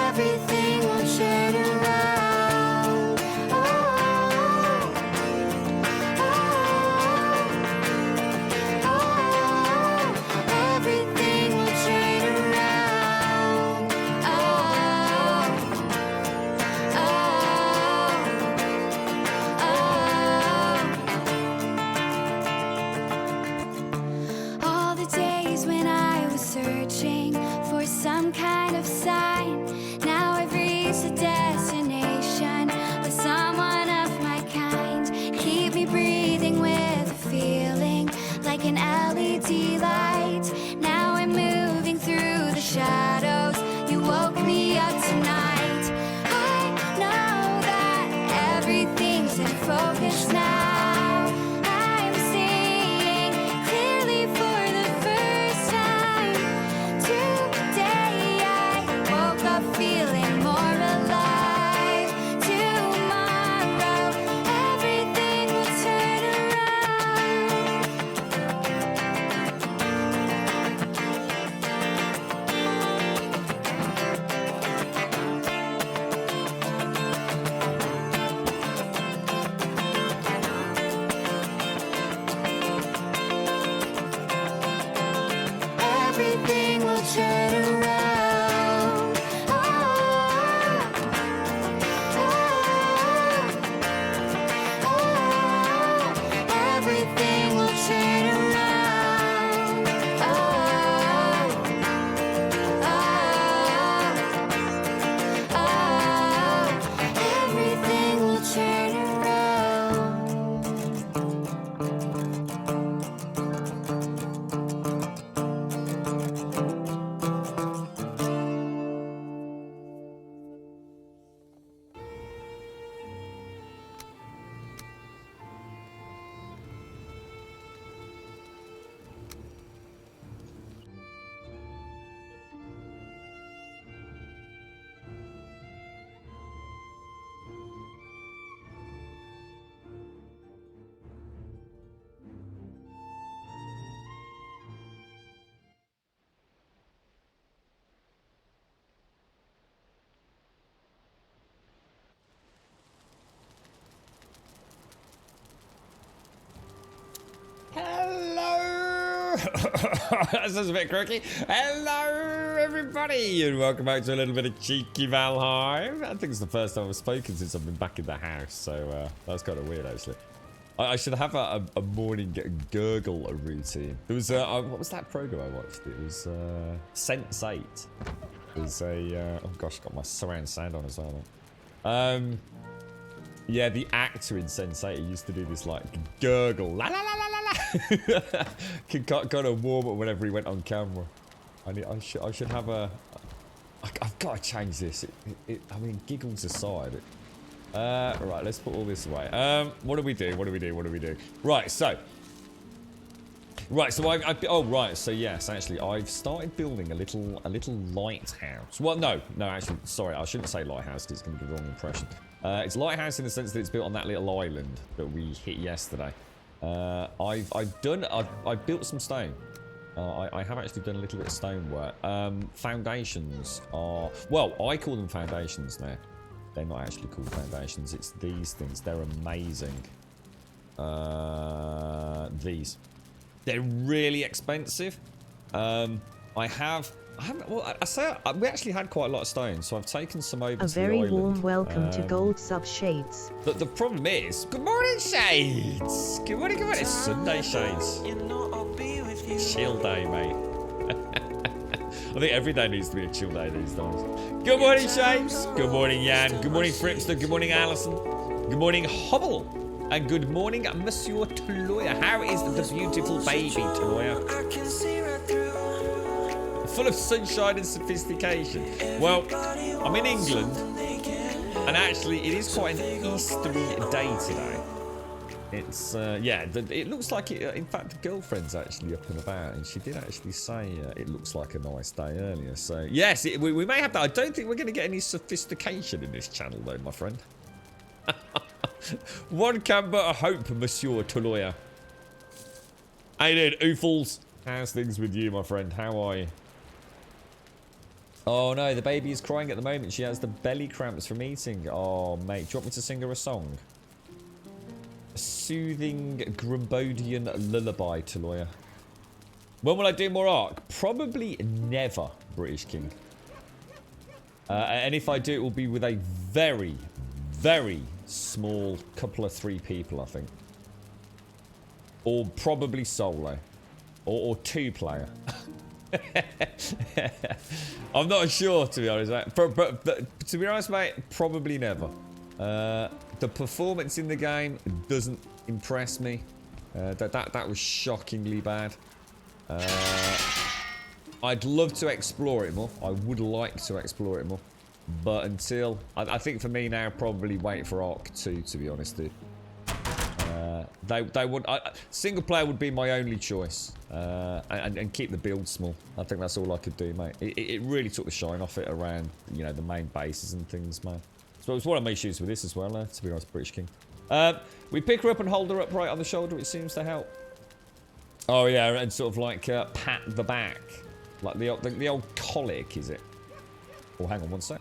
everything will turn around. Oh, oh, oh, everything will turn around. Oh, oh, oh. All the days when I was searching for some kind of sign, now I've reached a destination with someone of my kind. Keep me breathing with a feeling like an LED light. Now I'm moving through the shadows. You woke me up tonight. I know that everything's in focus now. I'm seeing clearly for the first time. Today I woke up feeling more alive. Tomorrow everything will turn around. Everything will turn around. Oh, oh, oh, everything will turn around. Oh, oh, oh, everything will turn around. Hello! That sounds a bit croaky. Hello, everybody, and welcome back to a little bit of cheeky Valheim. I think it's the first time I've spoken since I've been back in the house, so that's kind of weird, actually. I should have a morning gurgle routine. There was what was that program I watched? It was Sense8. It was a oh gosh, got my surround sound on as well. Yeah, the actor in Sense8 used to do this like gurgle, la la la la la la. Kind of warm up whenever he went on camera. I should have a. I've got to change this. I mean, giggles aside. Right, let's put all this away. What do we do? Right, so. Right, so oh right, so yes, actually, I've started building a little lighthouse. Well, no, actually, sorry, I shouldn't say lighthouse because it's going to give the wrong impression. It's a lighthouse in the sense that it's built on that little island that we hit yesterday. I've built some stone. I have actually done a little bit of stone work. Foundations are, well, I call them foundations now. They're not actually called foundations. It's these things. They're amazing. These. They're really expensive. Well, I say we actually had quite a lot of stone, so I've taken some over to the island. A very warm welcome to Gold Sub Shades. But the problem is, good morning, Shades. Good morning. It's Sunday, Shades. Chill day, mate. I think every day needs to be a chill day these days. Good morning, Shades. Good morning, Jan. Good morning, Fripster. Good morning, Alison. Good morning, Hubble. And good morning, Monsieur Taloya. How is the beautiful baby, Taloya? Full of sunshine and sophistication. Well, I'm in England, and actually, it is quite an Eastery day today. It's, yeah, it looks like it, in fact, the girlfriend's actually up and about, and she did actually say it looks like a nice day earlier. So, yes, we may have that. I don't think we're going to get any sophistication in this channel, though, my friend. One can but hope, Monsieur Taloya. Hey, dude, Oofles. How's things with you, my friend? How are you? Oh no, the baby is crying at the moment. She has the belly cramps from eating. Oh mate, do you want me to sing her a song? A soothing Grumbodian lullaby to lawyer. When will I do more Ark? Probably never, British King. And if I do, it will be with a very, very small couple of 3 people, I think. Or probably solo. Or 2-player. I'm not sure, to be honest, mate. But to be honest, mate, probably never. The performance in the game doesn't impress me. That was shockingly bad. I'd love to explore it more. I would like to explore it more. But until... I think for me now, probably wait for Ark 2, to be honest, dude. They would... single player would be my only choice. And keep the build small. I think that's all I could do, mate. It really took the shine off it around, you know, the main bases and things, man. So it was one of my issues with this as well, to be honest, British King. We pick her up and hold her upright on the shoulder, which seems to help. Oh, yeah, and sort of like pat the back. Like the old colic, is it? Oh, hang on one sec.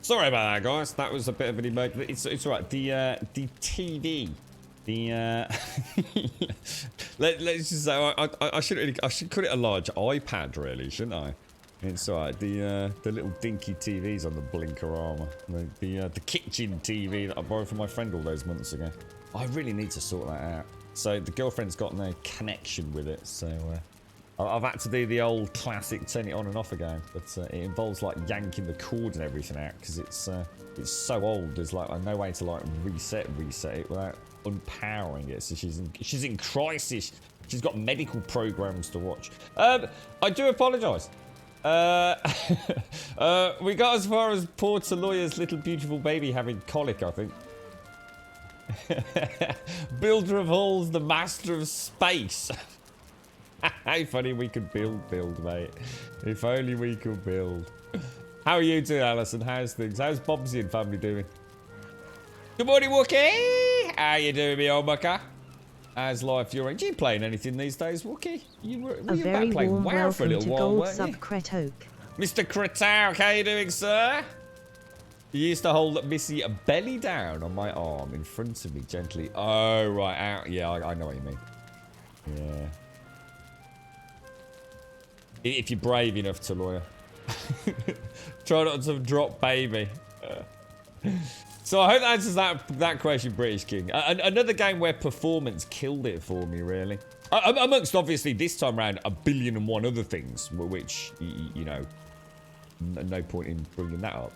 Sorry about that, guys. That was a bit of an emergency. It's all right. The TV, let's just say I should call it a large iPad, really, shouldn't I? It's all right. The little dinky TVs on the blinker armor. The kitchen TV that I borrowed from my friend all those months ago. I really need to sort that out. So the girlfriend's got no connection with it, so I've had to do the old classic turn it on and off again, but it involves like yanking the cord and everything out because it's so old. There's like no way to like reset it without unpowering it. So she's in crisis. She's got medical programs to watch. I do apologise. We got as far as poor Taloya's little beautiful baby having colic, I think. Builder of hulls, the master of space. If only we could build, mate. If only we could build. How are you doing, Alison? How's things? How's Bobsy and family doing? Good morning, Wookie. How you doing, me old mucker? How's life your age? You playing anything these days, Wookie? You were A you about very to play warm WoW for a welcome little to while, Gold weren't Sub you? Kretoke. Mr. Kretauk, how you doing, sir? You used to hold Missy belly down on my arm in front of me gently. Oh, right. Out. Yeah, I know what you mean. Yeah. If you're brave enough to, lawyer. Try not to drop baby. So I hope that answers that question, British King. Another game where performance killed it for me, really. Amongst, obviously, this time around, 1,000,000,001 other things, which, you know, no point in bringing that up.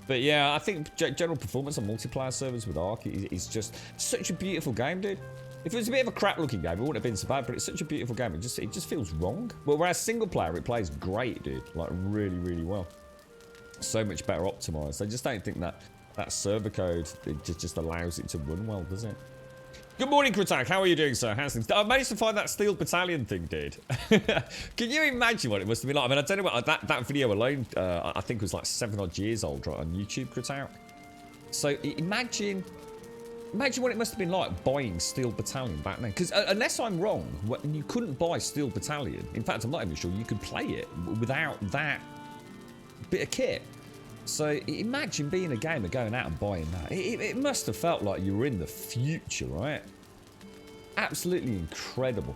But yeah, I think general performance on multiplayer servers with Ark is just such a beautiful game, dude. If it was a bit of a crap-looking game, it wouldn't have been so bad, but it's such a beautiful game. It just feels wrong. Well, whereas single player, it plays great, dude. Like, really, really well. So much better optimized. I just don't think that server code, it just allows it to run well, does it? Good morning, Kratak. How are you doing, sir? How's things? I managed to find that Steel Battalion thing, dude. Can you imagine what it must have been like? I mean, I don't know what that video alone, I think was like 7 odd years old, right, on YouTube, Kratak. So imagine what it must have been like buying Steel Battalion back then. Because unless I'm wrong, you couldn't buy Steel Battalion. In fact, I'm not even sure you could play it without that bit of kit. So imagine being a gamer going out and buying that. It must have felt like you were in the future, right? Absolutely incredible.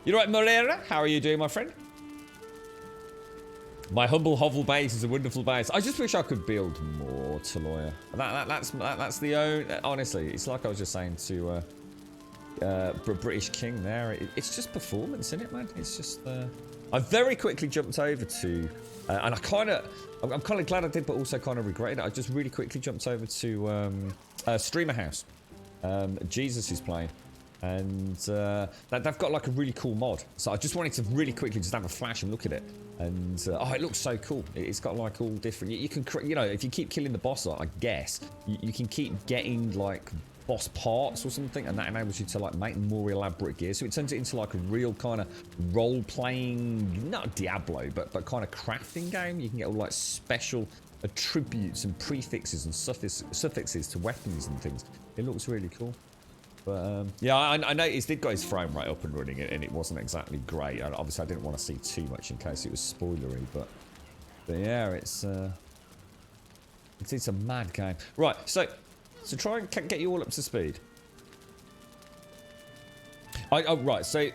You right, Morera? How are you doing, my friend? My humble hovel base is a wonderful base. I just wish I could build more, Taloya. That's the only... Honestly, it's like I was just saying to British King there. It's just performance, isn't it, man? It's just... I very quickly jumped over to... and I'm kind of glad I did, but also kind of regretted it. I just really quickly jumped over to Streamer House. Jesus is playing. And they've got like a really cool mod. So I just wanted to really quickly just have a flash and look at it. And oh, it looks so cool. It's got like all different... You can, you know, if you keep killing the boss, I guess, you can keep getting like boss parts or something, and that enables you to like make more elaborate gear. So it turns it into like a real kind of role-playing, not Diablo, but kind of crafting game. You can get all like special attributes and prefixes and suffixes to weapons and things. It looks really cool. But yeah, I noticed it got his frame rate up and running, and it wasn't exactly great. And obviously, I didn't want to see too much in case it was spoilery, but yeah, it's a mad game. Right, so try and get you all up to speed. Right, so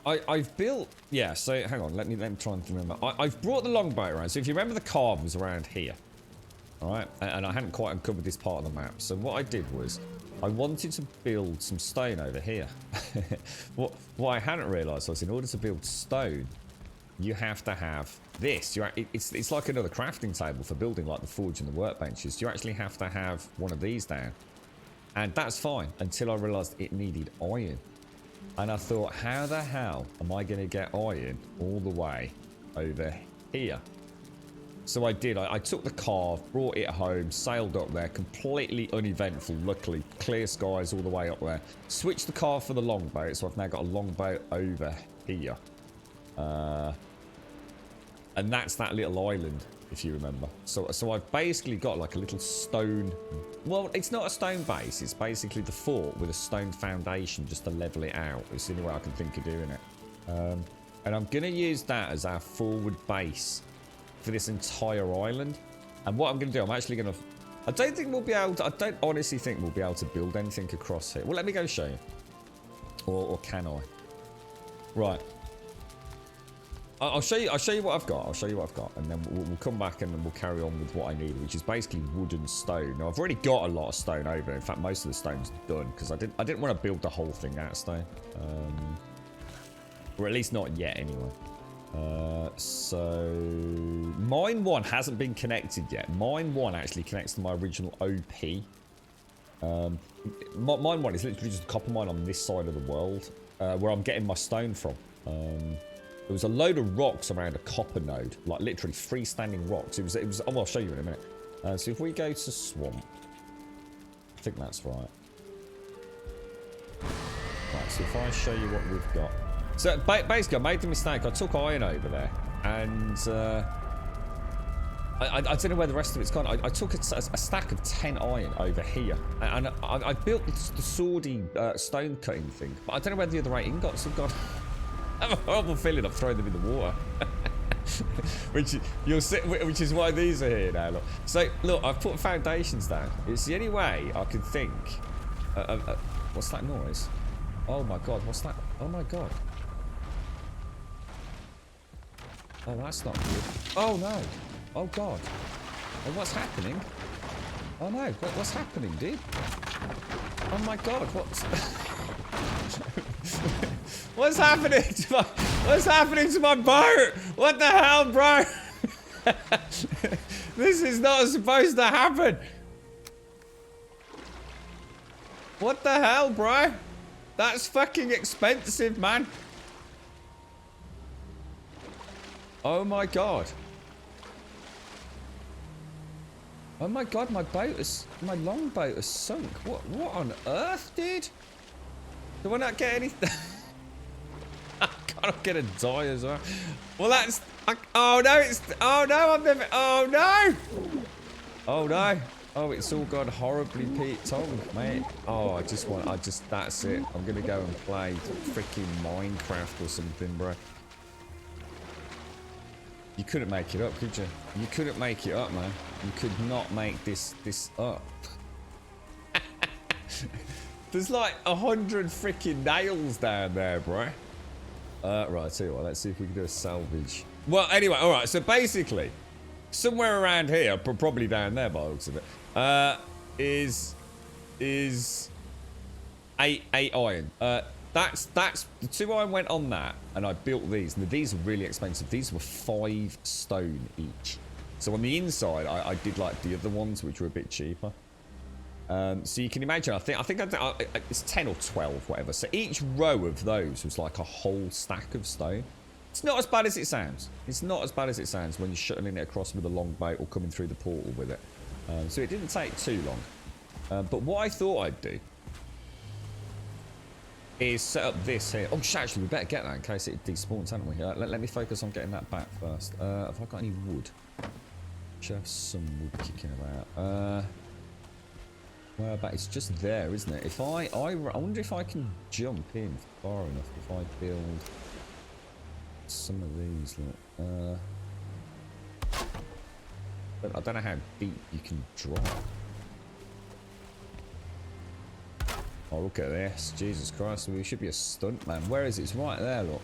I've built... Yeah, so hang on, let me try and remember. I've brought the longbow around. So if you remember, the carve was around here. Alright, and I hadn't quite uncovered this part of the map. So what I did was, I wanted to build some stone over here. What I hadn't realised was, in order to build stone, you have to have this. It's like another crafting table for building like the forge and the workbenches. You actually have to have one of these down. And that's fine until I realised it needed iron. And I thought, how the hell am I going to get iron all the way over here? So I did. I took the carve, brought it home, sailed up there, completely uneventful, luckily. Clear skies all the way up there. Switched the carve for the longbow, so I've now got a longbow over here. And that's that little island, if you remember. So I've basically got like a little stone... Well, it's not a stone base. It's basically the fort with a stone foundation just to level it out. It's the only way I can think of doing it. And I'm going to use that as our forward base for this entire island. And what I'm going to do, I'm actually going to... I don't think we'll be able to... I don't honestly think we'll be able to build anything across here. Well, let me go show you. Or can I? Right. I'll show you what I've got. I'll show you what I've got, and then we'll come back and then we'll carry on with what I need, which is basically wood and stone. Now I've already got a lot of stone over. In fact, most of the stone's done because I didn't want to build the whole thing out of stone, or at least not yet anyway. So mine 1 hasn't been connected yet. Mine 1 actually connects to my original OP. Mine 1 is literally just a copper mine on this side of the world, where I'm getting my stone from. There was a load of rocks around a copper node, like literally freestanding rocks. It was. Oh, I'll show you in a minute. So if we go to swamp, I think that's right. Right. So if I show you what we've got, so basically I made the mistake. I took iron over there, and I don't know where the rest of it's gone. I took a stack of 10 iron over here, and I built the swordy stone cutting thing, but I don't know where the other 8 ingots have gone. I have a horrible feeling I've thrown them in the water. which is why these are here now. Look. So look, I've put foundations down. It's the only way I can think. What's that noise? Oh my god, what's that? Oh my god. Oh, that's not good. Oh no. Oh god. Oh, what's happening? Oh no, what's happening, dude? Oh my god, what's what's happening to my boat? What the hell, bro? This is not supposed to happen. What the hell, bro? That's fucking expensive, man. Oh my god. Oh my god, my longboat is sunk. What on earth, dude? Do I not get anything? I'm gonna die as well. Well, that's. Oh no, I'm never. Oh no! Oh no! Oh, it's all gone horribly Pete-tongue, mate. Oh, that's it. I'm gonna go and play freaking Minecraft or something, bro. You couldn't make it up, could you? You couldn't make it up, man. You could not make this up. There's like 100 freaking nails down there, bro. Right, I'll tell you what, let's see if we can do a salvage. Well, anyway, alright, so basically, somewhere around here, probably down there by the looks of it, is 8 iron. That's the 2 iron went on that, and I built these. Now, these are really expensive. These were 5 stone each. So on the inside, I did like the other ones, which were a bit cheaper. So you can imagine, I think it's 10 or 12, whatever. So each row of those was like a whole stack of stone. It's not as bad as it sounds. It's not as bad as it sounds when you're shuttling it across with a longboat or coming through the portal with it. So it didn't take too long. But what I thought I'd do is set up this here. Oh, actually, we better get that in case it despawns, haven't we? Let me focus on getting that back first. Have I got any wood? Should have some wood kicking about. Well, but it's just there, isn't it? If I wonder if I can jump in far enough if I build some of these. Look. But I don't know how deep you can drop. Oh, look at this. Jesus Christ, we should be a stunt man. Where is it? It's right there, look.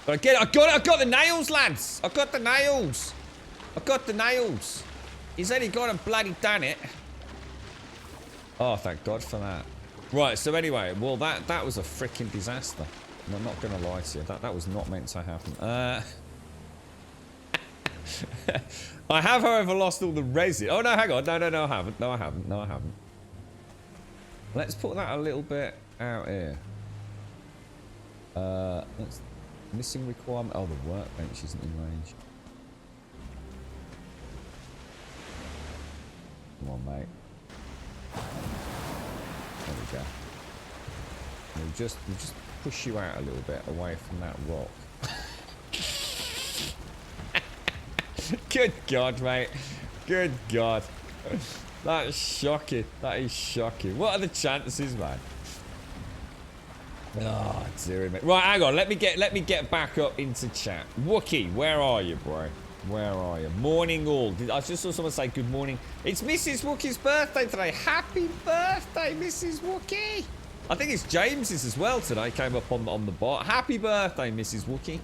But again, I got the nails, lads! I got the nails! I got the nails! He's only got a bloody done it. Oh, thank God for that. Right, so anyway, well, that was a freaking disaster. I'm not gonna lie to you. That was not meant to happen. I have, however, lost all the resin. Oh, no, hang on. No, I haven't. No, I haven't. Let's put that a little bit out here. Let's, missing requirement. Oh, the workbench isn't in range. Come on, mate. There we go. We'll just push you out a little bit away from that rock. Good God, mate. Good God. That's shocking. That is shocking. What are the chances, man? Oh, dear me. Right, hang on. Let me get back up into chat. Wookie, where are you, bro? Where are you? Morning all. I just saw someone say good morning. It's Mrs. Wookie's birthday today. Happy birthday, Mrs. Wookie. I think it's James's as well today. Came up on the bot. Happy birthday, Mrs. Wookie.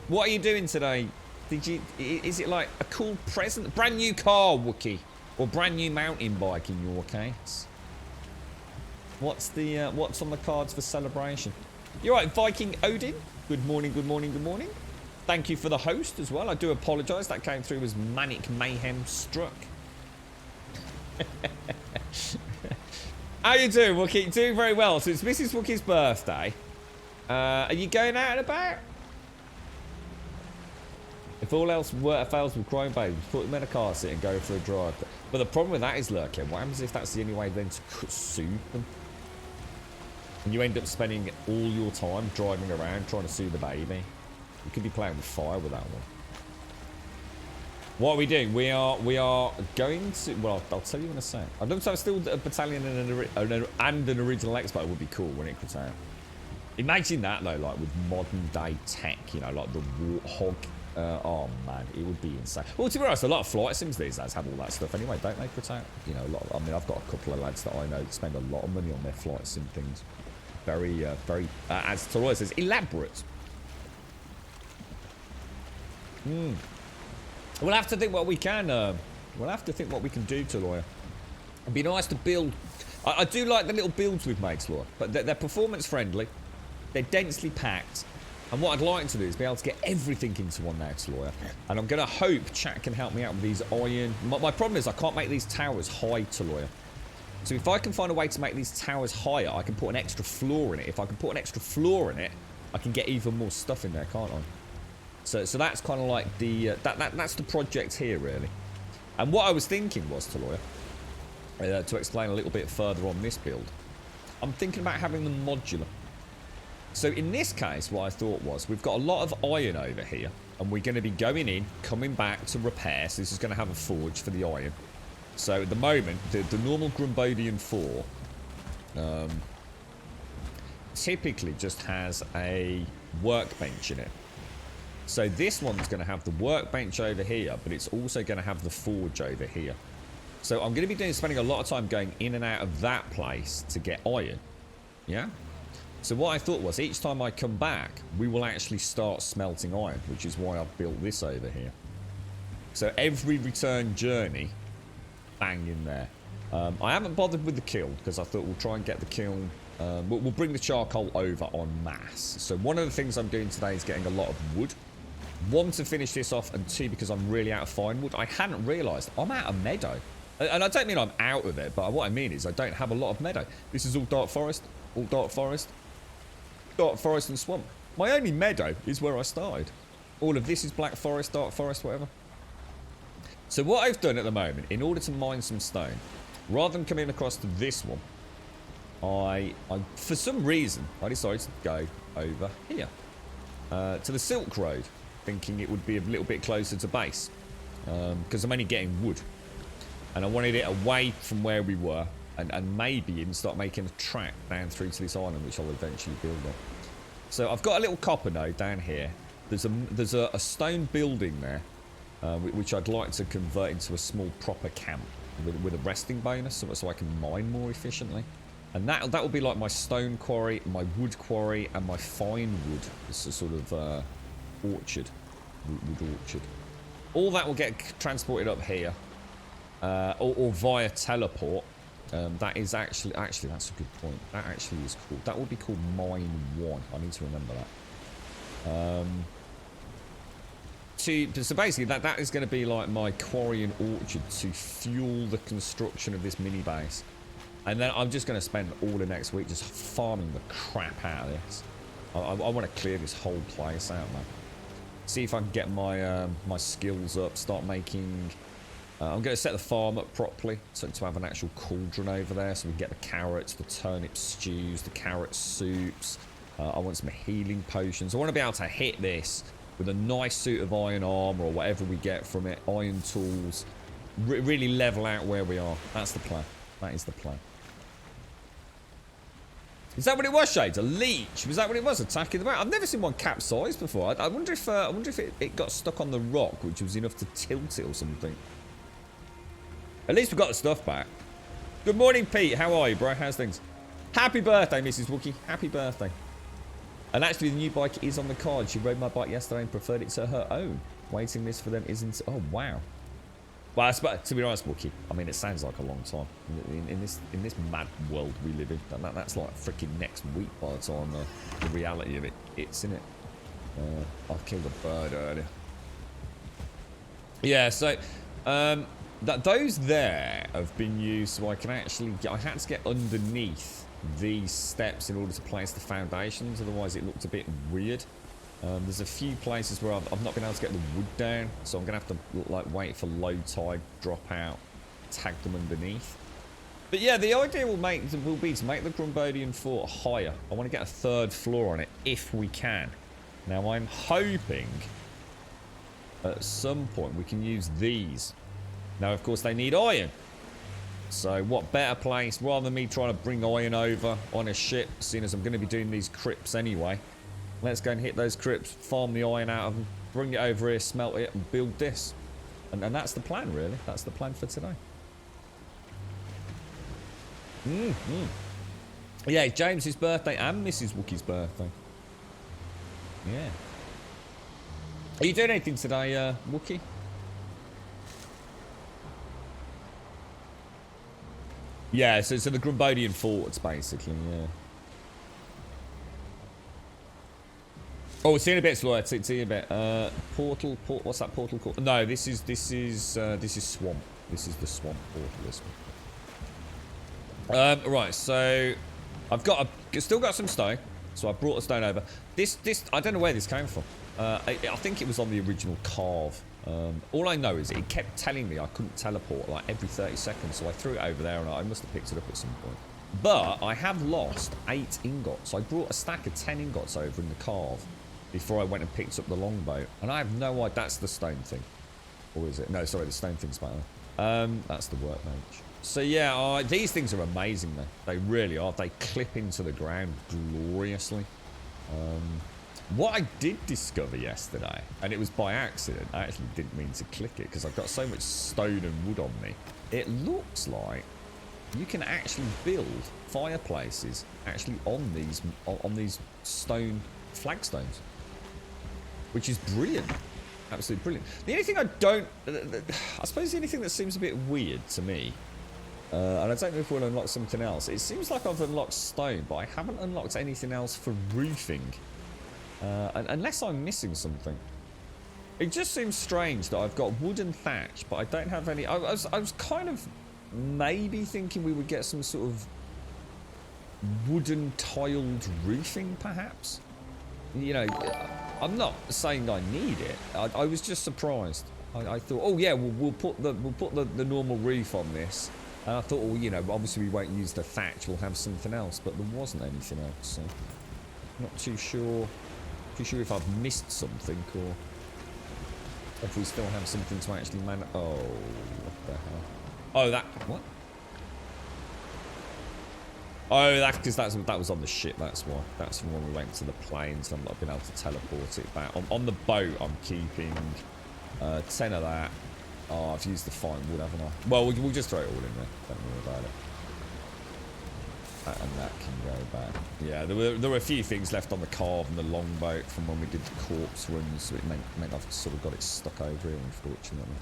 What are you doing today? Is it like a cool present? Brand new car, Wookie. Or brand new mountain bike in your case? What's on the cards for celebration? You're right, Viking Odin. Good morning, good morning, good morning. Thank you for the host as well. I do apologise. That came through as Manic Mayhem Struck. How you doing, Wookie? Doing very well. So it's Mrs. Wookie's birthday. Are you going out and about? If all else fails with crying babies, put them in a car seat and go for a drive. But the problem with that is, look, what happens if that's the only way then to soothe them? And you end up spending all your time driving around trying to soothe the baby. You could be playing with fire with that one. What are we doing? We are going to. Well, I'll tell you in a sec. I'd love to have still a battalion and an original expo. Would be cool when it comes out. Imagine that though, like with modern day tech, you know, like the Warthog. Oh man, it would be insane. Well, to be honest, a lot of flight sims these days have all that stuff anyway, don't they, Crotat? You know, a lot. I mean, I've got a couple of lads that I know that spend a lot of money on their flight sim things. Very, as Toroy says, elaborate. We'll have to think what we can. We'll have to think what we can do, Toroy. It'd be nice to build. I do like the little builds we've made, Toroy, but they're performance friendly. They're densely packed. And what I'd like to do is be able to get everything into one now, Lawyer. And I'm going to hope chat can help me out with these iron... My problem is I can't make these towers high, Lawyer. So if I can find a way to make these towers higher, I can put an extra floor in it. If I can put an extra floor in it, I can get even more stuff in there, can't I? So that's kind of like the... that's the project here, really. And what I was thinking was, Lawyer, to explain a little bit further on this build, I'm thinking about having them modular. So in this case, what I thought was, we've got a lot of iron over here, and we're going to be going in, coming back to repair. So this is going to have a forge for the iron. So at the moment, the normal Grumbodian 4 typically just has a workbench in it. So this one's going to have the workbench over here, but it's also going to have the forge over here. So I'm going to be spending a lot of time going in and out of that place to get iron. Yeah? So what I thought was, each time I come back, we will actually start smelting iron, which is why I've built this over here. So every return journey, bang in there. I haven't bothered with the kiln, because I thought we'll try and get the kiln... we'll bring the charcoal over en masse. So one of the things I'm doing today is getting a lot of wood. One, to finish this off, and two, because I'm really out of fine wood. I hadn't realised I'm out of meadow. And I don't mean I'm out of it, but what I mean is I don't have a lot of meadow. This is all dark forest, all dark forest. Dark forest and swamp. My only meadow is where I started. All of this is black forest, dark forest, whatever. So what I've done at the moment, in order to mine some stone, rather than coming across to this one, I for some reason, I decided to go over here. To the Silk Road, thinking it would be a little bit closer to base. Because I'm only getting wood. And I wanted it away from where we were. And maybe even start making a track down through to this island, which I'll eventually build on. So I've got a little copper node down here. There's a stone building there, which I'd like to convert into a small proper camp with a resting bonus, so I can mine more efficiently. And that will be like my stone quarry, my wood quarry, and my fine wood. It's a sort of orchard, wood orchard. All that will get transported up here, or via teleport. That is actually that's a good point. That actually is cool. That would be called Mine 1. I need to remember that. So basically, that is going to be like my quarry and orchard to fuel the construction of this mini base. And then I'm just going to spend all the next week just farming the crap out of this. I want to clear this whole place out, man. See if I can get my my skills up. Start making. I'm going to set the farm up properly to have an actual cauldron over there so we can get the carrots, the turnip stews, the carrot soups. I want some healing potions. I want to be able to hit this with a nice suit of iron armor or whatever we get from it, iron tools, really level out where we are. That's the plan. That is the plan. Is that what it was, Shades? A leech? Was that what it was? Attacking the boat? I've never seen one capsize before. I wonder if it got stuck on the rock, which was enough to tilt it or something. At least we got the stuff back. Good morning, Pete. How are you, bro? How's things? Happy birthday, Mrs. Wookie. Happy birthday. And actually, the new bike is on the card. She rode my bike yesterday and preferred it to her own. Waiting list for them isn't... Oh, wow. Well, to be honest, Wookie, I mean, it sounds like a long time. In this mad world we live in. That's like freaking next week by the time the reality of it's in it. I killed a bird earlier. Yeah, so... those there have been used so I can actually... I had to get underneath these steps in order to place the foundations, otherwise it looked a bit weird. There's a few places where I've not been able to get the wood down, so I'm going to have to like wait for low tide, drop out, tag them underneath. But yeah, the idea will be to make the Grumbodian fort higher. I want to get a third floor on it if we can. Now I'm hoping at some point we can use these. Now, of course, they need iron. So what better place, rather than me trying to bring iron over on a ship, seeing as I'm going to be doing these crypts anyway. Let's go and hit those crypts, farm the iron out of them, bring it over here, smelt it, and build this. And that's the plan, really. That's the plan for today. Yeah, it's James's birthday and Mrs. Wookie's birthday. Yeah. Are you doing anything today, Wookie? Yeah, so the Grumbodian forts, basically, yeah. Oh, see you in a bit, Slow. See you in a bit. Portal, what's that portal called? No, this is swamp. This is the swamp portal, this one. Right, so I've still got some stone, so I brought the stone over. This, I don't know where this came from. I think it was on the original carve. All I know is it kept telling me I couldn't teleport like every 30 seconds, so I threw it over there and I must have picked it up at some point. But I have lost 8 ingots. I brought a stack of 10 ingots over in the carve before I went and picked up the longbow. And I have no idea. That's the stone thing. Or is it? No, sorry, the stone thing's better. That's the workbench. So yeah, these things are amazing though. They really are. They clip into the ground gloriously. What I did discover yesterday, and it was by accident, I actually didn't mean to click it because I've got so much stone and wood on me. It looks like you can actually build fireplaces actually on these stone flagstones, which is brilliant. Absolutely brilliant. The only thing I suppose the only thing that seems a bit weird to me, and I don't know if we'll unlock something else. It seems like I've unlocked stone, but I haven't unlocked anything else for roofing. Unless I'm missing something. It just seems strange that I've got wooden thatch, but I don't have any. I was kind of maybe thinking we would get some sort of wooden tiled roofing, perhaps. You know, I'm not saying I need it. I was just surprised. I thought, oh yeah, we'll put the normal roof on this. And I thought, well, you know, obviously we won't use the thatch. We'll have something else, but there wasn't anything else. So not too sure. Too sure if I've missed something or if we still have something to actually man. Oh, what the hell? Oh, that what? Oh, that's because that was on the ship. That's why. That's from when we went to the plains. I've not been able to teleport it back. On the boat, I'm keeping 10 of that. Oh, I've used the fine wood, haven't I? Well, we'll just throw it all in there. Don't worry about it. And that can go back. Yeah, there were a few things left on the carve and the longboat from when we did the corpse runs, so it meant I've sort of got it stuck over here, unfortunately.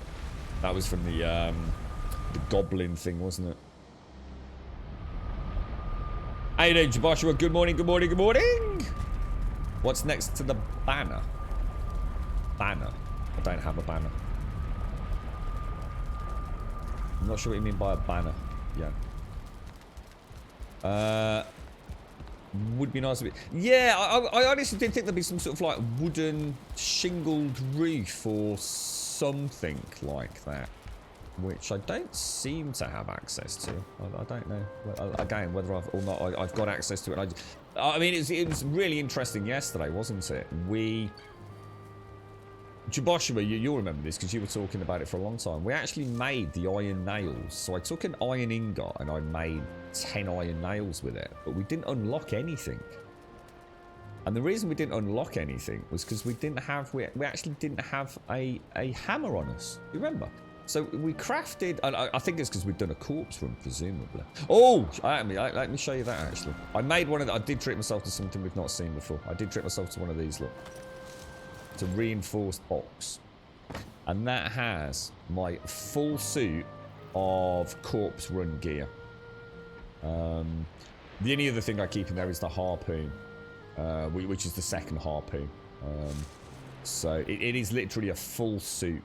That was from the goblin thing, wasn't it? Hey there, Joshua. Good morning, good morning, good morning. What's next to the banner? Banner. I don't have a banner. I'm not sure what you mean by a banner. Yeah. Would be nice if it. Yeah, I honestly did think there'd be some sort of like wooden shingled roof or something like that, which I don't seem to have access to. I don't know. Again, whether I've or not, I've got access to it. I mean, it was really interesting yesterday, wasn't it? Joshua, you'll remember this because you were talking about it for a long time. We actually made the iron nails. So I took an iron ingot and I made 10 iron nails with it. But we didn't unlock anything. And the reason we didn't unlock anything was because we actually didn't have a hammer on us. You remember? So we crafted, and I think it's because we'd done a corpse run, presumably. Oh, let me show you that actually. I made one of I did treat myself to something we've not seen before. I did treat myself to one of these, look. It's a reinforced box, and that has my full suit of corpse run gear. The only other thing I keep in there is the harpoon, which is the second harpoon. So it is literally a full suit,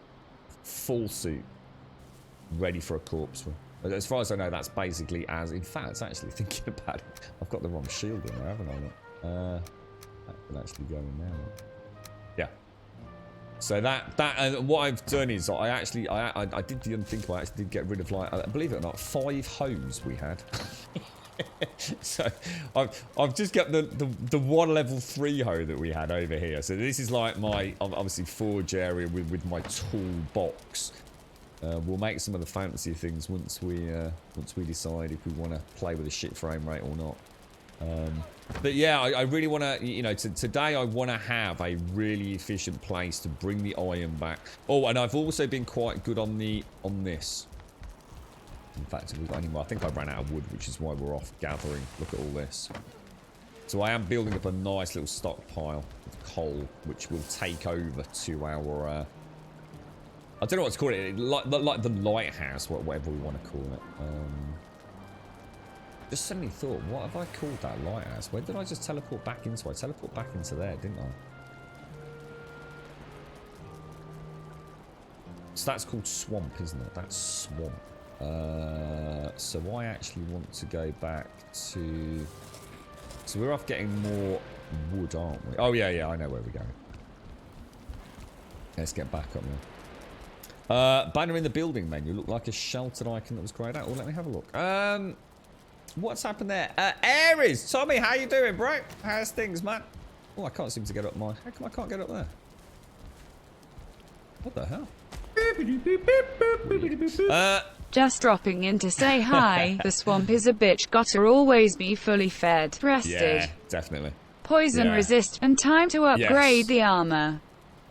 ready for a corpse run. As far as I know, that's basically in fact, actually thinking about it, I've got the wrong shield in there, haven't I? That can actually go in there. Yeah. So and what I've done is I did the unthinkable. I actually did get rid of, like, believe it or not, 5 homes we had. So I've just got the one level 3 hoe that we had over here. So this is like my obviously forge area with my toolbox. We'll make some of the fancy things once we decide if we want to play with a shit frame rate or not. But yeah, I really want to, you know, today I want to have a really efficient place to bring the iron back. Oh, and I've also been quite good on this. In fact, if we've got any more, I think I ran out of wood, which is why we're off gathering. Look at all this. So I am building up a nice little stockpile of coal, which will take over to our, I don't know what to call it, like the lighthouse, whatever we want to call it. Just suddenly thought, what have I called that lighthouse? Where did I just teleport back into? I teleported back into there, didn't I? So that's called swamp, isn't it? That's swamp. So I actually want to go back to... So we're off getting more wood, aren't we? Oh, yeah, I know where we're going. Let's get back up there. Banner in the building menu. Look like a sheltered icon that was grayed out. Oh, let me have a look. What's happened there? Aries! Tommy, how you doing, bro? How's things, man? Oh, I can't seem to get up my... How come I can't get up there? What the hell? Just dropping in to say hi. The swamp is a bitch. Gotta always be fully fed, rested, Yeah, definitely. poison resist, and time to upgrade the armor.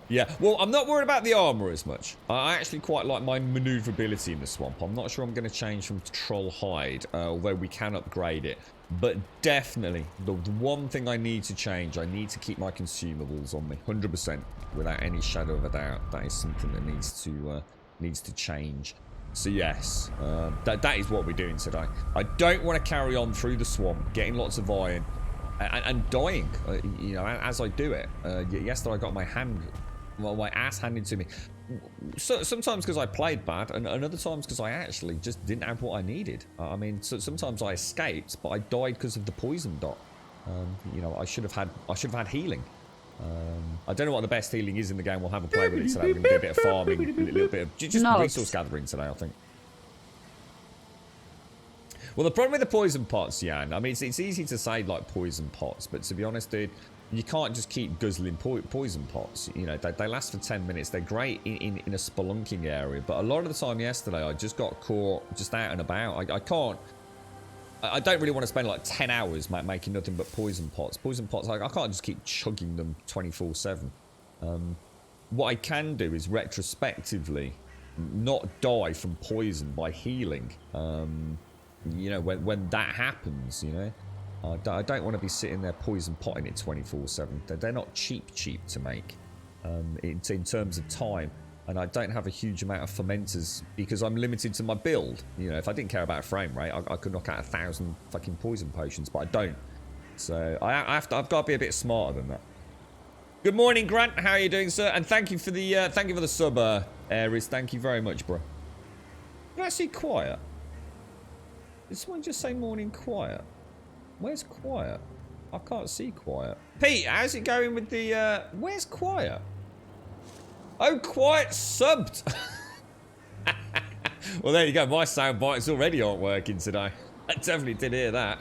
Yeah, well, I'm not worried about the armor as much. I actually quite like my maneuverability in the swamp. I'm not sure I'm going to change from troll hide, although we can upgrade it. But definitely, the one thing I need to change, I need to keep my consumables on me, 100%, without any shadow of a doubt. That is something that needs to change. So yes, that is what we're doing today. I don't want to carry on through the swamp, getting lots of iron, and dying, you know, as I do it. Yesterday I got my ass handed to me. So, sometimes because I played bad, and other times because I actually just didn't have what I needed. I mean, so sometimes I escaped, but I died because of the poison dot. You know, I should have had healing. I don't know what the best healing is in the game. We'll have a play with it today. We're going to do a bit of farming, a little bit of just resource gathering today, I think. Well, the problem with the poison pots, Jan, I mean, it's easy to say, like, poison pots, but to be honest, dude, you can't just keep guzzling poison pots. You know, they last for 10 minutes. They're great in a spelunking area, but a lot of the time yesterday, I just got caught just out and about. I don't really want to spend like 10 hours making nothing but poison pots. Poison pots, I can't just keep chugging them 24/7. What I can do is retrospectively not die from poison by healing. You know, when that happens, you know, I don't want to be sitting there poison potting it 24/7. They're not cheap to make in terms of time. And I don't have a huge amount of fermenters because I'm limited to my build. You know, if I didn't care about a frame rate, I could knock out 1,000 fucking poison potions, but I don't. So I've got to be a bit smarter than that. Good morning, Grant. How are you doing, sir? And thank you for the sub, Aries. Thank you very much, bro. Did I see quiet? Did someone just say morning quiet? Where's quiet? I can't see quiet. Pete, how's it going with the? Where's quiet? Oh, quiet subbed. Well, there you go. My sound bites already aren't working today. I definitely did hear that.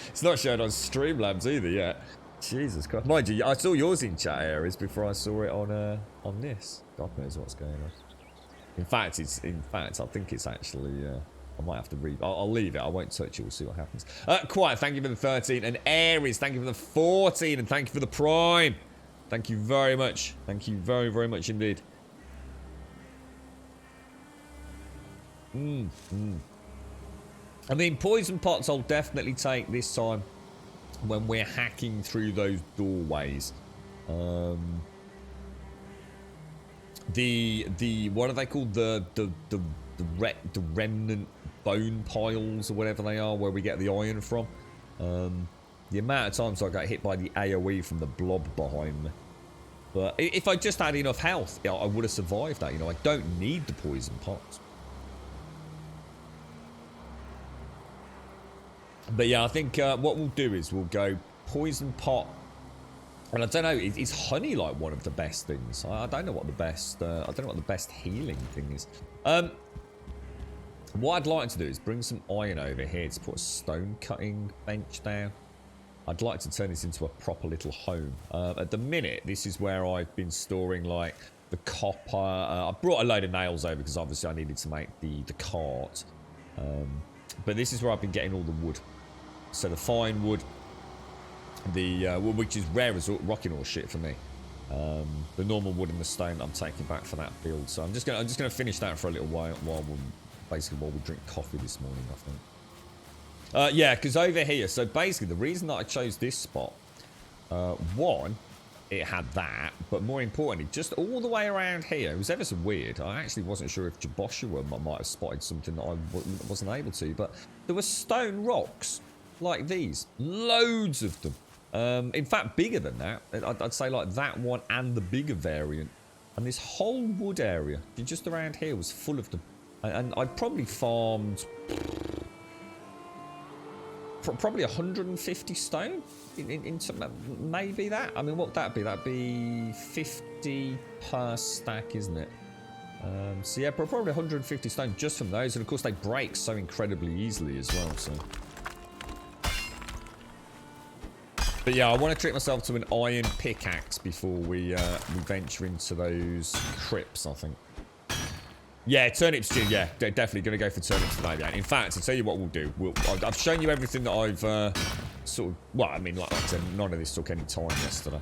It's not showing on Streamlabs either yet. Jesus Christ. Mind you, I saw yours in chat areas before I saw it on this. God knows what's going on. In fact, I think it's actually. I might have to read. I'll leave it. I won't touch it. We'll see what happens. Quiet. Thank you for the 13, and Aries. Thank you for the 14, and thank you for the Prime. Thank you very much. Thank you very, very much indeed. I mean, poison pots I'll definitely take this time when we're hacking through those doorways. The what are they called? The remnant bone piles or whatever they are, where we get the iron from. The amount of times I got hit by the AoE from the blob behind me. But if I just had enough health, you know, I would have survived that. You know, I don't need the poison pots. But yeah, I think what we'll do is we'll go poison pot. And I don't know, is honey like one of the best things? I don't know what the best. I don't know what the best healing thing is. What I'd like to do is bring some iron over here to put a stone cutting bench down. I'd like to turn this into a proper little home. At the minute, this is where I've been storing like the copper. I brought a load of nails over because obviously I needed to make the cart. But this is where I've been getting all the wood. So the fine wood, the wood which is rare as rocking horse shit for me. The normal wood and the stone I'm taking back for that build. So I'm just gonna finish that for a little while while we drink coffee this morning, I think. Yeah, because over here, so basically the reason that I chose this spot, one, it had that, but more importantly, just all the way around here, it was ever so weird. I actually wasn't sure if Joshua might have spotted something that I wasn't able to, but there were stone rocks like these, loads of them. In fact, bigger than that. I'd say like that one and the bigger variant. And this whole wood area, just around here, was full of them. And I probably farmed probably 150 stone into maybe that. I mean, what would that be? That'd be 50 per stack, isn't it? So yeah, probably 150 stone just from those. And of course, they break so incredibly easily as well. So, but yeah, I want to treat myself to an iron pickaxe before we venture into those crypts, I think. Yeah, turnips, Jim. Yeah, they're definitely going to go for turnips today. Yeah. In fact, I'll tell you what we'll do. I've shown you everything that I've sort of... Well, I mean, like I said, none of this took any time yesterday.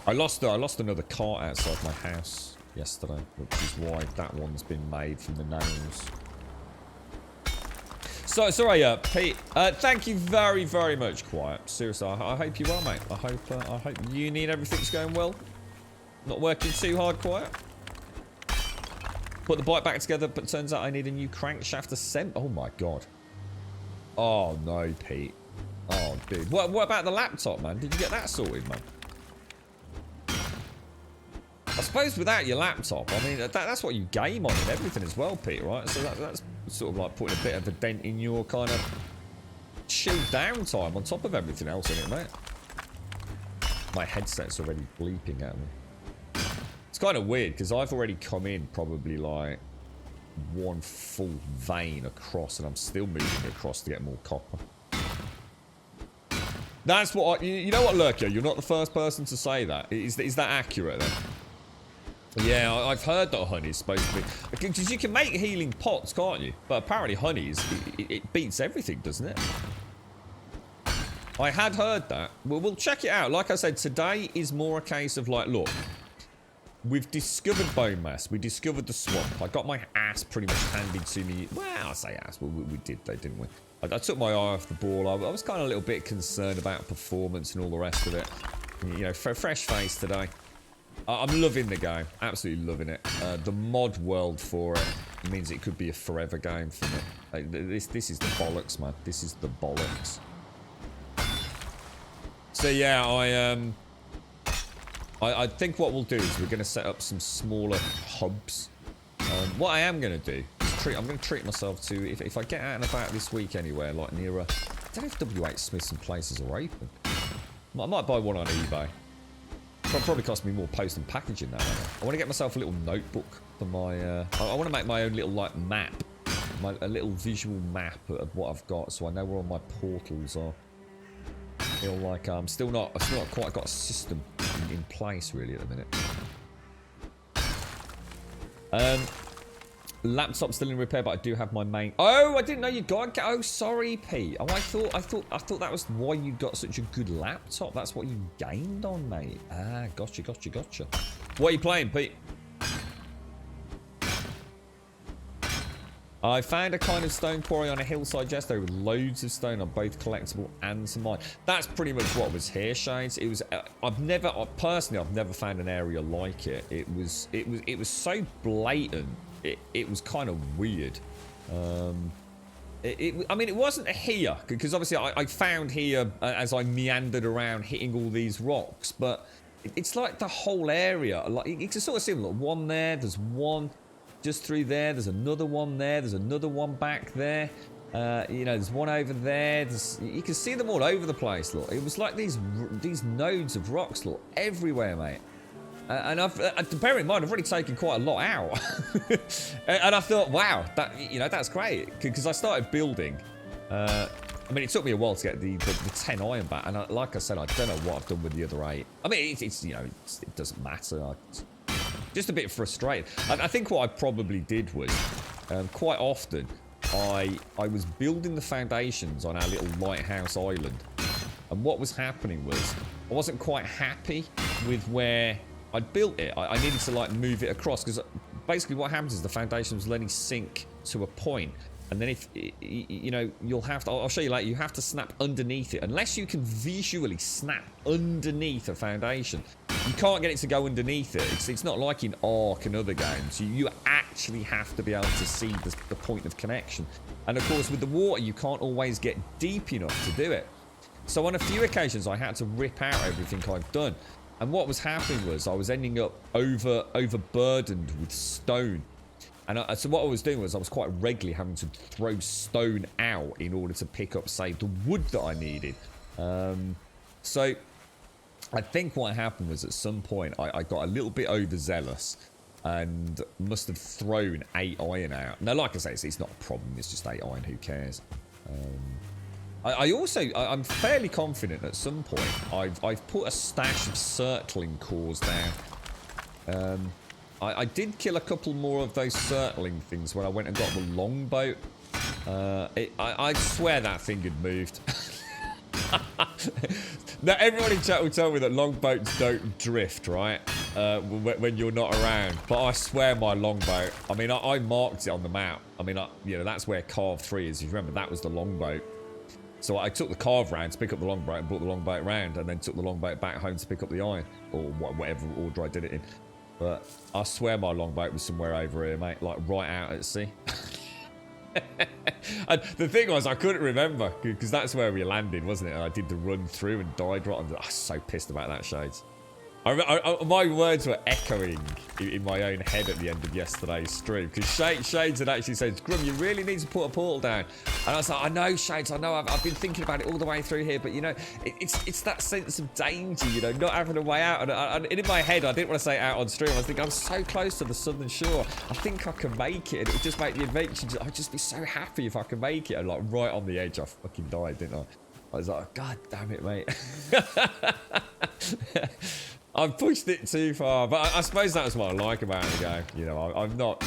I lost another cart outside my house yesterday, which is why that one's been made from the nails. So, sorry, Pete. Thank you very, very much, Quiet. Seriously, I hope you're well, mate. I hope you need everything's going well. Not working too hard, Quiet. Put the bike back together, but turns out I need a new crankshaft assembly. Oh my god. Oh no, Pete. Oh, dude. What about the laptop, man? Did you get that sorted, man? I suppose without your laptop, I mean, that's what you game on and everything as well, Pete, right? So that's sort of like putting a bit of a dent in your kind of chilled down time on top of everything else, isn't it, mate? My headset's already bleeping at me. It's kind of weird because I've already come in probably like one full vein across and I'm still moving across to get more copper. That's what you know what, Lurker? You're not the first person to say that. Is that accurate then? Yeah, I've heard that honey's supposed to be... Because you can make healing pots, can't you? But apparently honey's... It beats everything, doesn't it? I had heard that. Well, we'll check it out. Like I said, today is more a case of like, look... We've discovered bone mass. We discovered the swamp. I got my ass pretty much handed to me. Well, I say ass. Well, we did though, didn't we? I took my eye off the ball. I was kind of a little bit concerned about performance and all the rest of it. You know, fresh face today. I'm loving the game. Absolutely loving it. The mod world for it means it could be a forever game for me. This is the bollocks, man. This is the bollocks. So yeah, I think what we'll do is we're going to set up some smaller hubs. What I am going to do is I'm going to treat myself to, if I get out and about this week anywhere, like near I don't know if W8 Smiths and places are open. I might buy one on eBay. It'll probably cost me more post and packaging that way. I want to get myself a little notebook for my, I want to make my own little like map. A little visual map of what I've got so I know where all my portals are. Feel like I've still not quite got a system in place really at the minute. Laptop still in repair, but I do have my main. Oh, I didn't know you got. Oh, sorry, Pete. Oh, I thought that was why you got such a good laptop. That's what you gained on, mate. Ah, gotcha. What are you playing, Pete? I found a kind of stone quarry on a hillside yesterday with loads of stone on both collectible and some mine. That's pretty much what was here, Shades. It was. I've never found an area like it. It was so blatant. It was kind of weird. I mean, it wasn't here because obviously I found here as I meandered around hitting all these rocks, but it's like the whole area. Like you can sort of see, look, one there. There's one. Just through there, there's another one there, there's another one back there. You know, there's one over there. You can see them all over the place, look. It was like these nodes of rocks, look, everywhere, mate. And bear in mind, I've already taken quite a lot out. And I thought, wow, that's great. Because I started building. I mean, it took me a while to get the 10 iron back. And like I said, I don't know what I've done with the other 8. I mean, it doesn't matter. Just a bit frustrated. I think what I probably did was, quite often, I was building the foundations on our little lighthouse island. And what was happening was, I wasn't quite happy with where I'd built it. I needed to like move it across, because basically what happens is the foundations will only sink to a point, and then if you'll have to, I'll show you later, you have to snap underneath it. Unless you can visually snap underneath a foundation, you can't get it to go underneath it. It's not like in Ark and other games. You actually have to be able to see the point of connection. And of course with the water you can't always get deep enough to do it. So on a few occasions I had to rip out everything I've done. And what was happening was I was ending up overburdened with stone. And so what I was doing was I was quite regularly having to throw stone out in order to pick up, say, the wood that I needed. So I think what happened was at some point I got a little bit overzealous and must have thrown 8 iron out. Now, like I say, it's not a problem. It's just 8 iron. Who cares? I'm fairly confident at some point I've put a stash of circling cores down. I did kill a couple more of those circling things when I went and got the longboat. I swear that thing had moved. Now everyone in chat will tell me that longboats don't drift, right? When you're not around. But I swear my longboat, I mean, I marked it on the map. I mean, that's where Carve 3 is. If you remember, that was the longboat. So I took the Carve round to pick up the longboat and brought the longboat round, and then took the longboat back home to pick up the iron, or whatever order I did it in. But I swear my longboat was somewhere over here, mate, like right out at sea. And the thing was, I couldn't remember, because that's where we landed, wasn't it? And I did the run through and died right. I was so pissed about that, Shades. My words were echoing in my own head at the end of yesterday's stream, because Shades had actually said, Grum, you really need to put a portal down. And I was like, I know, Shades, I know, I've been thinking about it all the way through here, but it's that sense of danger, not having a way out. And in my head, I didn't want to say it out on stream. I was thinking, I'm so close to the southern shore, I think I can make it, and it would just make the adventure, I'd just be so happy if I can make it. And like right on the edge, I fucking died, didn't I? I was like, God damn it, mate. I've pushed it too far, but I suppose that's what I like about the game. I'm not...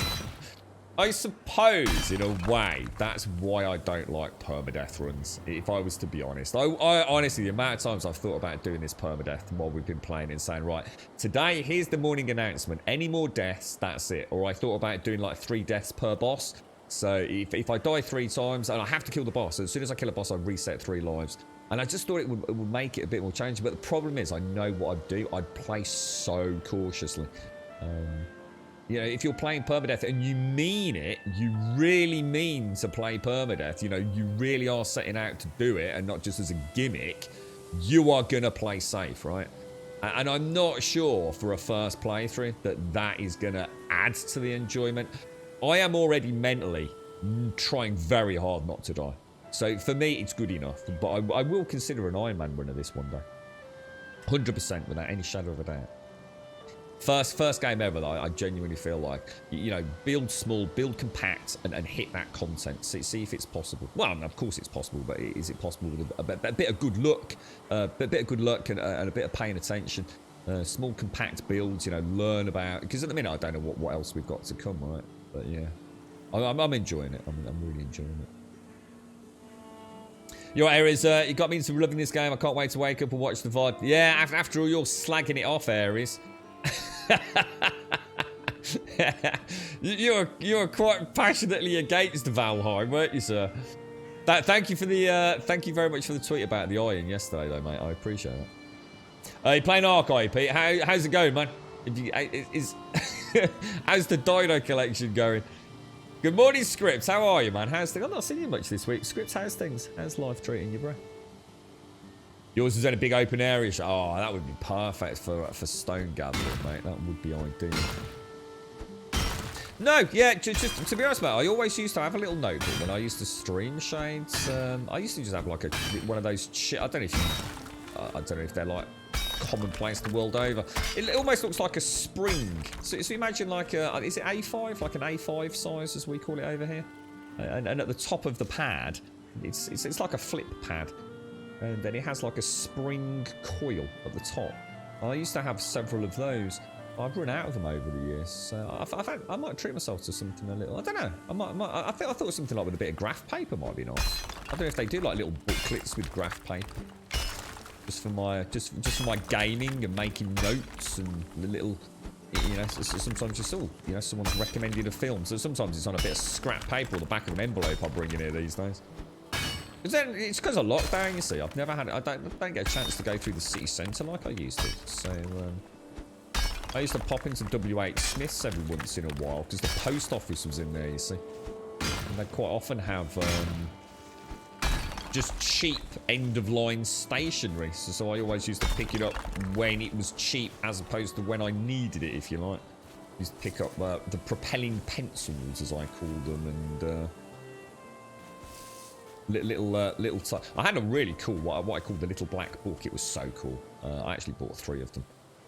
I suppose, in a way, that's why I don't like permadeath runs, if I was to be honest. I honestly, the amount of times I've thought about doing this permadeath while we've been playing and saying, right, today, here's the morning announcement. Any more deaths, that's it. Or I thought about doing like 3 deaths per boss. So if I die 3 times, and I have to kill the boss, as soon as I kill a boss, I reset 3 lives. And I just thought it would make it a bit more challenging. But the problem is, I know what I'd do. I'd play so cautiously. If you're playing permadeath and you mean it, you really mean to play permadeath, you really are setting out to do it and not just as a gimmick, you are going to play safe, right? And I'm not sure for a first playthrough that is going to add to the enjoyment. I am already mentally trying very hard not to die. So for me, it's good enough. But I will consider an Iron Man run of this one day. 100% without any shadow of a doubt. First game ever that I genuinely feel like, build small, build compact, and hit that content. See if it's possible. Well, of course it's possible, but is it possible with a bit of good luck? A bit of good luck and a bit of paying attention. Small, compact builds, learn about... Because at the minute, I don't know what else we've got to come, right? But yeah. I'm enjoying it. I'm really enjoying it. Your Aries, you got me into loving this game. I can't wait to wake up and watch the VOD. Yeah, after all, you're slagging it off, Aries. You're quite passionately against Valheim, weren't you, sir? Thank you very much for the tweet about the iron yesterday, though, mate. I appreciate it. You playing Ark, are you, Pete? How's it going, man? How's the Dino collection going? Good morning, Scripts. How are you, man? How's things? I've not seen you much this week. Scripts, how's things? How's life treating you, bro? Yours is in a big open area. Oh, that would be perfect for stone gathering, mate. That would be ideal. No, yeah, just to be honest, mate, I always used to have a little notebook when I used to stream, Shades. I used to just have like one of those shit. I don't know if they're like commonplace the world over. It almost looks like a spring. So imagine like a, is it A5? Like an A5 size as we call it over here. And at the top of the pad, it's like a flip pad. And then it has like a spring coil at the top. I used to have several of those. I've run out of them over the years. So I might treat myself to something a little. I don't know. I thought something like with a bit of graph paper might be nice. I don't know if they do like little booklets with graph paper. Just for my gaming and making notes and the little, you know, sometimes just all, you know, someone's recommended a film. So sometimes it's on a bit of scrap paper or the back of an envelope I bring in here these days. But then it's because of lockdown, you see. I've never had, I don't get a chance to go through the city centre like I used to. So I used to pop into WH Smith's every once in a while because the post office was in there, you see. And they quite often have just cheap end-of-line stationery. So I always used to pick it up when it was cheap as opposed to when I needed it, if you like. I used to pick up the propelling pencils, as I call them, and I had a really cool, what I called the little black book. It was so cool. I actually bought 3 of them.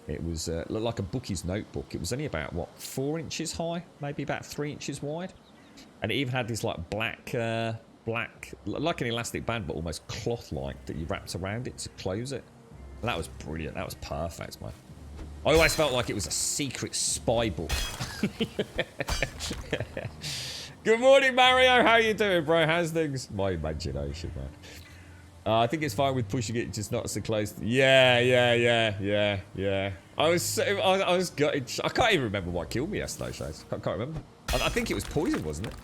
It was like a bookie's notebook. It was only about, what, 4 inches high? Maybe about 3 inches wide? And it even had this, like, black, like an elastic band, but almost cloth-like that you wrapped around it to close it. And that was brilliant. That was perfect, man. I always felt like it was a secret spy book. Good morning, Mario. How you doing, bro? How's things? My imagination, man. I think it's fine with pushing it, just not so close. Yeah. I was gutted. I can't even remember what killed me yesterday, Shaz. Can't remember. I think it was poison, wasn't it?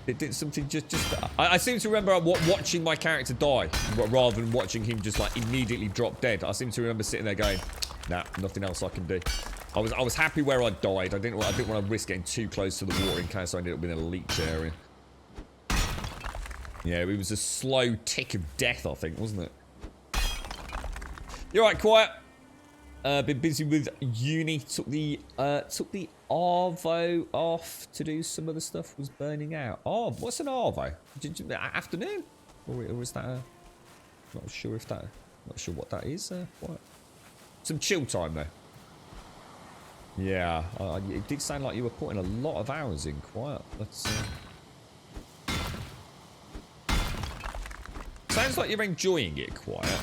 It did something just. I seem to remember watching my character die rather than watching him just like immediately drop dead. I seem to remember sitting there going, nah, nothing else I can do. I was happy where I died. I didn't want to risk getting too close to the water in case I ended up in a leech area. Yeah, it was a slow tick of death, I think, wasn't it? You're right, quiet. Been busy with uni. Took the Arvo off to do some of the stuff was burning out. Oh, what's an Arvo? Afternoon, or is that? Not sure if that. Not sure what that is. What? Some chill time though. Yeah, it did sound like you were putting a lot of hours in. Quiet. Let's. Sounds like you're enjoying it, quiet.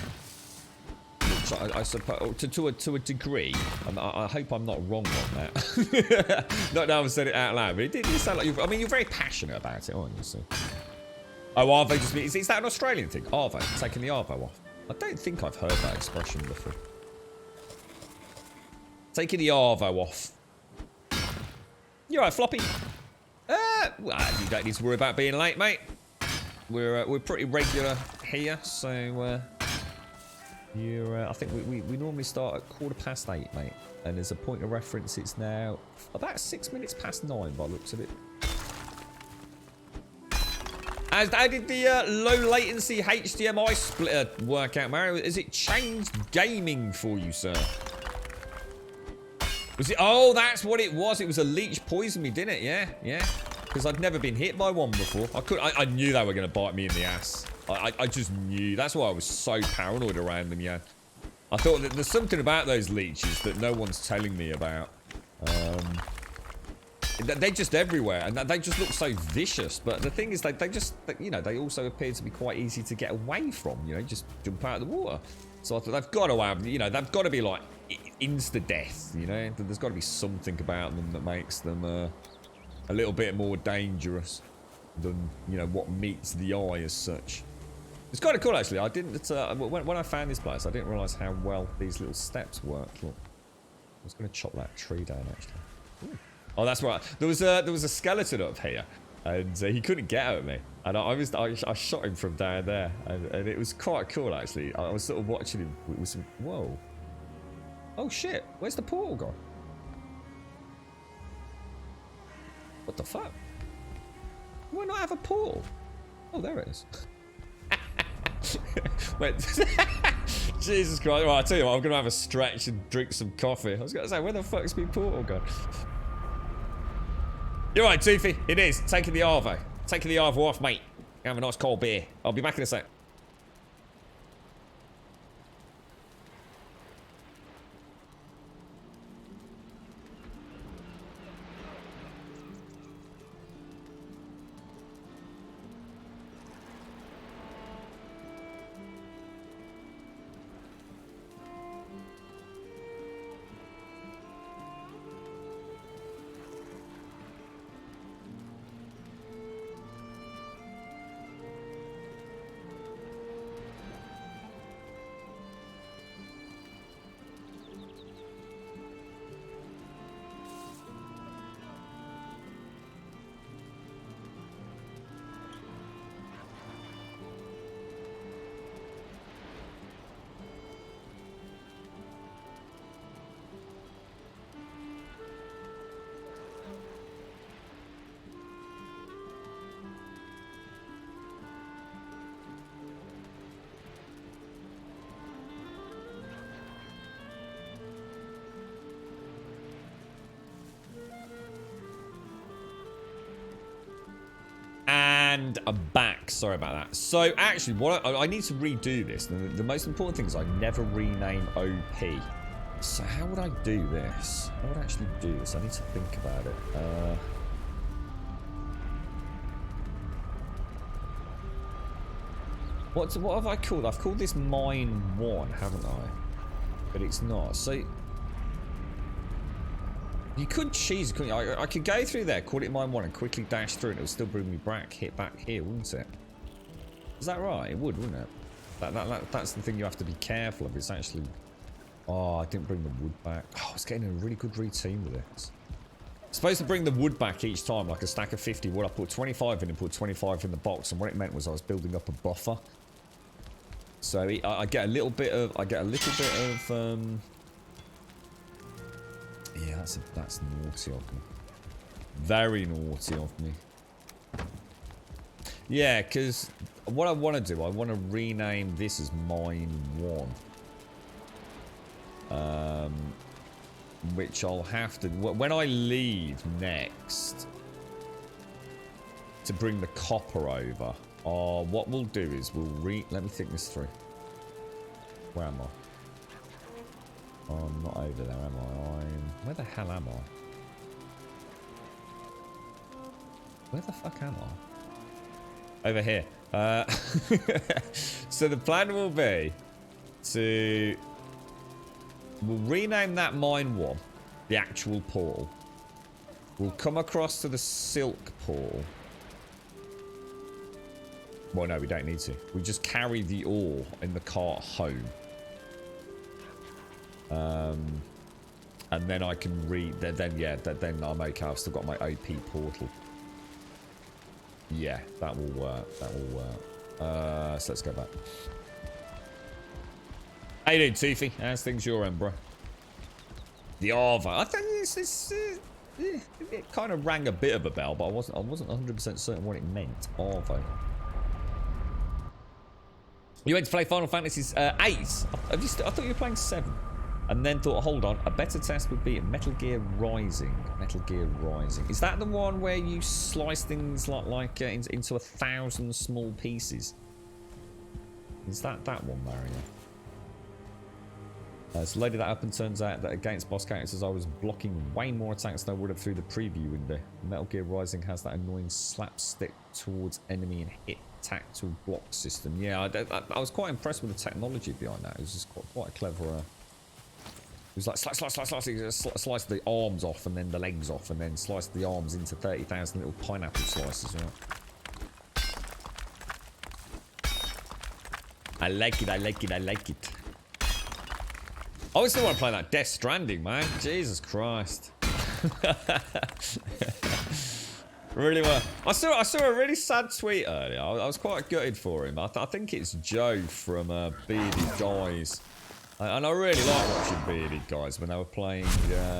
Which I suppose to a degree. I hope I'm not wrong on that. Not now I've said it out loud, but it did sound like I mean, you're very passionate about it, aren't you? So. Oh, Arvo just means is that an Australian thing? Arvo, taking the Arvo off. I don't think I've heard that expression before. Taking the Arvo off. You alright, Floppy? Well, you don't need to worry about being late, mate. We're pretty regular here, so I think we normally start at 8:15, mate. And as a point of reference, it's now about 6 minutes past 9 by the looks of it. How did the low latency HDMI splitter work out, Mario? Has it changed gaming for you, sir? Was it? Oh, that's what it was. It was a leech poisoned me, didn't it? Yeah. Because I'd never been hit by one before. I knew they were going to bite me in the ass. I just knew. That's why I was so paranoid around them, yeah. I thought that there's something about those leeches that no one's telling me about. They're just everywhere, and they just look so vicious. But the thing is, they just, you know, they also appear to be quite easy to get away from. You know, just jump out of the water. So I thought they've got to have, you know, they've got to be like insta-death. You know, there's got to be something about them that makes them a little bit more dangerous than, you know, what meets the eye as such. It's kind of cool, actually. I didn't, when I found this place, I didn't realise how well these little steps worked. Look, I was going to chop that tree down, actually. Ooh. Oh, that's right. There was a skeleton up here, and he couldn't get at me. And I shot him from down there, and it was quite cool, actually. I was sort of watching him with some, whoa. Oh, shit. Where's the portal gone? What the fuck? Why not have a portal? Oh, there it is. Wait. Jesus Christ. Right, I'll tell you what, I'm going to have a stretch and drink some coffee. I was going to say, where the fuck's my portal gone? You're right, Toothy. It is. Taking the Arvo. Taking the Arvo off, mate. Have a nice cold beer. I'll be back in a sec. And I'm back. Sorry about that. So actually, what I need to redo this. The most important thing is I never rename OP. So how would I do this? How would I actually do this? I need to think about it. What have I called? I've called this Mine 1, haven't I? But it's not. So you could cheese, couldn't you? I could go through there, call it Mine 1, and quickly dash through, and it would still bring me back here, wouldn't it? Is that right? It would, wouldn't it? That's the thing you have to be careful of. It's actually... Oh, I didn't bring the wood back. Oh, I was getting a really good routine with this. Supposed to bring the wood back each time, like a stack of 50 wood. I put 25 in and put 25 in the box, and what it meant was I was building up a buffer. So I get a little bit of... Yeah, that's naughty of me. Very naughty of me. Yeah, because what I want to do, I want to rename this as Mine 1. Which I'll have to... When I leave next to bring the copper over, what we'll do is we'll let me think this through. Where am I? Oh, I'm not over there, am I? Where the hell am I? Where the fuck am I? Over here. So the plan will be to... We'll rename that Mine 1, the actual portal. We'll come across to the Silk portal. Well, no, we don't need to. We just carry the ore in the cart home. And then I can then I'm okay. I've still got my OP portal. Yeah, that will work. That will work. So let's go back. How you doing, Toofy? How's things your end, bro? The Arva. I think it kind of rang a bit of a bell, but I wasn't 100% certain what it meant. Arvo. You went to play Final Fantasy 8. I thought you were playing 7. And then thought, hold on, a better test would be Metal Gear Rising. Metal Gear Rising. Is that the one where you slice things like into 1,000 small pieces? Is that one, Mario? So loaded that up and turns out that against boss characters I was blocking way more attacks than I would have through the preview window. Metal Gear Rising has that annoying slapstick towards enemy and hit tactile block system. Yeah, I was quite impressed with the technology behind that. It was just quite a clever... It was like slice the arms off and then the legs off and then slice the arms into 30,000 little pineapple slices. Right? I like it, I like it, I like it. I still want to play that Death Stranding, man. Jesus Christ. Really well. I saw a really sad tweet earlier. I was quite gutted for him. I think it's Joe from Bearded Guys. And I really like watching Bearded Guys when they were playing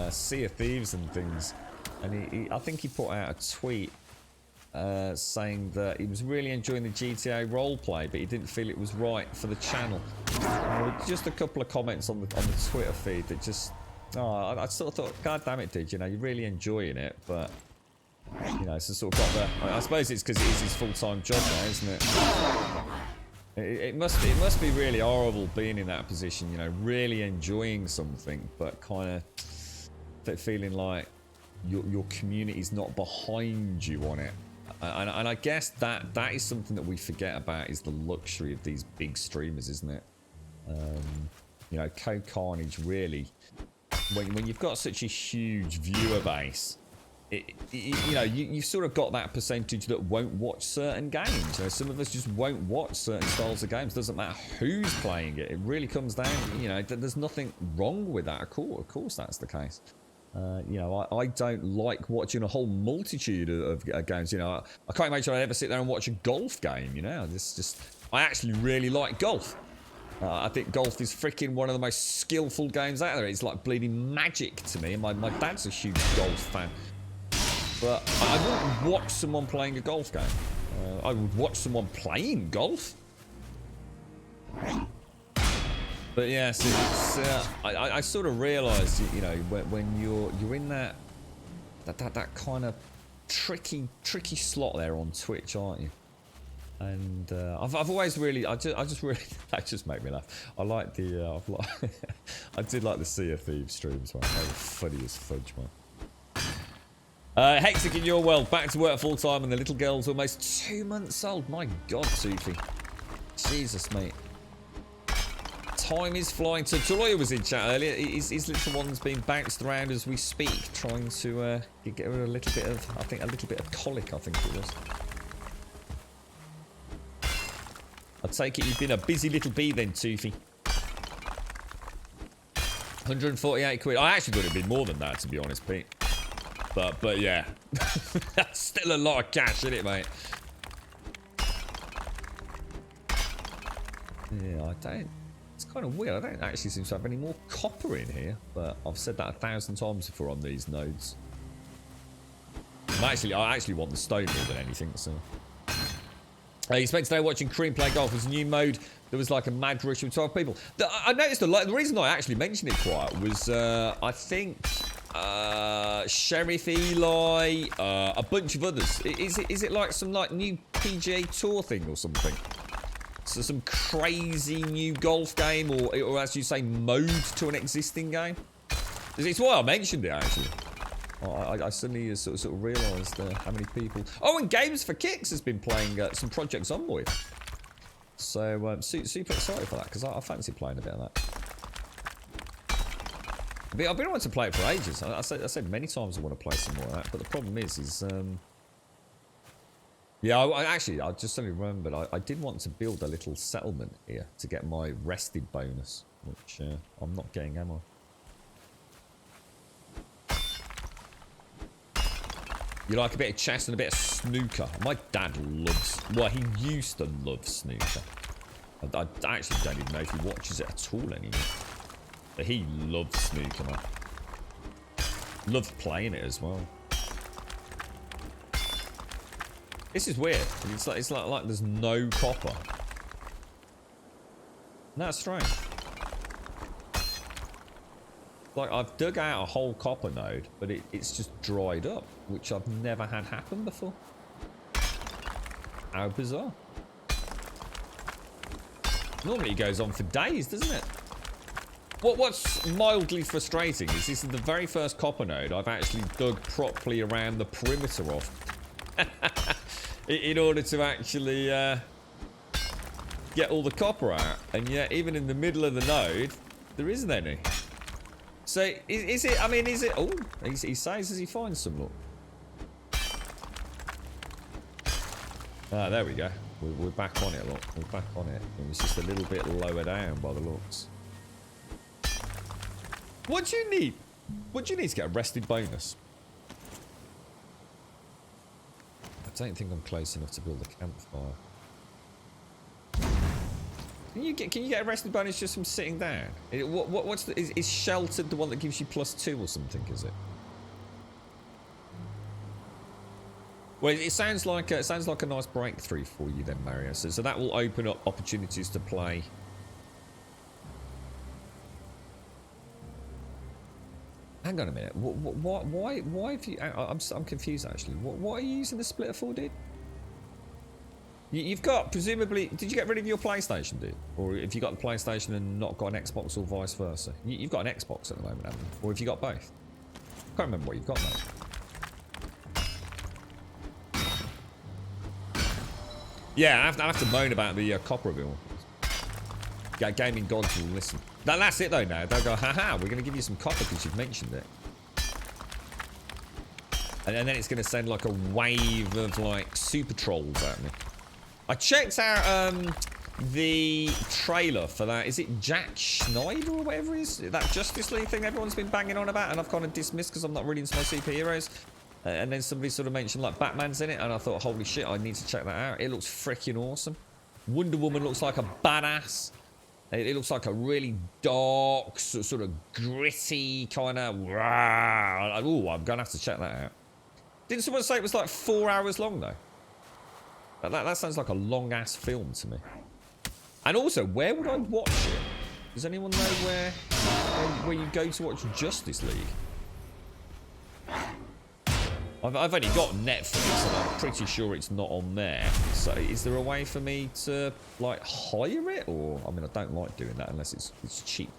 Sea of Thieves and things. And I think he put out a tweet saying that he was really enjoying the GTA roleplay, but he didn't feel it was right for the channel. Just a couple of comments on the Twitter feed that just... Oh, I sort of thought, God damn it, dude, you know, you're really enjoying it, but... You know, it's sort of got the... I suppose it's because it is his full-time job now, isn't it? It must be really horrible being in that position, you know, really enjoying something, but kind of feeling like your community's not behind you on it. And I guess that is something that we forget about, is the luxury of these big streamers, isn't it? You know, Code Carnage really, when you've got such a huge viewer base, you know, you've sort of got that percentage that won't watch certain games. You know, some of us just won't watch certain styles of games. Doesn't matter who's playing it. It really comes down, you know, there's nothing wrong with that. Of course that's the case. You know, I don't like watching a whole multitude of games. You know, I can't imagine I'd ever sit there and watch a golf game, you know. I actually really like golf. I think golf is freaking one of the most skillful games out there. It's like bleeding magic to me. My dad's a huge golf fan. But I wouldn't watch someone playing a golf game. I would watch someone playing golf. But yeah, so it's, I sort of realised, you know, when you're in that kind of tricky slot there on Twitch, aren't you? And I've always really, I just really, that just made me laugh. I like the, I did like the Sea of Thieves streams, man. They were funny as fudge, man. Hectic in your world, back to work full time, and the little girl's almost 2 months old. My God, Sophie. Jesus, mate. Time is flying. So Taloya was in chat earlier. His little one's being bounced around as we speak, trying to get her a little bit of, I think, a little bit of colic, I think it was. I take it you've been a busy little bee then, Toofy. 148 quid. I actually thought it'd be more than that, to be honest, Pete. But yeah. That's still a lot of cash, isn't it, mate? Yeah, I don't... It's kind of weird. I don't actually seem to have any more copper in here. But I've said that 1,000 times before on these nodes. I actually want the stone more than anything, so... You spent today watching Cream play golf. There's a new mode. There was like a mad rush of 12 people. I noticed the reason I actually mentioned it quite was I think Sheriff Eli, a bunch of others. Is it like some like new PGA Tour thing or something? So some crazy new golf game or as you say, mode to an existing game? It's why I mentioned it actually. I suddenly sort of realised how many people... Oh, and Games for Kicks has been playing some Project Zomboid. So, super excited for that, because I fancy playing a bit of that. I've been wanting to play it for ages. I said many times I want to play some more of that, but the problem is yeah, I just suddenly remembered, I did want to build a little settlement here to get my rested bonus, which I'm not getting, am I? You like a bit of chess and a bit of snooker. My dad loves... Well, he used to love snooker. I actually don't even know if he watches it at all anymore. But he loves snooker, man. Loves playing it as well. This is weird. It's like there's no copper. That's strange. Like, I've dug out a whole copper node, but it's just dried up, which I've never had happen before. How bizarre. Normally it goes on for days, doesn't it? What's mildly frustrating is this is the very first copper node I've actually dug properly around the perimeter of. In order to actually get all the copper out. And yet, even in the middle of the node, there isn't any. So, is it, I mean, is it... Oh, he says as he finds some, look. Ah, there we go. We're back on it, look. We're back on it. It was just a little bit lower down by the looks. What do you need? What do you need to get a rested bonus? I don't think I'm close enough to build a campfire. Can you get a rested bonus just from sitting down? What's the, is sheltered the one that gives you +2 or something? Is it? Well, it sounds like a nice breakthrough for you then, Mario. So that will open up opportunities to play. Hang on a minute. Why have you? I'm confused actually. What are you using the splitter for, dude? You've got, presumably, did you get rid of your PlayStation, dude? Or have you got the PlayStation and not got an Xbox or vice versa? You've got an Xbox at the moment, haven't you? Or have you got both? I can't remember what you've got, mate. Yeah, I have to moan about the copper bill. Gaming gods will listen. That's it though now. They'll go, haha, we're going to give you some copper because you've mentioned it. And then it's going to send like a wave of like super trolls at me. I checked out the trailer for that. Is it Jack Schneider or whatever it is? That Justice League thing everyone's been banging on about and I've kind of dismissed because I'm not really into my superheroes. And then somebody sort of mentioned like Batman's in it and I thought, holy shit, I need to check that out. It looks freaking awesome. Wonder Woman looks like a badass. It looks like a really dark, sort of gritty kind of... Ooh, I'm going to have to check that out. Didn't someone say it was like 4 hours long though? That sounds like a long-ass film to me. And also, where would I watch it? Does anyone know where you go to watch Justice League? I've only got Netflix, and I'm pretty sure it's not on there. So is there a way for me to, like, hire it? Or, I mean, I don't like doing that unless it's cheap.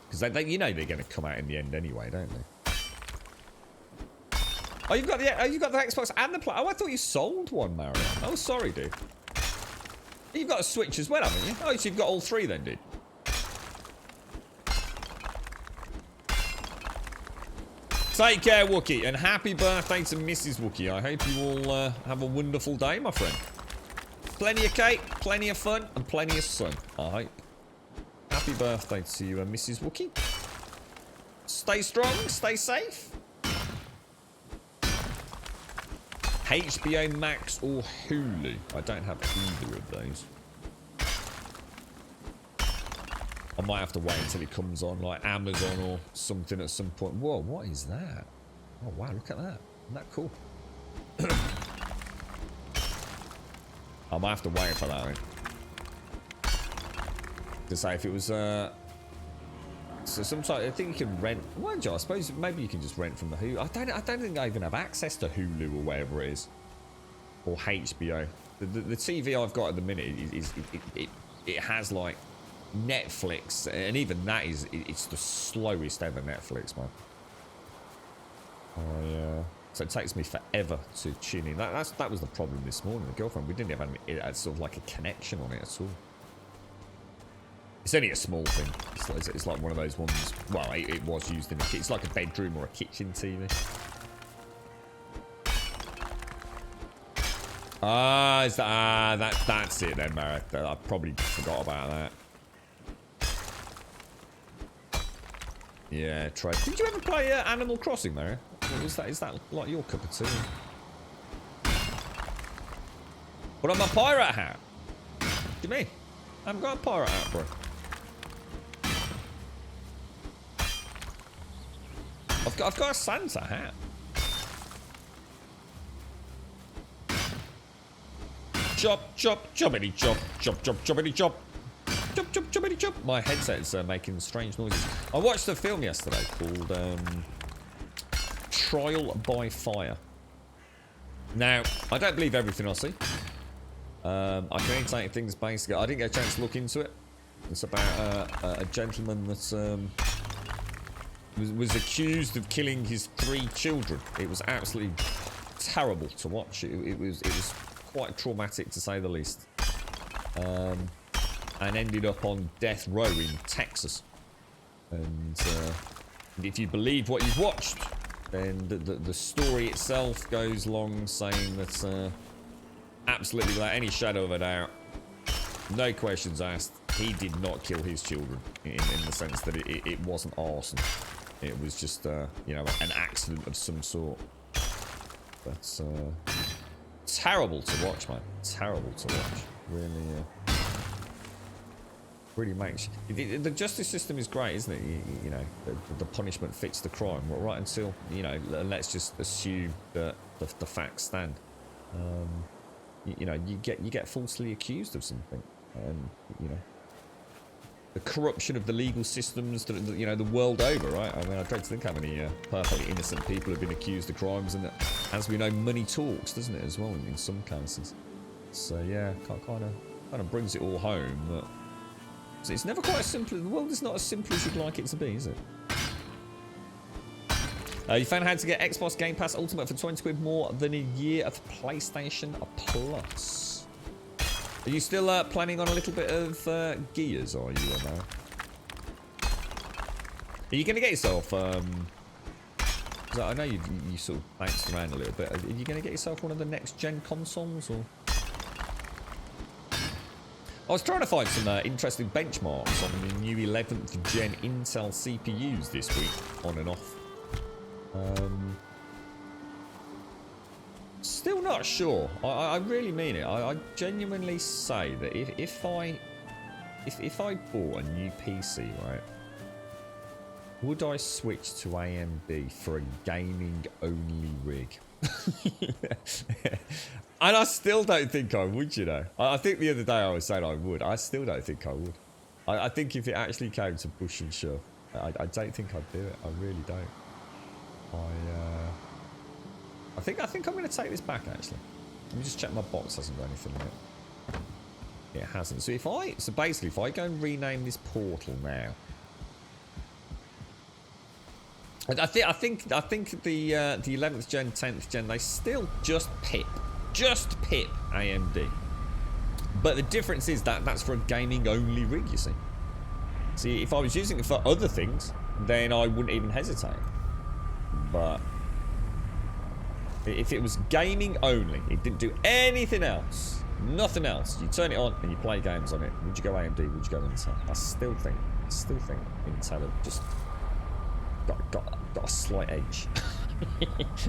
Because they, you know they're going to come out in the end anyway, don't they? Oh, you've got the Xbox and the Play. Oh, I thought you sold one, Mario. Oh, sorry, dude. You've got a Switch as well, haven't you? Oh, so you've got all three then, dude. Take care, Wookie, and happy birthday to Mrs. Wookie. I hope you all have a wonderful day, my friend. Plenty of cake, plenty of fun, and plenty of sun, I hope. Happy birthday to you, Mrs. Wookie. Stay strong, stay safe. HBO Max or Hulu? I don't have either of those. I might have to wait until it comes on, like Amazon or something at some point. Whoa, what is that? Oh, wow, look at that. Isn't that cool? I might have to wait for that, right? To say if it was, so sometimes I think you can rent. Well, I suppose maybe you can just rent from the Hulu. I don't think I even have access to Hulu or whatever it is. Or HBO. The TV I've got at the minute it has like Netflix, and even that it's the slowest ever Netflix, man. Oh yeah. So it takes me forever to tune in. That was the problem this morning. The girlfriend, we didn't have any, sort of like a connection on it at all. It's only a small thing. It's like one of those ones. Well, it was used in a kitchen. It's like a bedroom or a kitchen TV. That's it then, Marek. I probably forgot about that. Yeah, try. Did you ever play Animal Crossing, Mary? Is that like your cup of tea? Put on my pirate hat. Give me. I haven't got a pirate hat, bro. I've got a Santa hat. Chop, chop, choppity chop, chop, chop, choppity chop. Chop, chop, choppity chop. My headset's making strange noises. I watched a film yesterday called Trial by Fire. Now, I don't believe everything I see. I can only take things basically. I didn't get a chance to look into it. It's about a gentleman that was accused of killing his 3 children. It was absolutely terrible to watch. It was quite traumatic to say the least. And ended up on death row in Texas. And if you believe what you've watched, then the story itself goes along saying that absolutely without any shadow of a doubt, no questions asked, he did not kill his children in the sense that it wasn't arson. It was just you know, an accident of some sort. But terrible to watch, man. Terrible to watch. Really. Really makes the justice system is great, isn't it? You know, the punishment fits the crime, right until, you know, let's just assume that the facts stand. You know, you get falsely accused of something, and you know, the corruption of the legal systems, you know, the world over, right? I mean, I dread to think how many perfectly innocent people have been accused of crimes, and as we know, money talks, doesn't it, as well, in some cases. So yeah, kind of brings it all home that. So it's never quite as simple. The world is not as simple as you'd like it to be, is it? You found how to get Xbox Game Pass Ultimate for 20 quid more than a year of PlayStation Plus. Are you still planning on a little bit of Gears, are you, Omar? Are you going to get yourself... 'cause I know you sort of bounced around a little bit. Are you going to get yourself one of the next-gen consoles, or...? I was trying to find some interesting benchmarks on the new 11th gen Intel CPUs this week, on and off. Still not sure. I really mean it. I genuinely say that if I bought a new PC, right, would I switch to AMD for a gaming only rig? And I still don't think I would, you know. I think the other day I was saying I would. I still don't think I would. I think if it actually came to push and shove, I don't think I'd do it. I really don't. I think I'm going to take this back, actually. Let me just check my box hasn't got anything in it. It hasn't. So basically, if I go and rename this portal now, I think the 11th gen, 10th gen, they still just pip AMD. But the difference is that that's for a gaming only rig, you see. See, if I was using it for other things, then I wouldn't even hesitate. But if it was gaming only, it didn't do anything else, nothing else, you turn it on and you play games on it, would you go AMD, would you go Intel? I still think Intel have just got a slight edge.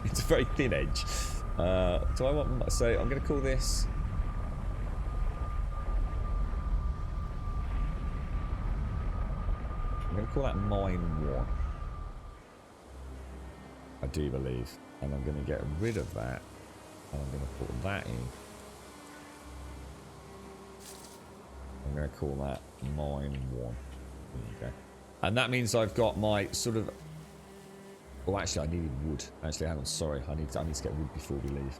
It's a very thin edge. Do I want, so I'm going to call this, I'm going to call that Mine 1. I do believe. And I'm going to get rid of that. And I'm going to put that in. I'm going to call that Mine 1. There you go. And that means I've got my sort of... Oh, actually, I needed wood. Actually, hang on, sorry. I need to get wood before we leave.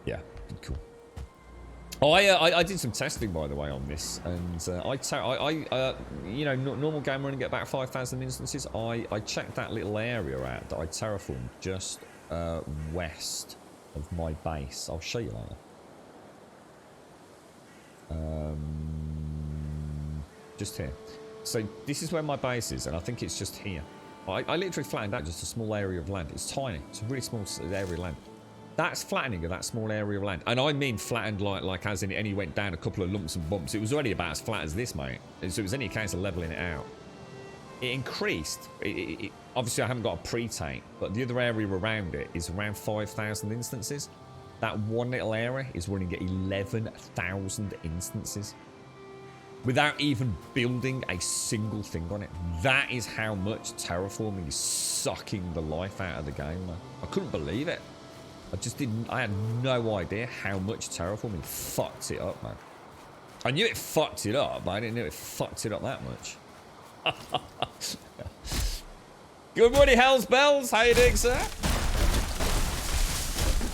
Yeah, cool. Oh, I did some testing, by the way, on this, and you know, normal game running at about 5,000 instances. I checked that little area out that I terraformed just west of my base. I'll show you later. Just here. So this is where my base is, and I think it's just here. I literally flattened out just a small area of land. It's tiny. It's a really small area of land. That's flattening of that small area of land. And I mean flattened like as in it only went down a couple of lumps and bumps. It was already about as flat as this, mate. And so it was only a case of leveling it out. It increased. Obviously, I haven't got a pre-take, but the other area around it is around 5,000 instances. That one little area is running at 11,000 instances. Without even building a single thing on it. That is how much terraforming is sucking the life out of the game, man. I couldn't believe it. I had no idea how much terraforming fucked it up, man. I knew it fucked it up, but I didn't know it fucked it up that much. Good morning, Hell's Bells. How you doing, sir?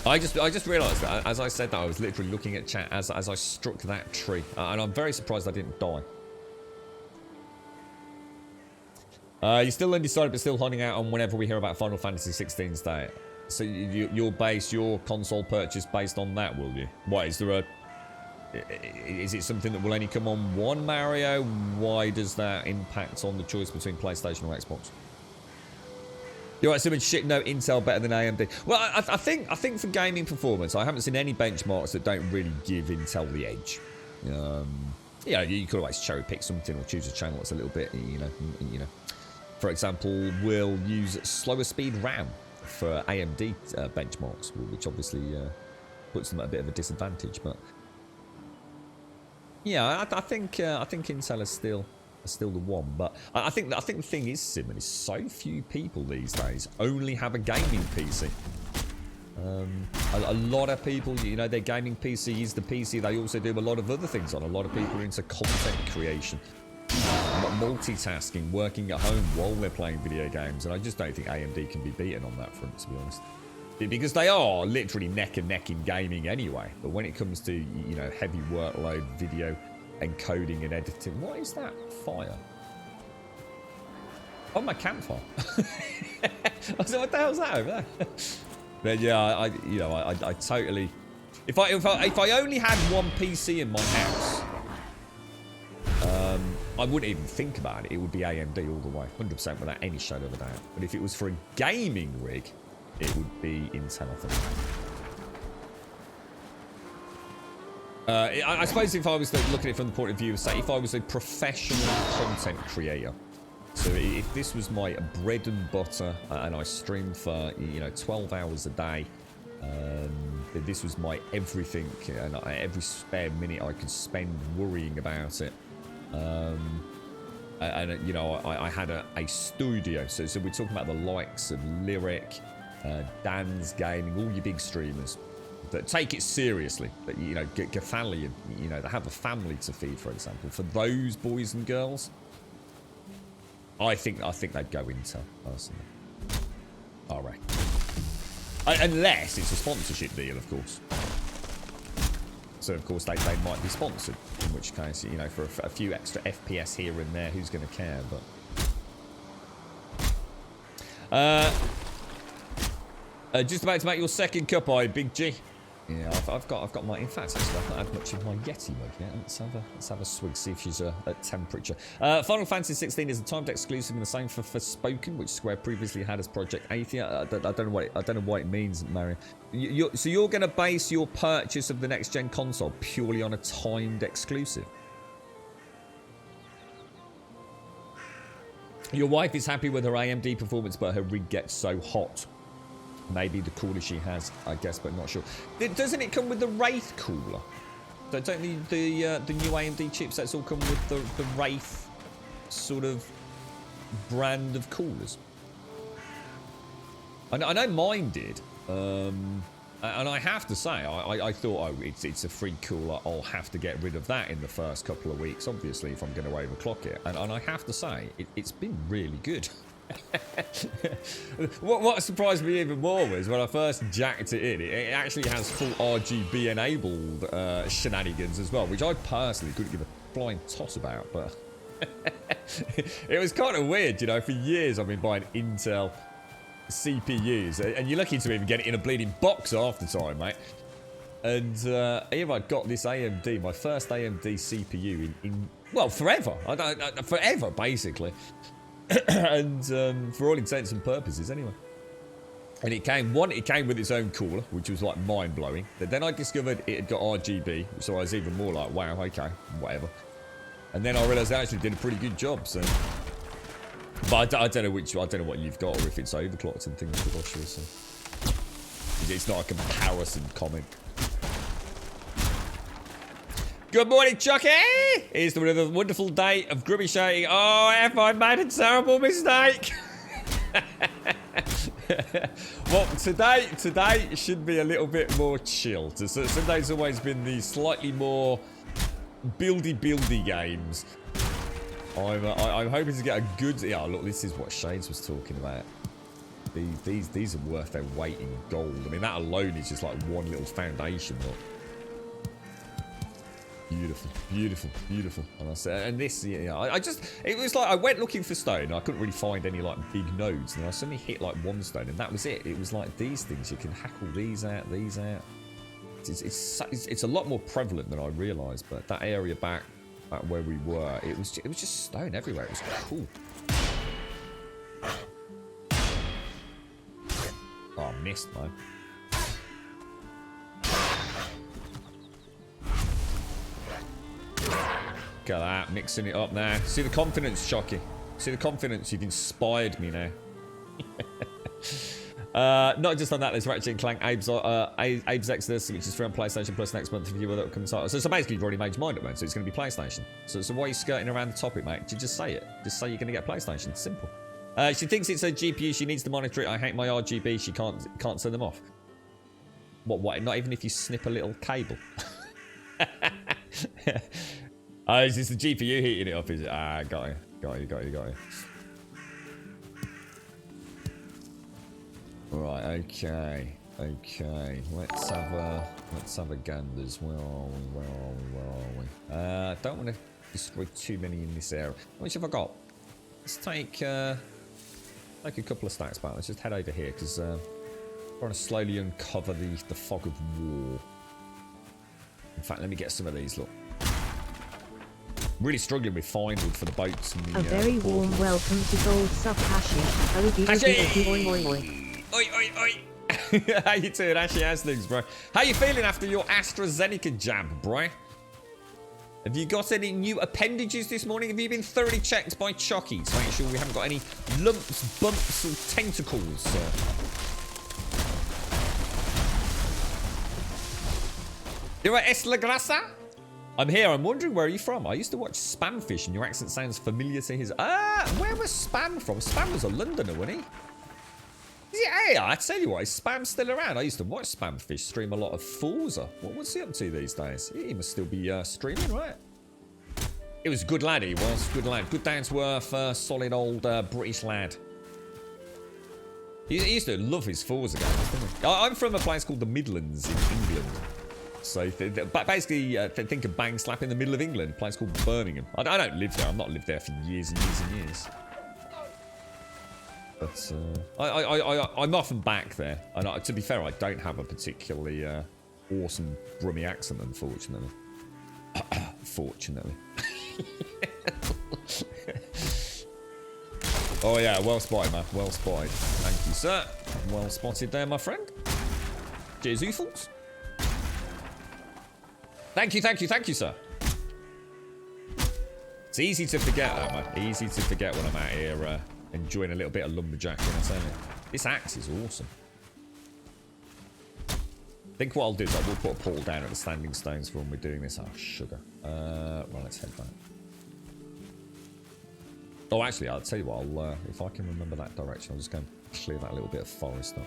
I just realised that as I said that, I was literally looking at chat as I struck that tree, and I'm very surprised I didn't die. You're still undecided, but still holding out on whenever we hear about Final Fantasy 16's day. So you'll base your console purchase based on that, will you? What is there is it something that will only come on one Mario? Why does that impact on the choice between PlayStation or Xbox? You're right, someone shit. No, Intel better than AMD. Well, I think for gaming performance, I haven't seen any benchmarks that don't really give Intel the edge. Yeah, you could always cherry pick something or choose a channel that's a little bit, you know. For example, we'll use slower speed RAM for AMD benchmarks, which obviously puts them at a bit of a disadvantage. But yeah, I think Intel is still the one. But I think the thing is, Simon, is so few people these days only have a gaming PC. A lot of people, you know, their gaming PC is the PC they also do a lot of other things on. A lot of people are into content creation, multitasking, working at home while they're playing video games, and I just don't think AMD can be beaten on that front, to be honest. Because they are literally neck and neck in gaming anyway. But when it comes to, you know, heavy workload, video encoding and editing, what is that fire? Oh, my campfire. I said, what the hell's that over there? But yeah, I totally. If I only had one PC in my house, I wouldn't even think about it. It would be AMD all the way, 100% without any shadow of a doubt. But if it was for a gaming rig, it would be Intel, I think. I suppose if I was looking at it from the point of view of, say, if I was a professional content creator, so if this was my bread and butter and I streamed for, you know, 12 hours a day, this was my everything, and every spare minute I could spend worrying about it. And you know, I had a studio, so we're talking about the likes of Lyric, Dan's Gaming, all your big streamers that take it seriously, that, you know, Gathalion, you know, that have a family to feed, for example. For those boys and girls, I think they'd go Intel, personally. I reckon. Unless it's a sponsorship deal, of course. So, of course, they might be sponsored. In which case, you know, for a few extra FPS here and there, who's going to care? But just about to make your second cup, Big G. Yeah, I've got my. In fact, actually, I've not had much of my Yeti mug yet. Let's have a swig, see if she's at temperature. Final Fantasy 16 is a timed exclusive, and the same for Forspoken, which Square previously had as Project Athia. I don't know what it means, Mario. So you're going to base your purchase of the next gen console purely on a timed exclusive. Your wife is happy with her AMD performance, but her rig gets so hot. Maybe the cooler she has, I guess, but not sure. Doesn't it come with the Wraith cooler? Don't the new AMD chipsets all come with the Wraith sort of brand of coolers? I know mine did. And I have to say, I thought, oh, it's a free cooler. I'll have to get rid of that in the first couple of weeks, obviously, if I'm going to overclock it. And I have to say, it's been really good. What surprised me even more was when I first jacked it in, it actually has full RGB enabled shenanigans as well, which I personally couldn't give a flying toss about, but it was kind of weird, you know. For years I've been buying Intel CPUs, and you're lucky to even get it in a bleeding box half the time, mate. And here I got this AMD, my first AMD CPU in well, forever. Forever, basically. And for all intents and purposes, anyway. And it came with its own cooler, which was like mind-blowing. But then I discovered it had got RGB, so I was even more like, wow, okay, whatever. And then I realised I actually did a pretty good job. So, but I don't know what you've got, or if it's overclocked and things. But I shall see. It's not a comparison comment. Good morning, Chucky! It's the wonderful day of grubby shading. Oh, have I made a terrible mistake? Well, today should be a little bit more chill. Sunday's always been the slightly more buildy games. I'm hoping to get a good. Yeah, look, this is what Shades was talking about. These are worth their weight in gold. I mean, that alone is just like one little foundation. Look. Beautiful, beautiful, beautiful. And I said, and this, you know, it was like I went looking for stone. And I couldn't really find any like big nodes, and I suddenly hit like one stone, and that was it. It was like these things you can hackle these out, these out. It's a lot more prevalent than I realised. But that area back where we were, it was just stone everywhere. It was cool. Oh, I missed, man. Look at that, mixing it up now. See the confidence, Shocky. See the confidence, you've inspired me now. Not just on that, there's Ratchet & Clank Abe's Exodus, which is free on PlayStation Plus next month. If you will, that will come inside. So basically, you've already made your mind up, man. So it's going to be PlayStation. So why are you skirting around the topic, mate? Just say it. Just say you're going to get PlayStation. Simple. She thinks it's her GPU. She needs to monitor it. I hate my RGB. She can't turn them off. What? Not even if you snip a little cable. Is this the GPU heating it up, is it? Ah, got you. Right, okay. Let's have a ganders. Where are we? Don't want to destroy too many in this area. How much have I got? Let's take a couple of stacks back. Let's just head over here, because we're trying to slowly uncover the fog of war. In fact, let me get some of these, look. Really struggling with finding for the boats and the A very warm welcome to Gold Sub Hashi. Oi. How you doing, Ashy? How's things, bro? How you feeling after your AstraZeneca jab, bro? Have you got any new appendages this morning? Have you been thoroughly checked by Chucky to make sure we haven't got any lumps, bumps, or tentacles? You're at Es La Grasa? I'm here. I'm wondering, where are you from? I used to watch Spamfish, and your accent sounds familiar to his. Where was Spam from? Spam was a Londoner, wasn't he? Yeah, I tell you what, is Spam still around? I used to watch Spamfish stream a lot of Forza. What's he up to these days? He must still be streaming, right? It was a good lad, he was. Good lad. Good down to earth, solid old British lad. He used to love his Forza games, didn't he? I'm from a place called the Midlands in England. So basically, think of bang slap in the middle of England, a place called Birmingham. I don't live there. I've not lived there for years and years and years. But I'm often back there. And to be fair, I don't have a particularly awesome Brummie accent, unfortunately. Fortunately. Oh yeah, well spotted, man. Well spotted. Thank you, sir. Well spotted there, my friend. Cheers, Oofles. Thank you, sir. It's easy to forget that, man. Easy to forget when I'm out here enjoying a little bit of lumberjacking, I tell you. This axe is awesome. I think what I'll do is I will put a portal down at the standing stones for when we're doing this. Oh, sugar. Well, let's head back. Oh, actually, I'll tell you what. I'll if I can remember that direction, I'll just go and clear that little bit of forest up.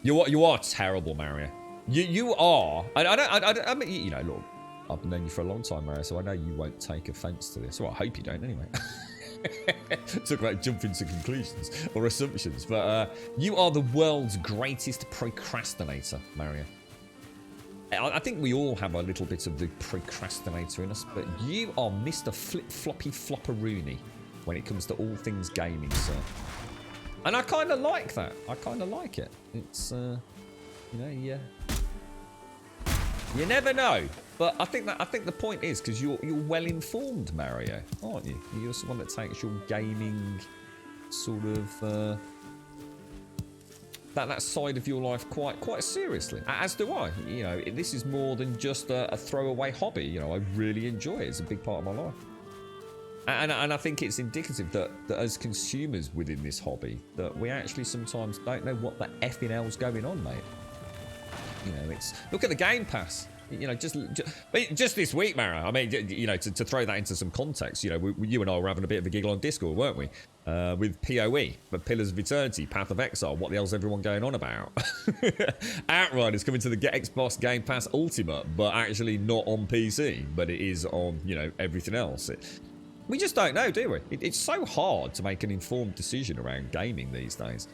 You are terrible, Mario. You are. I mean, you know, look, I've known you for a long time, Mario, so I know you won't take offence to this. Well, I hope you don't, anyway. Talk about jumping to conclusions or assumptions, but you are the world's greatest procrastinator, Mario. I think we all have a little bit of the procrastinator in us, but you are Mr. Flip-Floppy Flopperoonie when it comes to all things gaming, sir. And I kind of like that. I kind of like it. It's, you know, yeah. You never know, but I think the point is because you're well informed, Mario, aren't you? You're someone that takes your gaming sort of that side of your life quite seriously, as do I. You know, this is more than just a throwaway hobby. You know, I really enjoy it. It's a big part of my life, and I think it's indicative that as consumers within this hobby, that we actually sometimes don't know what the effing hell's going on, mate. You know, it's look at the Game Pass. You know, just this week, Mara. I mean, you know, to throw that into some context, you know, you and I were having a bit of a giggle on Discord, weren't we? With PoE, but Pillars of Eternity, Path of Exile. What the hell's everyone going on about? Outriders coming to the Xbox Game Pass Ultimate, but actually not on PC, but it is on, you know, everything else. We just don't know, do we? It's so hard to make an informed decision around gaming these days.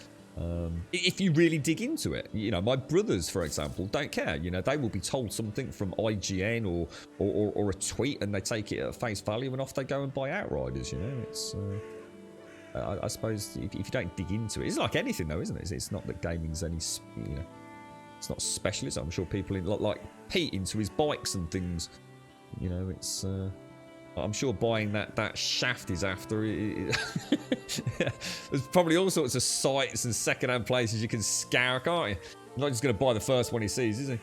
If you really dig into it, you know, my brothers, for example, don't care. You know, they will be told something from IGN or a tweet, and they take it at face value, and off they go and buy Outriders. You know, it's I suppose if you don't dig into it, it's like anything, though, isn't it? It's not that gaming's any, you know, it's not specialist. I'm sure people like Pete into his bikes and things. You know, it's. I'm sure buying that shaft is after it. There's probably all sorts of sites and second-hand places you can scour, can't you? You're not just going to buy the first one he sees, is he?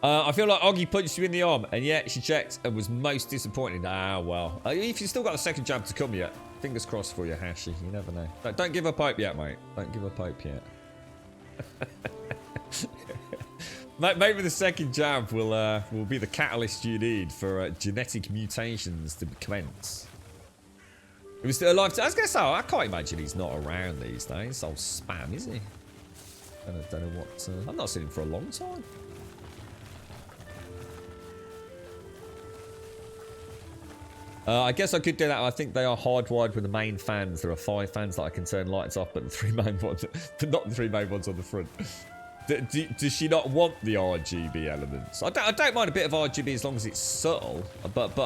I feel like Oggy punched you in the arm, and yet she checked and was most disappointed. Ah, well. If you've still got a second jab to come yet, fingers crossed for you, Hashi. You never know. Don't give up hope yet, mate. Don't give up hope yet. Maybe the second jab will be the catalyst you need for genetic mutations to commence. He was still alive. I was going to say, I can't imagine he's not around these days. Old Spam, is he? I don't know what. I've not seen him for a long time. I guess I could do that. I think they are hardwired with the main fans. There are 5 fans that I can turn lights off, but the 3 main ones, but not the 3 main ones on the front. Does she not want the RGB elements? I don't mind a bit of RGB as long as it's subtle, but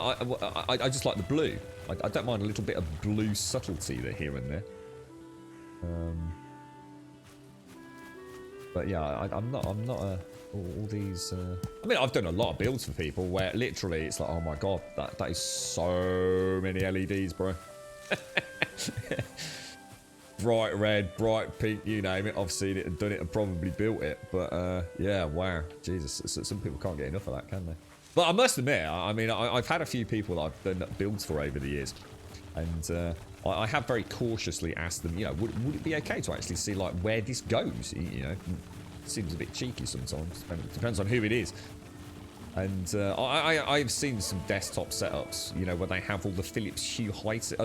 I just like the blue. I don't mind a little bit of blue subtlety there here and there. But yeah, I'm not all these. I mean, I've done a lot of builds for people where literally it's like, oh my god, that is so many LEDs, bro. Bright red, bright pink, you name it. I've seen it and done it and probably built it. But yeah, wow, Jesus, some people can't get enough of that, can they? But I must admit, I mean, I've had a few people that I've done builds for over the years, and I have very cautiously asked them, you know, would it be okay to actually see like where this goes? You know, it seems a bit cheeky sometimes. Depends on who it is. And I've seen some desktop setups, you know, where they have all the Philips Hue lighting,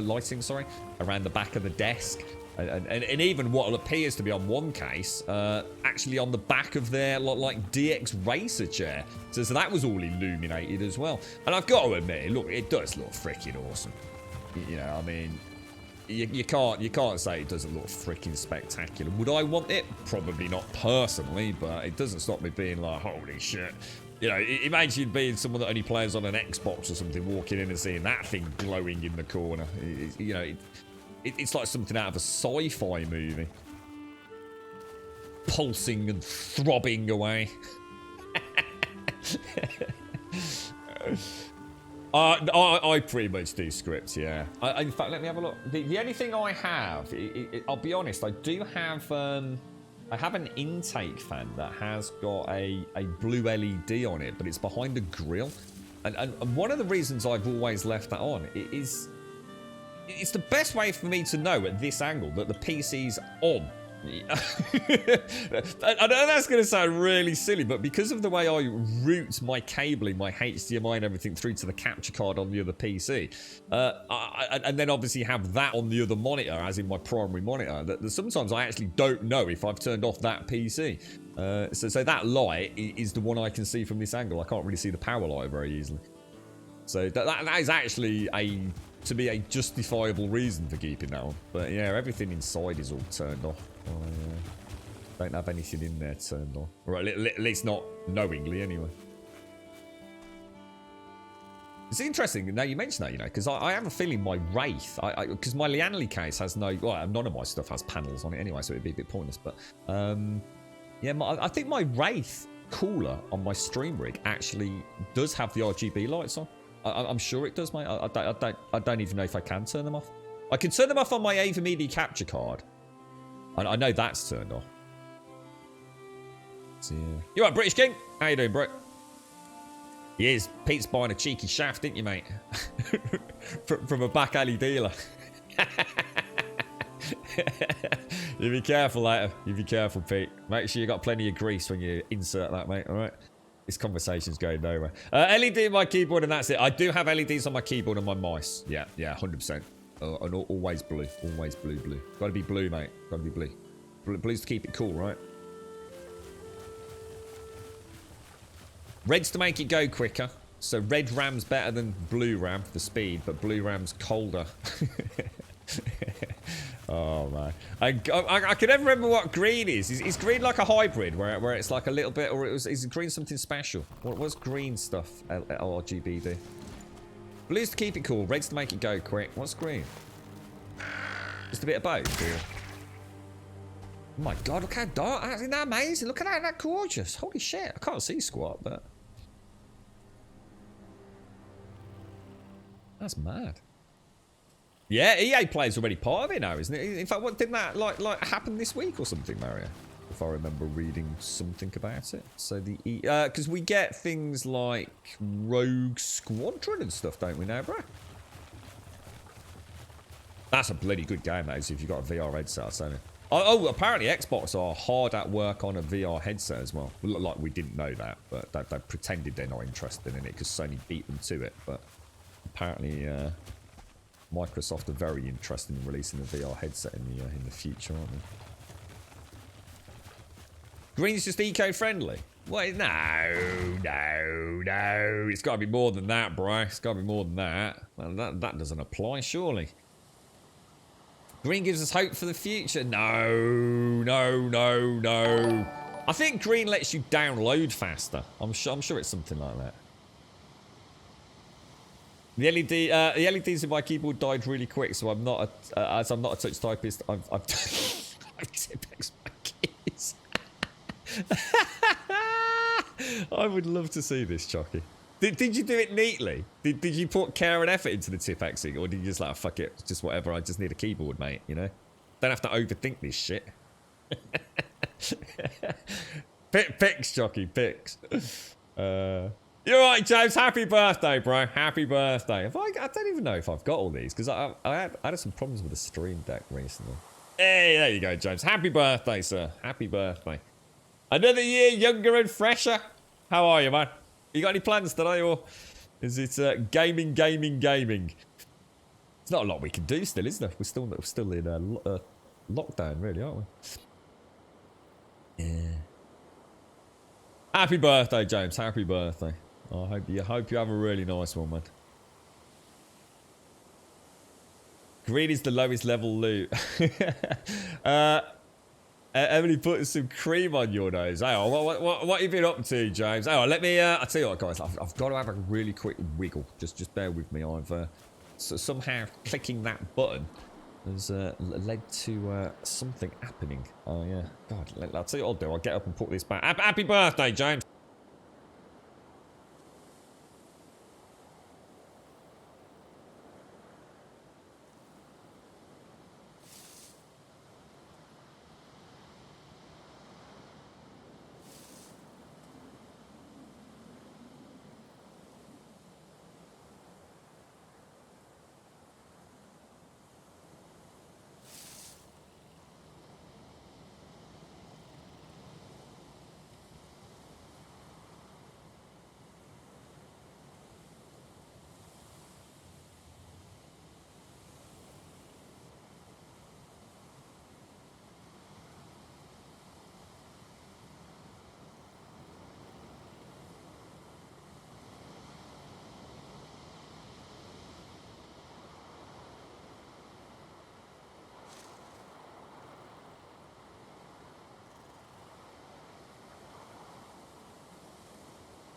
around the back of the desk. And even what appears to be on one case, actually on the back of their like DX racer chair. So that was all illuminated as well. And I've got to admit, look, it does look freaking awesome. You know, I mean, you can't say it doesn't look freaking spectacular. Would I want it? Probably not personally, but it doesn't stop me being like, holy shit. You know, imagine being someone that only plays on an Xbox or something, walking in and seeing that thing glowing in the corner. You know, it's like something out of a sci-fi movie. Pulsing and throbbing away. I pretty much do scripts, yeah. In fact, let me have a look. The only thing I have, I'll be honest, I do have, I have an intake fan that has got a blue LED on it, but it's behind the grill. And one of the reasons I've always left that on is it's the best way for me to know at this angle that the PC's on. I know that's going to sound really silly, but because of the way I route my cabling, my HDMI and everything through to the capture card on the other PC, and then obviously have that on the other monitor, as in my primary monitor, that sometimes I actually don't know if I've turned off that PC. So that light is the one I can see from this angle. I can't really see the power light very easily. So that is actually to be a justifiable reason for keeping that on. But yeah, everything inside is all turned off. I don't have anything in there turned on. Or at least not knowingly, anyway. It's interesting, now you mention that, you know, because I have a feeling my Wraith, because my Lianli case has no, well, none of my stuff has panels on it anyway, so it'd be a bit pointless, but, yeah, I think my Wraith cooler on my stream rig actually does have the RGB lights on. I'm sure it does, mate. I don't even know if I can turn them off. I can turn them off on my Ava Media capture card. I know that's turned off. So, yeah. You right, British King? How you doing, bro? He is. Pete's buying a cheeky shaft, didn't you, mate? from a back alley dealer. You be careful later. You be careful, Pete. Make sure you got plenty of grease when you insert that, mate. All right. This conversation's going nowhere. LED on my keyboard, and that's it. I do have LEDs on my keyboard and my mice. Yeah, 100%. And always blue. Always blue. Gotta be blue, mate. Gotta be blue. Blue's to keep it cool, right? Red's to make it go quicker. So red RAM's better than blue RAM for speed, but blue RAM's colder. Oh, man. I can never remember what green is. Is green like a hybrid where it's like a little bit, or is green something special? What's green stuff RGB do? Blue's to keep it cool. Red's to make it go quick. What's green? Just a bit of both. Yeah. Oh my god, look how dark. Isn't that amazing? Look at that. That's gorgeous. Holy shit. I can't see squat, but... That's mad. Yeah, EA Play's already part of it now, isn't it? In fact, what didn't that like happen this week or something, Mario? If I remember reading something about it. So the because we get things like Rogue Squadron and stuff, don't we now, bro? That's a bloody good game, that is, if you've got a VR headset, I'll say. Oh, apparently Xbox are hard at work on a VR headset as well. Like, we didn't know that, but they pretended they're not interested in it because Sony beat them to it. But apparently Microsoft are very interested in releasing a VR headset in the future, aren't they? Green's just eco-friendly. Wait, no. It's got to be more than that, bro. It's got to be more than that. Well, that doesn't apply, surely. Green gives us hope for the future. No. I think green lets you download faster. I'm sure it's something like that. The LEDs in my keyboard died really quick, so I'm not as I'm not a touch typist. I've Tipex my keys. I would love to see this, Chucky. Did you do it neatly? Did you put care and effort into the Tipexing, or did you just like, fuck it, just whatever, I just need a keyboard, mate, you know? Don't have to overthink this shit. Picks, Chucky, picks. You're right, James. Happy birthday, bro. Happy birthday. I don't even know if I've got all these, because I had some problems with the Stream Deck recently. Hey, there you go, James. Happy birthday, sir. Happy birthday. Another year younger and fresher. How are you, man? You got any plans today, or is it gaming? It's not a lot we can do still, is there? We're still in lockdown, really, aren't we? Yeah. Happy birthday, James. Happy birthday. I hope you have a really nice one, man. Green is the lowest level loot. Emily putting some cream on your nose. Hang on, what have you been up to, James? Hang on, let me, I'll tell you what, guys. I've got to have a really quick wiggle. Just bear with me. I've somehow clicking that button has led to something happening. Oh, yeah. God, I'll tell you what I'll do. I'll get up and put this back. Happy birthday, James.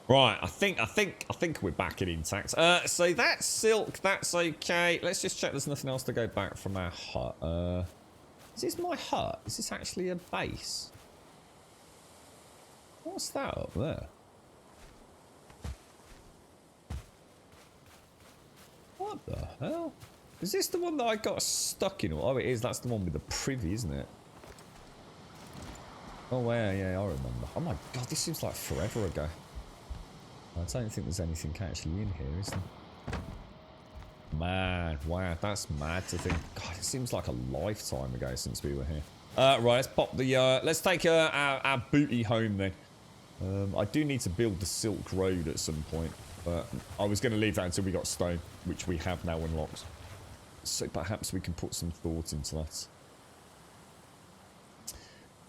Right, I think we're back in intact. So that's silk, that's okay. Let's just check there's nothing else to go back from our hut. Is this my hut? Is this actually a base? What's that up there? What the hell? Is this the one that I got stuck in? Oh, it is. That's the one with the privy, isn't it? Oh, yeah, I remember. Oh my god, this seems like forever ago. I don't think there's anything actually in here, is there? Man, wow, that's mad to think. God, it seems like a lifetime ago since we were here. Right, let's pop the, let's take our booty home then. I do need to build the Silk Road at some point, but I was going to leave that until we got stone, which we have now unlocked. So perhaps we can put some thought into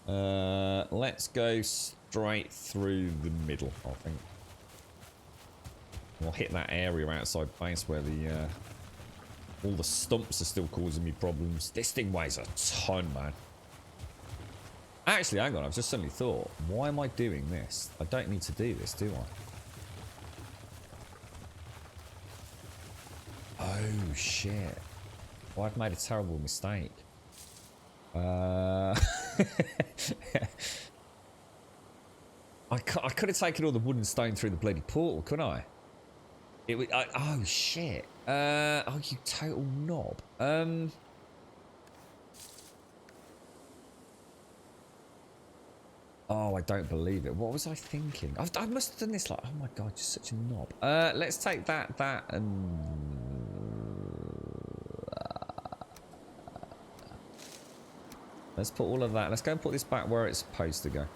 that. Let's go straight through the middle, I think. We'll hit that area outside base where the all the stumps are still causing me problems. This thing weighs a ton, man. Actually, hang on, I've just suddenly thought, why am I doing this? I don't need to do this, do I? Oh, shit. Well, I've made a terrible mistake. I could have taken all the wood and stone through the bloody portal, couldn't I? It would. Oh shit! Oh, you total knob. Oh, I don't believe it. What was I thinking? I must have done this like. Oh my god, you're such a knob. Let's take that, and let's put all of that. Let's go and put this back where it's supposed to go.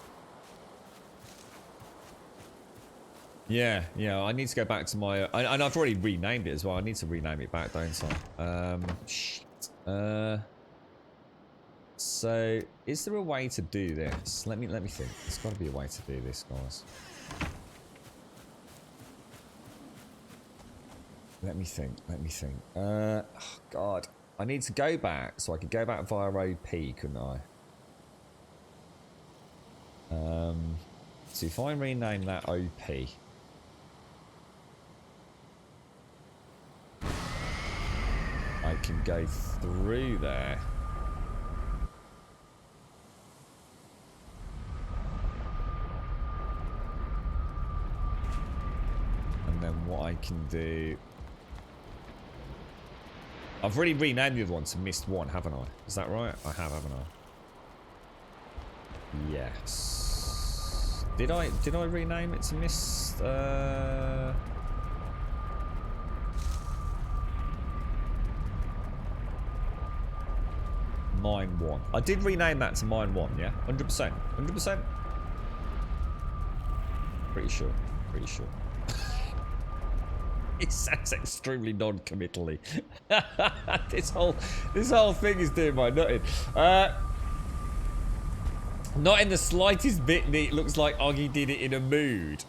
Yeah, I need to go back to my... and I've already renamed it as well. I need to rename it back, don't I? Shit. So, is there a way to do this? Let me think. There's got to be a way to do this, guys. Let me think. Oh, God. I need to go back, so I could go back via OP, couldn't I? So if I rename that OP... I can go through there. And then what I can do... I've already renamed the other one to Mist 1, haven't I? Is that right? I have, haven't I? Yes. Did I rename it to Mist... Mine 1. I did rename that to Mine 1, yeah? 100%. 100%? Pretty sure. It sounds extremely non-committally. This whole thing is doing my nutting. Not in the slightest bit that it looks like Oggy did it in a mood.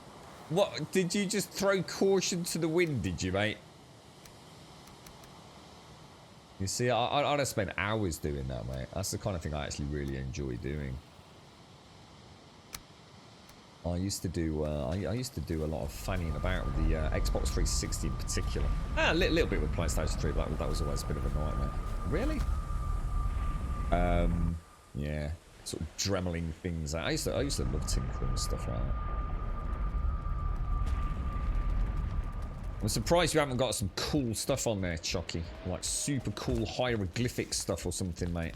What? Did you just throw caution to the wind, did you, mate? You see, I'd have spent hours doing that, mate. That's the kind of thing I actually really enjoy doing. I used to do I used to do a lot of fanning about with the Xbox 360 in particular. A little bit with PlayStation 3, but that was always a bit of a nightmare. Really? Yeah, sort of dremeling things out. I used to love tinkering and stuff like that. I'm surprised you haven't got some cool stuff on there, Chucky. Like super cool hieroglyphic stuff or something, mate.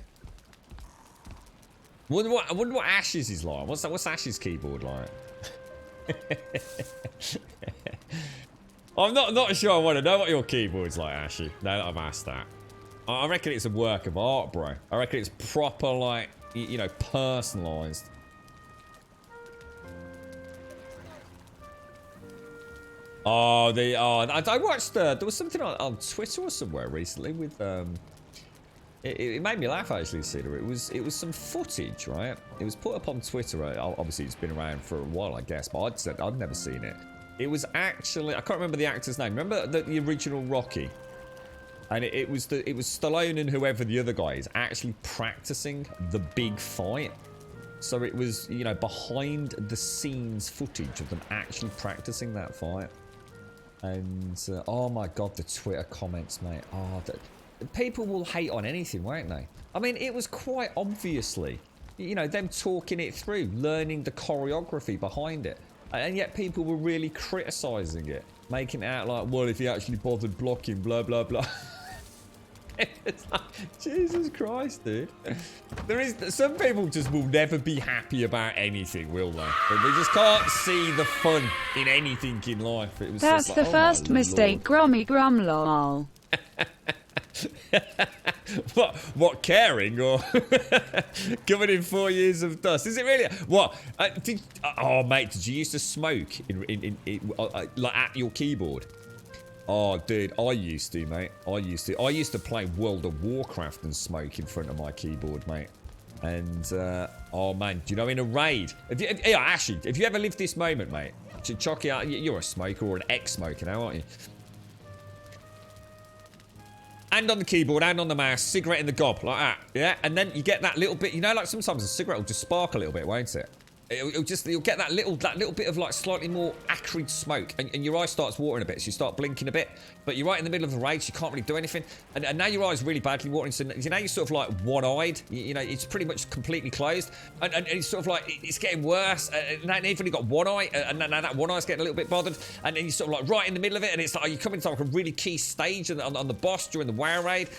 I wonder what Ash's is like. What's Ash's keyboard like? I'm not sure I want to know what your keyboard's like, Ashy. Now that I've asked that. I reckon it's a work of art, bro. I reckon it's proper, like, you know, personalised. Oh, I watched, there was something on Twitter or somewhere recently with, it made me laugh actually, Cedar. It was some footage, right? It was put up on Twitter. Obviously, it's been around for a while, I guess, but I'd never seen it. It was actually, I can't remember the actor's name. Remember the original Rocky? And it was Stallone and whoever the other guy is actually practicing the big fight. So it was, you know, behind the scenes footage of them actually practicing that fight. And oh my god, the Twitter comments, mate. Oh, people will hate on anything, won't they? I mean, it was quite obviously, you know, them talking it through, learning the choreography behind it. And yet people were really criticising it, making it out like, well, if he actually bothered blocking, blah, blah, blah. It's like, Jesus Christ, dude. Some people just will never be happy about anything, will they? They just can't see the fun in anything in life. It was That's just the like, first my mistake, Grommy Grum lol. What, caring or covered in 4 years of dust? Is it really? What? Oh, mate, did you used to smoke like at your keyboard? Oh, dude, I used to, mate. I used to play World of Warcraft and smoke in front of my keyboard, mate. And oh man, do you know in a raid? Yeah, actually, if you ever lived this moment, mate, Chucky, you're a smoker or an ex-smoker now, aren't you? Hand on the keyboard, hand on the mouse, cigarette in the gob, like that, yeah? And then you get that little bit, you know, like sometimes a cigarette will just spark a little bit, won't it? You'll get that little bit of like slightly more acrid smoke, and your eye starts watering a bit, so you start blinking a bit, but you're right in the middle of the raid, so you can't really do anything, and now your eye's really badly watering, so you know you're sort of like one-eyed, you know, it's pretty much completely closed, and it's sort of like, it's getting worse, and now you've only got one eye, and now that one eye's getting a little bit bothered, and then you're sort of like right in the middle of it, and it's like, you come into like a really key stage on the boss during the WoW raid.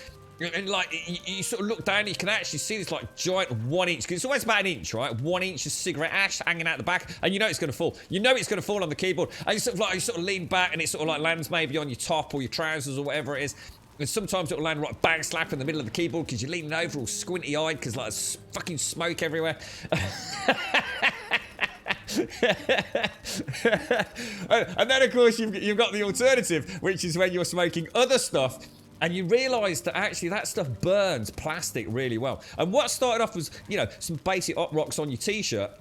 And like, you sort of look down and you can actually see this like giant 1 inch, because it's always about an inch, right? 1 inch of cigarette ash hanging out the back, and you know it's going to fall. You know it's going to fall on the keyboard. And you sort of lean back and it sort of like lands maybe on your top or your trousers or whatever it is. And sometimes it'll land right bang slap in the middle of the keyboard because you're leaning over all squinty eyed because like there's fucking smoke everywhere. And then of course you've got the alternative, which is when you're smoking other stuff. And you realise that actually that stuff burns plastic really well. And what started off was, you know, some basic hot rocks on your t-shirt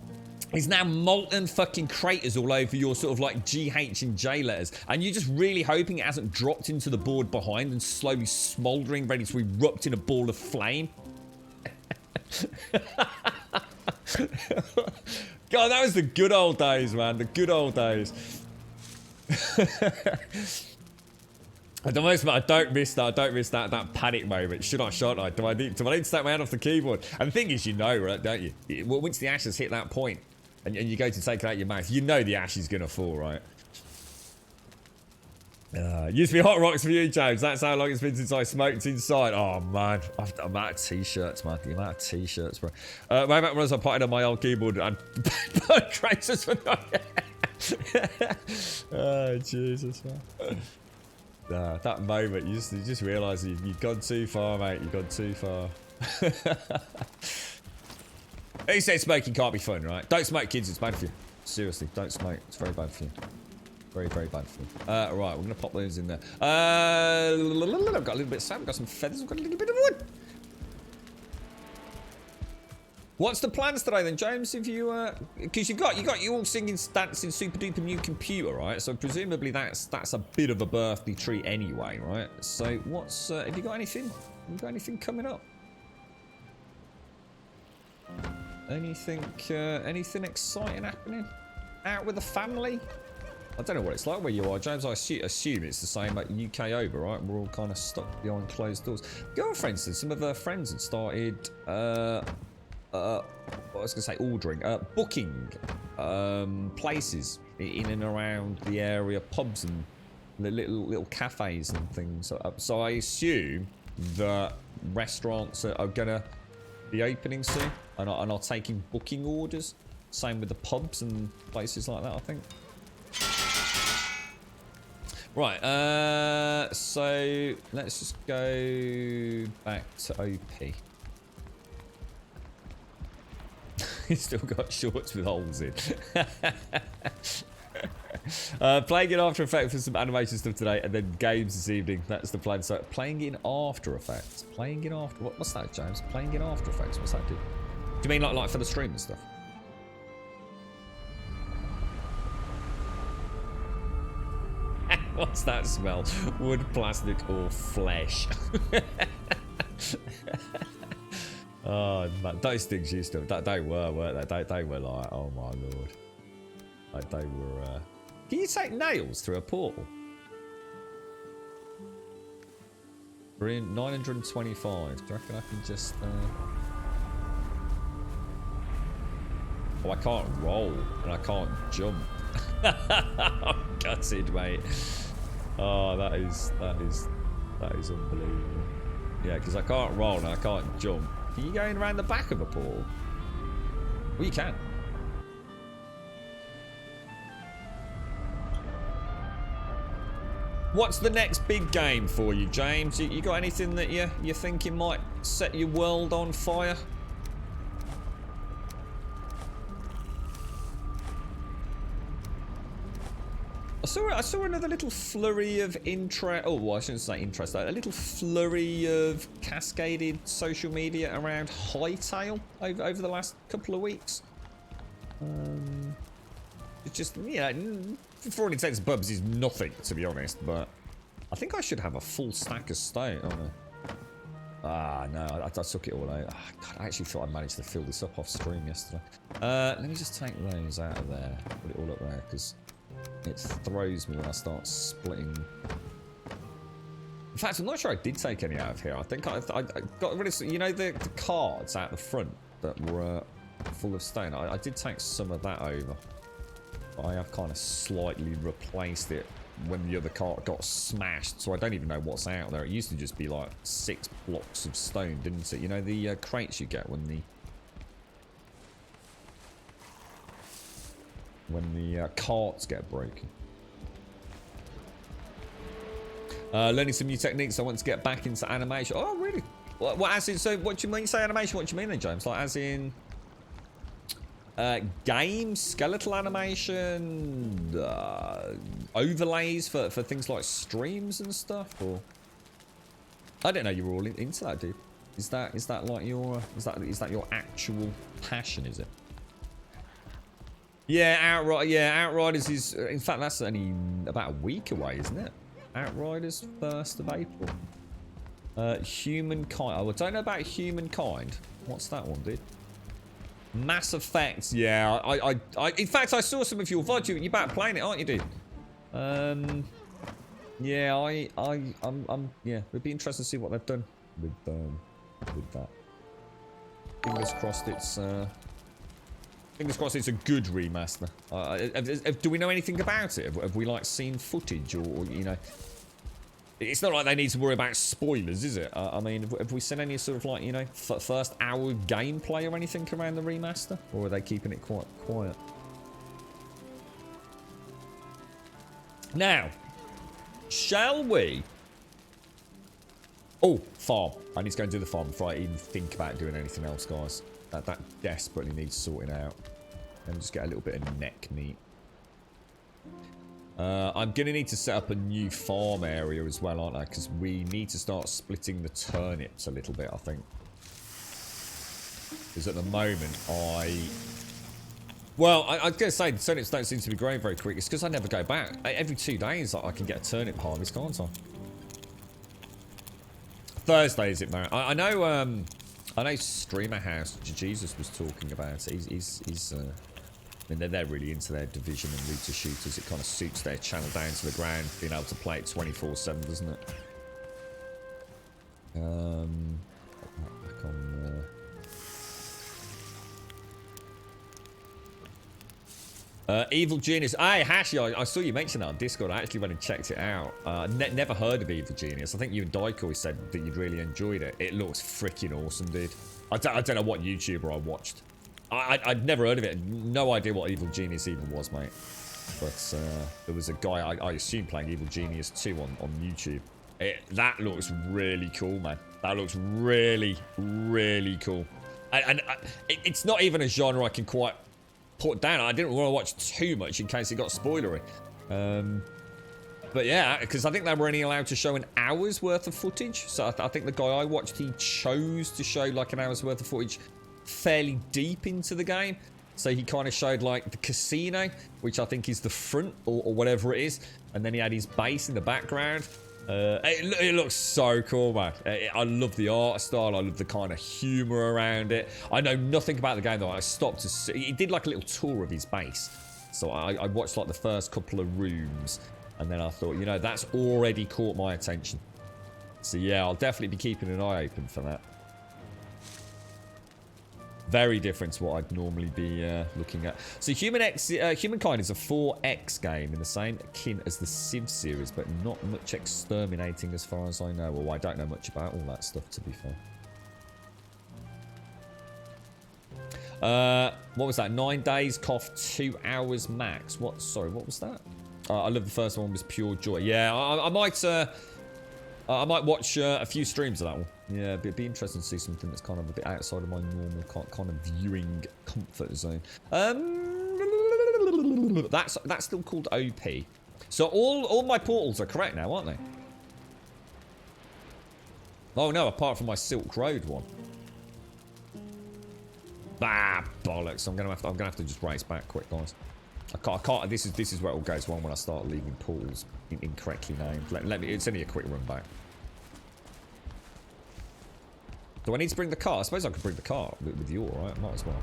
is now molten fucking craters all over your sort of like GH and J letters. And you're just really hoping it hasn't dropped into the board behind and slowly smouldering, ready to erupt in a ball of flame. God, that was the good old days, man. The good old days. I don't miss that panic moment. Should I, shan't I? Do I need to take my hand off the keyboard? And the thing is, you know, right, don't you? Once the ashes hit that point, and you go to take it out your mouth, you know the ash is going to fall, right? Used to be hot rocks for you, James. That's how long it's been since I smoked inside. Oh, man. I'm out of t-shirts, man. The amount of t-shirts, bro. My back runs, I potted on my old keyboard and burnt traces for oh, Jesus, man. That moment, you just realise you've gone too far, mate. You've gone too far. Who said smoking can't be fun, right? Don't smoke, kids. It's bad for you. Seriously, don't smoke. It's very bad for you. Very, very bad for you. Right, we're going to pop those in there. I've got a little bit of sand. I've got some feathers. I've got a little bit of wood. What's the plans today then, James? If you, because you got you all singing, dancing, super duper new computer, right? So presumably that's a bit of a birthday treat anyway, right? So what's have you got anything? You got anything coming up? Anything exciting happening? Out with the family? I don't know what it's like where you are, James. I assume it's the same at UK over, right? We're all kind of stuck behind closed doors. Girlfriends and some of her friends had started, what I was going to say, ordering, booking places in and around the area, pubs and the little cafes and things. So I assume that restaurants are going to be opening soon and are taking booking orders. Same with the pubs and places like that, I think. Right, so let's just go back to OP. He's still got shorts with holes in. Playing in After Effects for some animation stuff today, and then games this evening. That's the plan. So playing in After Effects. Playing in After... What's that, James? Playing in After Effects. What's that do? Do you mean like for the stream and stuff? What's that smell? Wood, plastic, or flesh? Oh man, those things used to. They were, weren't they? They were like, oh my lord. Like they were. Can you take nails through a portal? We're in 925. Do you reckon I can just? Oh, I can't roll and I can't jump. I'm gutted, mate. Oh, that is unbelievable. Yeah, because I can't roll and I can't jump. Can you go in around the back of a portal? Well, you can. What's the next big game for you, James? You got anything that you thinking might set your world on fire? I saw another little flurry of interest. Oh, well, I shouldn't say interest. A little flurry of cascaded social media around Hightail over the last couple of weeks. It's just, for all intents and purposes, nothing, to be honest. But I think I should have a full stack of stone. Oh no. Ah, no, I took it all out. Oh, God, I actually thought I managed to fill this up off stream yesterday. Let me just take those out of there, put it all up there, because it throws me when I start splitting. In fact, I'm not sure I did take any out of here. I think I got rid of, the cards out the front that were full of stone. I did take some of that over. But I have kind of slightly replaced it when the other cart got smashed, so I don't even know what's out there. It used to just be like 6 blocks of stone, didn't it? You know, the crates you get when the carts get broken. Learning some new techniques. I want to get back into animation. Oh, really? What as in? So, what do you mean? You say animation? What do you mean, then, James? Like, as in games, skeletal animation, overlays for things like streams and stuff, or I don't know. You were all into that, dude. Is that like your is that your actual passion? Is it? Yeah, Outriders is, in fact, that's only about a week away, isn't it? Outriders, 1st of April. Humankind. Oh, I don't know about Humankind. What's that one, dude? Mass Effect. Yeah, I in fact, I saw some of your VOD. You're about playing it, aren't you, dude? Yeah, yeah, it'd be interesting to see what they've done with that. Fingers crossed it's a good remaster. Do we know anything about it? Have we like seen footage or It's not like they need to worry about spoilers, is it? I mean, have we seen any sort of like, first hour gameplay or anything around the remaster? Or are they keeping it quite quiet? Now, shall we? Oh, farm. I need to go and do the farm before I even think about doing anything else, guys. That desperately needs sorting out. Let me just get a little bit of neck meat. I'm going to need to set up a new farm area as well, aren't I? Because we need to start splitting the turnips a little bit, I think. Because at the moment, well, I was going to say, the turnips don't seem to be growing very quick. It's because I never go back. Every 2 days, I can get a turnip harvest, can't I? Thursday, is it, man? I know. I know. Streamer House Jesus was talking about it. He's I mean, they're really into their division and loot shooters. It kind of suits their channel down to the ground, being able to play it 24/7, doesn't it? Back on. Evil Genius. Hey, Hashi, I saw you mention that on Discord. I actually went and checked it out. Never heard of Evil Genius. I think you and Daikoi said that you'd really enjoyed it. It looks freaking awesome, dude. I don't know what YouTuber I watched. I'd never heard of it. No idea what Evil Genius even was, mate. But there was a guy, I assume, playing Evil Genius 2 on YouTube. That looks really cool, man. That looks really, really cool. And it's not even a genre I can quite put down. I didn't want to watch too much in case it got spoilery. But yeah, because I think they were only allowed to show an hour's worth of footage. So I think the guy I watched, he chose to show like an hour's worth of footage fairly deep into the game. So he kind of showed like the casino, which I think is the front or whatever it is. And then he had his base in the background. It looks so cool, man. I love the art style. I love the kind of humor around it. I know nothing about the game though. I stopped to see. He did like a little tour of his base. So I watched like the first couple of rooms. And then I thought, you know, that's already caught my attention. So yeah, I'll definitely be keeping an eye open for that. Very different to what I'd normally be looking at. So Humankind is a 4X game in the same kin as the Civ series, but not much exterminating as far as I know. Well, I don't know much about all that stuff, to be fair. What was that? 9 days, cough, 2 hours max. What? Sorry, what was that? I love the first one was pure joy. Yeah, I might watch a few streams of that one. Yeah, it'd be interesting to see something that's kind of a bit outside of my normal kind of viewing comfort zone. That's still called OP. So all my portals are correct now, aren't they? Oh no, apart from my Silk Road one. Bah, bollocks! I'm gonna have to just race back quick, guys. I can't. This is where it all goes wrong when I start leaving portals incorrectly named. Let me. It's only a quick run back. Do I need to bring the car? I suppose I could bring the car with you, all right? Might as well.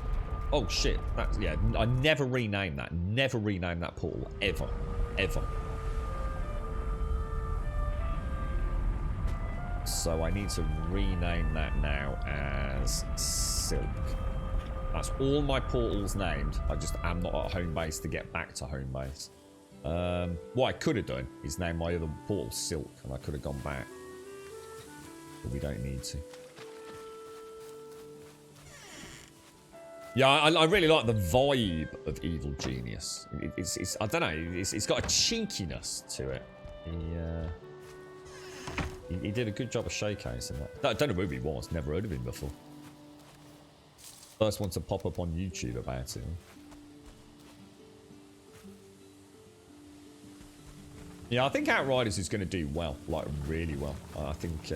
Oh shit! Yeah. I never renamed that. Never renamed that portal ever. So I need to rename that now as Silk. That's all my portals named. I just am not at home base to get back to home base. What I could have done is name my other portal Silk, and I could have gone back. But we don't need to. Yeah, I really like the vibe of Evil Genius. It's I don't know. It's got a cheekiness to it. He did a good job of showcasing that. I don't know who he was. Never heard of him before. First one to pop up on YouTube about it. Yeah, I think Outriders is going to do well, like really well. I think,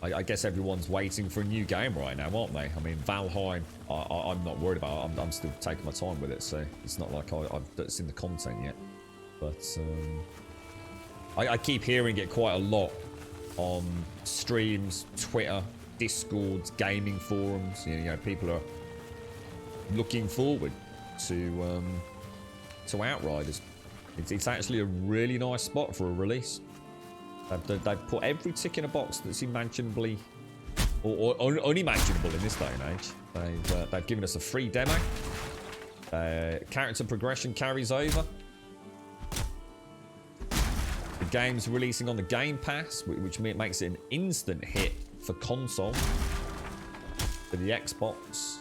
I guess everyone's waiting for a new game right now, aren't they? I mean, Valheim, I'm not worried about it. I'm still taking my time with it, so it's not like I've seen the content yet. But I keep hearing it quite a lot on streams, Twitter, Discords, gaming forums. You know, people are looking forward to Outriders. It's actually a really nice spot for a release. They've put every tick in a box that's imaginably or unimaginable in this day and age. They've given us a free demo. Character progression carries over. The game's releasing on the Game Pass, which makes it an instant hit for console, for the Xbox.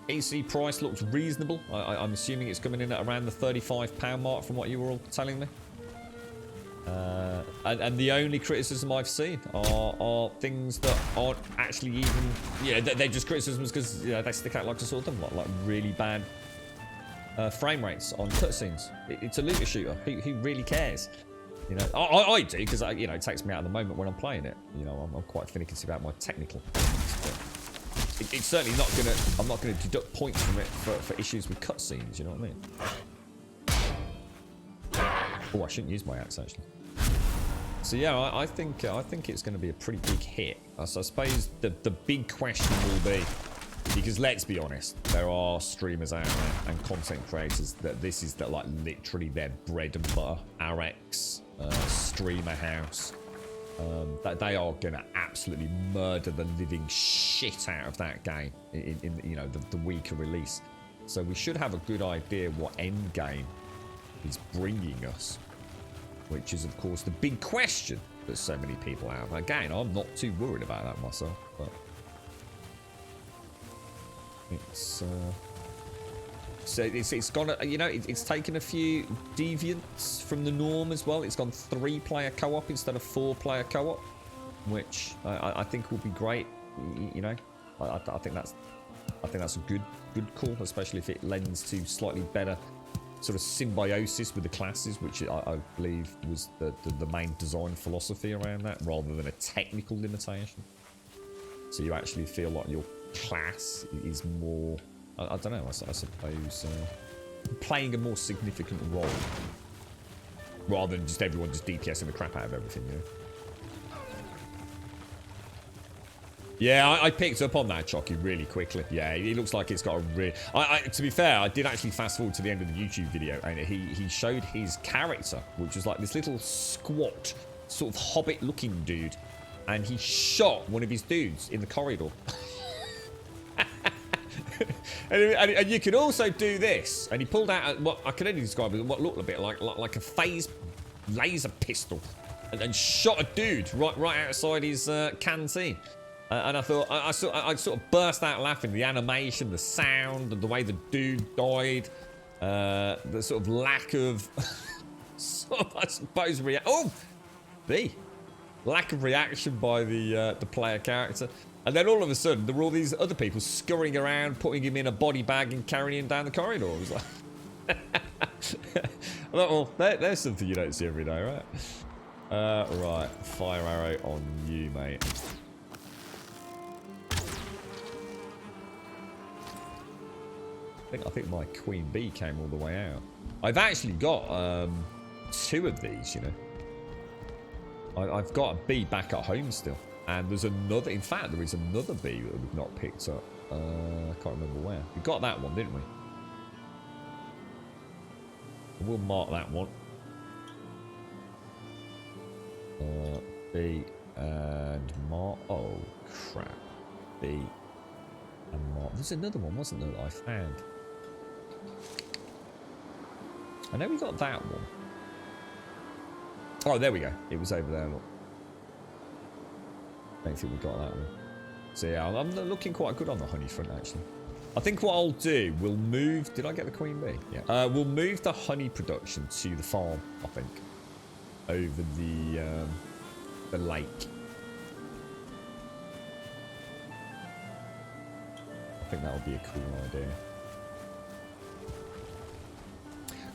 EC price looks reasonable. I'm assuming it's coming in at around the £35 mark from what you were all telling me. And the only criticism I've seen are things that aren't actually even... Yeah, they're just criticisms because, you know, they stick out like a sore thumb, like really bad frame rates on cutscenes. It's a looter shooter. Who really cares? You know, I do because you know, it takes me out of the moment when I'm playing it. You know, I'm quite finicky about my technical things, it's certainly not gonna. I'm not gonna deduct points from it for issues with cutscenes. You know what I mean? Oh, I shouldn't use my axe actually. So yeah, I think it's going to be a pretty big hit. So I suppose the big question will be, because let's be honest, there are streamers out there and content creators that this is like literally their bread and butter. RX, Streamer House, that they are going to absolutely murder the living shit out of that game in you know the weaker release. So we should have a good idea what end game is bringing us, which is of course the big question that so many people have. Again, I'm not too worried about that myself, but it's so it's gone, you know, it's taken a few deviants from the norm as well. It's gone 3-player co-op instead of 4-player co-op, which I think will be great. You know, I think that's a good call, especially if it lends to slightly better sort of symbiosis with the classes, which I believe was the main design philosophy around that, rather than a technical limitation. So you actually feel like your class is more, I don't know, I suppose, playing a more significant role, rather than just everyone just DPSing the crap out of everything, you know? Yeah, I picked up on that, Chocky, really quickly. Yeah, it looks like it's got a real... to be fair, I did actually fast forward to the end of the YouTube video, and he showed his character, which was like this little squat, sort of hobbit-looking dude, and he shot one of his dudes in the corridor. and you could also do this, and he pulled out what I can only describe as what looked a bit like a phase laser pistol, and shot a dude right outside his canteen. And I thought, I sort of burst out laughing. The animation, the sound, the way the dude died, the sort of lack of, I suppose, lack of reaction by the player character. And then all of a sudden, there were all these other people scurrying around, putting him in a body bag and carrying him down the corridor. It was like, I thought, well, there's something you don't see every day, right? Right, fire arrow on you, mate. I think my queen bee came all the way out. I've actually got 2 of these, you know. I've got a bee back at home still, and there's another. In fact, there is another bee that we've not picked up. I can't remember where. We got that one, didn't we? We'll mark that one. Bee and mark. Oh crap! Bee and mark. There's another one, wasn't there, that I found? I know we got that one. Oh, there we go. It was over there, look. I don't think we got that one. So yeah, I'm looking quite good on the honey front, actually. I think what I'll do, we'll move... Did I get the queen bee? Yeah. We'll move the honey production to the farm, I think. Over the lake. I think that would be a cool idea.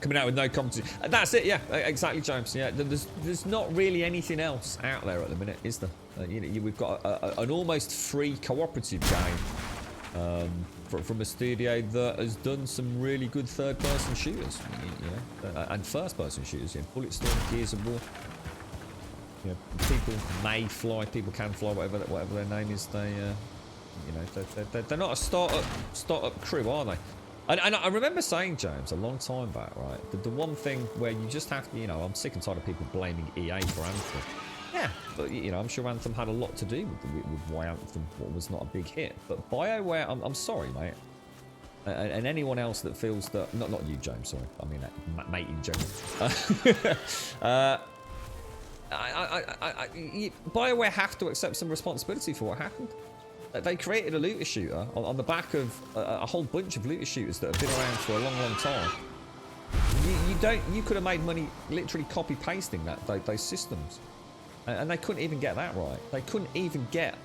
Coming out with no competition. That's it, yeah, exactly, James. Yeah, there's not really anything else out there at the minute, is there? You know, we've got an almost free cooperative game from a studio that has done some really good third-person shooters, you know, and first-person shooters. You know, Bulletstorm, Gears of War. You know, people may fly, people can fly, whatever their name is. They, you know, they're not a startup crew, are they? And I remember saying, James, a long time back, right, the one thing where you just have to, you know, I'm sick and tired of people blaming EA for Anthem. Yeah, but, you know, I'm sure Anthem had a lot to do with why Anthem was not a big hit. But BioWare, I'm sorry, mate. And anyone else that feels that... Not you, James, sorry. I mean, mate in general. BioWare have to accept some responsibility for what happened. They created a looter shooter on the back of a whole bunch of looter shooters that have been around for a long time. You could have made money literally copy pasting those systems, and they couldn't even get that right. They couldn't even get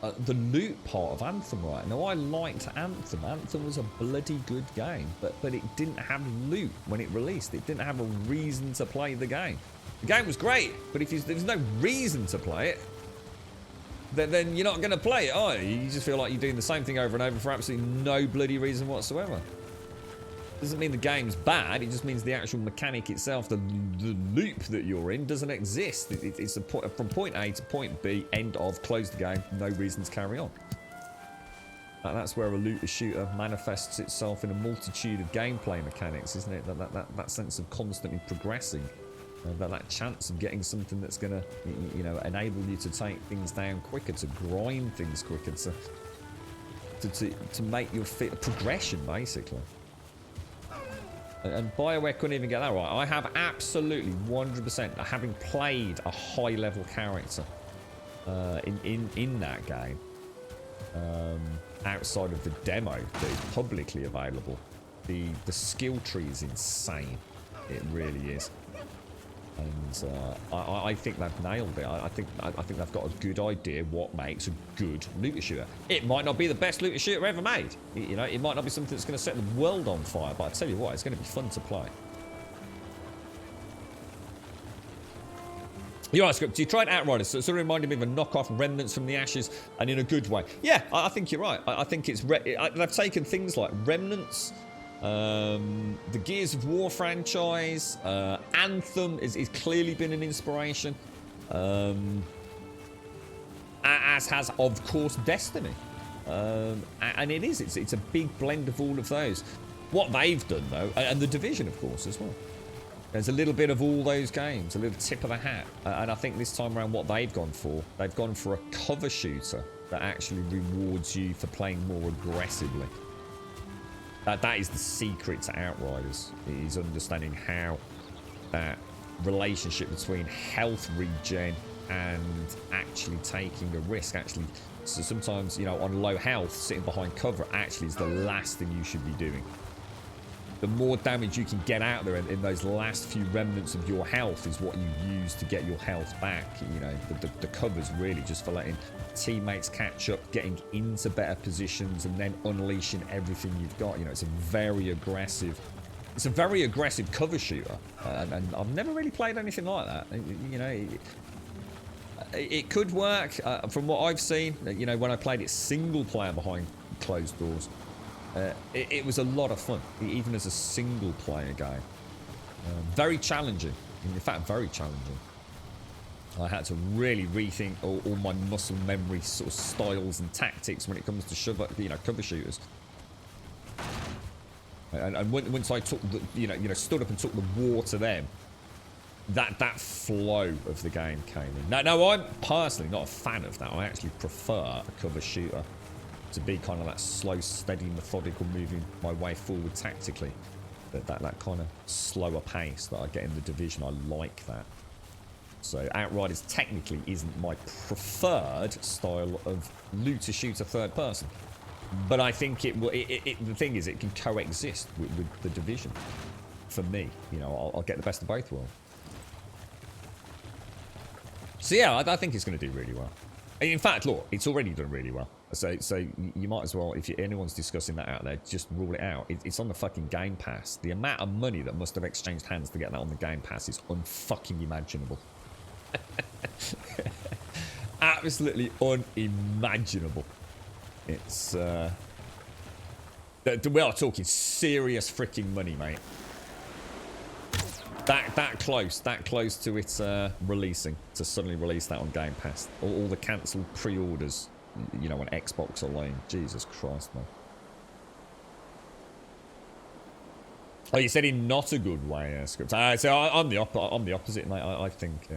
the loot part of Anthem right. Now I liked Anthem. Anthem was a bloody good game, but it didn't have loot when it released. It didn't have a reason to play the game. The game was great, but if there's no reason to play it, then you're not going to play it, are you? You just feel like you're doing the same thing over and over for absolutely no bloody reason whatsoever. Doesn't mean the game's bad. It just means the actual mechanic itself, the loop that you're in, doesn't exist. It's a point from point A to point B. End of. Close the game. No reason to carry on. That's where a looter shooter manifests itself in a multitude of gameplay mechanics, isn't it? That sense of constantly progressing, that chance of getting something that's gonna, you know, enable you to take things down quicker, to grind things quicker, to make your progression basically. And BioWare couldn't even get that right. I have absolutely 100%, having played a high-level character in that game, outside of the demo that is publicly available, the skill tree is insane. It really is. And I think they've nailed it. I think they've got a good idea what makes a good looter shooter. It might not be the best looter shooter ever made. You know, it might not be something that's going to set the world on fire. But I tell you what, it's going to be fun to play. You're right, Script. You tried Outriders, so it sort of reminded me of a knockoff Remnants from the Ashes, and in a good way. Yeah, I think you're right. I think it's they've taken things like Remnants. The Gears of War franchise, Anthem is clearly been an inspiration, as has of course Destiny, and it's a big blend of all of those. What they've done though, and the Division of course as well, there's a little bit of all those games, a little tip of the hat, and I think this time around what they've gone for a cover shooter that actually rewards you for playing more aggressively. That is the secret to Outriders, is understanding how that relationship between health regen and actually taking a risk. Actually, so sometimes, you know, on low health, sitting behind cover actually is the last thing you should be doing. The more damage you can get out there in those last few remnants of your health is what you use to get your health back. You know, the cover's really just for letting teammates catch up, getting into better positions, and then unleashing everything you've got. You know, it's a very aggressive cover shooter, and I've never really played anything like that. You know, it could work from what I've seen. You know, when I played it single player behind closed doors. It was a lot of fun, even as a single player game. Very challenging, in fact very challenging. I had to really rethink all my muscle memory sort of styles and tactics when it comes to cover shooters. And once I took the, stood up and took the war to them, that flow of the game came in. Now I'm personally not a fan of that. I actually prefer a cover shooter to be kind of that slow, steady, methodical, moving my way forward tactically. That kind of slower pace that I get in the Division, I like that. So Outriders technically isn't my preferred style of looter shooter third person, but I think it will. The thing is, it can coexist with the Division. For me, you know, I'll get the best of both worlds. So yeah, I think it's going to do really well. In fact, look, it's already done really well. So you might as well, if anyone's discussing that out there, just rule it out. It's on the fucking Game Pass. The amount of money that must have exchanged hands to get that on the Game Pass is unfucking imaginable. Absolutely unimaginable. It's we are talking serious freaking money, mate. That close to its releasing, to suddenly release that on Game Pass. All the cancelled pre-orders, you know, on Xbox alone. Jesus Christ, man. Oh, you said in not a good way, Scripts. So I'm the opposite, mate. I think,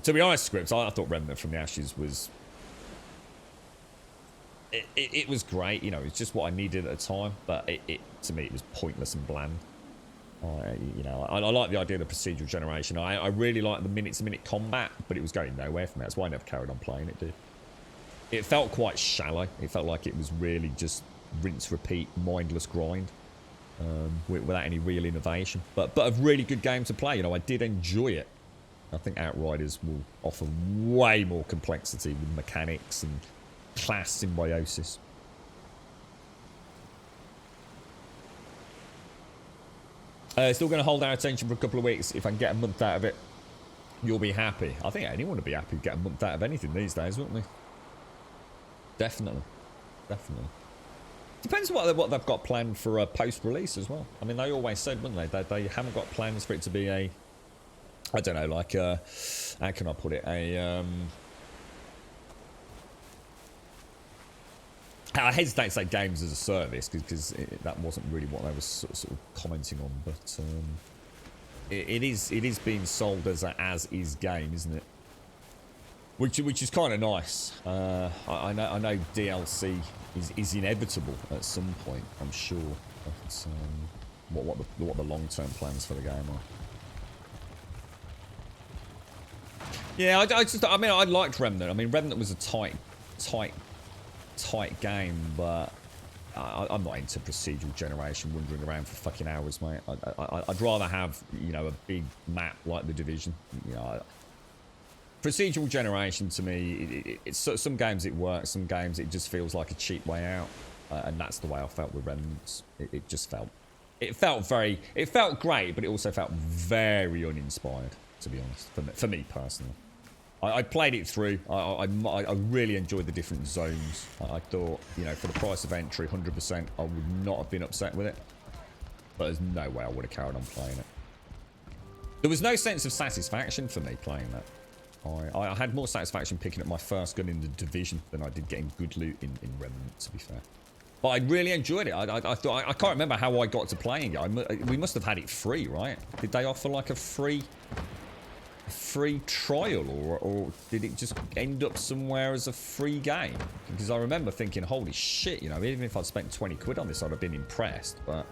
to be honest, Scripts, I thought Remnant from the Ashes was... It was great, you know, it's just what I needed at the time, but to me it was pointless and bland. You know, I like the idea of the procedural generation. I really like the minute-to-minute combat, but it was going nowhere for me. That's why I never carried on playing it, dude. It felt quite shallow. It felt like it was really just rinse, repeat, mindless grind, without any real innovation. But a really good game to play. You know, I did enjoy it. I think Outriders will offer way more complexity with mechanics and class symbiosis. Still going to hold our attention for a couple of weeks. If I can get a month out of it, you'll be happy. I think anyone would be happy to get a month out of anything these days, wouldn't they? Definitely. Definitely. Depends what they've got planned for a post-release as well. I mean, they always said, wouldn't they haven't got plans for it to be a, I don't know, like a, how can I put it, a I hesitate to say games as a service because that wasn't really what I was sort of commenting on, but it is being sold as a as-is game, isn't it? Which is kind of nice. I know DLC is inevitable at some point, I'm sure. But what the long-term plans for the game are. Yeah, I mean, I liked Remnant. I mean, Remnant was a tight game, but I'm not into procedural generation, wandering around for fucking hours, mate. I'd rather have, you know, a big map like The Division. You know, procedural generation to me, it's some games it works, some games it just feels like a cheap way out, and that's the way I felt with Remnants. It just felt, it felt great, but it also felt very uninspired, to be honest, for me personally. I played it through. I really enjoyed the different zones. I thought, you know, for the price of entry, 100%, I would not have been upset with it. But there's no way I would have carried on playing it. There was no sense of satisfaction for me playing that. I had more satisfaction picking up my first gun in The Division than I did getting good loot in Remnant, to be fair. But I really enjoyed it. I thought I can't remember how I got to playing it. We must have had it free, right? Did they offer like a free trial, or did it just end up somewhere as a free game? Because I remember thinking, holy shit, you know, even if I'd spent 20 quid on this, I'd have been impressed. But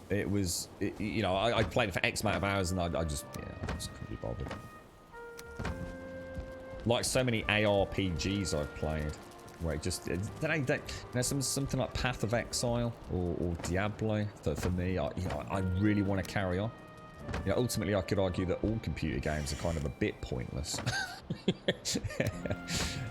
it was, you know, I played it for X amount of hours and I just couldn't be bothered. Like so many ARPGs I've played, where it just, you know, something like Path of Exile or Diablo, for me, you know, I really want to carry on. You know, ultimately, I could argue that all computer games are kind of a bit pointless.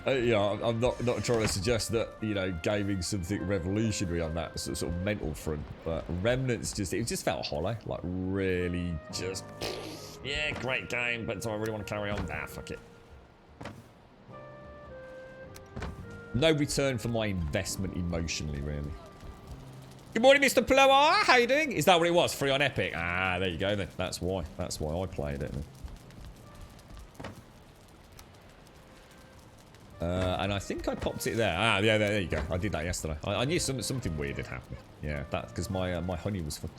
You know, I'm not trying to suggest that, you know, gaming's something revolutionary on that sort of mental front, but Remnant's it just felt hollow, like really just, yeah, great game, but do I really want to carry on? Nah, fuck it. No return for my investment emotionally, really. Good morning, Mr. Plower. How you doing? Is that what it was? Free on Epic? Ah, there you go then. That's why. That's why I played it. And I think I popped it there. Ah, yeah, there you go. I did that yesterday. I knew something weird had happened. Yeah, that's because my honey was fucked.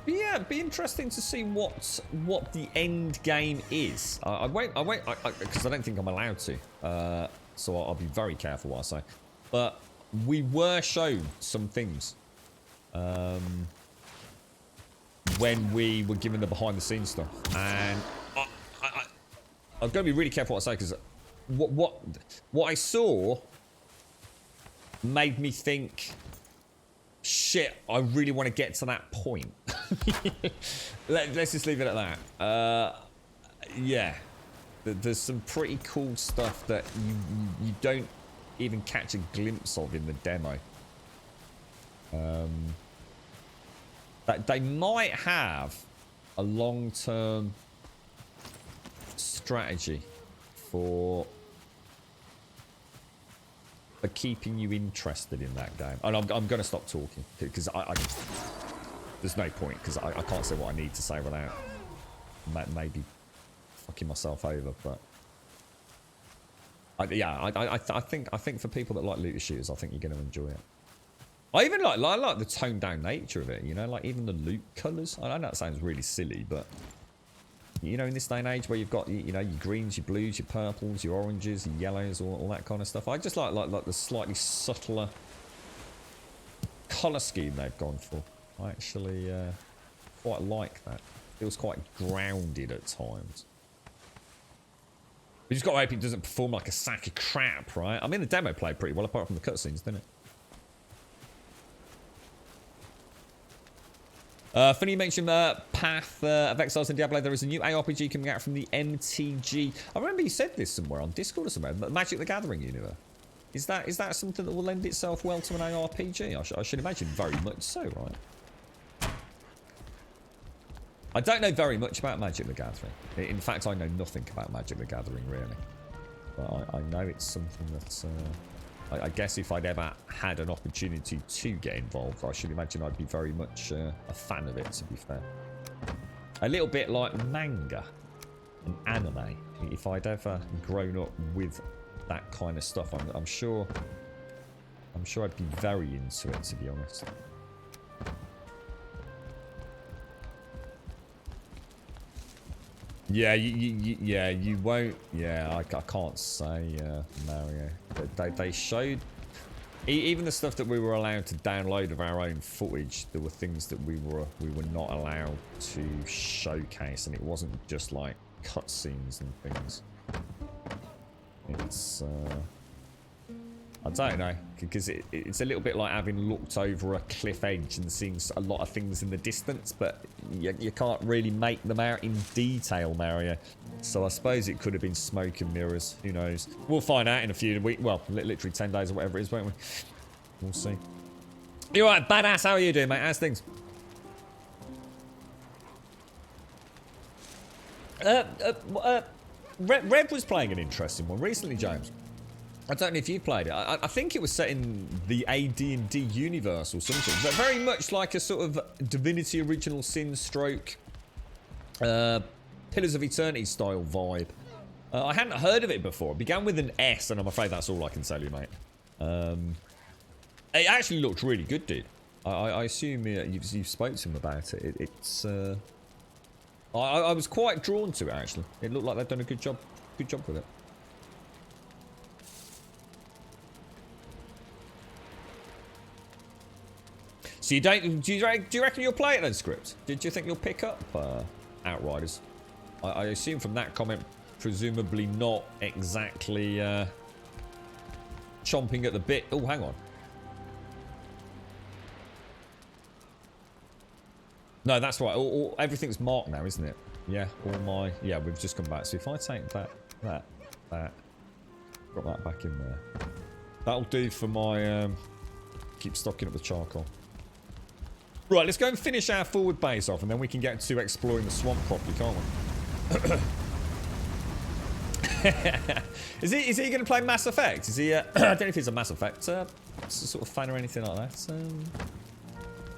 Yeah, it'd be interesting to see what the end game is. I won't, because I don't think I'm allowed to. So I'll be very careful what I say. But we were shown some things when we were given the behind-the-scenes stuff, and I'm going to be really careful what I say, because what I saw made me think, shit, I really want to get to that point. Let's just leave it at that. Yeah, there's some pretty cool stuff that you don't even catch a glimpse of in the demo. That they might have a long-term strategy for keeping you interested in that game. And I'm going to stop talking because there's no point, because I can't say what I need to say without maybe fucking myself over. But yeah, I think for people that like looter shooters, I think you're going to enjoy it. I even like the toned down nature of it, you know, like even the loot colours. I know that sounds really silly, but you know, in this day and age where you've got, you know, your greens, your blues, your purples, your oranges, your yellows, all that kind of stuff. I just like the slightly subtler colour scheme they've gone for. I actually quite like that. It feels quite grounded at times. We just got to hope it doesn't perform like a sack of crap, right? I mean, the demo played pretty well apart from the cutscenes, didn't it? Funny you mentioned Path of Exiles and Diablo. There is a new ARPG coming out from the MTG. I remember you said this somewhere on Discord or somewhere. Magic the Gathering universe. Is that something that will lend itself well to an ARPG? I should imagine very much so, right? I don't know very much about Magic the Gathering. In fact, I know nothing about Magic the Gathering, really. But I know it's something that... I guess if I'd ever had an opportunity to get involved, I should imagine I'd be very much a fan of it, to be fair. A little bit like manga and anime. If I'd ever grown up with that kind of stuff, I'm sure I'd be very into it, to be honest. Yeah, you won't. Yeah, I can't say, Mario. They showed even the stuff that we were allowed to download of our own footage. There were things that we were not allowed to showcase, and it wasn't just like cutscenes and things. It's I don't know, because it's a little bit like having looked over a cliff edge and seeing a lot of things in the distance, but you can't really make them out in detail, Mario. So I suppose it could have been smoke and mirrors. Who knows? We'll find out in a few weeks. Well, literally 10 days or whatever it is, won't we? We'll see. You alright, badass? How are you doing, mate? How's things? Rev was playing an interesting one recently, James. I don't know if you played it. I think it was set in the AD&D universe or something. But very much like a sort of Divinity Original Sin stroke Pillars of Eternity style vibe. I hadn't heard of it before. It began with an S, and I'm afraid that's all I can tell you, mate. It actually looked really good, dude. I assume you've spoke to him about it. It's I was quite drawn to it, actually. It looked like they'd done a good job with it. So you don't? Do you reckon you'll play it then, Script? Do you think you'll pick up Outriders? I assume from that comment, presumably not exactly chomping at the bit. Oh, hang on. No, that's right. Everything's marked now, isn't it? Yeah. Yeah, we've just come back. So if I take that, got that back in there. That'll do for my keep stocking up the charcoal. Right, let's go and finish our forward base off, and then we can get to exploring the swamp properly, can't we? Is he going to play Mass Effect? Is he? I don't know if he's a Mass Effect sort of fan or anything like that.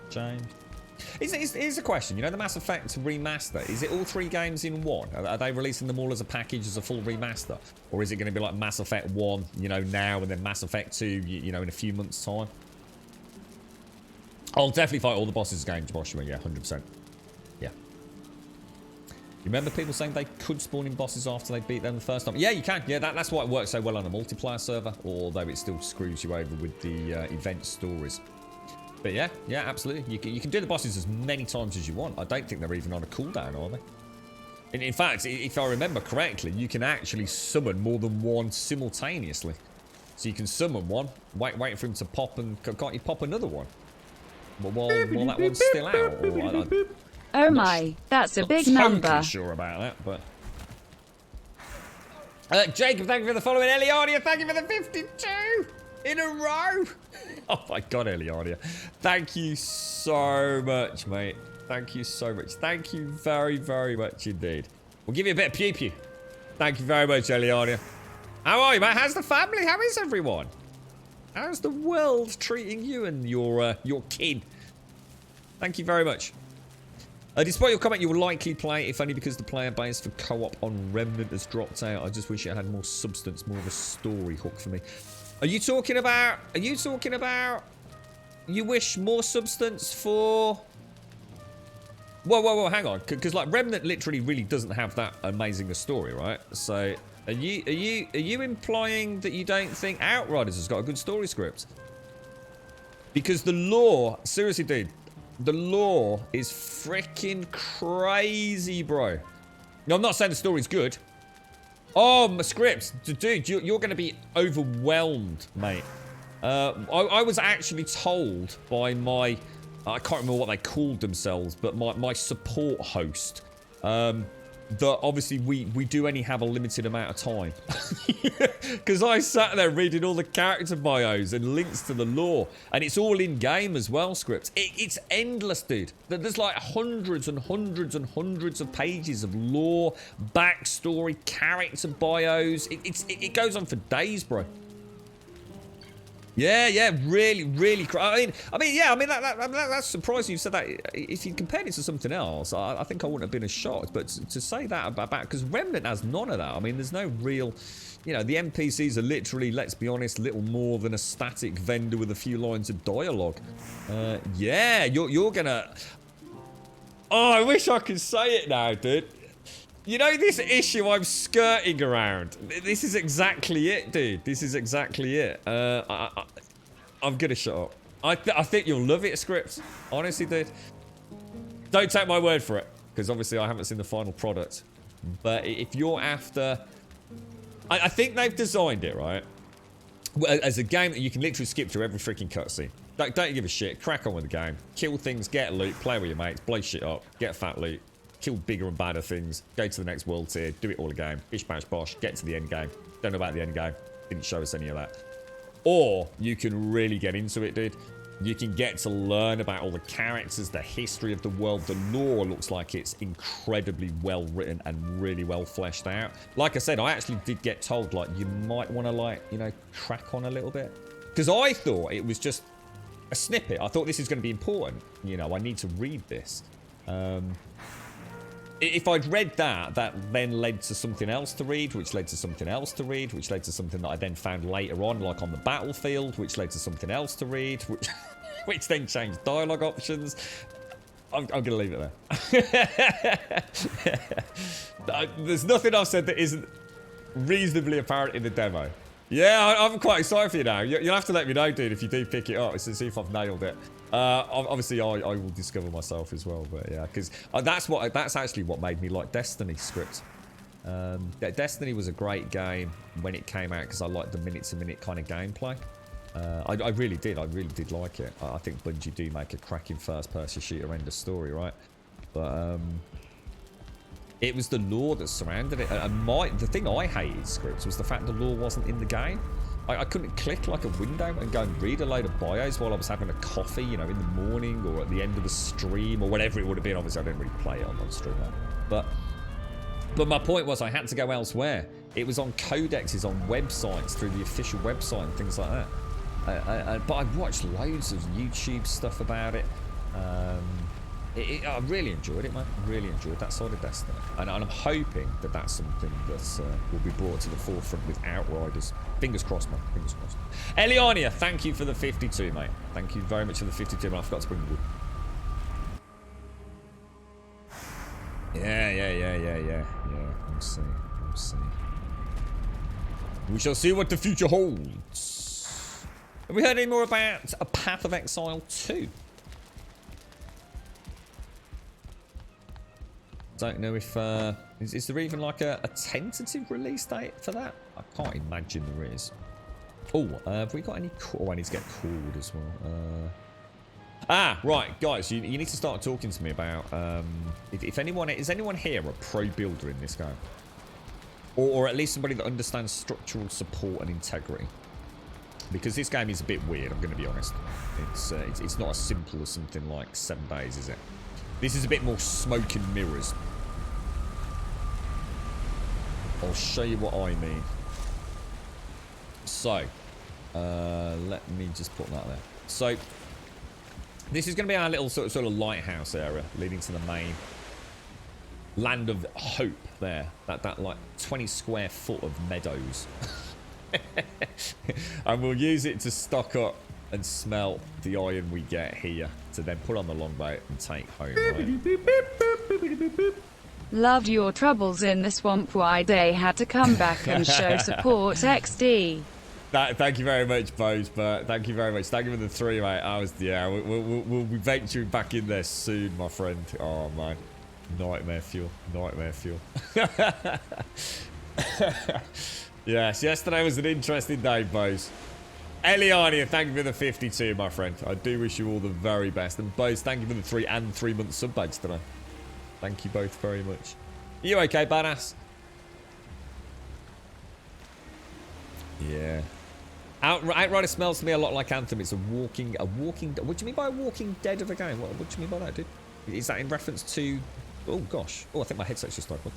James. Here's a question. You know the Mass Effect remaster? Is it all 3 games in one? Are they releasing them all as a package, as a full remaster, or is it going to be like Mass Effect 1, you know, now, and then Mass Effect 2, you know, in a few months' time? I'll definitely fight all the bosses again, Joshua. Yeah, 100%. Yeah. You remember people saying they could spawn in bosses after they beat them the first time? Yeah, you can. Yeah, that's why it works so well on a multiplayer server, although it still screws you over with the event stories. But yeah, absolutely. You can do the bosses as many times as you want. I don't think they're even on a cooldown, are they? In fact, if I remember correctly, you can actually summon more than one simultaneously. So you can summon one, wait for him to pop, and can't you pop another one? While that one's still out. Or oh my, that's a big number. I'm sure about that, but... Jacob, thank you for the following. Eliardia, thank you for the 52 in a row. Oh my god, Eliardia. Thank you so much, mate. Thank you so much. Thank you very, very much indeed. We'll give you a bit of pew-pew. Thank you very much, Eliardia. How are you, mate? How's the family? How is everyone? How's the world treating you and your kid? Thank you very much. Despite your comment, you will likely play, if only because the player base for co-op on Remnant has dropped out. I just wish it had more substance, more of a story hook for me. Are you talking about you wish more substance for... Whoa, hang on. Because like Remnant literally really doesn't have that amazing a story, right? So are you implying that you don't think Outriders has got a good story script? Because the lore, seriously, dude, the lore is freaking crazy, bro. No, I'm not saying the story's good. Oh, my scripts. Dude, you're going to be overwhelmed, mate. I was actually told by my... I can't remember what they called themselves, but my support host. that obviously we do only have a limited amount of time. Because I sat there reading all the character bios and links to the lore. And it's all in-game as well, scripts. It's endless, dude. There's like hundreds and hundreds and hundreds of pages of lore, backstory, character bios. It goes on for days, bro. Yeah, really, really. That's surprising you said that. If you compared it to something else, I think I wouldn't have been as shocked. But to say that about, because Remnant has none of that. I mean, there's no real, you know, the NPCs are literally, let's be honest, little more than a static vendor with a few lines of dialogue. Yeah, you're gonna. Oh, I wish I could say it now, dude. You know this issue I'm skirting around? This is exactly it, dude. This is exactly it. I'm gonna shut up. I think you'll love it, Scripts. Honestly, dude. Don't take my word for it, because obviously I haven't seen the final product. But if you're after... I think they've designed it, right? As a game that you can literally skip through every freaking cutscene. Don't give a shit. Crack on with the game. Kill things, get loot, play with your mates, blow shit up, get fat loot. Kill bigger and badder things, go to the next world tier, do it all again, bish bash bosh, get to the end game. Don't know about the end game, didn't show us any of that. Or you can really get into it, dude. You can get to learn about all the characters, the history of the world. The lore looks like it's incredibly well written and really well fleshed out. Like I said, I actually did get told, like, you might want to, like, you know, crack on a little bit. Because I thought it was just a snippet. I thought this is going to be important. You know, I need to read this. If I'd read that, that then led to something else to read, which led to something else to read, which led to something that I then found later on, like on the battlefield, which led to something else to read, which then changed dialogue options. I'm going to leave it there. There's nothing I've said that isn't reasonably apparent in the demo. Yeah, I'm quite excited for you now. You'll have to let me know, dude, if you do pick it up, to see if I've nailed it. Obviously, I will discover myself as well, but yeah, because that's actually what made me like Destiny script. Destiny was a great game when it came out because I liked the minute-to-minute kind of gameplay. I really did like it. I think Bungie do make a cracking first-person shooter end of story, right? But it was the lore that surrounded it. And the thing I hated, Scripts, was the fact the lore wasn't in the game. I couldn't click like a window and go and read a load of bios while I was having a coffee, you know, in the morning or at the end of the stream or whatever it would have been. Obviously, I didn't really play it on stream. But my point was I had to go elsewhere. It was on codexes, on websites, through the official website and things like that. But I've watched loads of YouTube stuff about it. I really enjoyed it, man. Really enjoyed that side of Destiny. And I'm hoping that that's something that will be brought to the forefront with Outriders. Fingers crossed, man. Fingers crossed. Eliania, thank you for the 52, mate. Thank you very much for the 52, man. I forgot to bring the wood. Yeah. We'll see. We shall see what the future holds. Have we heard any more about A Path of Exile 2? Don't know if is there even like a tentative release date for that? I can't imagine there is. Oh, have we got any? I need to get called as well. Right, guys, you need to start talking to me about if anyone is anyone here a pro builder in this game, or at least somebody that understands structural support and integrity. Because this game is a bit weird. I'm going to be honest. It's not as simple as something like 7 Days, is it? This is a bit more smoke and mirrors. I'll show you what I mean. So, let me just put that there. So, this is going to be our little sort of lighthouse area leading to the main land of hope there. That like 20 square foot of meadows. And we'll use it to stock up and smelt the iron we get here to then put on the longboat and take home, right? Loved your troubles in the swamp. Why they had to come back and show support XD. Thank you very much, Bose, but thank you very much. Thank you for the 3, mate. We'll be venturing back in there soon, my friend. Oh, man. Nightmare fuel. Yes, yesterday was an interesting day, Bose. Eliania, thank you for the 52, my friend. I do wish you all the very best. And Bose, thank you for the 3 and 3 month sub badge today. Thank you both very much. You okay, badass? Yeah. Outrider smells to me a lot like Anthem. It's a walking. What do you mean by a walking dead of a game? What do you mean by that, dude? Is that in reference to? Oh gosh. Oh, I think my headset's just opened.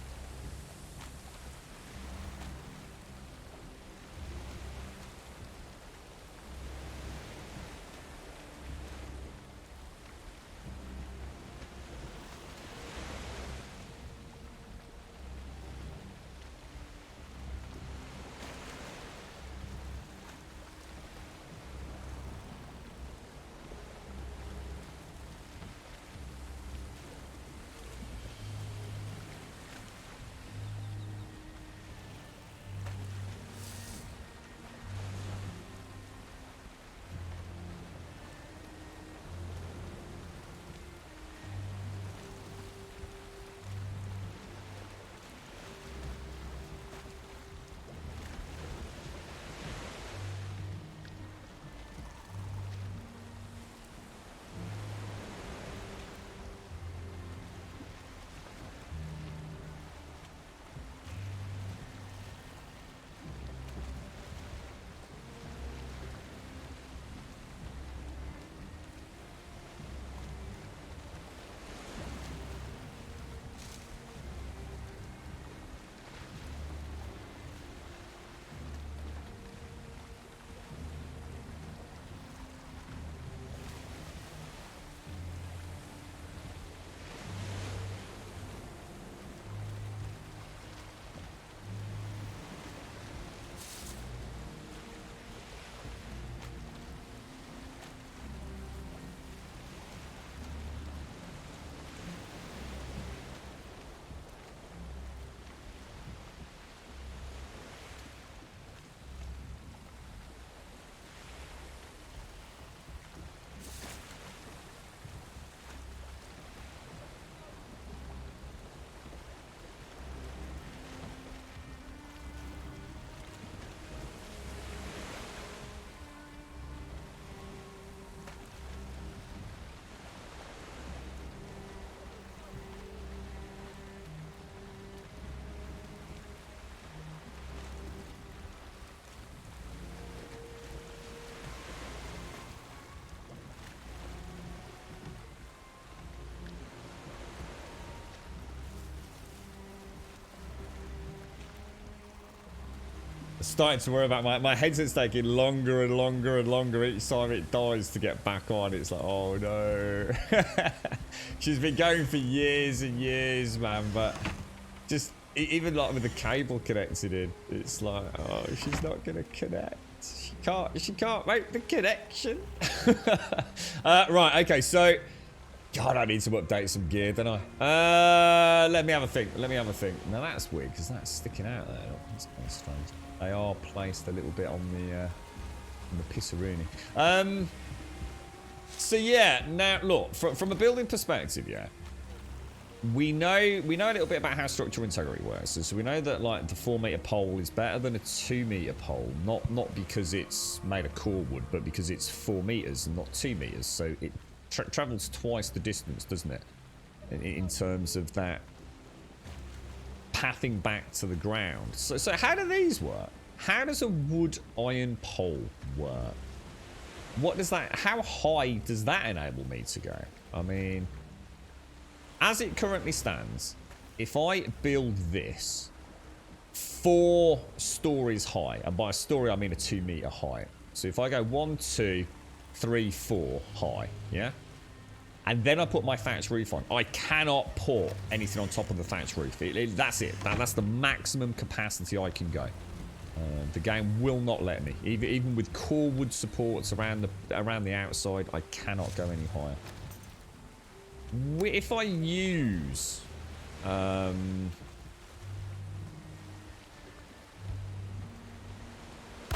Starting to worry about my headset's taking longer and longer and longer each time it dies to get back on. It's like, oh no. She's been going for years and years, man, but just even like with the cable connected in, it's like, oh, she's not gonna connect. She can't make the connection. Right, okay, so God, I need to update some gear, don't I? Let me have a think. Now that's weird because that's sticking out there. That's kind of strange. They are placed a little bit on the pisseroonie. So yeah, now look, from a building perspective, yeah, we know a little bit about how structural integrity works. So we know that like the 4-meter pole is better than a 2-meter pole, not because it's made of core wood, but because it's 4 meters and not 2 meters. So it travels twice the distance, doesn't it? In terms of that pathing back to the ground. So how do these work? How does a wood iron pole work? What does that, how high does that enable me to go? I mean, as it currently stands, if I build this 4 stories high, and by a story I mean a 2-meter height. So if I go 1, 2, 3, 4 high, yeah? And then I put my thatch roof on. I cannot put anything on top of the thatch roof. That's it. That's the maximum capacity I can go. The game will not let me. Even with core wood supports around the outside, I cannot go any higher. If I use...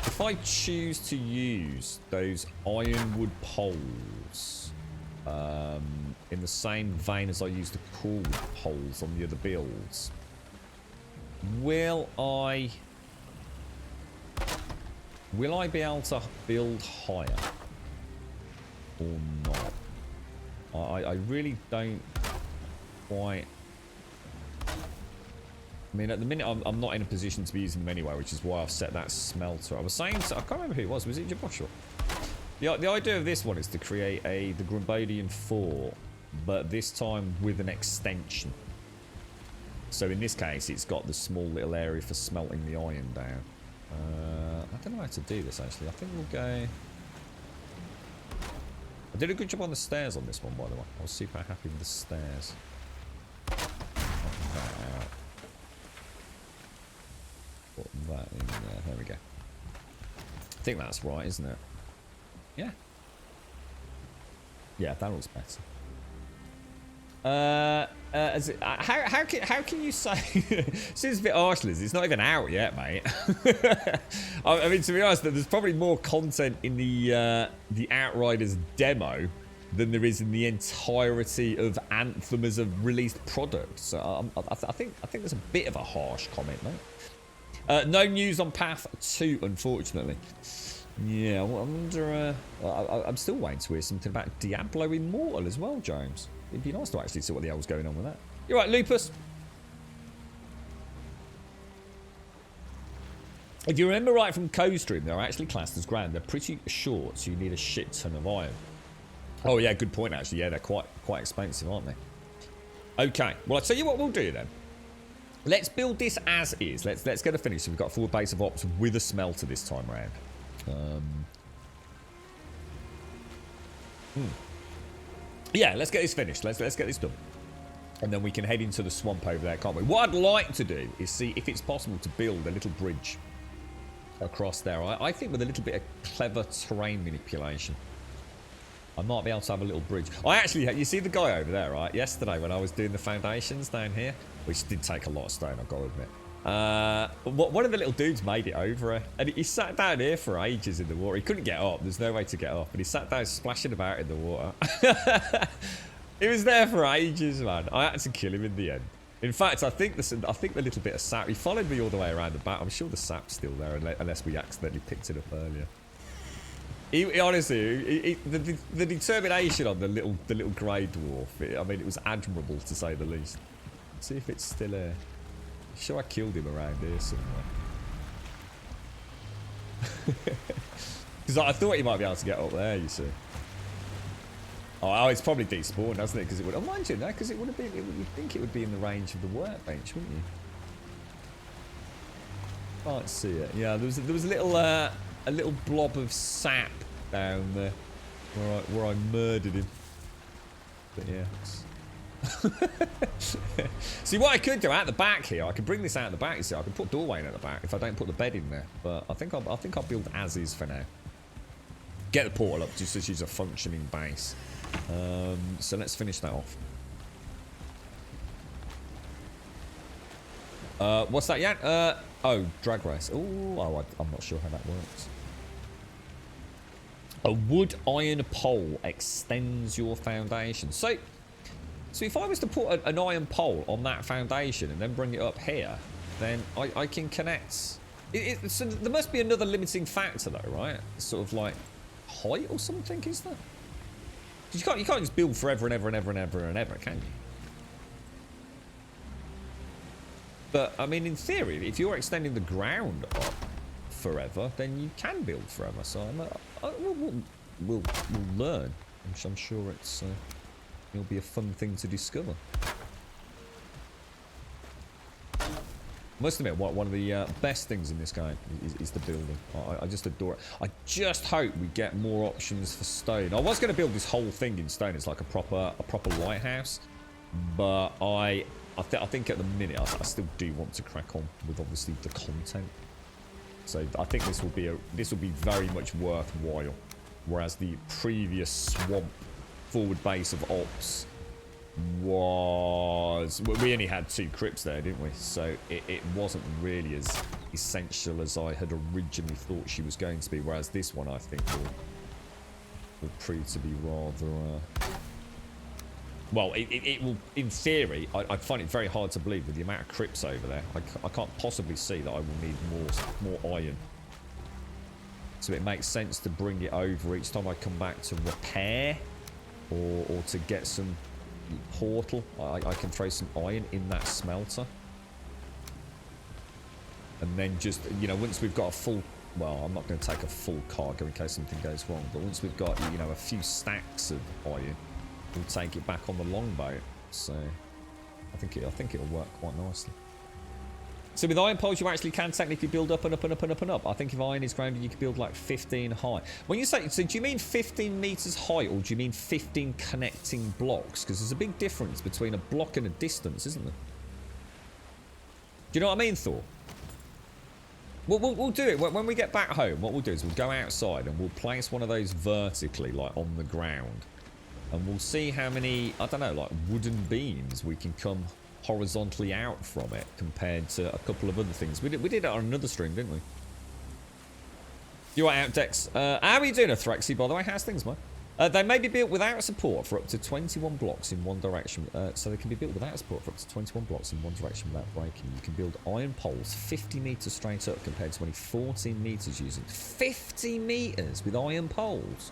if I choose to use those ironwood poles... in the same vein as I use the core wood poles on the other builds, will I be able to build higher or not? I really don't quite I mean, at the minute, I'm not in a position to be using them anyway, which is why I've set that smelter. I was saying, I can't remember who it was. Was it Joshua? The idea of this one is to create the Grumbodian fort, but this time with an extension. So in this case, it's got the small little area for smelting the iron down. I don't know how to do this, actually. I think we'll go... I did a good job on the stairs on this one, by the way. I was super happy with the stairs. Put that out. Put that in there. There we go. I think that's right, isn't it? Yeah. Yeah, that looks better. How can you say seems a bit harsh, Liz? It's not even out yet, mate. I mean, to be honest, there's probably more content in the Outriders demo than there is in the entirety of Anthem as a released product. So I think there's a bit of a harsh comment, mate. No news on Path 2, unfortunately. Yeah, I wonder. I'm still waiting to hear something about Diablo Immortal as well, James. It'd be nice to actually see what the hell's going on with that. You're right, Lupus. If you remember right from Co-Stream, they're actually classed as grand. They're pretty short, so you need a shit ton of iron. Oh yeah, good point actually. Yeah, they're quite expensive, aren't they? Okay, well I'll tell you what we'll do then. Let's build this as is. Let's get a finish. So we've got a forward base of ops with a smelter this time around. Yeah, let's get this finished. Let's get this done. And then we can head into the swamp over there, can't we? What I'd like to do is see if it's possible to build a little bridge across there. I think with a little bit of clever terrain manipulation, I might be able to have a little bridge. I actually, you see the guy over there, right? Yesterday when I was doing the foundations down here, which did take a lot of stone, I've got to admit. One of the little dudes made it over, and he sat down here for ages in the water. He couldn't get up. There's no way to get up, but he sat down splashing about in the water. He was there for ages, man. I had to kill him in the end. In fact, I think the little bit of sap. He followed me all the way around the back. I'm sure the sap's still there, unless we accidentally picked it up earlier. He honestly, the determination on the little grey dwarf. I mean, it was admirable to say the least. Let's see if it's still here. I'm sure I killed him around here somewhere. Because I thought he might be able to get up there, you see. Oh, it's probably despawned, hasn't it? Because it would. Oh, mind you, no, because it would have been. You'd think it would be in the range of the workbench, wouldn't you? Can't see it. Yeah, there was a little blob of sap down there where I murdered him. But yeah. See, what I could do out the back here, I could bring this out the back. You see, I could put doorway in at the back if I don't put the bed in there. But I think I'll build as is for now. Get the portal up just so she's a functioning base. So let's finish that off. What's that yet? Oh, drag race. Oh, I'm not sure how that works. A wood iron pole extends your foundation. So if I was to put an iron pole on that foundation and then bring it up here, then I can connect. So there must be another limiting factor though, right? Sort of like height or something, is there? Because you can't just build forever and ever and ever and ever and ever, can you? But I mean, in theory, if you're extending the ground up forever, then you can build forever. So we'll learn. I'm sure it'll be a fun thing to discover. Must admit, one of the best things in this game is the building. I just adore it. I just hope we get more options for stone. I was going to build this whole thing in stone. It's like a proper lighthouse, but I think at the minute I still do want to crack on with obviously the content. So I think this will be very much worthwhile. Whereas the previous swamp forward base of ops was, we only had 2 crypts there, didn't we? So it wasn't really as essential as I had originally thought she was going to be. Whereas this one, I think, will prove to be rather. Well, it will. In theory, I find it very hard to believe with the amount of crypts over there. I can't possibly see that I will need more iron. So it makes sense to bring it over each time I come back to repair, or to get some portal. I can throw some iron in that smelter. And then just, you know, once we've got a full, well, I'm not going to take a full cargo in case something goes wrong, but once we've got, you know, a few stacks of iron, we'll take it back on the longboat. So I think it'll work quite nicely. So with iron poles, you actually can technically build up and up and up and up and up. I think if iron is grounded, you can build like 15 high. When you say, so do you mean 15 meters high, or do you mean 15 connecting blocks? Because there's a big difference between a block and a distance, isn't there? Do you know what I mean, Thor? We'll do it. When we get back home, what we'll do is we'll go outside and we'll place one of those vertically, like on the ground. And we'll see how many, I don't know, like wooden beams we can come horizontally out from it compared to a couple of other things. We did it on another stream, didn't we? You are out, Dex. How are you doing, Athrexy, by the way? How's things, man? They may be built without support for up to 21 blocks in one direction. So they can be built without support for up to 21 blocks in one direction without breaking. You can build iron poles 50 meters straight up compared to only 14 meters using 50 meters with iron poles.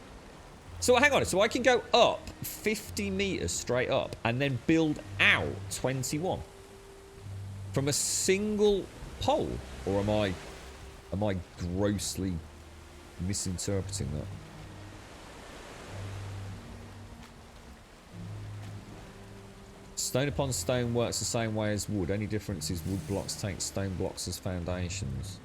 So hang on, so I can go up 50 meters straight up and then build out 21 from a single pole, or am I grossly misinterpreting that? Stone upon stone works the same way as wood. Only difference is wood blocks take stone blocks as foundations.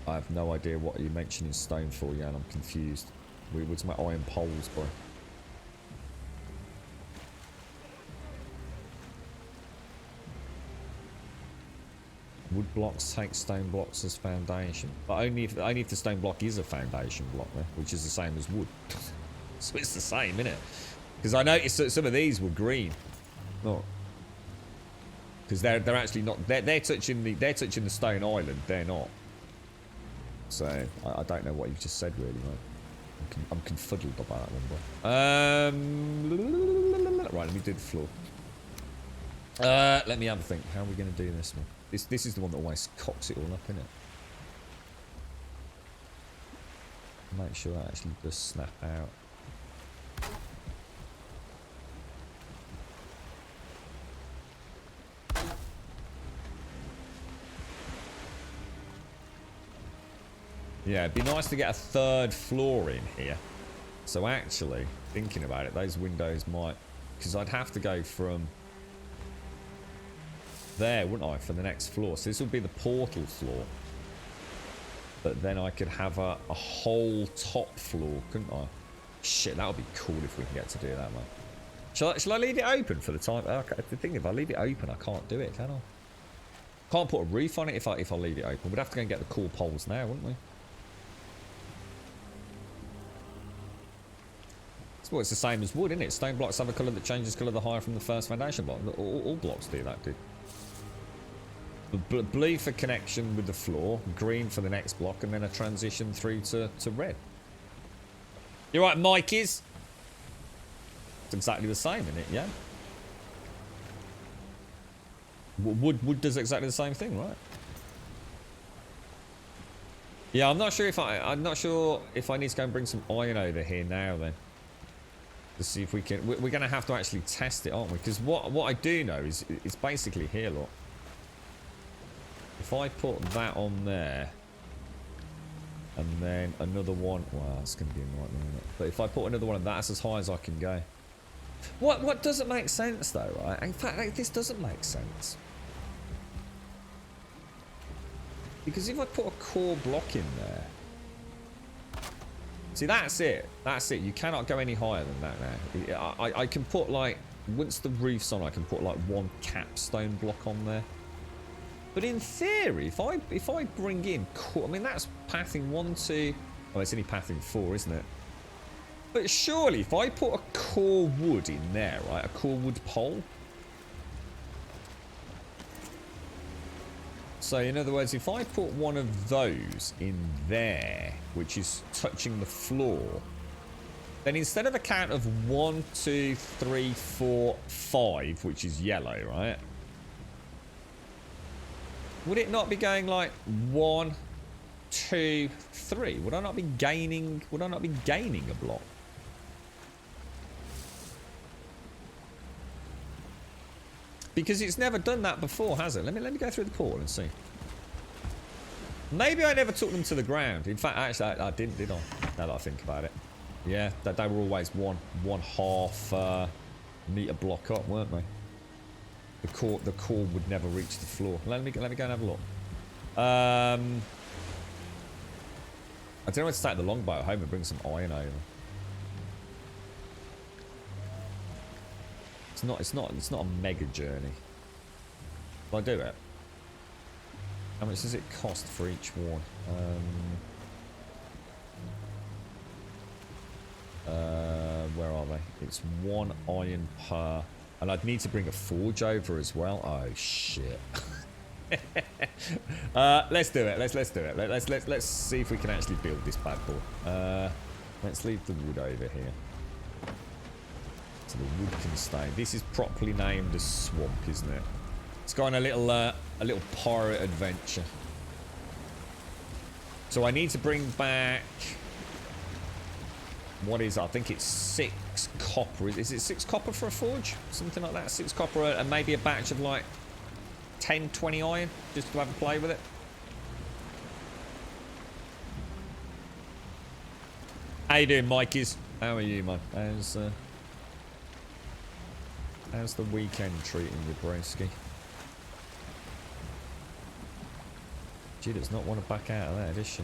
I have no idea what you're mentioning stone for, Jan. I'm confused. We're talking about iron poles, bro. Wood blocks take stone blocks as foundation, but only if the stone block is a foundation block, which is the same as wood. So it's the same, innit? Because I noticed that some of these were green. No. Because they're actually not. They're touching the stone island. They're not. So I don't know what you've just said, really, mate. I'm confuddled about that number. Right, let me do the floor. Let me have a think. How are we going to do this one? This is the one that always cocks it all up, innit? Make sure that actually does snap out. Yeah, it'd be nice to get a third floor in here. So actually, thinking about it, those windows might... Because I'd have to go from there, wouldn't I, for the next floor. So this would be the portal floor. But then I could have a whole top floor, couldn't I? Shit, that would be cool if we can get to do that, man. Shall I leave it open for the time? Okay, the thing, if I leave it open, I can't do it, can I? Can't put a roof on it if I leave it open. We'd have to go and get the core poles now, wouldn't we? Well, it's the same as wood, isn't it? Stone blocks have a colour that changes colour the higher from the first foundation block. All blocks do that, dude. Blue for connection with the floor, green for the next block, and then a transition through to red. You're right, Mike is. It's exactly the same, isn't it? Yeah. Wood does exactly the same thing, right? Yeah, I'm not sure if I need to go and bring some iron over here now then. To see if we can. We're going to have to actually test it, aren't we? Because what I do know is it's basically here, look. If I put that on there, and then another one, well, it's going to be a nightmare, isn't it? But if I put another one, that's as high as I can go. What doesn't make sense though, right? In fact, like, this doesn't make sense. Because if I put a core block in there. See, that's it. That's it. You cannot go any higher than that now. I can put like, once the roof's on, I can put like one capstone block on there. But in theory, if I bring in core, I mean that's pathing 1, 2. Oh, it's only pathing 4, isn't it? But surely, if I put a core wood in there, right, a core wood pole. So in other words, if I put one of those in there, which is touching the floor, then instead of a count of 1, 2, 3, 4, 5, which is yellow, right? Would it not be going like 1, 2, 3? Would I not be gaining a block? Because it's never done that before, has it? Let me go through the portal and see. Maybe I never took them to the ground. In fact, actually, I didn't, did I? Now that I think about it. Yeah, they were always one half meter block up, weren't they? The core would never reach the floor. Let me go and have a look. I don't know where to take the longboat home and bring some iron over. It's not a mega journey. Will I do it? How much does it cost for each one? Where are they? It's 1 iron per, and I'd need to bring a forge over as well. Oh shit. Let's do it. Let's do it. Let's see if we can actually build this bad boy. Let's leave the wood over here. So the wood can stay. This is properly named as swamp, isn't it? It's got a little pirate adventure. So I need to bring back. What is it? I think it's 6 copper. Is it 6 copper for a forge? Something like that. 6 copper and maybe a batch of like 10, 20 iron, just to have a play with it. How you doing, Mikeys? How are you, man? How's the weekend treating you, broski? She does not want to back out of there, does she?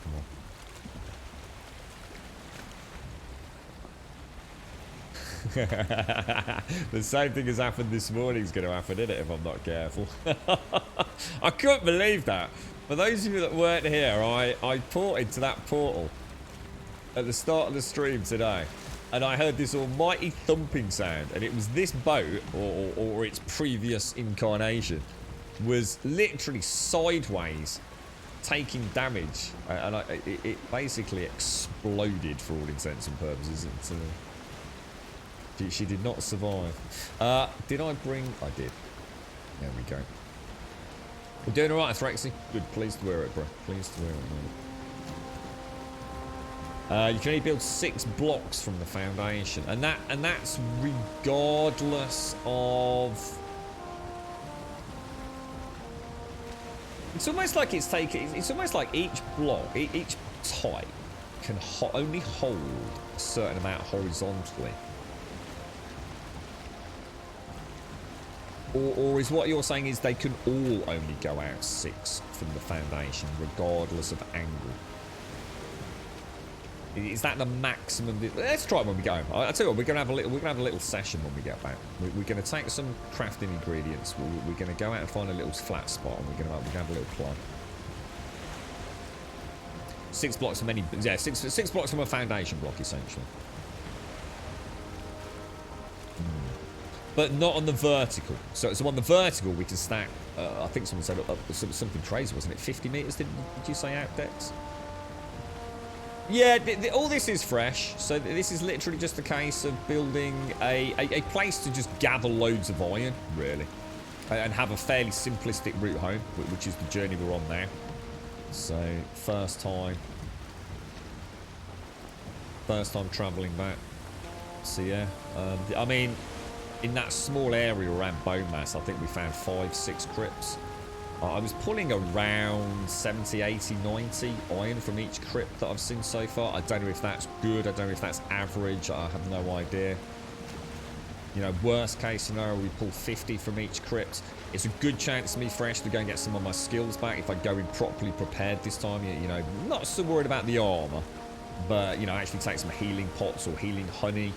Come on. The same thing has happened this morning is going to happen, isn't it, if I'm not careful? I couldn't believe that. For those of you that weren't here, I ported to that portal at the start of the stream today, and I heard this almighty thumping sound, and it was this boat, or its previous incarnation, was literally sideways taking damage, and it basically exploded for all intents and purposes. She did not survive. Did I bring... I did. There we go. We're doing alright, Threxy. Good. Pleased to wear it, bro. Pleased to wear it, man. You can only build 6 blocks from the foundation. And that's regardless of... It's almost like it's almost like each block, each type can only hold a certain amount horizontally. Or is what you're saying is they can all only go out 6 from the foundation, regardless of angle? Is that the maximum? Let's try it when we go home. I tell you what, we're gonna have a little session when we get back. We're gonna take some crafting ingredients. We're gonna go out and find a little flat spot, and we're gonna have a little play. 6 blocks from any, yeah, six blocks from a foundation block essentially. But not on the vertical. So on the vertical we can stack. I think someone said something crazy, wasn't it? 50 meters? Did you say out decks? Yeah, all this is fresh. So this is literally just a case of building a place to just gather loads of iron, really, and have a fairly simplistic route home, which is the journey we're on now. So first time traveling back. So yeah, I mean, in that small area around Bowmass, I think we found 5, 6 crypts. I was pulling around 70, 80, 90 iron from each crypt that I've seen so far. I don't know if that's good. I don't know if that's average. I have no idea. You know, worst case scenario, we pull 50 from each crypt. It's a good chance for me fresh to go and get some of my skills back if I go in properly prepared this time. You know, not so worried about the armor, but, you know, actually take some healing pots or healing honey.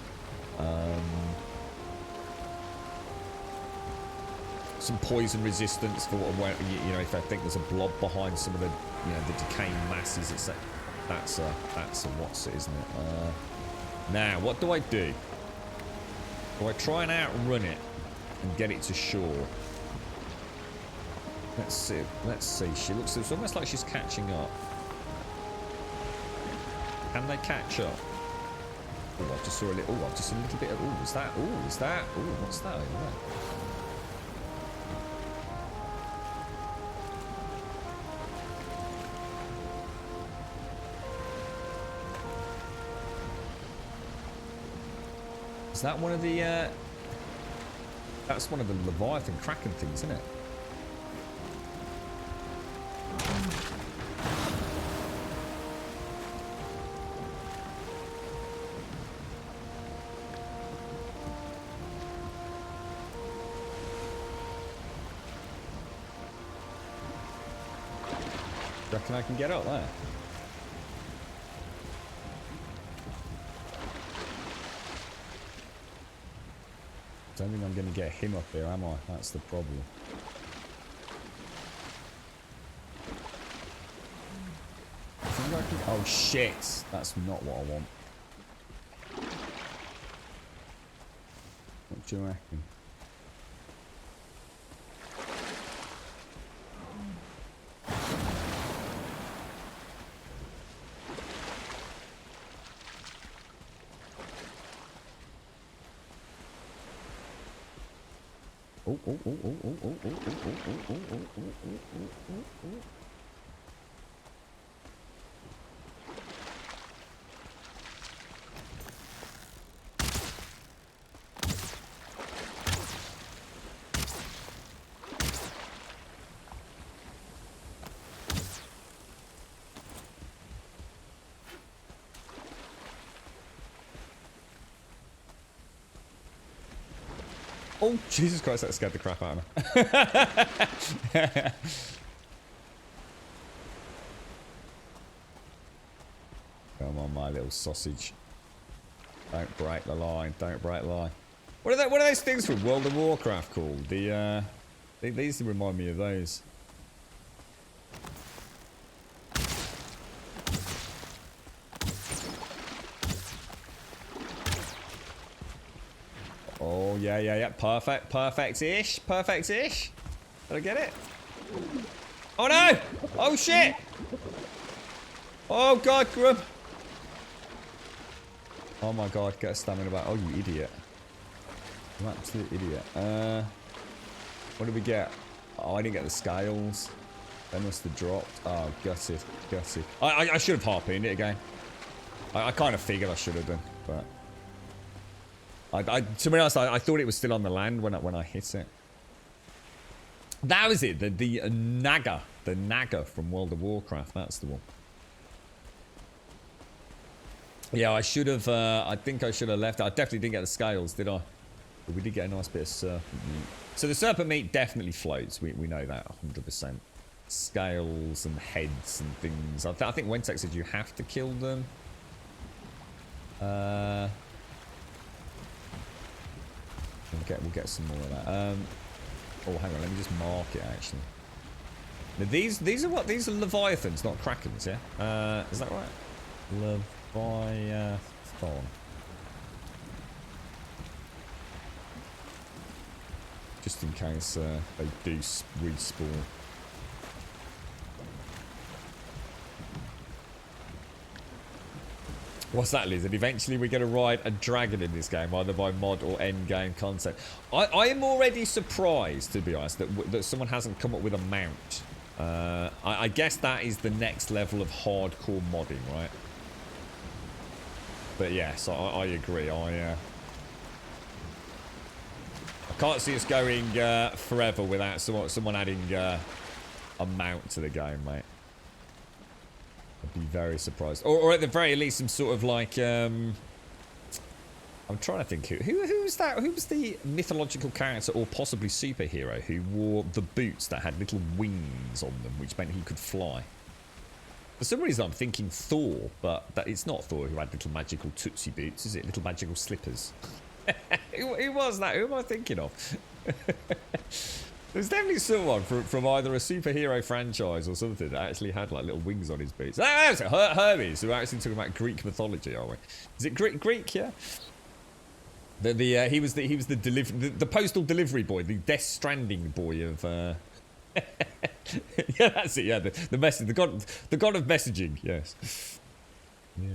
Some poison resistance for where, you know, if I think there's a blob behind some of the, you know, the decaying masses. That's a what's it, isn't it? Now, what do I do? Do I try and outrun it and get it to shore? Let's see. It's almost like she's catching up. Can they catch up? Oh, I just saw a little. Oh, just a little bit of. Oh, is that? Oh, is that? Oh, what's that over there? Is that one of the That's one of the Leviathan Kraken things, isn't it? Reckon I can get up there? Don't think I'm going to get him up there, am I? That's the problem. I think I can... Oh shit! That's not what I want. What do you reckon? Oh, oh, oh, oh, oh, oh, oh, oh, oh, oh, oh, oh, oh, oh, oh. Oh, Jesus Christ, that scared the crap out of me. Come on, my little sausage. Don't break the line, don't break the line. What are those things from World of Warcraft called? These remind me of those. Oh, yeah, yeah, yeah. Perfect. Perfect-ish. Perfect-ish. Did I get it? Oh, no! Oh, shit! Oh, God, Grub. Oh, my God. Get a stamina back. Oh, you idiot. You absolute idiot. What did we get? Oh, I didn't get the scales. They must have dropped. Oh, gutted. Gutted. I should have harpooned it again. I kind of figured I should have done, but... to be honest, I thought it was still on the land when I hit it. That was it. The Naga. The Naga from World of Warcraft. That's the one. Yeah, I should have... I think I should have left. I definitely didn't get the scales, did I? But we did get a nice bit of serpent meat. So the serpent meat definitely floats. We know that 100%. Scales and heads and things. I think Wentex said you have to kill them. We'll get some more of that. Oh, hang on. Let me just mark it, actually. Now, these are what? These are Leviathans, not Krakens, yeah? Is that right? Leviathan. Just in case they do respawn. What's that, Liz? And eventually we're going to ride a dragon in this game, either by mod or end game content. I am already surprised, to be honest, that someone hasn't come up with a mount. I guess that is the next level of hardcore modding, right? But yes, I agree. I can't see us going forever without someone adding a mount to the game, mate. I'd be very surprised. Or at the very least, some sort of like... I'm trying to think. Who's that? Who was the mythological character or possibly superhero who wore the boots that had little wings on them, which meant he could fly? For some reason, I'm thinking Thor, but it's not Thor who had little magical Tootsie boots, is it? Little magical slippers. Who was that? Who am I thinking of? There's definitely someone from either a superhero franchise or something that actually had like little wings on his boots. That's Hermes, who are actually talking about Greek mythology, are we? Is it Greek? Yeah. He was the postal delivery boy, the Death Stranding boy of. Yeah, that's it. Yeah, the message, the god of messaging. Yes. Yeah.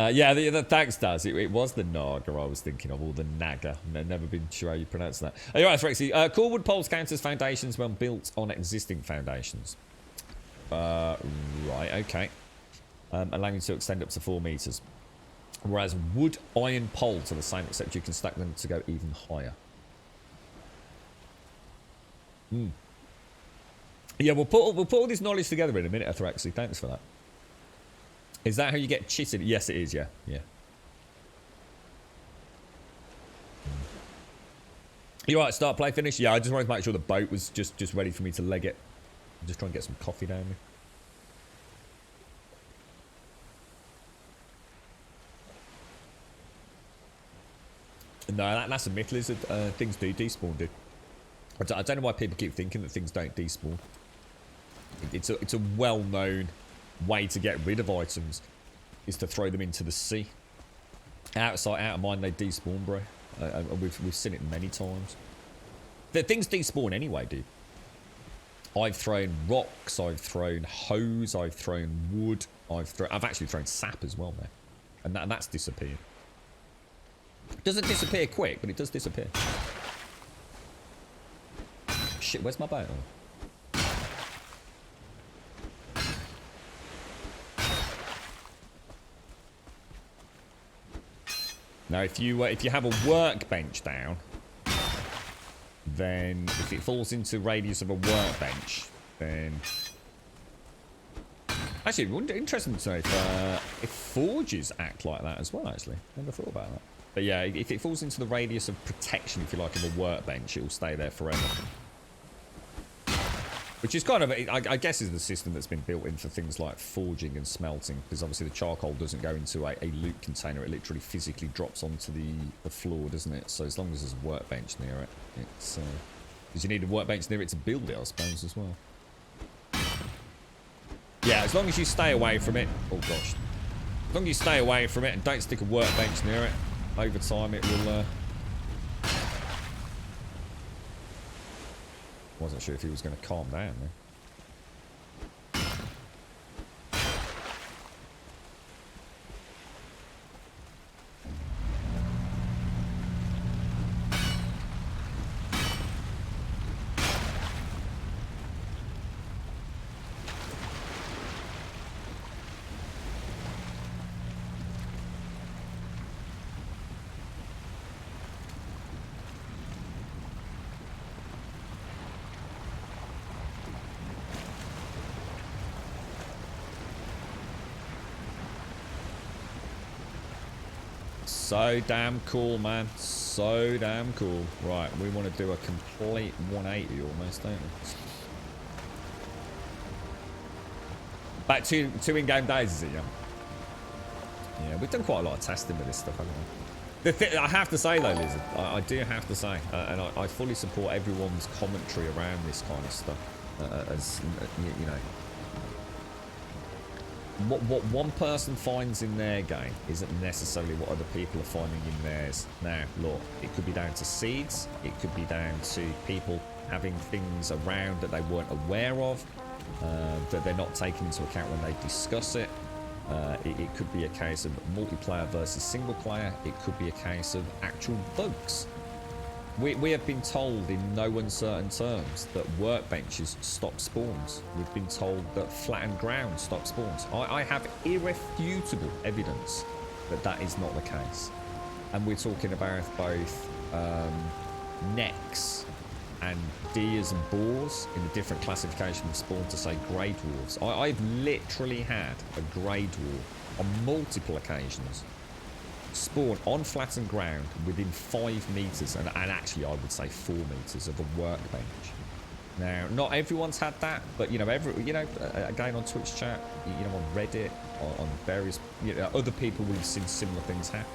Yeah, thanks, Daz. It was the Naga I was thinking of, or the Naga. I've never been sure how you pronounce that. Oh, you're right, Rexy. Core wood poles count as foundations when built on existing foundations. Right, okay. Allowing you to extend up to 4 meters. Whereas wood, iron, poles are the same, except you can stack them to go even higher. Yeah, we'll put all this knowledge together in a minute, Athraxi. Thanks for that. Is that how you get chitted? Yes, it is, yeah. Yeah. You alright, start, play, finish? Yeah, I just wanted to make sure the boat was just ready for me to leg it. I'm just trying to get some coffee down me. No, that's a myth, Lizard. Things do despawn, dude. I don't know why people keep thinking that things don't despawn. It's a well-known way to get rid of items is to throw them into the sea. Out of sight, out of mind, they despawn, bro. We've seen it many times. The things despawn anyway, dude. I've thrown rocks, I've thrown hose, I've thrown wood, I've actually thrown sap as well, man. And that's disappeared. It doesn't disappear quick, but it does disappear. Shit, where's my boat? Now, if you have a workbench down, then if it falls into radius of a workbench, then actually, it would be interesting to know if forges act like that as well. Actually, never thought about that. But yeah, if it falls into the radius of protection, if you like, of a workbench, it will stay there forever. Which is kind of, I guess, is the system that's been built in for things like forging and smelting, because obviously the charcoal doesn't go into a loot container; it literally physically drops onto the floor, doesn't it? So as long as there's a workbench near it, it's because you need a workbench near it to build it, I suppose, as well. Yeah, as long as you stay away from it. Oh gosh, as long as you stay away from it and don't stick a workbench near it, over time it will. Wasn't sure if he was going to calm down there. So damn cool, man. So damn cool. Right, we want to do a complete 180 almost, don't we? Back two in-game days, is it, yeah? Yeah, we've done quite a lot of testing with this stuff, haven't we? I have to say, though, Lizard, I do have to say, and I fully support everyone's commentary around this kind of stuff. As, you know, what one person finds in their game isn't necessarily what other people are finding in theirs. Now, look, it could be down to seeds, it could be down to people having things around that they weren't aware of, that they're not taking into account when they discuss it. It could be a case of multiplayer versus single player. It could be a case of actual bugs. We have been told in no uncertain terms that workbenches stop spawns. We've been told that flattened ground stops spawns. I have irrefutable evidence that that is not the case. And we're talking about both necks and deers and boars in a different classification of spawn to, say, grey dwarves. I've literally had a grey dwarf on multiple occasions spawn on flattened ground within 5 meters, and actually I would say 4 meters of a workbench. Now, not everyone's had that, but you know, again on Twitch chat, you know, on Reddit, on various, you know, other people we've seen similar things happen.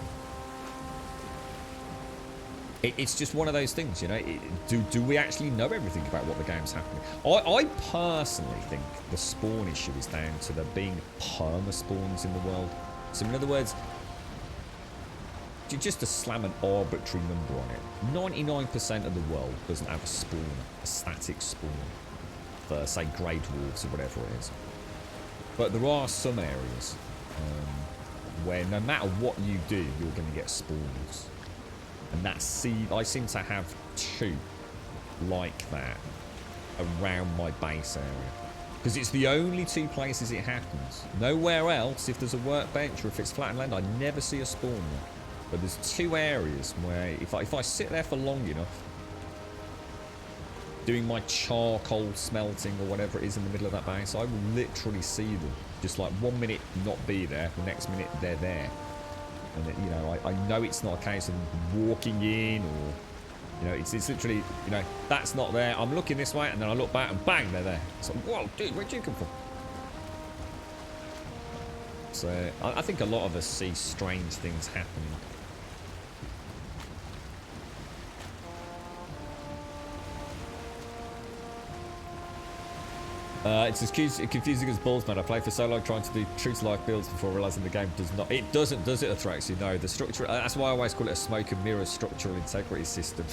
It's just one of those things, you know. Do we actually know everything about what the game's happening? I personally think the spawn issue is down to there being perma spawns in the world. So in other words, just to slam an arbitrary number on it, 99% of the world doesn't have a spawn, a static spawn, for, say, grey dwarves or whatever it is. But there are some areas where no matter what you do, you're going to get spawns. And I seem to have 2 like that around my base area. Because it's the only 2 places it happens. Nowhere else, if there's a workbench or if it's flat land, I never see a spawn there. But there's 2 areas where if I sit there for long enough, doing my charcoal smelting or whatever it is in the middle of that base, I will literally see them. Just like 1 minute not be there, the next minute they're there. And it, you know, I know it's not a case of walking in or, you know, it's literally, you know, that's not there. I'm looking this way and then I look back and bang, they're there. It's like, whoa, dude, where'd you come from? So I think a lot of us see strange things happening. It's as confusing as balls, man. I play for so long trying to do true-to-life builds before realising the game does not. It doesn't, does it, Athraxi? No, the structure. That's why I always call it a smoke and mirror structural integrity system.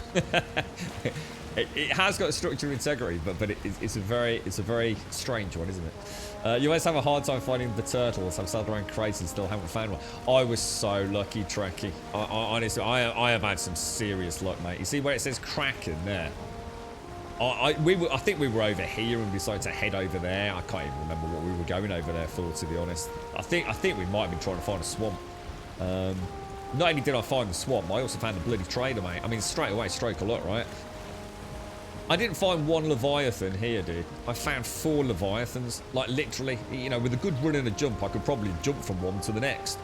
it has got a structural integrity, but it's a very strange one, isn't it? You always have a hard time finding the turtles. I've sailed around crates and still haven't found one. I was so lucky, Trekkie. Honestly, I have had some serious luck, mate. You see where it says Kraken there? I think we were over here and decided to head over there. I can't even remember what we were going over there for, to be honest. I think we might have been trying to find a swamp. Not only did I find the swamp, I also found the bloody trader, mate. I mean, straight away, stroke a lot, right? I didn't find 1 Leviathan here, dude. I found 4 Leviathans. Like, literally, you know, with a good run and a jump, I could probably jump from one to the next.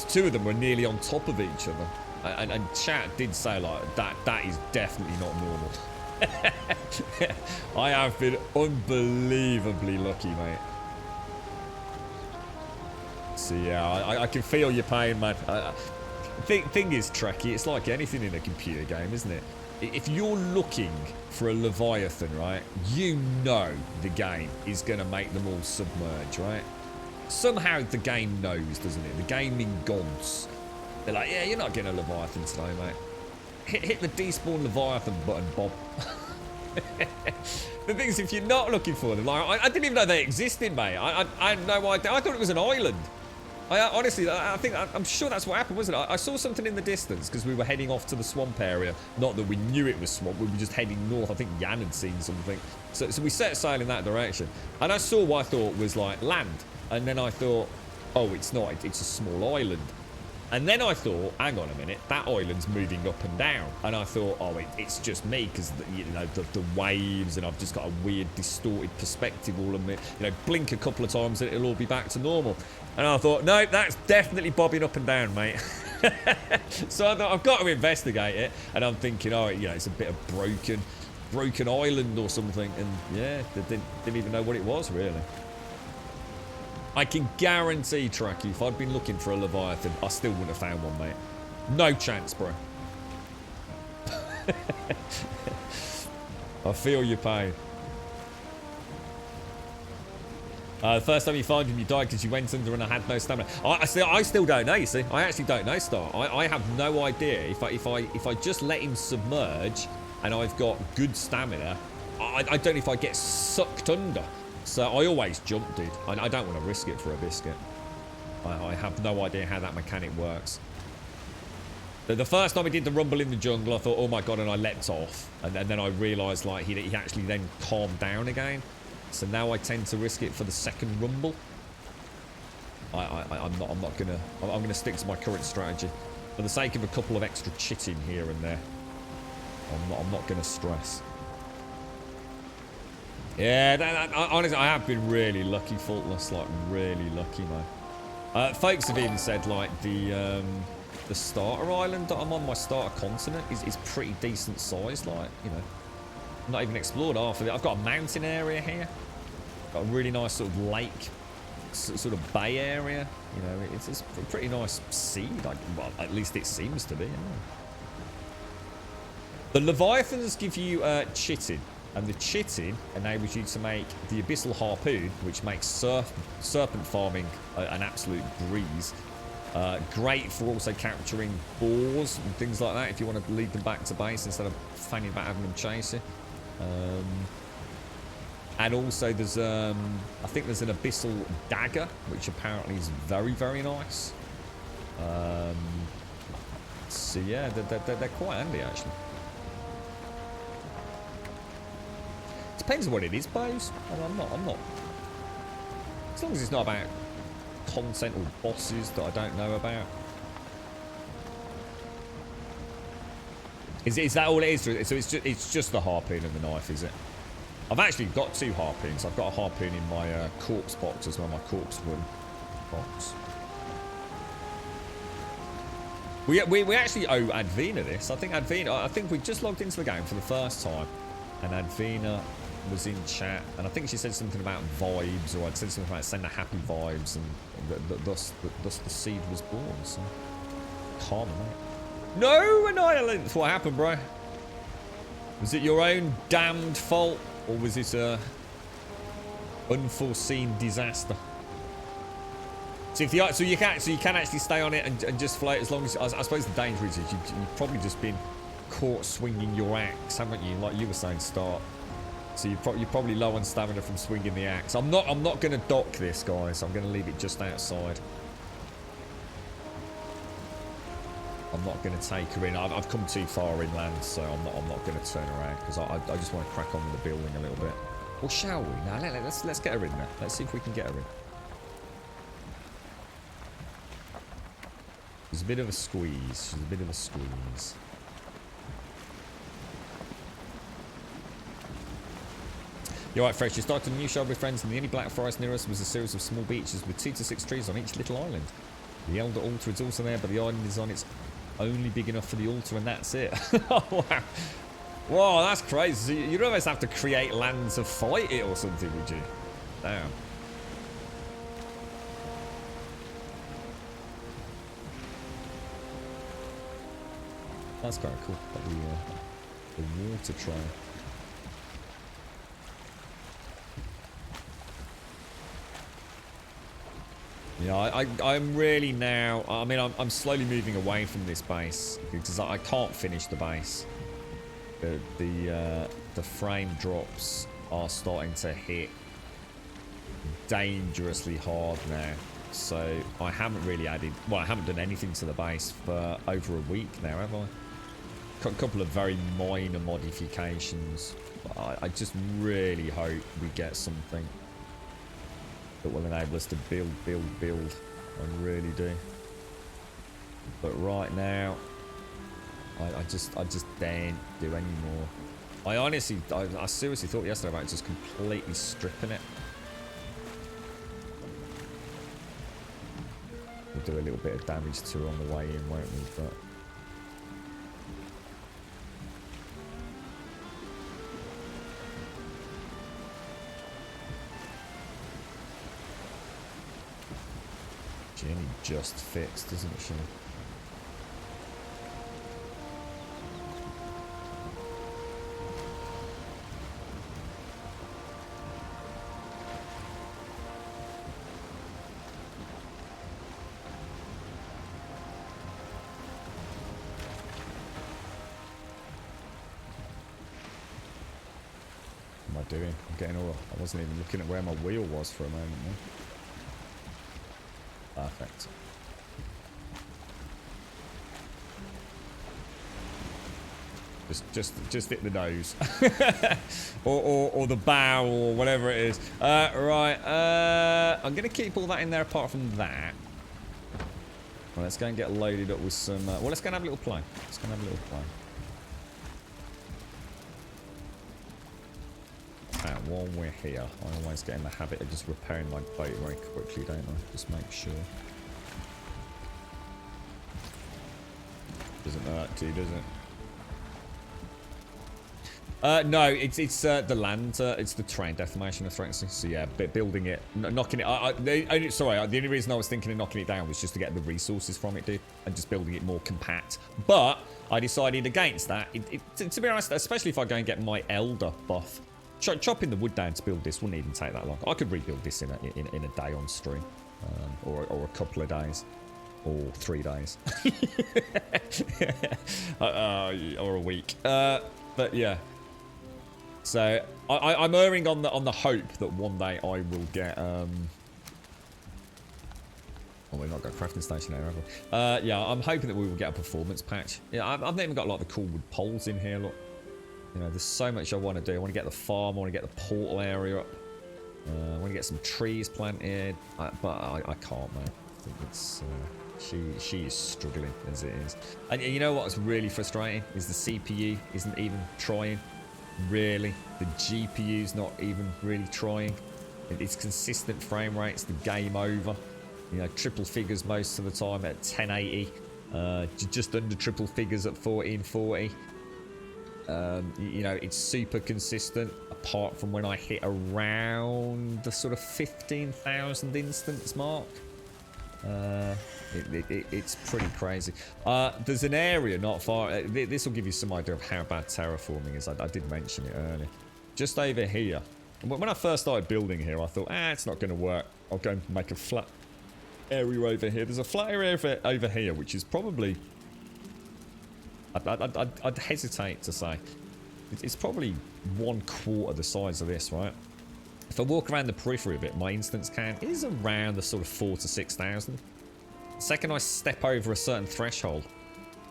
2 of them were nearly on top of each other. And chat did say, like, that is definitely not normal. I have been unbelievably lucky, mate. So yeah, I can feel your pain, man. Thing is, Trekkie, it's like anything in a computer game, isn't it? If you're looking for a Leviathan, right, you know the game is going to make them all submerge, right? Somehow the game knows, doesn't it? The gaming gods. They're like, yeah, you're not getting a Leviathan today, mate. Hit the despawn Leviathan button, Bob. The thing is, if you're not looking for them, like I didn't even know they existed, mate. I had no idea. I thought it was an island. Honestly, I'm sure that's what happened, wasn't it? I saw something in the distance because we were heading off to the swamp area. Not that we knew it was swamp. We were just heading north. I think Jan had seen something. So we set sail in that direction. And I saw what I thought was like land. And then I thought, oh, it's not. It's a small island. And then I thought, hang on a minute, that island's moving up and down. And I thought, oh, it's just me because, you know, the waves, and I've just got a weird distorted perspective all of me. You know, blink a couple of times and it'll all be back to normal. And I thought, no, that's definitely bobbing up and down, mate. So I thought, I've got to investigate it. And I'm thinking, oh, you know, it's a bit of broken island or something. And yeah, they didn't even know what it was, really. I can guarantee, Trekkie, if I'd been looking for a Leviathan, I still wouldn't have found one, mate. No chance, bro. I feel your pain. The first time you found him, you died because you went under and I had no stamina. I still don't know, you see. I actually don't know, Star. I have no idea. If I just let him submerge and I've got good stamina, I don't know if I get sucked under. So I always jump, dude. I don't want to risk it for a biscuit. I have no idea how that mechanic works. The first time we did the rumble in the jungle, I thought, oh my god, and I leapt off. And then I realised, like, he actually then calmed down again. So now I tend to risk it for the second rumble. I'm gonna stick to my current strategy. For the sake of a couple of extra chitting here and there. I'm not gonna stress. Yeah, honestly, I have been really lucky, Faultless, like really lucky, man. Folks have even said like the starter island that I'm on, my starter continent, is pretty decent size, like, you know. Not even explored half of it. I've got a mountain area here. Got a really nice sort of lake, sort of bay area. You know, it's a pretty nice sea, like, well, at least it seems to be. Yeah. The Leviathans give you chitting. And the chitting enables you to make the abyssal harpoon, which makes serpent farming an absolute breeze. Great for also capturing boars and things like that if you want to lead them back to base instead of fanning about having them chase you. And also there's, I think there's an abyssal dagger, which apparently is very, very nice. So yeah, they're quite handy actually. Depends on what it is, Bose. I'm not. As long as it's not about content or bosses that I don't know about. Is that all it is? So it's just the harpoon and the knife, is it? I've actually got 2 harpoons. I've got a harpoon in my corpse box as well, my corpse wound box. We actually owe Advina this. I think we just logged into the game for the first time, and Advina was in chat, and I think she said something about vibes, or I'd said something about sending happy vibes, and thus the seed was born. So, calm, mate. No, Annihilate! What happened, bro? Was it your own damned fault, or was it a unforeseen disaster? So you can actually stay on it and just float as long as I suppose the danger is you've probably just been caught swinging your axe, haven't you? Like you were saying, start. So you're probably low on stamina from swinging the axe. I'm not going to dock this, guys. I'm going to leave it just outside. I'm not going to take her in. I've come too far inland, so I'm not going to turn around because I just want to crack on with the building a little bit. Or shall we? Now let's get her in there. Let's see if we can get her in. She's a bit of a squeeze. You're right, Fresh. You started a new show with friends, and the only Black Forest near us was a series of small beaches with 2 to 6 trees on each little island. The Elder Altar is also there, but the island is on its only big enough for the altar, and that's it. Oh, wow. Whoa, that's crazy. So you'd almost have to create land to fight it or something, would you? Damn. That's kind of cool. The water trial. Yeah, I'm really now. I mean, I'm slowly moving away from this base because I can't finish the base. The frame drops are starting to hit dangerously hard now. So I haven't really added. Well, I haven't done anything to the base for over a week now, have I? A couple of very minor modifications. But I just really hope we get something that will enable us to build. I really do. But right now, I just daren't do any more. I seriously thought yesterday about just completely stripping it. We'll do a little bit of damage to her on the way in, won't we? But she only just fits, doesn't she? What am I doing? I'm getting all. I wasn't even looking at where my wheel was for a moment then. Perfect. Just hit the nose, or the bow, or whatever it is. Right. I'm gonna keep all that in there apart from that. Well, let's go and get loaded up with some. Well, let's go and have a little play. While we're here, I always get in the habit of just repairing my boat very quickly, don't I? Just make sure. Doesn't hurt to you, does it? No, it's the land. It's the terrain deformation of threats. So yeah, building it, knocking it. Sorry, the only reason I was thinking of knocking it down was just to get the resources from it, dude, and just building it more compact. But I decided against that. To be honest, especially if I go and get my Elder buff. Chopping the wood down to build this wouldn't even take that long. I could rebuild this in a day on stream, or a couple of days, or 3 days, or a week. But yeah. So I'm erring on the hope that one day I will get. Oh, we've not got a crafting station there, have we? Yeah, I'm hoping that we will get a performance patch. Yeah, I've not even got like the cool wood poles in here. Look. You know, there's so much I want to do. I want to get the farm. I want to get the portal area up. I want to get some trees planted. But I can't, man. I think it's... she is struggling as it is. And you know what's really frustrating? Is the CPU isn't even trying. Really. The GPU's not even really trying. It's consistent frame rates. The game over. You know, triple figures most of the time at 1080. Just under triple figures at 1440. You know, it's super consistent apart from when I hit around the sort of 15,000 instance mark. It's pretty crazy. There's an area not far. This will give you some idea of how bad terraforming is. I did mention it earlier. Just over here. When I first started building here, I thought, it's not going to work. I'll go and make a flat area over here. There's a flat area over here, which is probably... I'd hesitate to say. It's probably 1/4 the size of this, right? If I walk around the periphery of it, my instance count is around the sort of 4,000 to 6,000. The second I step over a certain threshold,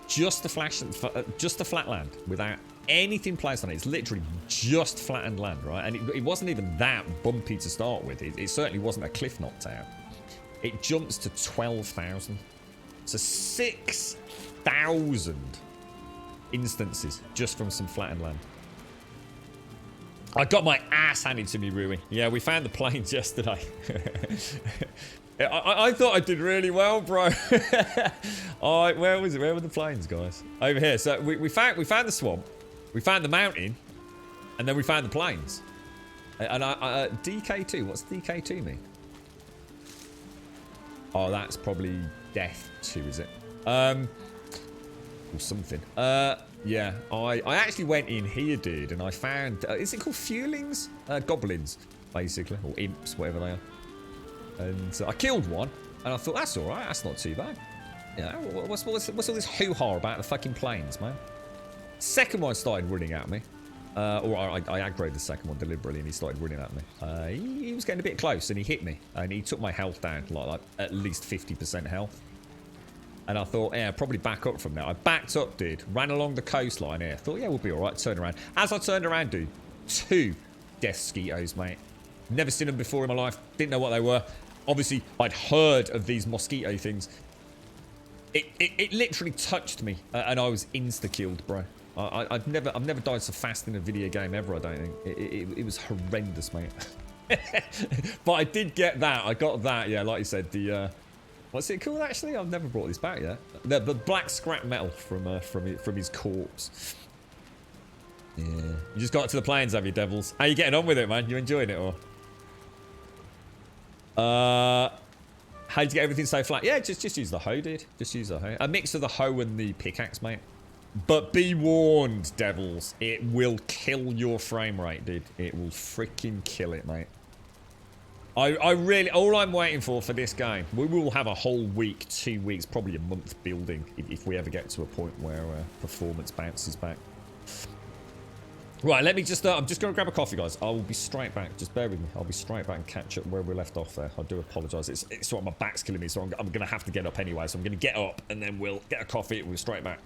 just the flat land without anything placed on it. It's literally just flattened land, right? And it wasn't even that bumpy to start with. It certainly wasn't a cliff knocked out. It jumps to 12,000. So 6,000 instances just from some flattened land. I got my ass handed to me, Rui. Yeah, we found the plains yesterday. I thought I did really well, bro. Where was it? Where were the plains, guys? Over here. So we found the swamp, we found the mountain, and then we found the plains. And DK2. What's DK2 mean? Oh, that's probably death 2, is it? Or something. Yeah, I actually went in here, dude, and I found... is it called Fuelings? Goblins, basically. Or imps, whatever they are. And I killed one, and I thought, that's alright, that's not too bad. Yeah, what's all this hoo-ha about the fucking plains, man? Second one started running at me. Or I aggroed the second one deliberately, and he started running at me. He was getting a bit close, and he hit me. And he took my health down to like at least 50% health. And I thought, yeah, probably back up from there. I backed up, dude. Ran along the coastline here. Thought, yeah, we'll be alright. Turned around. As I turned around, dude, 2 death mosquitoes, mate. Never seen them before in my life. Didn't know what they were. Obviously, I'd heard of these mosquito things. It literally touched me, and I was insta-killed, bro. I've never died so fast in a video game ever, I don't think. It was horrendous, mate. But I did get that. I got that, yeah, like you said, the... what's it called, actually? I've never brought this back yet. The black scrap metal from his corpse. Yeah. You just got to the plains, have you, devils? How you getting on with it, man? You enjoying it, or? How'd you get everything so flat? Yeah, just use the hoe, dude. Just use the hoe. A mix of the hoe and the pickaxe, mate. But be warned, devils. It will kill your frame rate, dude. It will freaking kill it, mate. I really... all I'm waiting for this game, we will have a whole week, 2 weeks, probably a month building if we ever get to a point where performance bounces back. Right, let me just... I'm just going to grab a coffee, guys. I will be straight back. Just bear with me. I'll be straight back and catch up where we left off there. I do apologise. It's sort of my back's killing me, so I'm going to have to get up anyway. So I'm going to get up, and then we'll get a coffee, and we'll straight back.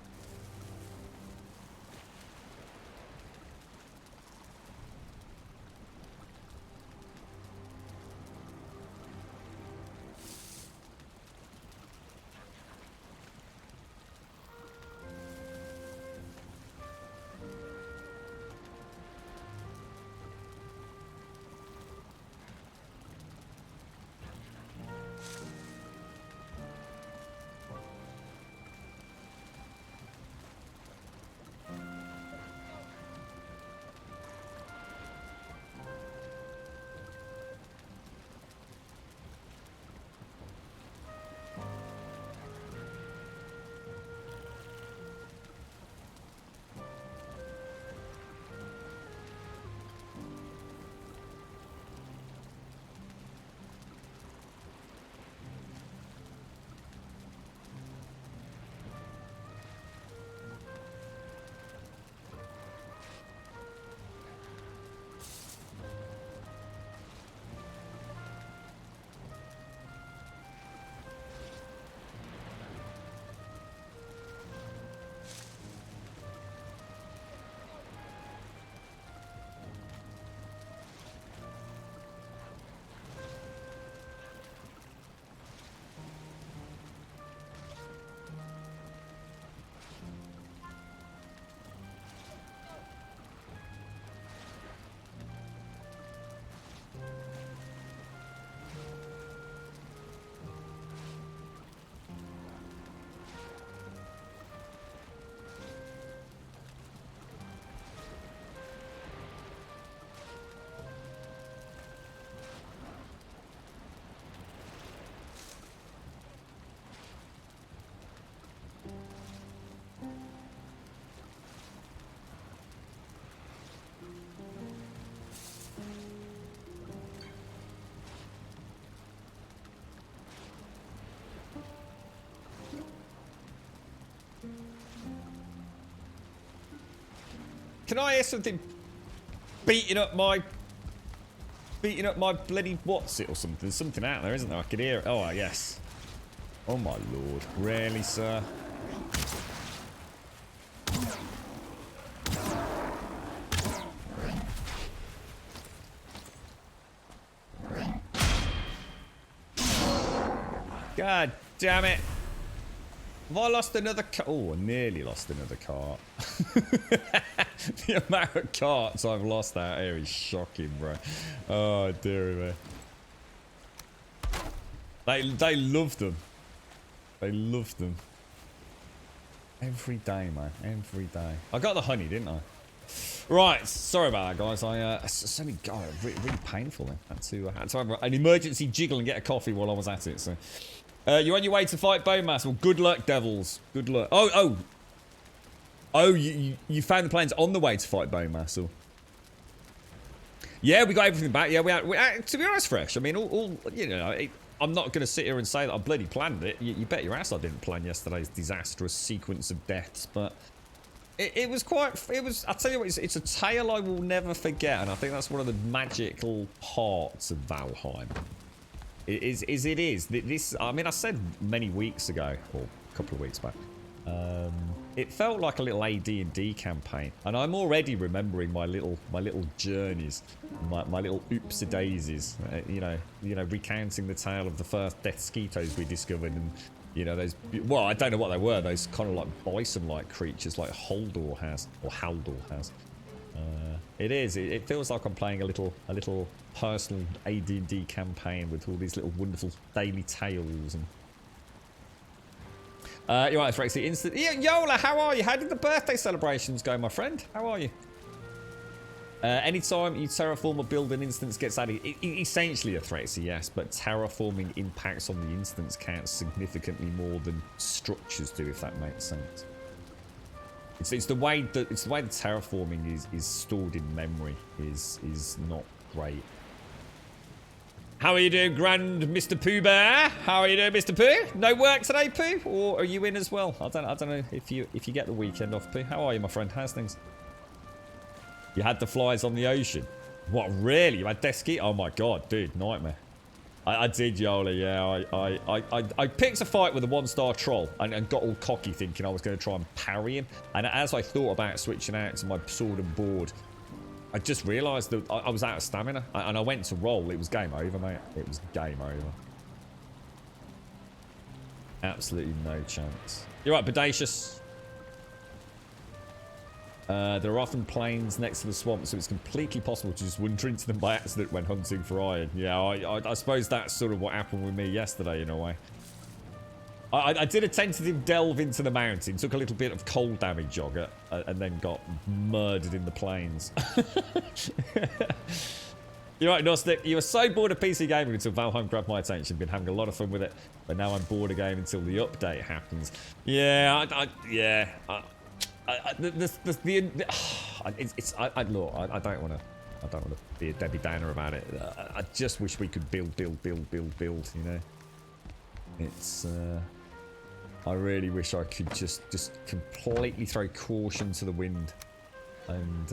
Can I hear something beating up my bloody what's it or something? There's something out there, isn't there? I could hear it. Oh, yes. Oh, my lord. Really, sir? God damn it. Have I lost another car? Oh, I nearly lost another cart. The amount of carts I've lost out here is shocking, bro. Oh, dear me. They love them. They love them. Every day, man. Every day. I got the honey, didn't I? Right. Sorry about that, guys. It's only got really painful. I had to have an emergency jiggle and get a coffee while I was at it. So, you're on your way to fight Bowmass. Well, good luck, devils. Good luck. Oh, you found the planes on the way to fight Bowmass. Yeah, we got everything back. Yeah, we to be honest, Fresh. I mean, all you know. I'm not going to sit here and say that I bloody planned it. You bet your ass I didn't plan yesterday's disastrous sequence of deaths, but it was quite. It was. I tell you what, it's a tale I will never forget, and I think that's one of the magical parts of Valheim. It is. This. I mean, I said many weeks ago, or a couple of weeks back. It felt like a little AD&D campaign, and I'm already remembering my little journeys, my little oopsie daisies. You know, recounting the tale of the first death skeetos we discovered, and you know those. Well, I don't know what they were. Those kind of like bison-like creatures, like Haldor has. It is. It feels like I'm playing a little personal AD&D campaign with all these little wonderful daily tales and. You're right, Frexy. Instant. Yeah, Yola, how are you? How did the birthday celebrations go, my friend? How are you? Anytime you terraform or build an instance gets added, essentially a Frexy, yes, but terraforming impacts on the instance counts significantly more than structures do, if that makes sense. It's the way that the terraforming is stored in memory is not great. How are you doing, Grand Mr. Pooh Bear? How are you doing, Mr. Pooh? No work today, Pooh? Or are you in as well? I don't know if you get the weekend off, Pooh. How are you, my friend? How's things? You had the flies on the ocean. What, really? You had death ski? Oh my god, dude, nightmare. I did, Yola, yeah. I picked a fight with a 1-star troll and got all cocky thinking I was going to try and parry him. And as I thought about switching out to my sword and board, I just realised that I was out of stamina, and I went to roll. It was game over, mate. It was game over. Absolutely no chance. You're right, Bodacious. There are often plains next to the swamp, so it's completely possible to just wander into them by accident when hunting for iron. Yeah, I suppose that's sort of what happened with me yesterday, in a way. I did a tentative delve into the mountain, took a little bit of cold damage jogger, and then got murdered in the plains. You're right, Gnostic. You were so bored of PC gaming until Valheim grabbed my attention. Been having a lot of fun with it, but now I'm bored again until the update happens. Yeah, look, I don't want to be a Debbie Downer about it. I just wish we could build, you know. It's I really wish I could just completely throw caution to the wind and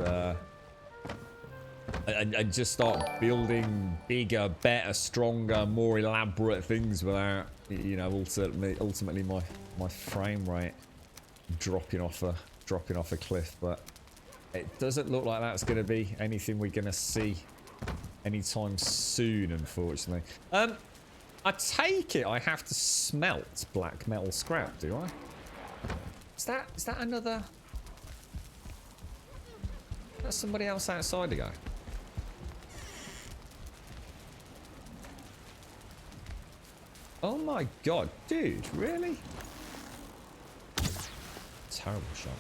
just start building bigger, better, stronger, more elaborate things without, you know, ultimately my frame rate dropping off a cliff. But it doesn't look like that's going to be anything we're going to see anytime soon, unfortunately. I take it I have to smelt black metal scrap, do I? Is that another? That's somebody else outside again. Oh my god, dude, really? Terrible shot.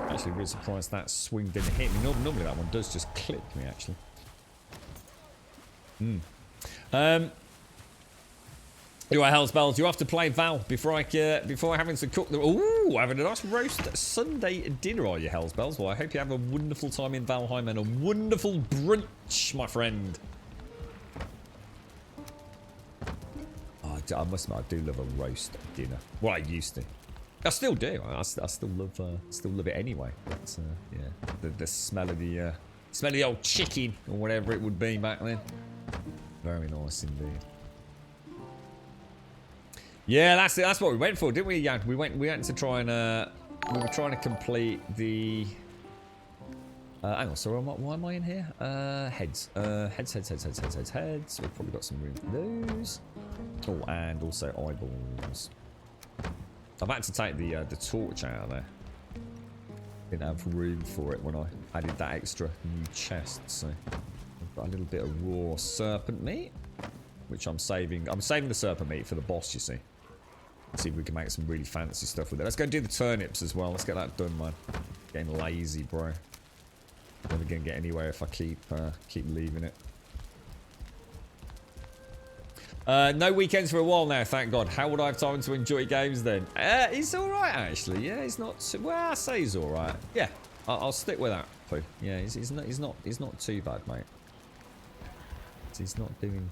Actually, really surprised that swing didn't hit me. Normally that one does just clip me, actually. Anyway, Hell's Bells, you have to play Val before having to cook the. Ooh, having a nice roast Sunday dinner, are you, Hell's Bells? Well, I hope you have a wonderful time in Valheim and a wonderful brunch, my friend. I must admit, I do love a roast dinner. Well, I used to. I still do. I still love it anyway. But yeah, the smell of the old chicken or whatever it would be back then. Very nice indeed. Yeah, that's what we went for, didn't we, Jan? We went to try and we were trying to complete the. Hang on, so why am I in here? Heads. Heads. We've probably got some room for those. Oh, and also eyeballs. I've had to take the torch out of there. Didn't have room for it when I added that extra new chest, so I've got a little bit of raw serpent meat, which I'm saving. I'm saving the serpent meat for the boss, you see. Let's see if we can make some really fancy stuff with it. Let's go do the turnips as well. Let's get that done, man. Getting lazy, bro. Never gonna get anywhere if I keep leaving it. No weekends for a while now, thank God. How would I have time to enjoy games then? He's alright, actually. Yeah, he's not too... Well, I say he's alright. Yeah, I'll stick with that, Pooh. Yeah, he's not too bad, mate. He's not doing...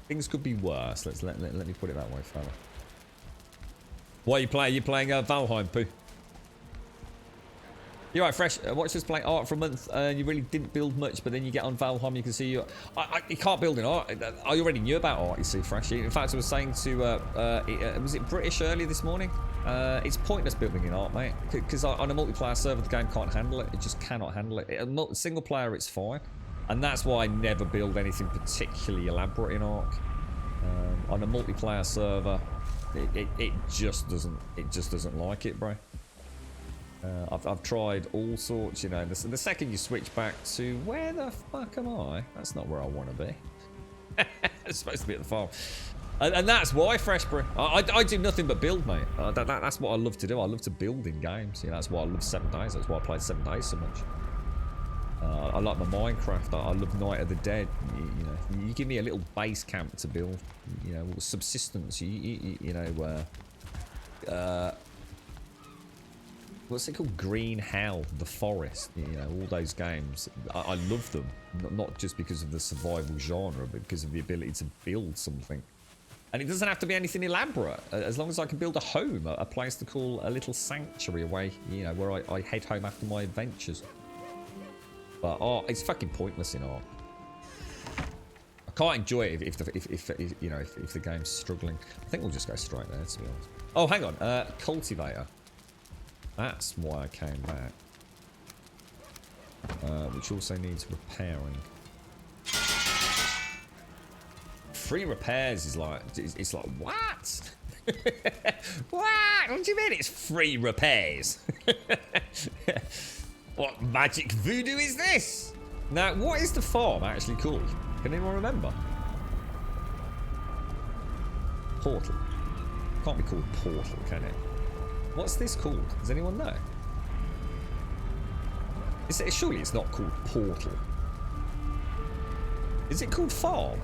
Things could be worse. Let me put it that way, fella. What are you playing? You're playing Valheim, Pooh. You're right, Fresh. Watch us play art for a month. You really didn't build much, but then you get on Valheim, you can see you. You can't build in art. I already knew about art, you see, Fresh. In fact, I was saying to, was it British earlier this morning? It's pointless building in art, mate. Because on a multiplayer server, the game can't handle it. It just cannot handle it. Single player, it's fine. And that's why I never build anything particularly elaborate in Ark. On a multiplayer server, it just doesn't like it, bro. I've tried all sorts, you know. The second you switch back to where the fuck am I? That's not where I want to be. It's supposed to be at the farm, and that's why, Fresh, bro. I do nothing but build, mate. That's what I love to do. I love to build in games. You know, that's why I love 7 Days. That's why I played 7 Days so much. I like my Minecraft. I love Night of the Dead. You know, you give me a little base camp to build. You know, subsistence. You know, what's it called? Green Hell, The Forest. You know, all those games. I love them. Not just because of the survival genre, but because of the ability to build something. And it doesn't have to be anything elaborate. As long as I can build a home, a place to call a little sanctuary away, you know, where I head home after my adventures. But it's fucking pointless in art. I can't enjoy it if the game's struggling. I think we'll just go straight there, to be honest. Oh, hang on, cultivator. That's why I came back. Which also needs repairing. Free repairs is like, it's like, what? What? What do you mean it's free repairs? What magic voodoo is this? Now, what is the farm actually called? Can anyone remember? Portal. Can't be called Portal, can it? What's this called? Does anyone know? Surely it's not called Portal. Is it called Farm?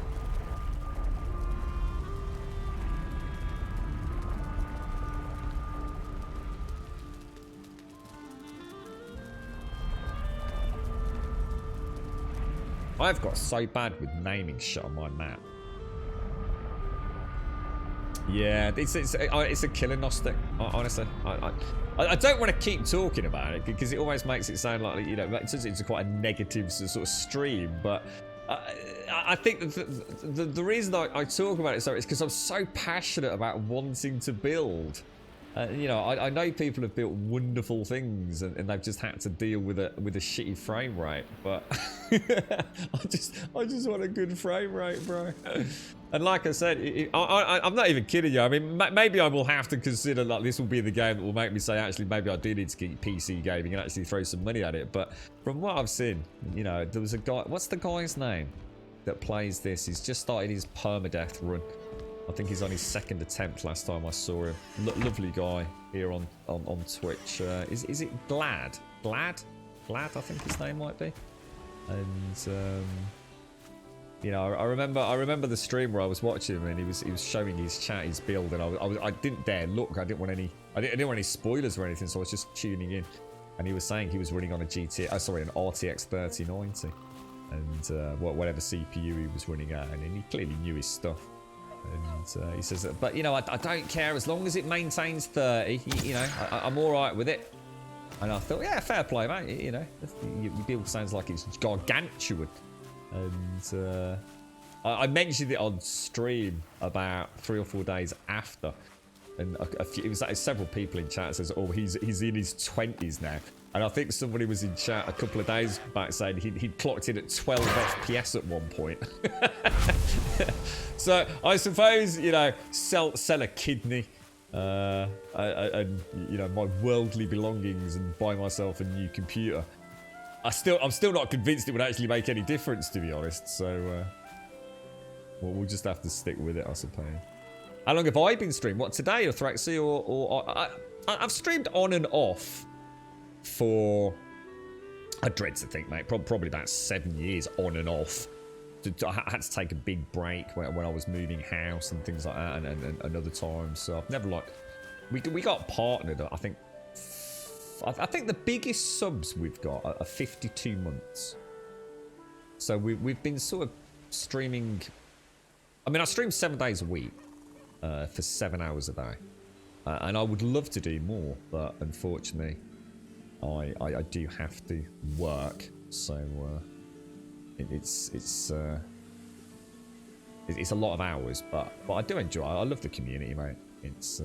I've got so bad with naming shit on my map. Yeah, it's a killer Gnostic, honestly. I don't want to keep talking about it because it always makes it sound like, you know, it's quite a negative sort of stream, but I think that the reason I talk about it so is because I'm so passionate about wanting to build. You know, I know people have built wonderful things and they've just had to deal with a shitty frame rate, but I just want a good frame rate, bro. And like I said, I'm not even kidding you. I mean, maybe I will have to consider like this will be the game that will make me say, actually, maybe I do need to get PC gaming and actually throw some money at it. But from what I've seen, you know, there was a guy. What's the guy's name that plays this? He's just started his permadeath run. I think he's on his 2nd attempt last time I saw him. Lovely guy here on Twitch. Is it Glad? Glad, I think his name might be. And you know, I remember the stream where I was watching him and he was showing his build, and I didn't dare look. I didn't want any spoilers or anything, so I was just tuning in. And he was saying he was running on an RTX 3090, and whatever CPU he was running at, and he clearly knew his stuff. And he says, but you know, I don't care as long as it maintains 30. You know, I'm all right with it. And I thought, yeah, fair play, mate. You know, your build sounds like it's gargantuan. And I mentioned it on stream about 3 or 4 days after. And it was like several people in chat says, oh, he's in his 20s now. And I think somebody was in chat a couple of days back saying he'd clocked in at 12 FPS at one point. So I suppose, you know, sell a kidney and, you know, my worldly belongings and buy myself a new computer. I'm still not convinced it would actually make any difference, to be honest. So well, we'll just have to stick with it, I suppose. How long have I been streaming? What, today or Thraxi or I've streamed on and off for, I dread to think, mate, probably about 7 years on and off. I had to take a big break when I was moving house and things like that, and other times. So I've never like, we got partnered. I think the biggest subs we've got are 52 months. So we've been sort of streaming. I mean, I stream 7 days a week. For 7 hours a day, and I would love to do more, but unfortunately I do have to work, so it's a lot of hours, but I do enjoy it. I love the community, mate. It's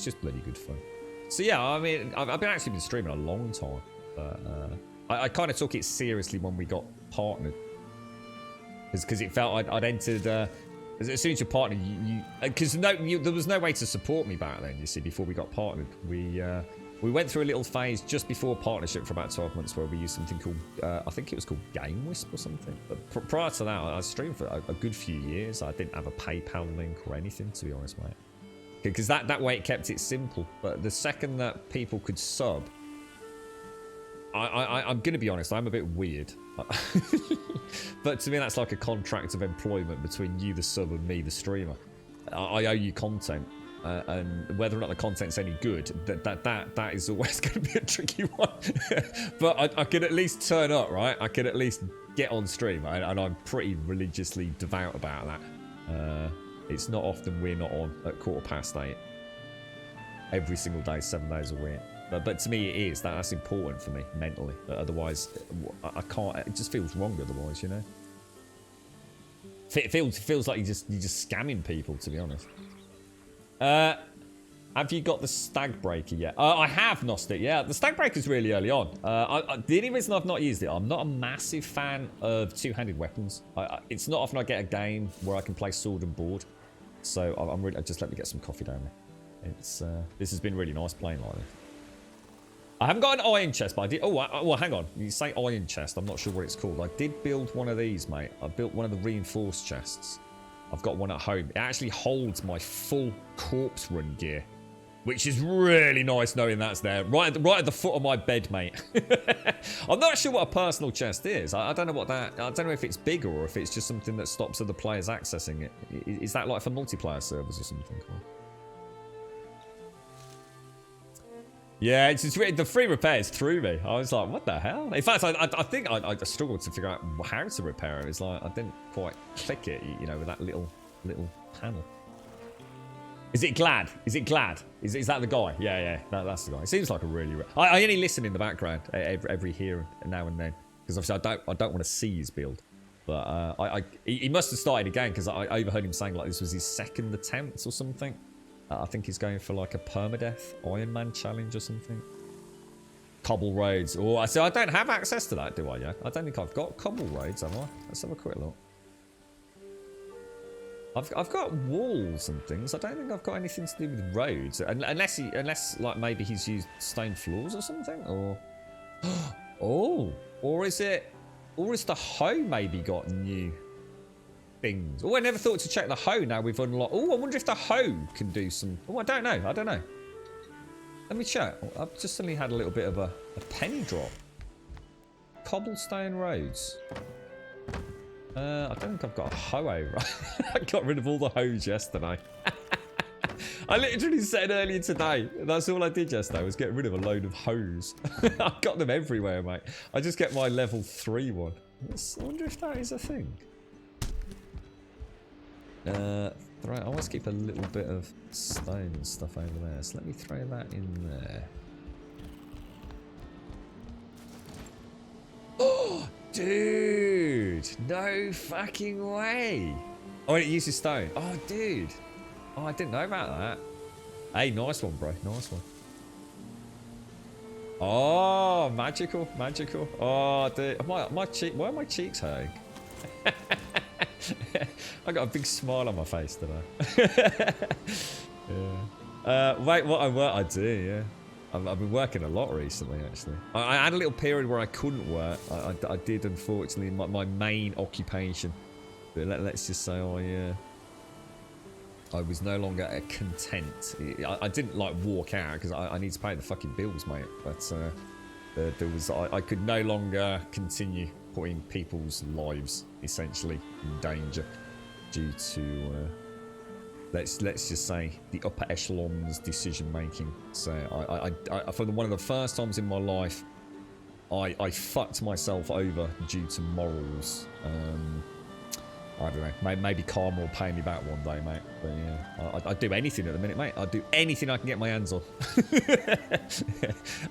just bloody good fun. So yeah, I mean, I've been actually been streaming a long time, but I kind of took it seriously when we got partnered, because it felt I'd entered. As soon as you're partnered, because there was no way to support me back then. You see, before we got partnered, we went through a little phase just before partnership for about 12 months where we used something called I think it was called Game Wisp or something. But prior to that, I streamed for a good few years. I didn't have a PayPal link or anything, to be honest, mate. Because that way it kept it simple. But the second that people could sub, I'm going to be honest, I'm a bit weird. But to me, that's like a contract of employment between you, the sub, and me, the streamer. I owe you content, and whether or not the content's any good, that is always going to be a tricky one. But I can at least turn up, right? I can at least get on stream, and I'm pretty religiously devout about that. It's not often we're not on at 8:15 every single day, 7 days a week. But to me, it is. That's important for me mentally. Otherwise, I can't. It just feels wrong. Otherwise, you know. It feels like you're just scamming people. To be honest. Have you got the Stag Breaker yet? I have Gnostic. Yeah, the Stag Breaker is really early on. The only reason I've not used it, I'm not a massive fan of two-handed weapons. It's not often I get a game where I can play sword and board. So I'm really just let me get some coffee down there. This has been really nice playing like this. I haven't got an iron chest, but I did. Oh, well, hang on. You say iron chest. I'm not sure what it's called. I did build one of these, mate. I built one of the reinforced chests. I've got one at home. It actually holds my full corpse run gear, which is really nice knowing that's there. Right at the foot of my bed, mate. I'm not sure what a personal chest is. I don't know what that. I don't know if it's bigger or if it's just something that stops other players accessing it. Is that like for multiplayer servers or something? Yeah, it's just the free repairs threw me. I was like, what the hell? In fact, I think I struggled to figure out how to repair it. It's like I didn't quite click it, you know, with that little panel. Is it Glad? Is it Glad? Is that the guy? Yeah, that's the guy. It seems like a really. I only listen in the background every here and now and then because obviously I don't want to see his build. But he must have started again because I overheard him saying like this was his second attempt or something. I think he's going for like a permadeath Iron Man challenge or something. Cobble roads. Oh, so I don't have access to that, do I? Yeah, I don't think I've got cobble roads, have I? Let's have a quick look. I've got walls and things. I don't think I've got anything to do with roads, unless like maybe he's used stone floors or something, or or is the hoe maybe got new things? Oh, I never thought to check the hoe. Now we've unlocked. Oh, I wonder if the hoe can do some. Oh, I don't know. Let me check. I've just suddenly had a little bit of a penny drop. Cobblestone roads. I don't think I've got a hoe over. I got rid of all the hoes yesterday. I literally said earlier today, that's all I did yesterday, was get rid of a load of hoes. I've got them everywhere, mate. I just get my level 3 one. I wonder if that is a thing. I always keep a little bit of stone and stuff over there. So let me throw that in there. Oh, dude! No fucking way! Oh, and it uses stone. Oh, dude! Oh, I didn't know about that. Hey, nice one, bro. Nice one. Oh, magical, magical. Oh, dude. My cheek. Why are my cheeks hurting? I got a big smile on my face today. Yeah. Wait, what I do? Yeah. I've been working a lot recently, actually. I had a little period where I couldn't work. I did, unfortunately, my main occupation. But let's just say I was no longer content. I didn't like walk out because I need to pay the fucking bills, mate. But there was I could no longer continue putting people's lives essentially in danger due to let's just say the upper echelons decision making. So I for one of the first times in my life, I fucked myself over due to morals. I don't know. Maybe karma will pay me back one day, mate. But yeah, I'd do anything at the minute, mate. I'd do anything I can get my hands on.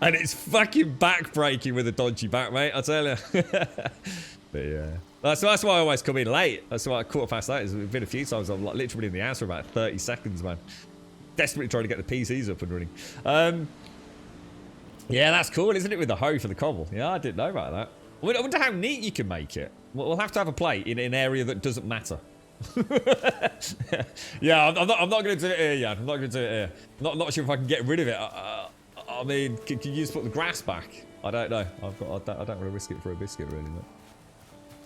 And it's fucking back-breaking with a dodgy back, mate. I tell you. But yeah, that's why I always come in late. That's why I 8:15. There's been a few times I've like literally been in the house for about 30 seconds, man. Desperately trying to get the PCs up and running. Yeah, that's cool, isn't it? With the hoe for the cobble. Yeah, I didn't know about that. I wonder how neat you can make it. We'll have to have a play in an area that doesn't matter. Yeah, I'm not going to do it here yet. I'm not going to do it here. Not sure if I can get rid of it. I mean, can you just put the grass back? I don't know. I don't want to risk it for a biscuit, really. But.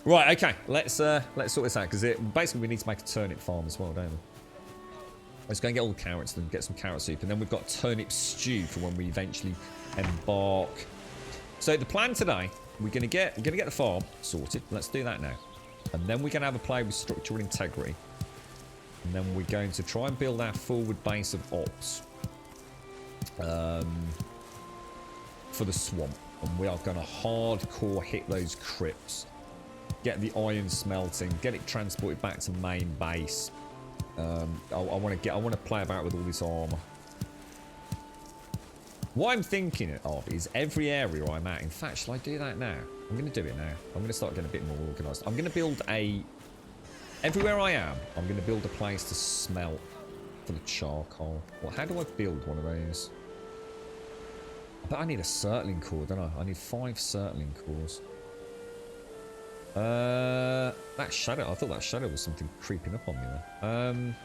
Right, okay. Let's sort this out because basically we need to make a turnip farm as well, don't we? Let's go and get all the carrots and get some carrot soup, and then we've got turnip stew for when we eventually embark. So the plan today. We're gonna get the farm sorted. Let's do that now, and then we're gonna have a play with structural integrity, and then we're going to try and build our forward base of ops for the swamp, and we are gonna hardcore hit those crypts, get the iron smelting, get it transported back to main base. I want to play about with all this armor. What I'm thinking of is every area I'm at. In fact, shall I do that now? I'm going to do it now. I'm going to start getting a bit more organised. I'm going to build everywhere I am, I'm going to build a place to smelt for the charcoal. Well, how do I build one of those? I bet I need a surtling core, don't I? I need 5 surtling cores. That shadow. I thought that shadow was something creeping up on me there.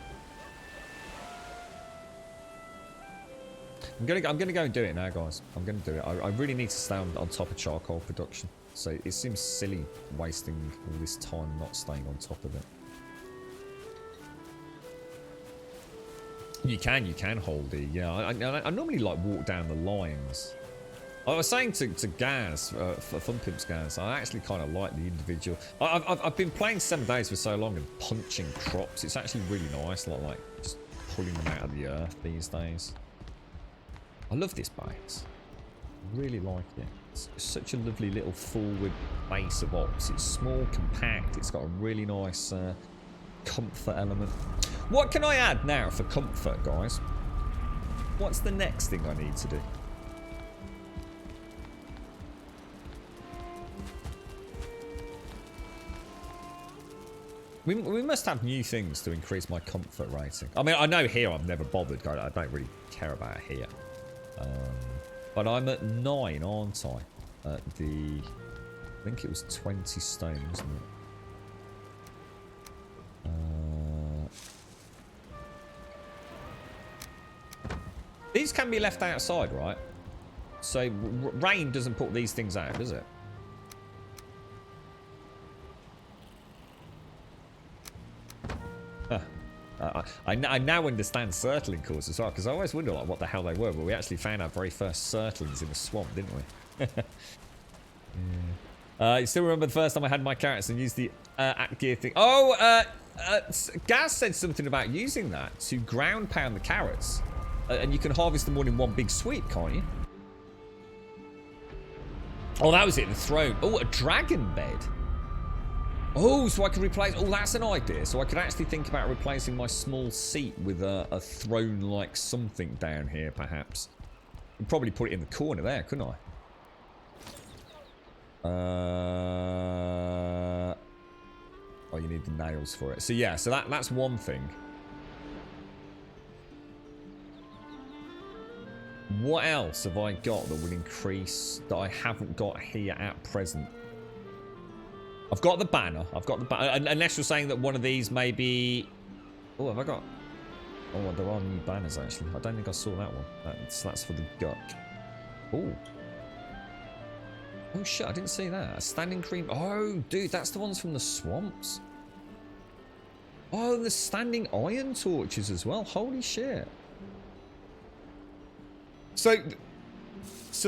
I'm gonna go and do it now, guys. I'm gonna do it. I really need to stay on top of charcoal production. So it seems silly wasting all this time not staying on top of it. You can hold it. Yeah, I normally like walk down the lines. I was saying to Gaz, for Fun Pimps Gaz, I actually kind of like the individual. I've been playing 7 days for so long and punching crops. It's actually really nice, like just pulling them out of the earth these days. I love this base. I really like it. It's such a lovely little forward base of ops. It's small, compact. It's got a really nice comfort element. What can I add now for comfort, guys? What's the next thing I need to do? We must have new things to increase my comfort rating. I mean, I know here I've never bothered. I don't really care about here. But I'm at 9, aren't I? At the... I think it was 20 stone, wasn't it? These can be left outside, right? So rain doesn't put these things out, does it? I now understand surtling cores as well, because I always wonder like, what the hell they were, but we actually found our very first surtlings in the swamp, didn't we? Yeah. You still remember the first time I had my carrots and used the act gear thing? Oh, Gaz said something about using that to ground pound the carrots, and you can harvest them all in one big sweep, can't you? Oh, that was it, the throne. Oh, a dragon bed. Oh, so I can replace... Oh, that's an idea. So I could actually think about replacing my small seat with a throne-like something down here, perhaps. I'd probably put it in the corner there, couldn't I? Oh, you need the nails for it. So yeah, so that's one thing. What else have I got that will increase that I haven't got here at present? I've got the banner. I've got the banner. Unless you're saying that one of these may be... Oh, have I got... Oh, there are new banners, actually. I don't think I saw that one. That's for the gut. Oh. Oh, shit. I didn't see that. A standing cream. Oh, dude. That's the ones from the swamps. Oh, the standing iron torches as well. Holy shit. So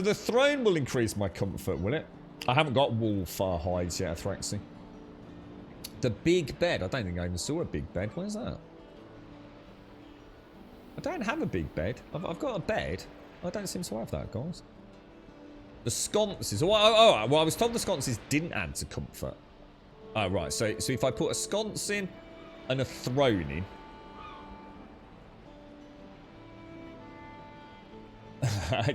the throne will increase my comfort, will it? I haven't got wool far hides yet, Athrexy. The big bed. I don't think I even saw a big bed. Where's that? I don't have a big bed. I've got a bed. I don't seem to have that, guys. The sconces. Oh, well, I was told the sconces didn't add to comfort. Oh, right. So if I put a sconce in and a throne in...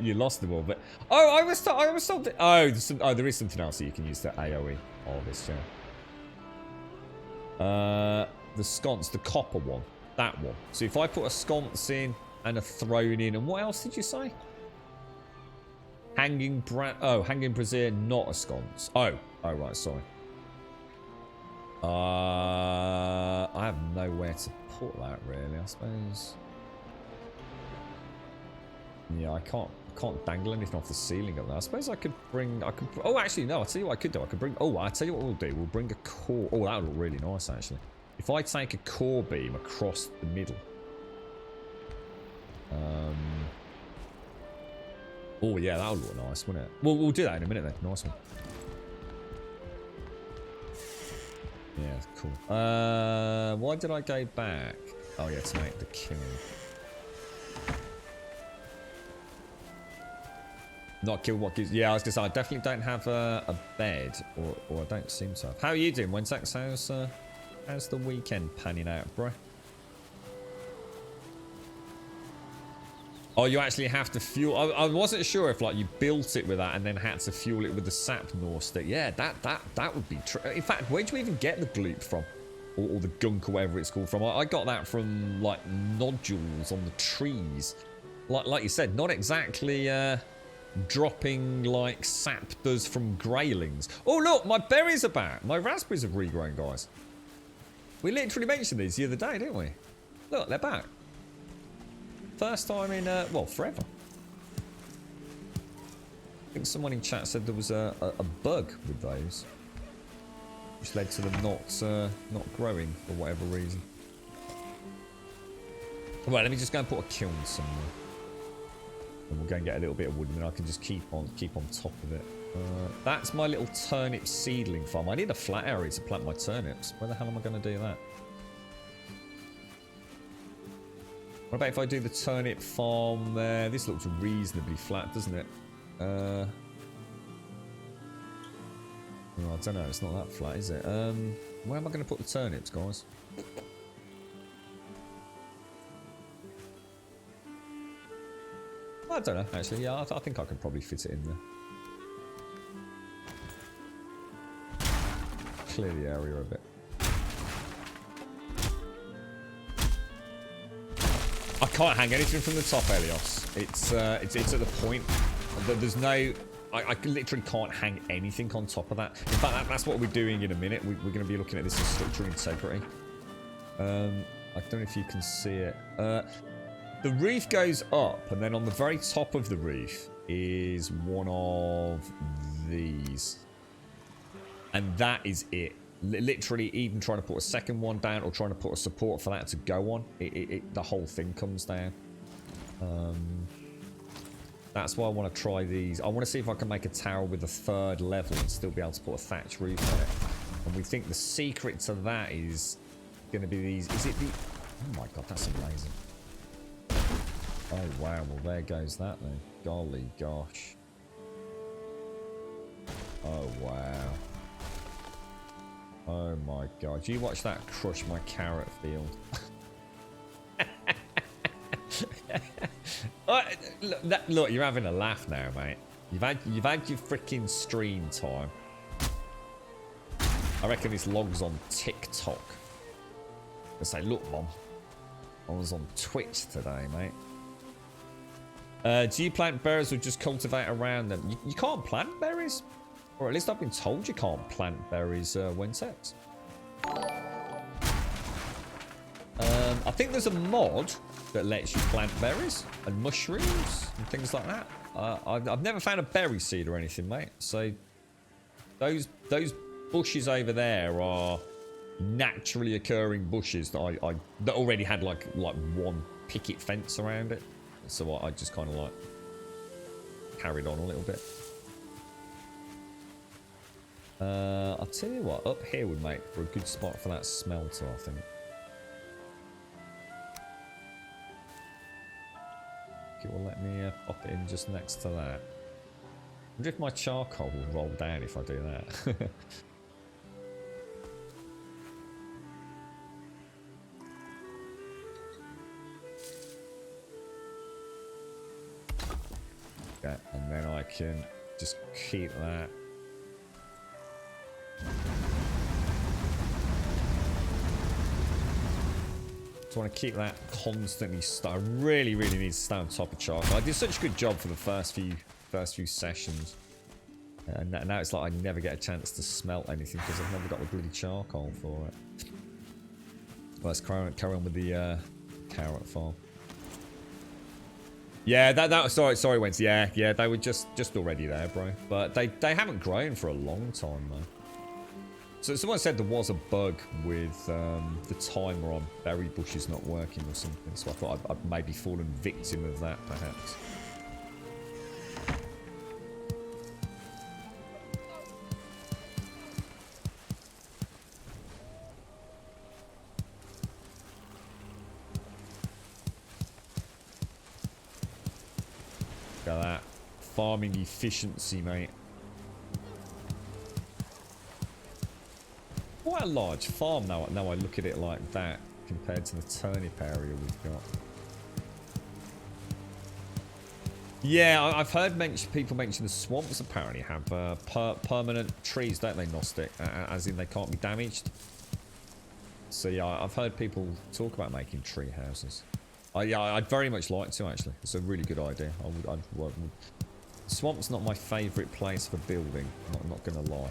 You lost them all, but I was told that, there is something else that you can use to AoE all this, yeah. The sconce, the copper one, that one. So if I put a sconce in and a throne in, and what else did you say? Hanging brazier, not a sconce. Oh right, sorry. I have nowhere to put that really, I suppose. Yeah, I can't dangle anything off the ceiling up there. I suppose I could bring... oh, actually, no. I'll tell you what I could do. I could bring... Oh, I'll tell you what we'll do. We'll bring a core... Oh, that would look really nice, actually. If I take a core beam across the middle... Oh, yeah, that would look nice, wouldn't it? We'll do that in a minute, then. Nice one. Yeah, cool. Why did I go back? Oh, yeah, to make the killing. Not kill what gives... Yeah, I was going to say, I definitely don't have a bed, or I don't seem to have. How are you doing, Wensax? How's the weekend panning out, bro? Oh, you actually have to fuel... I wasn't sure if, like, you built it with that and then had to fuel it with the sap North stick. Yeah, that would be true. In fact, where'd you even get the gloop from? Or the gunk, or whatever it's called from? I got that from, like, nodules on the trees. Like you said, not exactly... dropping like sap does from greylings. Oh look, my berries are back. My raspberries have regrown, guys. We literally mentioned these the other day, didn't we? Look, they're back. First time in well, forever. I think someone in chat said there was a bug with those, which led to them not growing for whatever reason. Right, let me just go and put a kiln somewhere. And we'll go and get a little bit of wood, and then I can just keep on top of it. That's my little turnip seedling farm. I need a flat area to plant my turnips. Where the hell am I going to do that? What about if I do the turnip farm there? This looks reasonably flat, doesn't it? Oh, I don't know. It's not that flat, is it? Where am I going to put the turnips, guys? I don't know, actually. Yeah, I think I can probably fit it in there. Clear the area a bit. I can't hang anything from the top, Helios. It's at the point that there's no... I literally can't hang anything on top of that. In fact, that's what we're doing in a minute. We're going to be looking at this as structural integrity. I don't know if you can see it. The roof goes up, and then on the very top of the roof is one of these. And that is it. Literally, even trying to put a second one down or trying to put a support for that to go on, the whole thing comes down. That's why I want to try these. I want to see if I can make a tower with a third level and still be able to put a thatch roof on it. And we think the secret to that is going to be these. Is it the... Oh my god, that's amazing. Oh wow, well there goes that then. Golly gosh. Oh wow. Oh my god. You watch that crush my carrot field. Look, you're having a laugh now, mate. You've had your freaking stream time. I reckon this log's on TikTok. I say, look, Mom, I was on Twitch today, mate. Do you plant berries or just cultivate around them? You can't plant berries. Or at least I've been told you can't plant berries when sex. I think there's a mod that lets you plant berries and mushrooms and things like that. I've never found a berry seed or anything, mate. So those bushes over there are naturally occurring bushes that that already had like one picket fence around it. So I just kind of like carried on a little bit. I'll tell you what, up here would make for a good spot for that smelter, I think. It will let me pop it in just next to that. I wonder if my charcoal will roll down if I do that. Okay, and then I can just keep that. So I want to keep that constantly. I really need to stay on top of charcoal. I did such a good job for the first few sessions, and now it's like I never get a chance to smelt anything because I've never got the bloody charcoal for it. Well, let's carry on with the carrot farm. Yeah, that sorry, Wednesday. Yeah, they were just already there, bro. But they haven't grown for a long time, though. So someone said there was a bug with the timer on berry bushes not working or something. So I thought I'd maybe fallen victim of that, perhaps. Look at that. Farming efficiency, mate. Quite a large farm now I look at it like that compared to the turnip area we've got. Yeah, I've heard people mention the swamps apparently have permanent trees, don't they, Gnostic? As in they can't be damaged. So yeah, I've heard people talk about making tree houses. Yeah, I'd very much like to, actually. It's a really good idea. Swamp's not my favourite place for building, not gonna lie.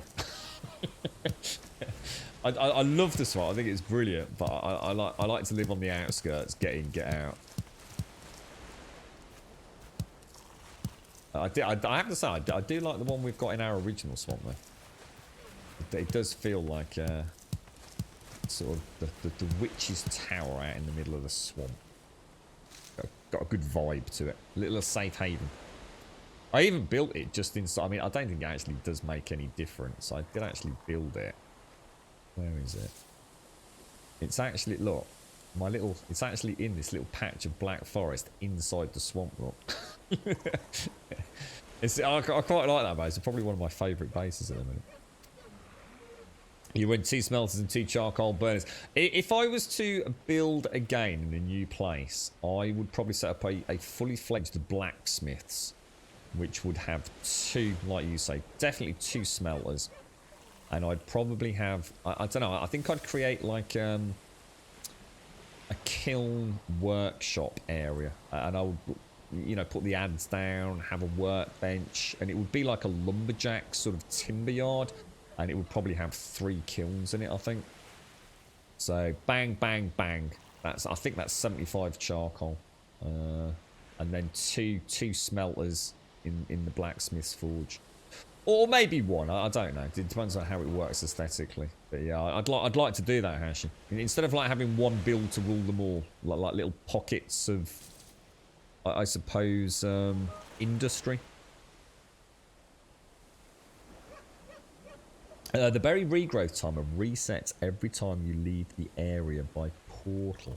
I love the swamp. I think it's brilliant, but I like to live on the outskirts. Get in, get out. I have to say, I do like the one we've got in our original swamp, though. It does feel like sort of the witch's tower out in the middle of the swamp. Got a good vibe to it. A little safe haven. I even built it just inside. I mean, I don't think it actually does make any difference. I did actually build it. Where is it? It's actually, look, it's actually in this little patch of black forest inside the swamp, look. I quite like that base. It's probably one of my favourite bases at the minute. You went 2 smelters and 2 charcoal burners. If I was to build again in a new place, I would probably set up a fully fledged blacksmiths, which would have 2, like you say, definitely 2 smelters. And I'd probably have, I don't know, I think I'd create like a kiln workshop area. And I would, you know, put the ads down, have a workbench, and it would be like a lumberjack sort of timber yard. And it would probably have 3 kilns in it, I think. So bang, bang, bang. I think that's 75 charcoal. And then two smelters in the blacksmith's forge. Or maybe 1, I don't know. It depends on how it works aesthetically. But yeah, I'd like to do that, Hashi. Instead of like having one build to rule them all, like little pockets of, I suppose, industry. The berry regrowth timer resets every time you leave the area by portal.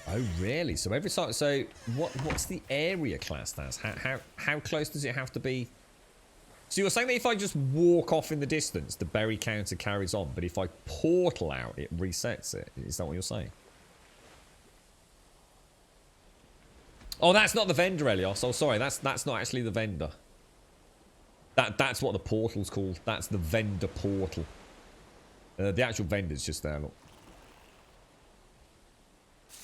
Oh really? So every time. So what's the area classed as? How close does it have to be So you're saying that if I just walk off in the distance, the berry counter carries on, but if I portal out, it resets it. Is that what you're saying? Oh, that's not the vendor, Elios. Oh, sorry, that's not actually the vendor. That's what the portal's called. That's the vendor portal. The actual vendor's just there, look.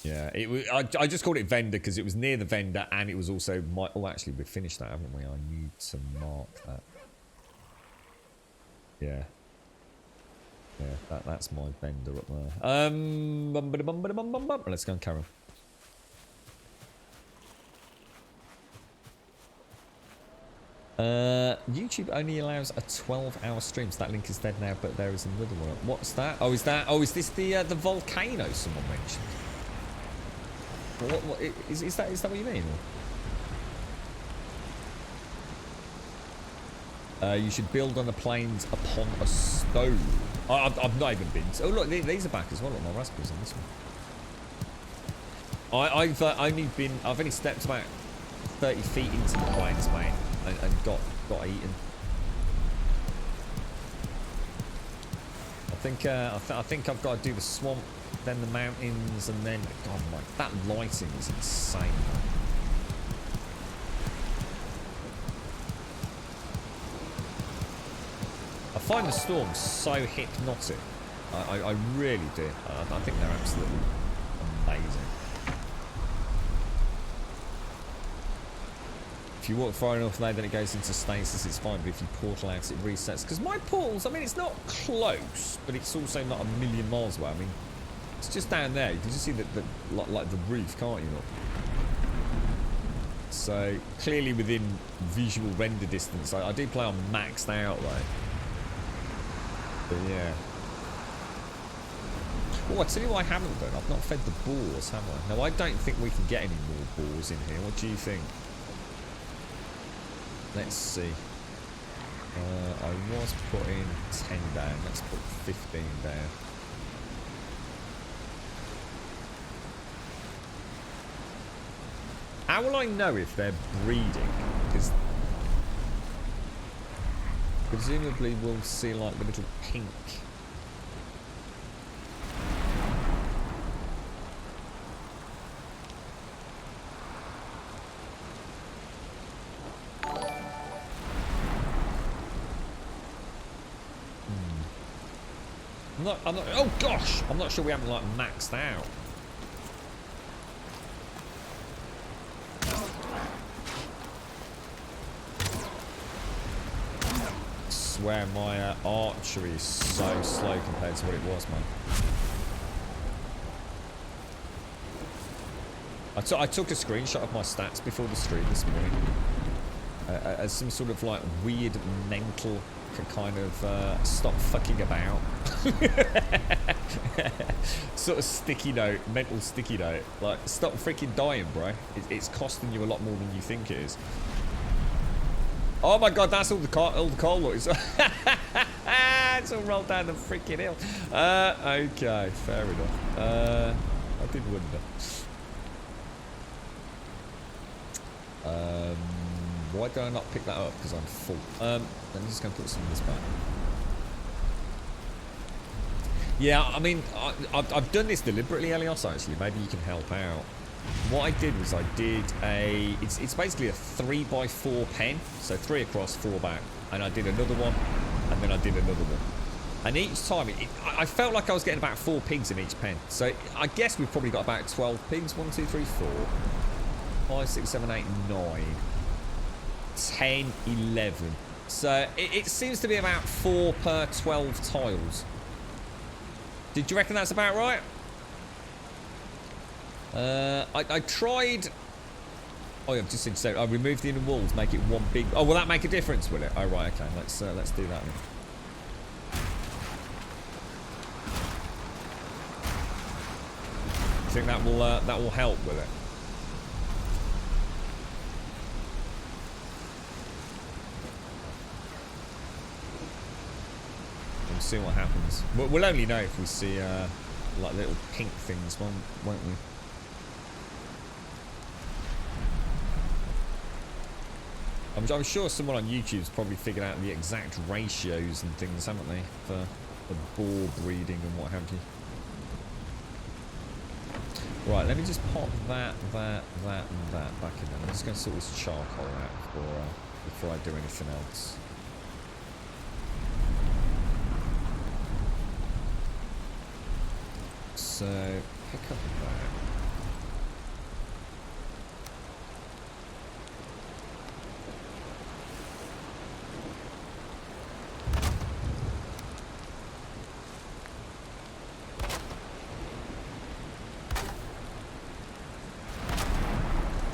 Yeah, I just called it vendor because it was near the vendor and it was also my... Oh, actually, we've finished that, haven't we? I need to mark that. Yeah. Yeah, that's my vendor up there. Let's go and carry on. YouTube only allows a 12-hour stream, so that link is dead now, but there is another one. What's that? Oh, is this the volcano someone mentioned? What is that what you mean? You should build on the plains upon a stone. I've not even been to... Oh, look, these are back as well. Look, my raspberries on this one. I've only stepped about 30 feet into the plains, mate, and got eaten. I think I've got to do the swamp, then the mountains, and then... God, that lighting is insane, man. I find the storms so hypnotic. I really do. I think they're absolutely amazing. If you walk far enough now, then it goes into stasis, it's fine, but if you portal out, it resets. Because my portals, I mean, it's not close, but it's also not a million miles away. I mean, it's just down there. You can just see like the roof, can't you? Look? So, clearly within visual render distance. I do play on maxed out, though. But yeah. Oh, I tell you what I haven't done. I've not fed the boars, have I? No, I don't think we can get any more boars in here. What do you think? Let's see. I was putting 10 down. Let's put 15 down. How will I know if they're breeding? Because presumably we'll see like the little pink. I'm not, oh gosh! I'm not sure we haven't like maxed out. I swear my archery is so slow compared to what it was, man. I took a screenshot of my stats before the stream this morning. As some sort of like weird mental kind of stop fucking about sort of sticky note, mental sticky note, like stop freaking dying, bro. It's costing you a lot more than you think it is. Oh my god, that's all the coal look. It's all rolled down the freaking hill. Okay, fair enough. I did wonder. Why do I not pick that up? Because I'm full. Let me just go put some of this back. Yeah, I mean, I've done this deliberately, Elios, actually. Maybe you can help out. What I did was I did a... It's basically a 3x4 pen. So 3 across, 4 back. And I did another one. And then I did another one. And each time, I felt like I was getting about 4 pigs in each pen. So I guess we've probably got about 12 pigs. 1, 2, 3, 4. 5, 6, 7, 8, 9. 10, 11. So it seems to be about 4 per 12 tiles. Did you reckon that's about right? I tried... Oh, yeah, I've just said so. I removed the inner walls, make it one big... Oh, will that make a difference, will it? Oh, right, okay. Let's do that then. I think that will help with it. We'll see what happens. We'll only know if we see like little pink things, won't we? I'm sure someone on YouTube's probably figured out the exact ratios and things, haven't they, for boar breeding and what have you. Right, let me just pop that, and that back in there. I'm just going to sort this charcoal out before I do anything else. So, pick up that.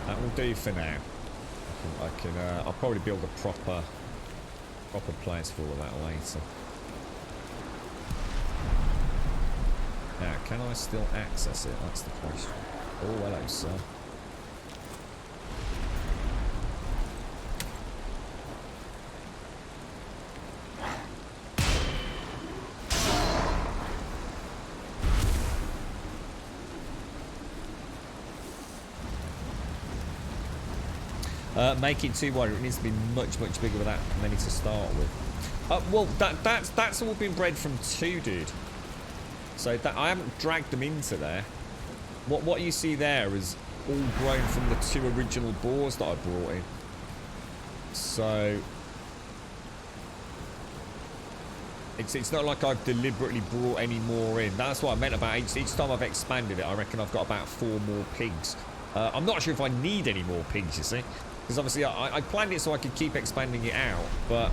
That will do for now. I'll probably build a proper place for all of that later. Now, can I still access it? That's the question. Oh, hello, sir. Make it too wide. It needs to be much bigger with that many to start with. Well, that's all been bred from 2, dude. So that I haven't dragged them into there. What you see there is all grown from the 2 original boars that I brought in. So it's not like I've deliberately brought any more in. That's what I meant about each time I've expanded it. I reckon I've got about 4 more pigs. I'm not sure if I need any more pigs, you see. Because obviously I planned it so I could keep expanding it out, but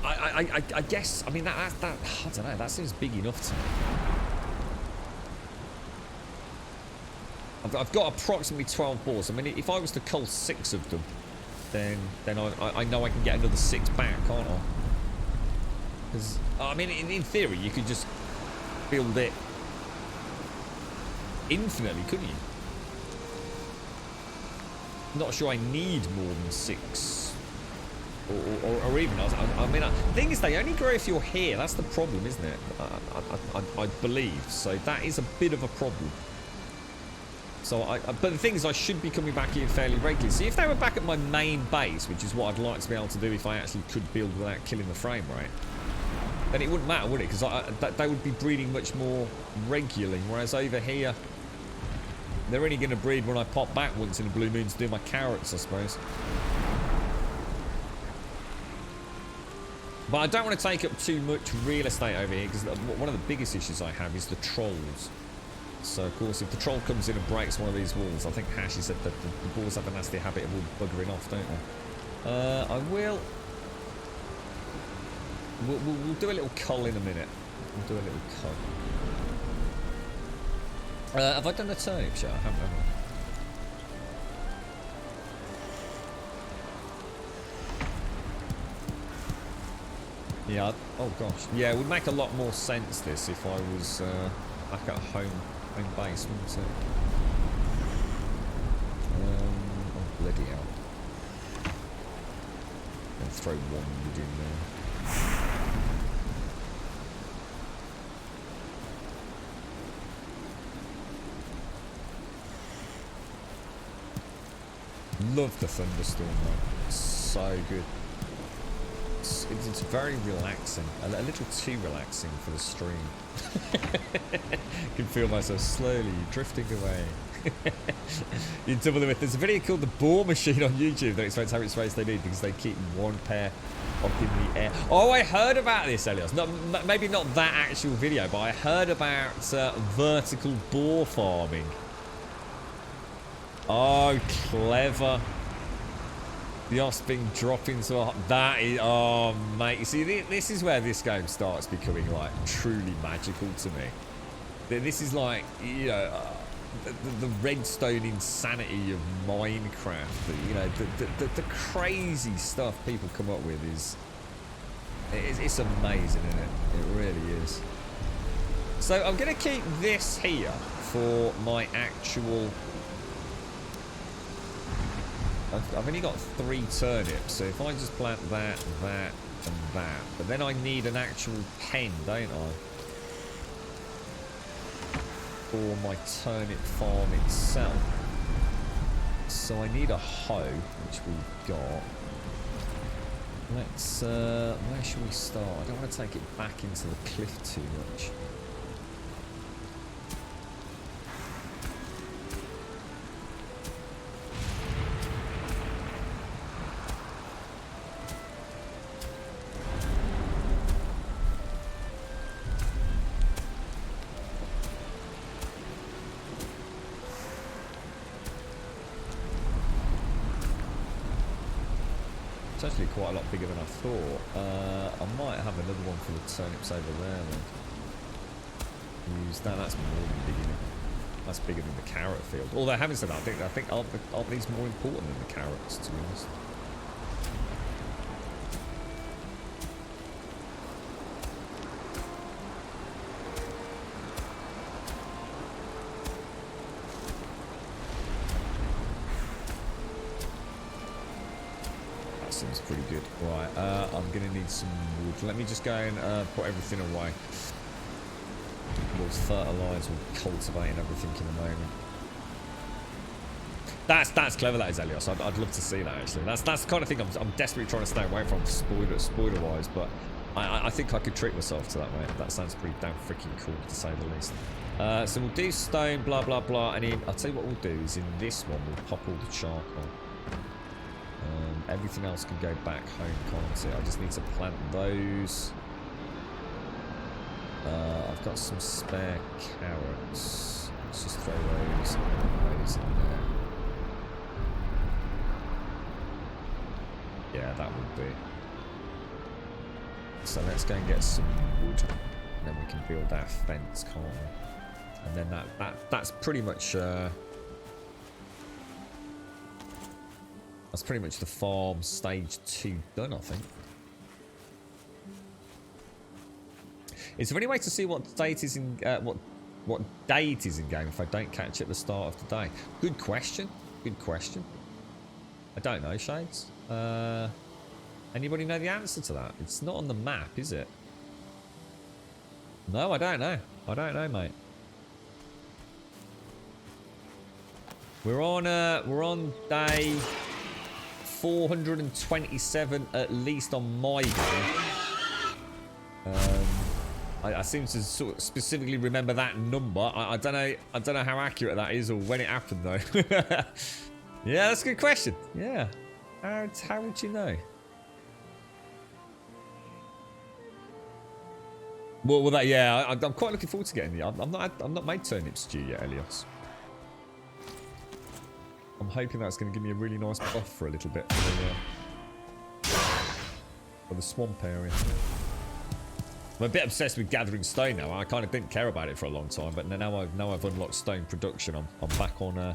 I guess, I mean, that I don't know, that seems big enough to me. I've got approximately 12 boars. I mean, if I was to cull 6 of them, then I know I can get another 6 back, can't I? Because, I mean, in theory, you could just build it infinitely, couldn't you? Not sure I need more than 6, or even. I mean, the thing is, they only grow if you're here. That's the problem, isn't it? I believe so. That is a bit of a problem. So, but the thing is, I should be coming back here fairly regularly. See, if they were back at my main base, which is what I'd like to be able to do if I actually could build without killing the frame rate, then it wouldn't matter, would it? Because they would be breeding much more regularly. Whereas over here, they're only going to breed when I pop back once in a blue moon to do my carrots, I suppose. But I don't want to take up too much real estate over here, because one of the biggest issues I have is the trolls. So, of course, if the troll comes in and breaks one of these walls, I think Hashi said that the boars have a nasty habit of all buggering off, don't they? We'll do a little cull in a minute. We'll do a little cull. Have I done the turnip shot? I haven't, have I? Yeah, oh gosh. Yeah, it would make a lot more sense, this, if I was back at home base, wouldn't it? Oh, bloody hell. I'll throw 1 wood in there. Love the thunderstorm though. It's so good. It's very relaxing. A little too relaxing for the stream. I can feel myself slowly drifting away. You double the width. There's a video called The Boar Machine on YouTube that explains how much space they need because they keep 1 pair up in the air. Oh, I heard about this, Elias. Maybe not that actual video, but I heard about vertical boar farming. Oh, clever. The offspring dropping to a... That is... Oh, mate. You see, this is where this game starts becoming, like, truly magical to me. This is like, you know, the redstone insanity of Minecraft. You know, the crazy stuff people come up with is... It's amazing, isn't it? It really is. So, I'm going to keep this here for my actual... I've only got 3 turnips, so if I just plant that, that, and that, but then I need an actual pen, don't I? For my turnip farm itself. So I need a hoe, which we've got. Let's, where should we start? I don't want to take it back into the cliff too much. It's actually quite a lot bigger than I thought. I might have another one for the turnips over there then. Use that. That's more than big enough. That's bigger than the carrot field. Although having said that, I think aren't these more important than the carrots, to be honest? Seems pretty good. Right, I'm gonna need some wood. Let me just go and put everything away. We'll fertilise, we'll cultivate and everything in a moment. That's clever, that is, Elios. I'd love to see that actually. That's the kind of thing I'm desperately trying to stay away from, spoiler wise. But I think I could treat myself to that, mate. That sounds pretty damn freaking cool, to say the least. So we'll do stone, blah blah blah, and in, I'll tell you what we'll do is in this one we'll pop all the charcoal. Everything else can go back home, can't it? I just need to plant those. I've got some spare carrots. Let's just throw those and those in there. Yeah, that would be. So let's go and get some wood, and then we can build our fence, can't we? And then that's pretty much. That's pretty much the farm stage 2 done, I think. Is there any way to see what date is in what day it is in game if I don't catch it at the start of the day? Good question. Good question. I don't know, Shades. Anybody know the answer to that? It's not on the map, is it? No, I don't know. I don't know, mate. We're on day 427 at least on my game. I seem to sort of specifically remember that number. I don't know how accurate that is or when it happened though. Yeah, that's a good question. Yeah, how would you know? Well, that yeah, I'm quite looking forward to getting the. I'm not made turnip stew yet, Elios. I'm hoping that's going to give me a really nice buff for a little bit for the swamp area. I'm a bit obsessed with gathering stone now. I kind of didn't care about it for a long time, but now I've unlocked stone production. I'm back on it.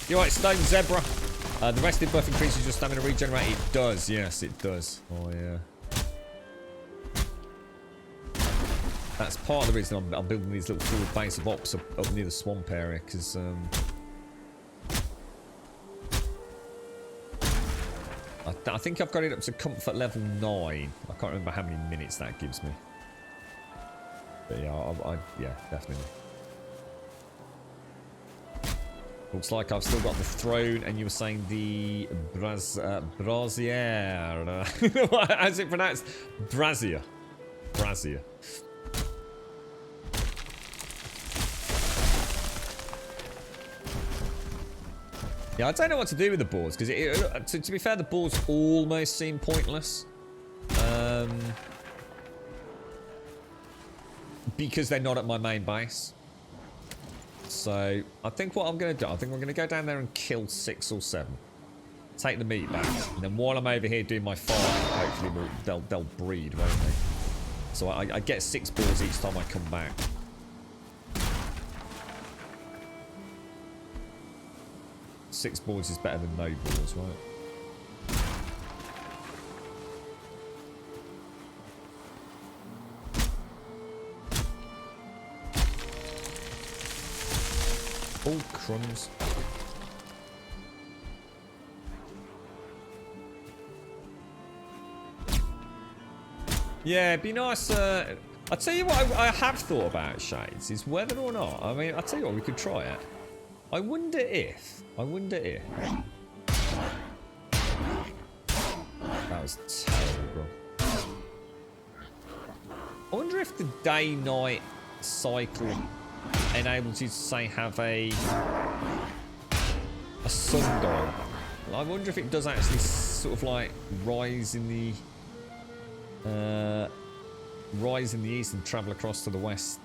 You're right, stone zebra. The rested buff increases your stamina regenerate. It does, yes, it does. Oh yeah. That's part of the reason I'm building these little forward base of ops up near the swamp area, because I think I've got it up to comfort level 9. I can't remember how many minutes that gives me. But yeah, yeah, definitely. Looks like I've still got the throne, and you were saying the brazier. How's it pronounced? Brazier. Brazier. Yeah, I don't know what to do with the boards, because to be fair, the boards almost seem pointless. Because they're not at my main base. So, I think what I'm going to do, I think we're going to go down there and kill 6 or 7. Take the meat back. And then while I'm over here doing my farm, hopefully they'll breed, won't they? So I get 6 boars each time I come back. Six boards is better than no boards, right? Oh, crumbs. Yeah, it'd be nice. I'll tell you what I have thought about, Shades, is whether or not, I mean, I'll tell you what, we could try it. I wonder if. That was terrible. I wonder if the day-night cycle enables you to, say, have a sundial. I wonder if it does actually sort of like rise in the east and travel across to the west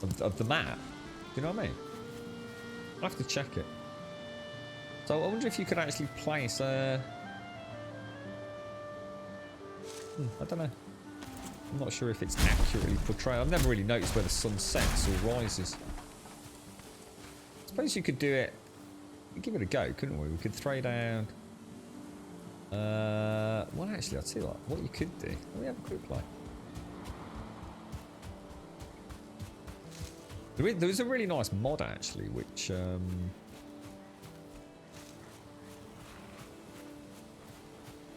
of the map. Do you know what I mean? I'll have to check it. So I wonder if you could actually place a... I don't know. I'm not sure if it's accurately portrayed. I've never really noticed where the sun sets or rises. I suppose you could do it... Give it a go, couldn't we? We could throw down... well, actually, I'll tell you what you could do. Let me have a quick play. There is a really nice mod, actually, which...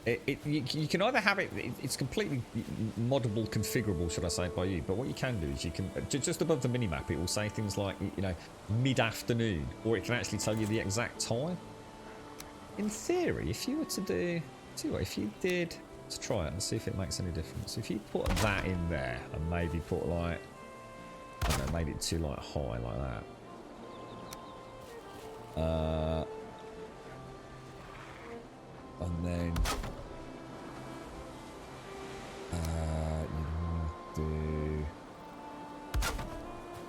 You can either have it, it's completely moddable, configurable, should I say, by you, but what you can do is you can, just above the minimap, it will say things like, you know, mid-afternoon, or it can actually tell you the exact time. In theory, if you were to do, see what, if you did, let's try it and see if it makes any difference. If you put that in there, and maybe put like, I don't know, made it too like high like that. And then you'd do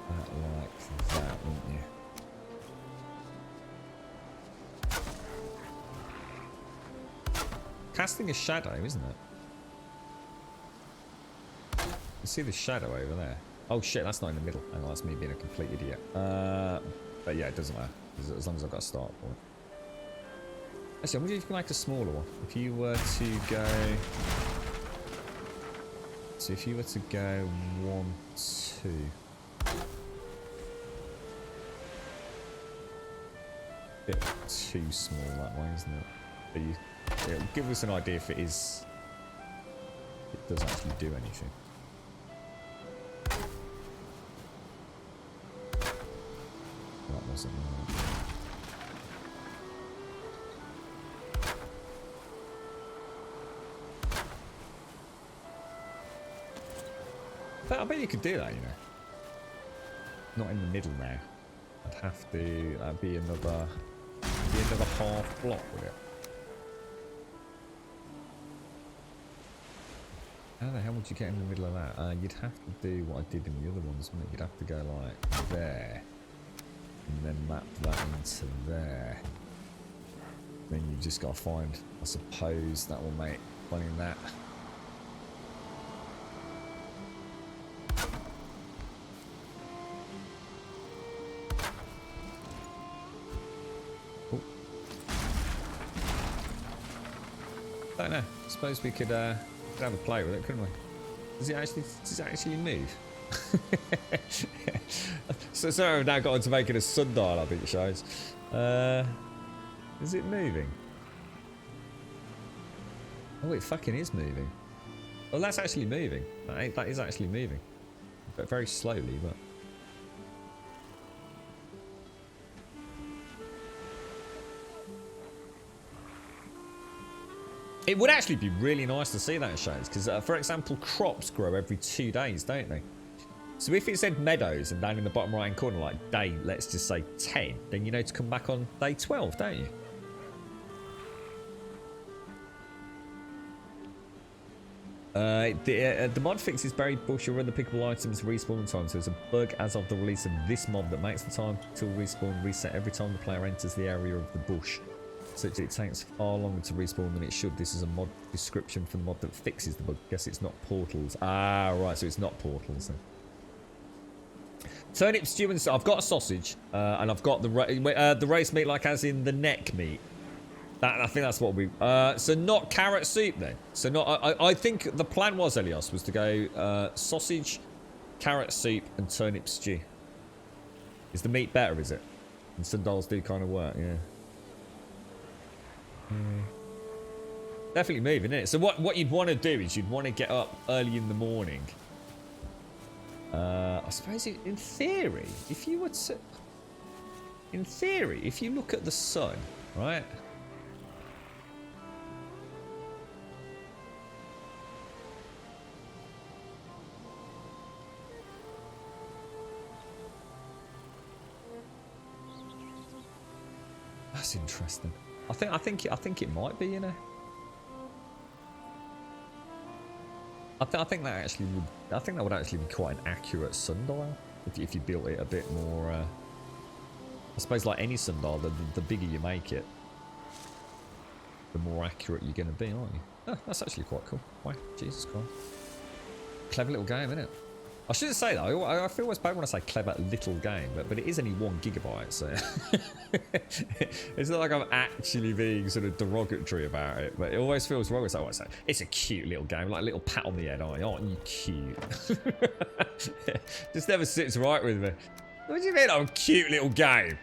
that like that, wouldn't you? Casting a shadow, isn't it? You see the shadow over there. Oh shit, that's not in the middle. Hang on, that's me being a complete idiot. But yeah, it doesn't matter, as long as I've got a start point. Actually, I wonder if you can make a smaller one. If you were to go... So if you were to go 1, 2... Bit too small that way, isn't it? But it'll give us an idea if it is... It does actually do anything. That wasn't right. I bet you could do that, you know. Not in the middle now. I'd have to be another half block with it. How the hell would you get in the middle of that? You'd have to do what I did in the other ones, wouldn't you? You'd have to go like there, and then map that into there. Then you just got to find, I suppose, that will make finding that. I don't know. I suppose we could have a play with it, couldn't we? Does it actually move? So I've now got on to making a sundial, I think it shows. Is it moving? Oh, it fucking is moving. Oh, that's actually moving. That is actually moving. But very slowly, but... It would actually be really nice to see that in Shades, because, for example, crops grow every 2 days, don't they? So if it said meadows and down in the bottom right-hand corner, like day, let's just say 10, then you know to come back on day 12, don't you? The mod fixes buried bush or other pickable items respawn time, so it's a bug as of the release of this mod that makes the time till respawn reset every time the player enters the area of the bush. So it takes far longer to respawn than it should. This is a mod description for the mod that fixes the bug. Guess it's not portals. Ah, right, so it's not portals then. Turnip stew and... I've got a sausage, and I've got the race meat, like as in the neck meat. I think that's what we... so not carrot soup then. So not... I think the plan was, Elios, was to go sausage, carrot soup, and turnip stew. Is the meat better, is it? And sundials do kind of work, yeah. Definitely moving, isn't it? So what you'd want to do is you'd want to get up early in the morning suppose in theory, if you were to... In theory, if you look at the sun, right? That's interesting. I think it might be, you know. I think that actually would. I think that would actually be quite an accurate sundial if you built it a bit more. I suppose like any sundial, the bigger you make it, the more accurate you're going to be, aren't you? Oh, that's actually quite cool. Wow, Jesus Christ! Clever little game, isn't it? I shouldn't say that. I feel always bad when I say clever little game, but it is only 1 gigabyte, so it's not like I'm actually being sort of derogatory about it. But it always feels wrong. It's like, what I say, it's a cute little game, like a little pat on the head. Aren't you cute? Just never sits right with me. What do you mean, I'm a cute little game?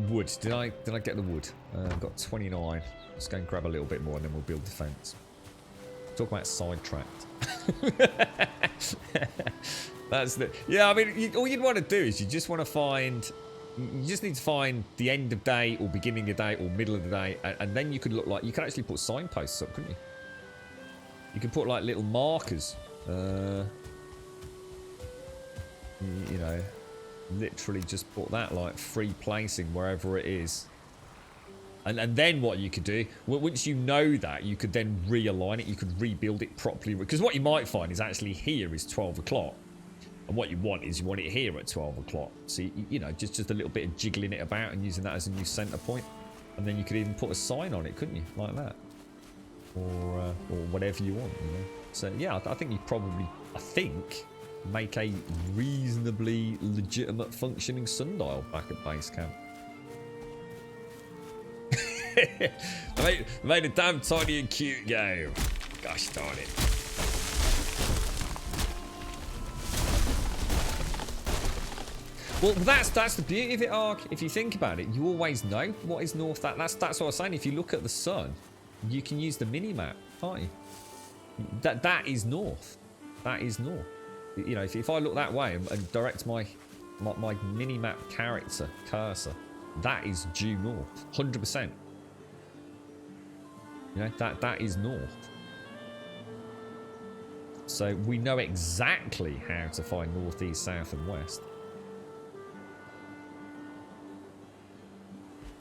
Wood. Did I get the wood? I've got 29. Let's go and grab a little bit more, and then we'll build the fence. Talk about sidetracked. That's the... Yeah, I mean, all you'd want to do is you just want to find... You just need to find the end of day or beginning of day or middle of the day, and then you could look like... You could actually put signposts up, couldn't you? You could put like little markers. You know, literally just put that like free placing wherever it is. And then what you could do, once you know that, you could then realign it, you could rebuild it properly. Because what you might find is actually here is 12 o'clock. And what you want is you want it here at 12 o'clock. So, you know, just a little bit of jiggling it about and using that as a new center point. And then you could even put a sign on it, couldn't you? Like that. Or whatever you want, you know. So, yeah, I think you probably, make a reasonably legitimate functioning sundial back at base camp. made a damn tiny and cute game. Gosh darn it. Well, that's the beauty of it, Ark. If you think about it, you always know what is north. That's what I was saying. If you look at the sun, you can use the mini-map, can't you? That is north. That is north. You know, if I look that way and direct my mini-map cursor, that is due north, 100%. You know, that is north. So we know exactly how to find north, east, south, and west.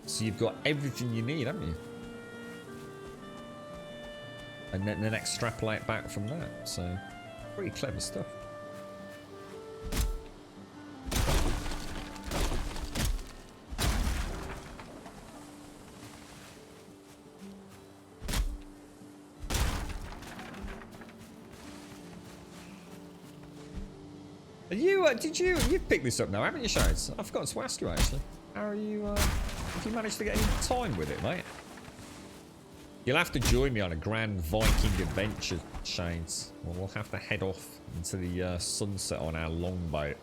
So you've got everything you need, haven't you? And then extrapolate back from that. So pretty clever stuff. You've picked this up now, haven't you, Shades? I forgot to ask you actually. How are you, have you managed to get any time with it, mate? You'll have to join me on a grand Viking adventure, Shades. Well, we'll have to head off into the sunset on our longboat.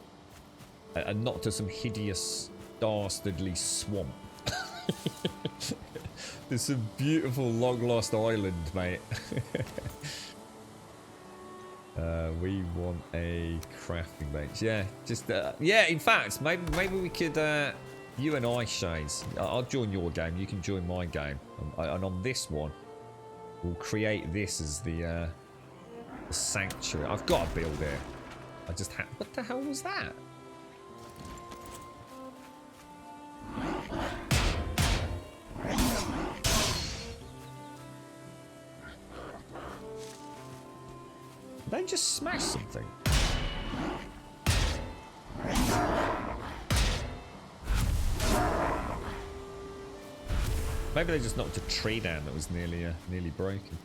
And not to some hideous, dastardly swamp. There's some beautiful long-lost island, mate. We want a crafting bench. Yeah, just yeah. In fact, maybe we could. You and I, Shades. I'll join your game. You can join my game. And on this one, we'll create this as the sanctuary. I've got to build it. I just have. What the hell was that? They just smashed something. Maybe they just knocked a tree down that was nearly broken.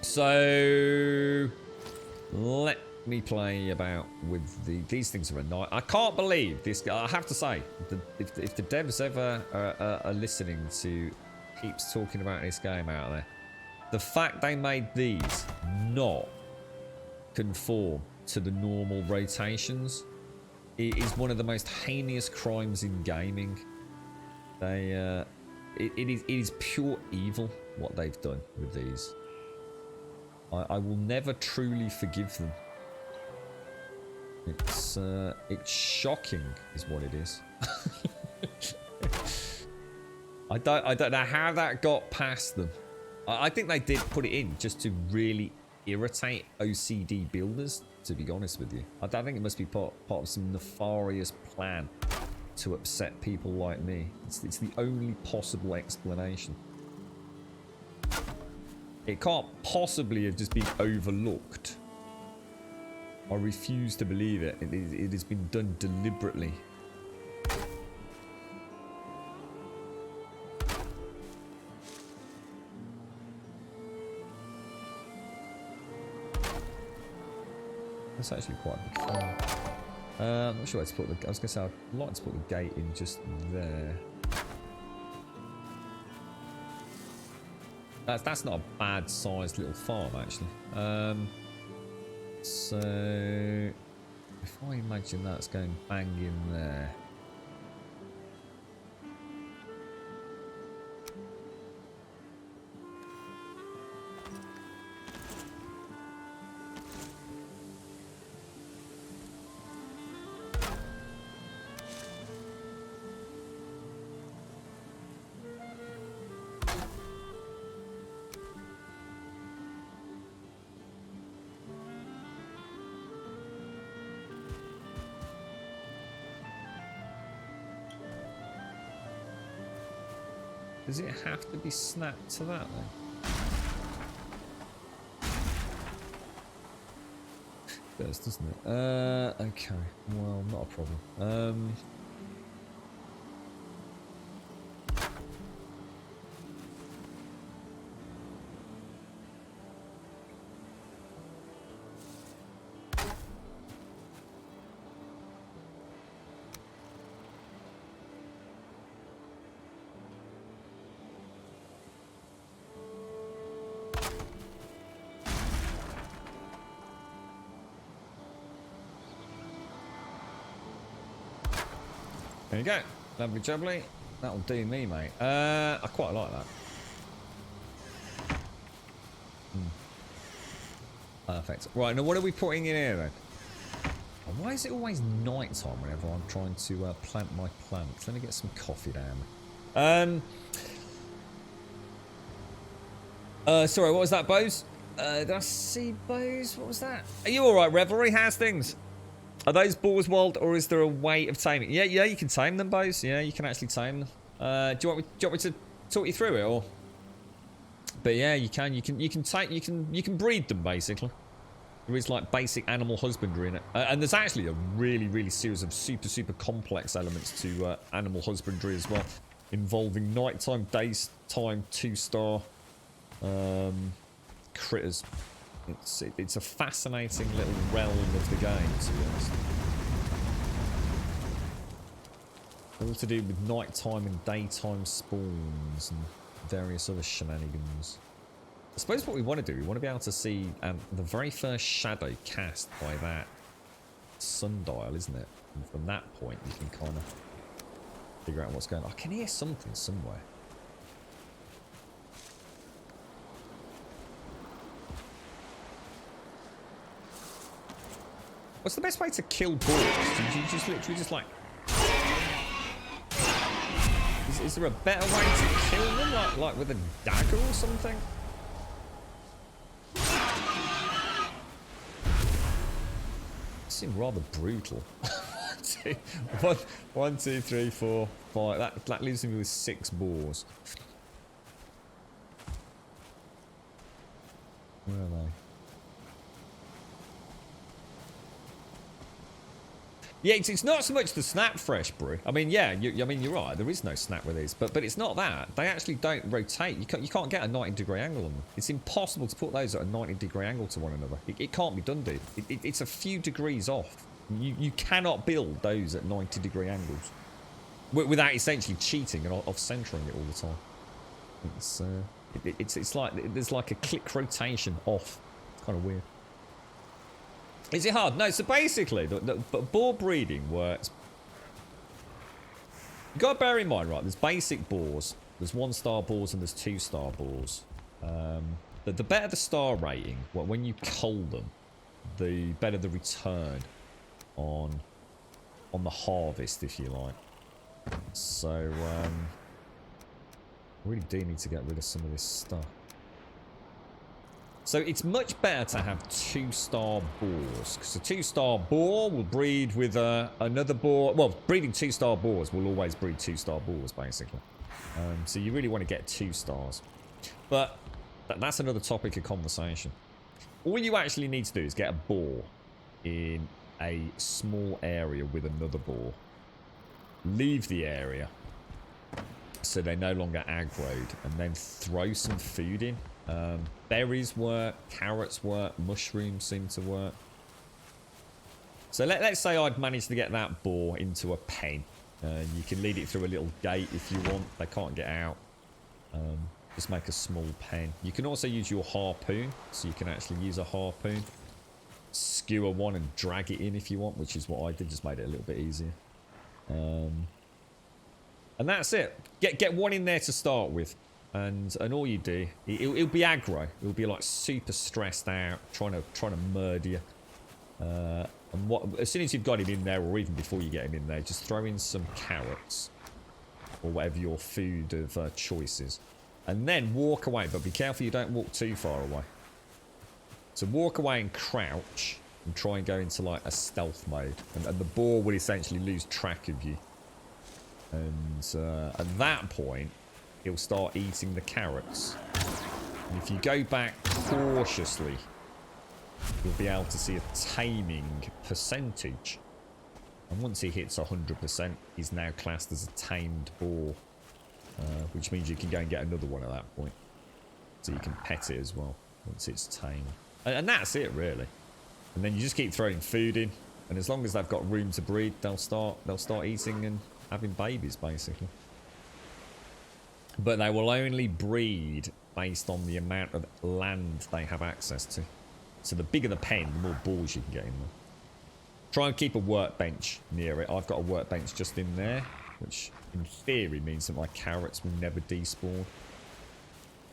So let me play about with these things are a night. I can't believe this guy. I have to say, if the devs ever are listening to keeps talking about this game out there, the fact they made these not conform to the normal rotations is one of the most heinous crimes in gaming. It is pure evil what they've done with these. I will never truly forgive them. It's shocking, is what it is. I don't know how that got past them. I think they did put it in just to really irritate OCD builders, to be honest with you. I think it must be part of some nefarious plan to upset people like me. It's the only possible explanation. It can't possibly have just been overlooked. I refuse to believe it. It has been done deliberately. That's actually quite a big farm. I'm not sure where to put the... I was going to say, I'd like to put the gate in just there. That's not a bad sized little farm, actually. So... if I imagine that's going bang in there... Does it have to be snapped to that then? It does, doesn't it? Okay. Well, not a problem. There you go. Lovely jubbly. That'll do me, mate. I quite like that. Perfect. Right, now what are we putting in here then? Why is it always night time whenever I'm trying to plant my plants? Let me get some coffee down. Sorry, what was that, Bose? Did I see Bose? What was that? Are you alright, Revelry? How's things? Are those boars wild, or is there a way of taming? Yeah, you can tame them, Bose. Yeah, you can actually tame them. Do you want me to talk you through it, or? But yeah, you can breed them basically. There is like basic animal husbandry in it, and there's actually a really series of super complex elements to animal husbandry as well, involving nighttime, daytime, 2-star critters. It's a fascinating little realm of the game, to be honest. All to do with nighttime and daytime spawns and various other shenanigans. I suppose what we want to do, we want to be able to see the very first shadow cast by that sundial, isn't it? And from that point, you can kind of figure out what's going on. I can hear something somewhere. What's the best way to kill boars? Do you just literally just like... Is there a better way to kill them? Like with a dagger or something? Seems rather brutal. 1, 2, 3, 4, 5. That leaves me with 6 boars. Where are they? Yeah, it's not so much the snap fresh brew. I mean, yeah, you're right. There is no snap with these, but it's not that. They actually don't rotate. You can't get a 90-degree angle on them. It's impossible to put those at a 90-degree angle to one another. It can't be done, dude. It's a few degrees off. You cannot build those at 90-degree angles without essentially cheating and off-centering it all the time. It's like there's like a click rotation off. It's kind of weird. Is it hard? No, so basically, the boar breeding works. You've got to bear in mind, right, there's basic boars. There's 1-star boars and there's 2-star boars. the better the star rating, when you cull them, the better the return on the harvest, if you like. So, I really do need to get rid of some of this stuff. So it's much better to have 2-star boars, because a 2-star boar will breed with another boar. Well, breeding 2-star boars will always breed 2-star boars, basically. So you really want to get 2 stars. But that's another topic of conversation. All you actually need to do is get a boar in a small area with another boar. Leave the area so they're no longer aggroed, and then throw some food in. Berries work, carrots work, mushrooms seem to work. So let's say I'd managed to get that boar into a pen. You can lead it through a little gate if you want. They can't get out. Just make a small pen. You can also use your harpoon, so you can actually use a harpoon. Skewer one and drag it in if you want, which is what I did. Just made it a little bit easier. And that's it. Get one in there to start with. And all you do, it'll be aggro. It'll be like super stressed out, trying to murder you. And as soon as you've got him in there, or even before you get him in there, just throw in some carrots or whatever your food of choice is, and then walk away. But be careful you don't walk too far away. So walk away and crouch, and try and go into like a stealth mode, and the boar will essentially lose track of you. And at that point, he'll start eating the carrots. And if you go back cautiously, you'll be able to see a taming percentage. And once he hits 100%, he's now classed as a tamed boar. Which means you can go and get another one at that point. So you can pet it as well, once it's tamed. And that's it, really. And then you just keep throwing food in. And as long as they've got room to breed, they'll start eating and having babies, basically. But they will only breed based on the amount of land they have access to. So the bigger the pen, the more balls you can get in there. Try and keep a workbench near it. I've got a workbench just in there, which in theory means that my carrots will never despawn.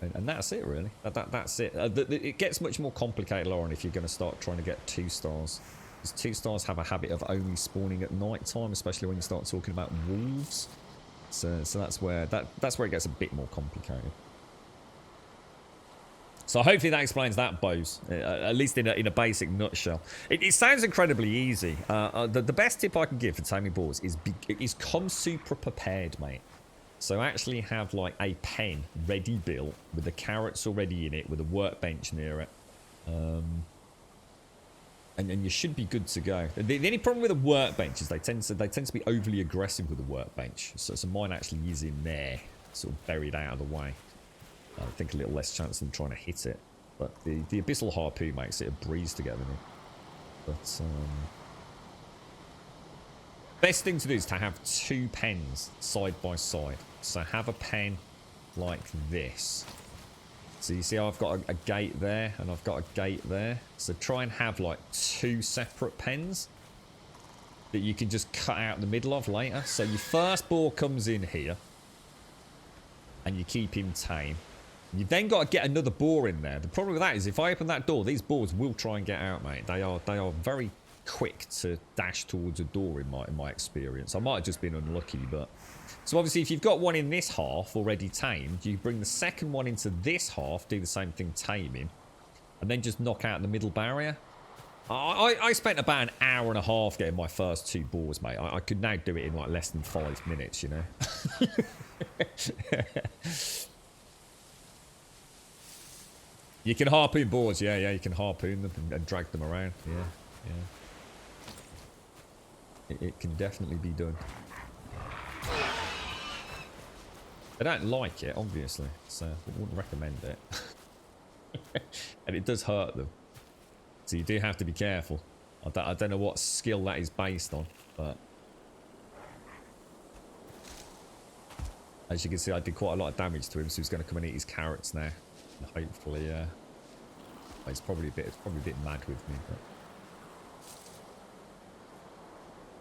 And that's it, really. That's it. It gets much more complicated, Lauren, if you're going to start trying to get 2 stars. Because 2 stars have a habit of only spawning at night time, especially when you start talking about wolves. So that's where it gets a bit more complicated. So hopefully that explains that, Bose, at least in a basic nutshell. It sounds incredibly easy. The best tip I can give for taming boars is come super prepared, mate. So actually have like a pen ready built with the carrots already in it, with a workbench near it. And you should be good to go. The only problem with a workbench is they tend to be overly aggressive with the workbench. So mine actually is in there, sort of buried out of the way. I think a little less chance than trying to hit it. But the abyssal harpoon makes it a breeze to get them in. But best thing to do is to have 2 pens side by side. So have a pen like this. So you see I've got a gate there, and I've got a gate there. So try and have like 2 separate pens that you can just cut out the middle of later. So your first boar comes in here, and you keep him tame. You've then got to get another boar in there. The problem with that is if I open that door, these boars will try and get out, mate. They are very quick to dash towards a door in my experience. I might have just been unlucky, but... So obviously if you've got one in this half already tamed, you bring the second one into this half, do the same thing taming, and then just knock out the middle barrier. I spent about an hour and a half getting my first 2 boars, mate. I could now do it in like less than 5 minutes, you know. You can harpoon boars, yeah, you can harpoon them and drag them around, yeah. It can definitely be done. I don't like it, obviously, so I wouldn't recommend it. And it does hurt them. So you do have to be careful. I don't know what skill that is based on, but... As you can see, I did quite a lot of damage to him, so he's going to come and eat his carrots now. And hopefully, he's probably a bit mad with me,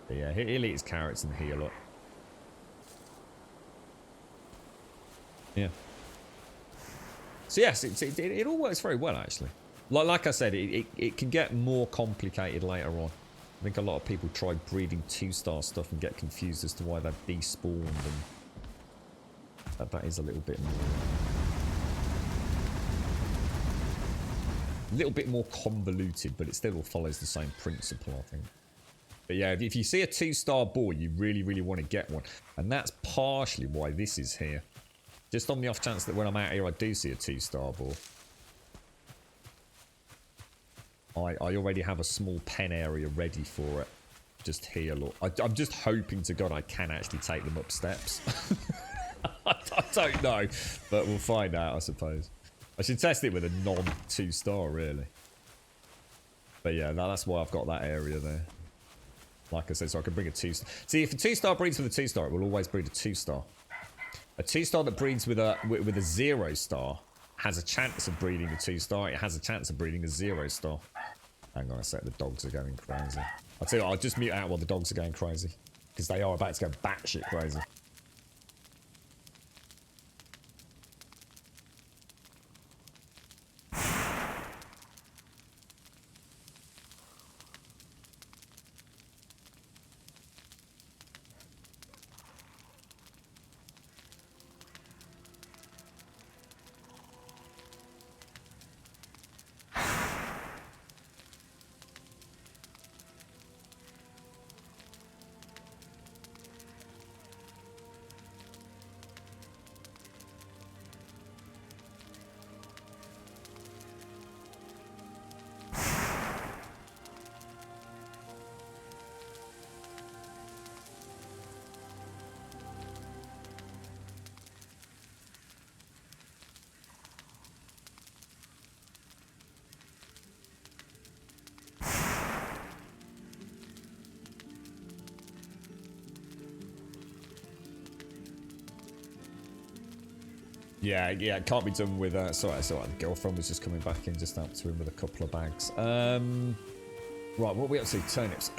but yeah, he'll eat his carrots and heal up. So yes, it all works very well actually. Like I said, it can get more complicated later on. I think a lot of people try breeding 2-star stuff and get confused as to why they've despawned, and that is a little bit more convoluted, but it still follows the same principle, I think. But yeah, if you see a 2-star boar, you really want to get one, and that's partially why this is here. Just on the off chance that when I'm out here I do see a 2-star boar, I already have a small pen area ready for it. Just here, look. I'm just hoping to God I can actually take them up steps. I don't know, but we'll find out, I suppose. I should test it with a non-2-star, really. But yeah, that's why I've got that area there. Like I said, so I can bring a 2-star. See, if a 2-star breeds with a 2-star, it will always breed a 2-star. A 2-star that breeds with a 0-star has a chance of breeding a 2-star. It has a chance of breeding a 0-star. Hang on a sec, the dogs are going crazy. I'll tell you what, I'll just mute out while the dogs are going crazy. Because they are about to go batshit crazy. Yeah, it can't be done with... sorry, the girlfriend was just coming back in, just out to him with a couple of bags. Right, what are we up to? Turnips.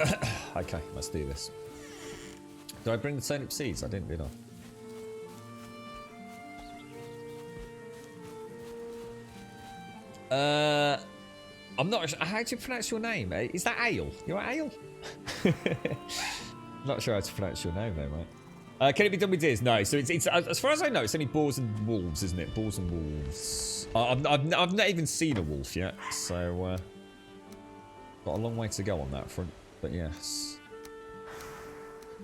Okay, let's do this. Did I bring the turnip seeds? I didn't, did I? I'm not sure. How do you pronounce your name? Is that Ale? You're Ale? Not sure how to pronounce your name though, mate. Can it be done with deers? No. So it's as far as I know, it's only boars and wolves, isn't it? Boars and wolves. I've not even seen a wolf yet, so got a long way to go on that front. But yes,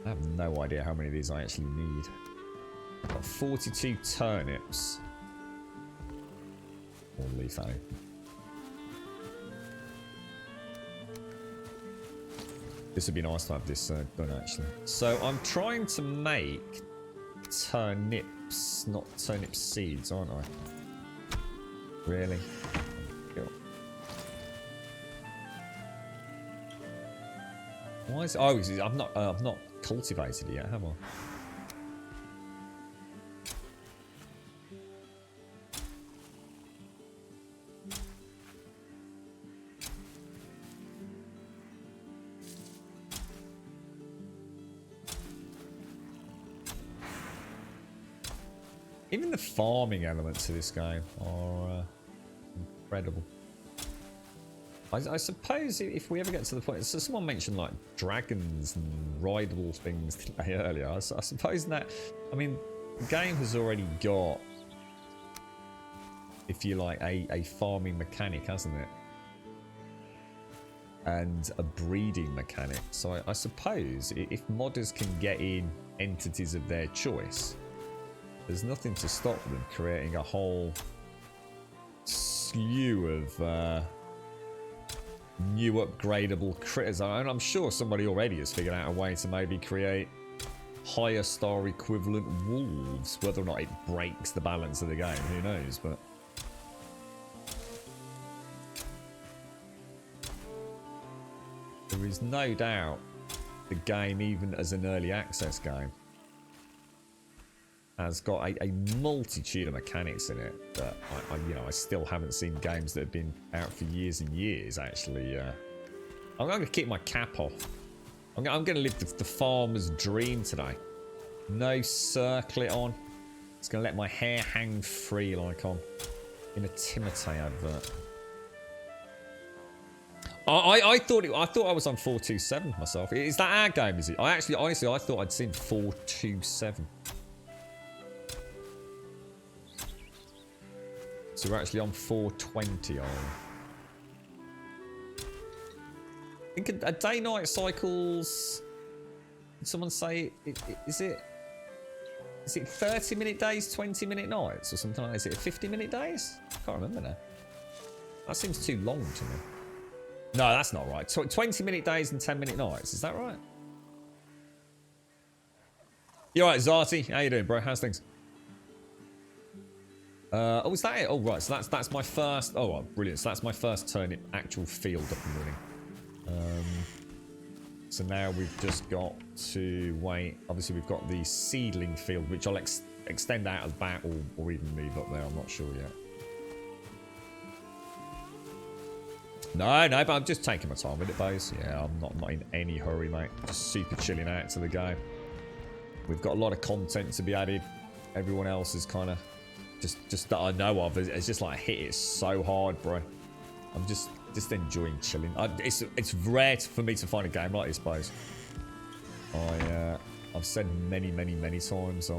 I have no idea how many of these I actually need. I've got 42 turnips. Or leaf out. This would be nice to have this done, actually. So I'm trying to make turnips, not turnip seeds, aren't I? Really? Cool. Why is? Oh, I've not cultivated it yet, have I? Even the farming elements of this game are incredible. I suppose if we ever get to the point... So someone mentioned like dragons and rideable things today earlier. I suppose that... I mean, the game has already got, if you like, a farming mechanic, hasn't it? And a breeding mechanic. So I suppose if modders can get in entities of their choice, there's nothing to stop them creating a whole slew of new upgradable critters. And I'm sure somebody already has figured out a way to maybe create higher star equivalent wolves. Whether or not it breaks the balance of the game, who knows, but... There is no doubt the game, even as an early access game, has got a multitude of mechanics in it that I still haven't seen games that have been out for years and years actually. I'm going to keep my cap off. I'm going to live the farmer's dream today. No circlet on. Just going to let my hair hang free like I'm in a Timotei advert. I thought I was on 427 myself. Is that our game? Is it? Honestly, I thought I'd seen 427. So we're actually on 420, are we? I think a day-night cycles. Did someone say is it 30-minute days, 20-minute nights, or something like that? Is it 50-minute days? I can't remember now. That seems too long to me. No, that's not right. 20-minute days and 10-minute nights. Is that right? You alright, Zarty? How you doing, bro? How's things? Oh, is that it? Oh, right. So that's my first. Oh, well, brilliant. So that's my first turn in actual field up and running. So now we've just got to wait. Obviously, we've got the seedling field, which I'll extend out of the back or even move up there. I'm not sure yet. No, but I'm just taking my time with it, boys. Yeah, I'm not in any hurry, mate. Just super chilling out to the game. We've got a lot of content to be added. Everyone else is kind of just that I know of. It's just like hit it so hard, bro. I'm just enjoying chilling. It's rare for me to find a game like this, boys. I've said many times.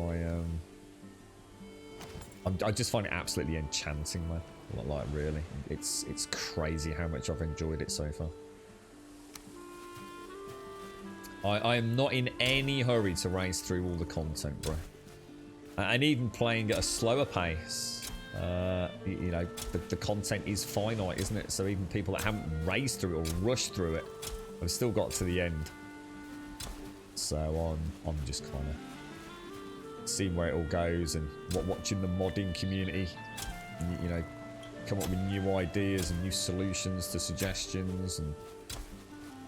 I just find it absolutely enchanting, man. Like really, it's crazy how much I've enjoyed it so far. I am not in any hurry to race through all the content, bro. And even playing at a slower pace, you know, the content is finite, isn't it? So even people that haven't raced through it or rushed through it have still got to the end. So I'm just kind of seeing where it all goes and watching the modding community, you know, come up with new ideas and new solutions to suggestions. And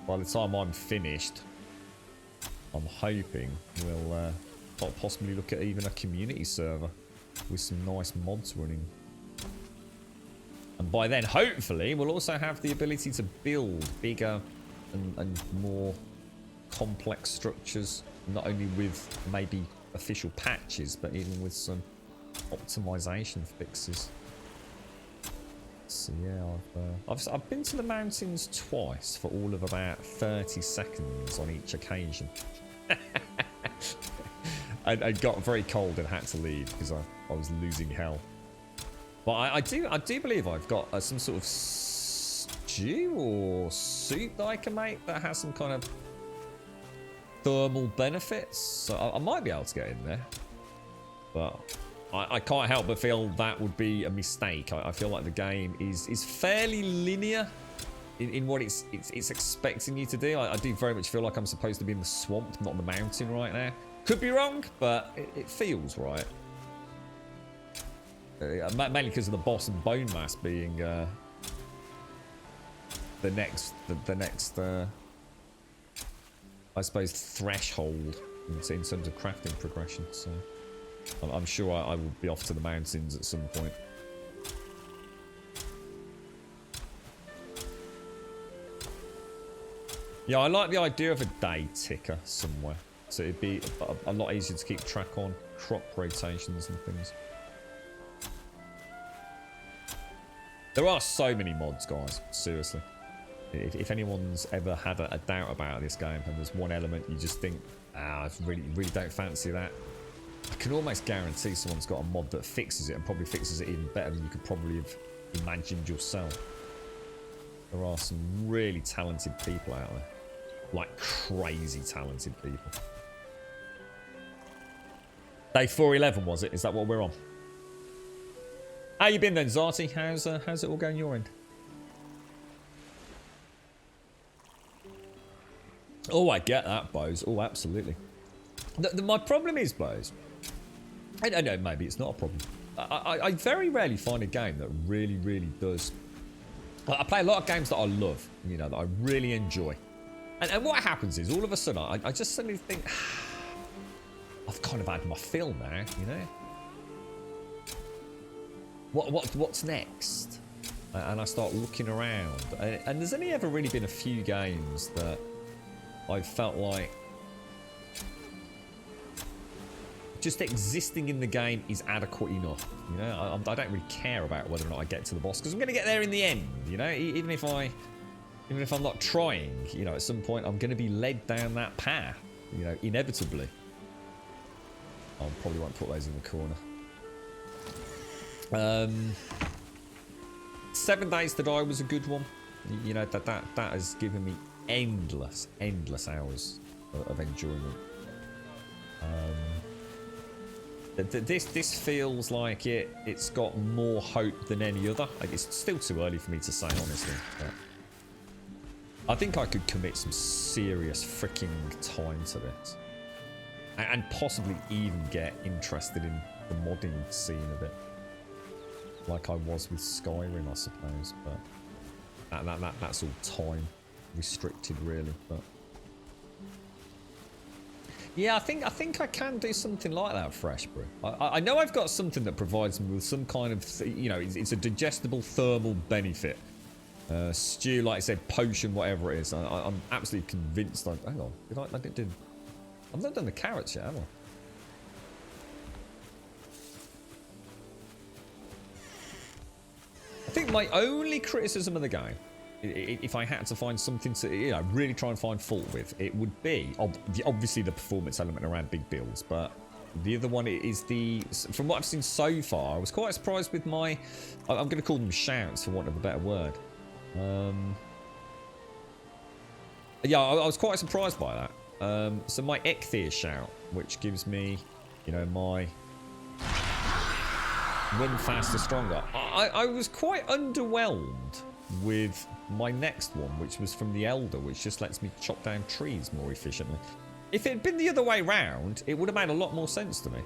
by the time I'm finished, I'm hoping we'll possibly look at even a community server with some nice mods running. And by then, hopefully, we'll also have the ability to build bigger and more complex structures, not only with maybe official patches, but even with some optimization fixes. So yeah, I've been to the mountains twice for all of about 30 seconds on each occasion. I got very cold and had to leave because I was losing hell. But I do believe I've got some sort of stew or soup that I can make that has some kind of thermal benefits. So I might be able to get in there. But I can't help but feel that would be a mistake. I feel like the game is fairly linear in what it's expecting you to do. I do very much feel like I'm supposed to be in the swamp, not the mountain right now. Could be wrong, but it feels right. Mainly because of the boss and bone mass being the next I suppose threshold in terms of crafting progression. So I'm sure I will be off to the mountains at some point. Yeah, I like the idea of a day ticker somewhere. So it'd be a lot easier to keep track on crop rotations and things. There are so many mods, guys. Seriously. If anyone's ever had a doubt about this game and there's one element you just think, I really don't fancy that, I can almost guarantee someone's got a mod that fixes it and probably fixes it even better than you could probably have imagined yourself. There are some really talented people out there. Like crazy talented people. Day 411 was it? Is that what we're on? How you been then, Zarty? How's it all going your end? Oh, I get that, Bose. Oh, absolutely. My problem is, Bose, I don't know, maybe it's not a problem. I very rarely find a game that really does. I play a lot of games that I love, you know, that I really enjoy. And what happens is, all of a sudden, I just suddenly think, I've kind of had my fill now, you know? What's next? And I start looking around. And there's only ever really been a few games that I felt like just existing in the game is adequate enough. You know, I don't really care about whether or not I get to the boss because I'm going to get there in the end. You know, even if I'm not trying, you know, at some point I'm going to be led down that path. You know, inevitably. I probably won't put those in the corner. 7 Days to Die was a good one. You know, that has given me endless hours of enjoyment. This feels like it's got more hope than any other. Like, it's still too early for me to say, honestly. But I think I could commit some serious freaking time to this. And possibly even get interested in the modding scene of it. Like I was with Skyrim, I suppose. But that's all time restricted, really. But yeah, I think I can do something like that, Fresh Brew. I know I've got something that provides me with some kind of, you know, it's a digestible thermal benefit. Stew, like I said, potion, whatever it is. I'm absolutely convinced. Hang on, I've not done the carrots yet, have I? I think my only criticism of the game, if I had to find something to, you know, really try and find fault with, it would be obviously the performance element around big builds, but the other one is from what I've seen so far, I was quite surprised with I'm going to call them shouts for want of a better word. Yeah, I was quite surprised by that. So my Ecthir shout, which gives me, you know, my run faster, stronger. I was quite underwhelmed with my next one, which was from the Elder, which just lets me chop down trees more efficiently. If it had been the other way round, it would have made a lot more sense to me.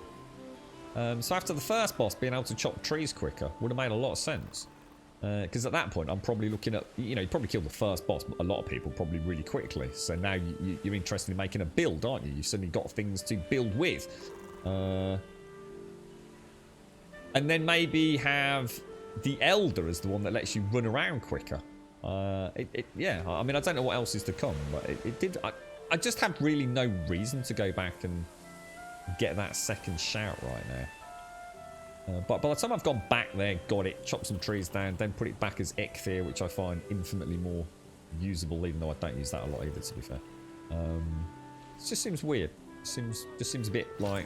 So after the first boss, being able to chop trees quicker would have made a lot of sense. Because at that point, I'm probably looking at, you know, you probably killed the first boss, a lot of people probably really quickly. So now you're interested in making a build, aren't you? You've suddenly got things to build with. And then maybe have the Elder as the one that lets you run around quicker. Yeah, I mean, I don't know what else is to come, but it did. I just have really no reason to go back and get that second shout right now. But by the time I've gone back there, got it, chopped some trees down, then put it back as Ecthir, which I find infinitely more usable, even though I don't use that a lot either, to be fair. It just seems weird. Just seems a bit like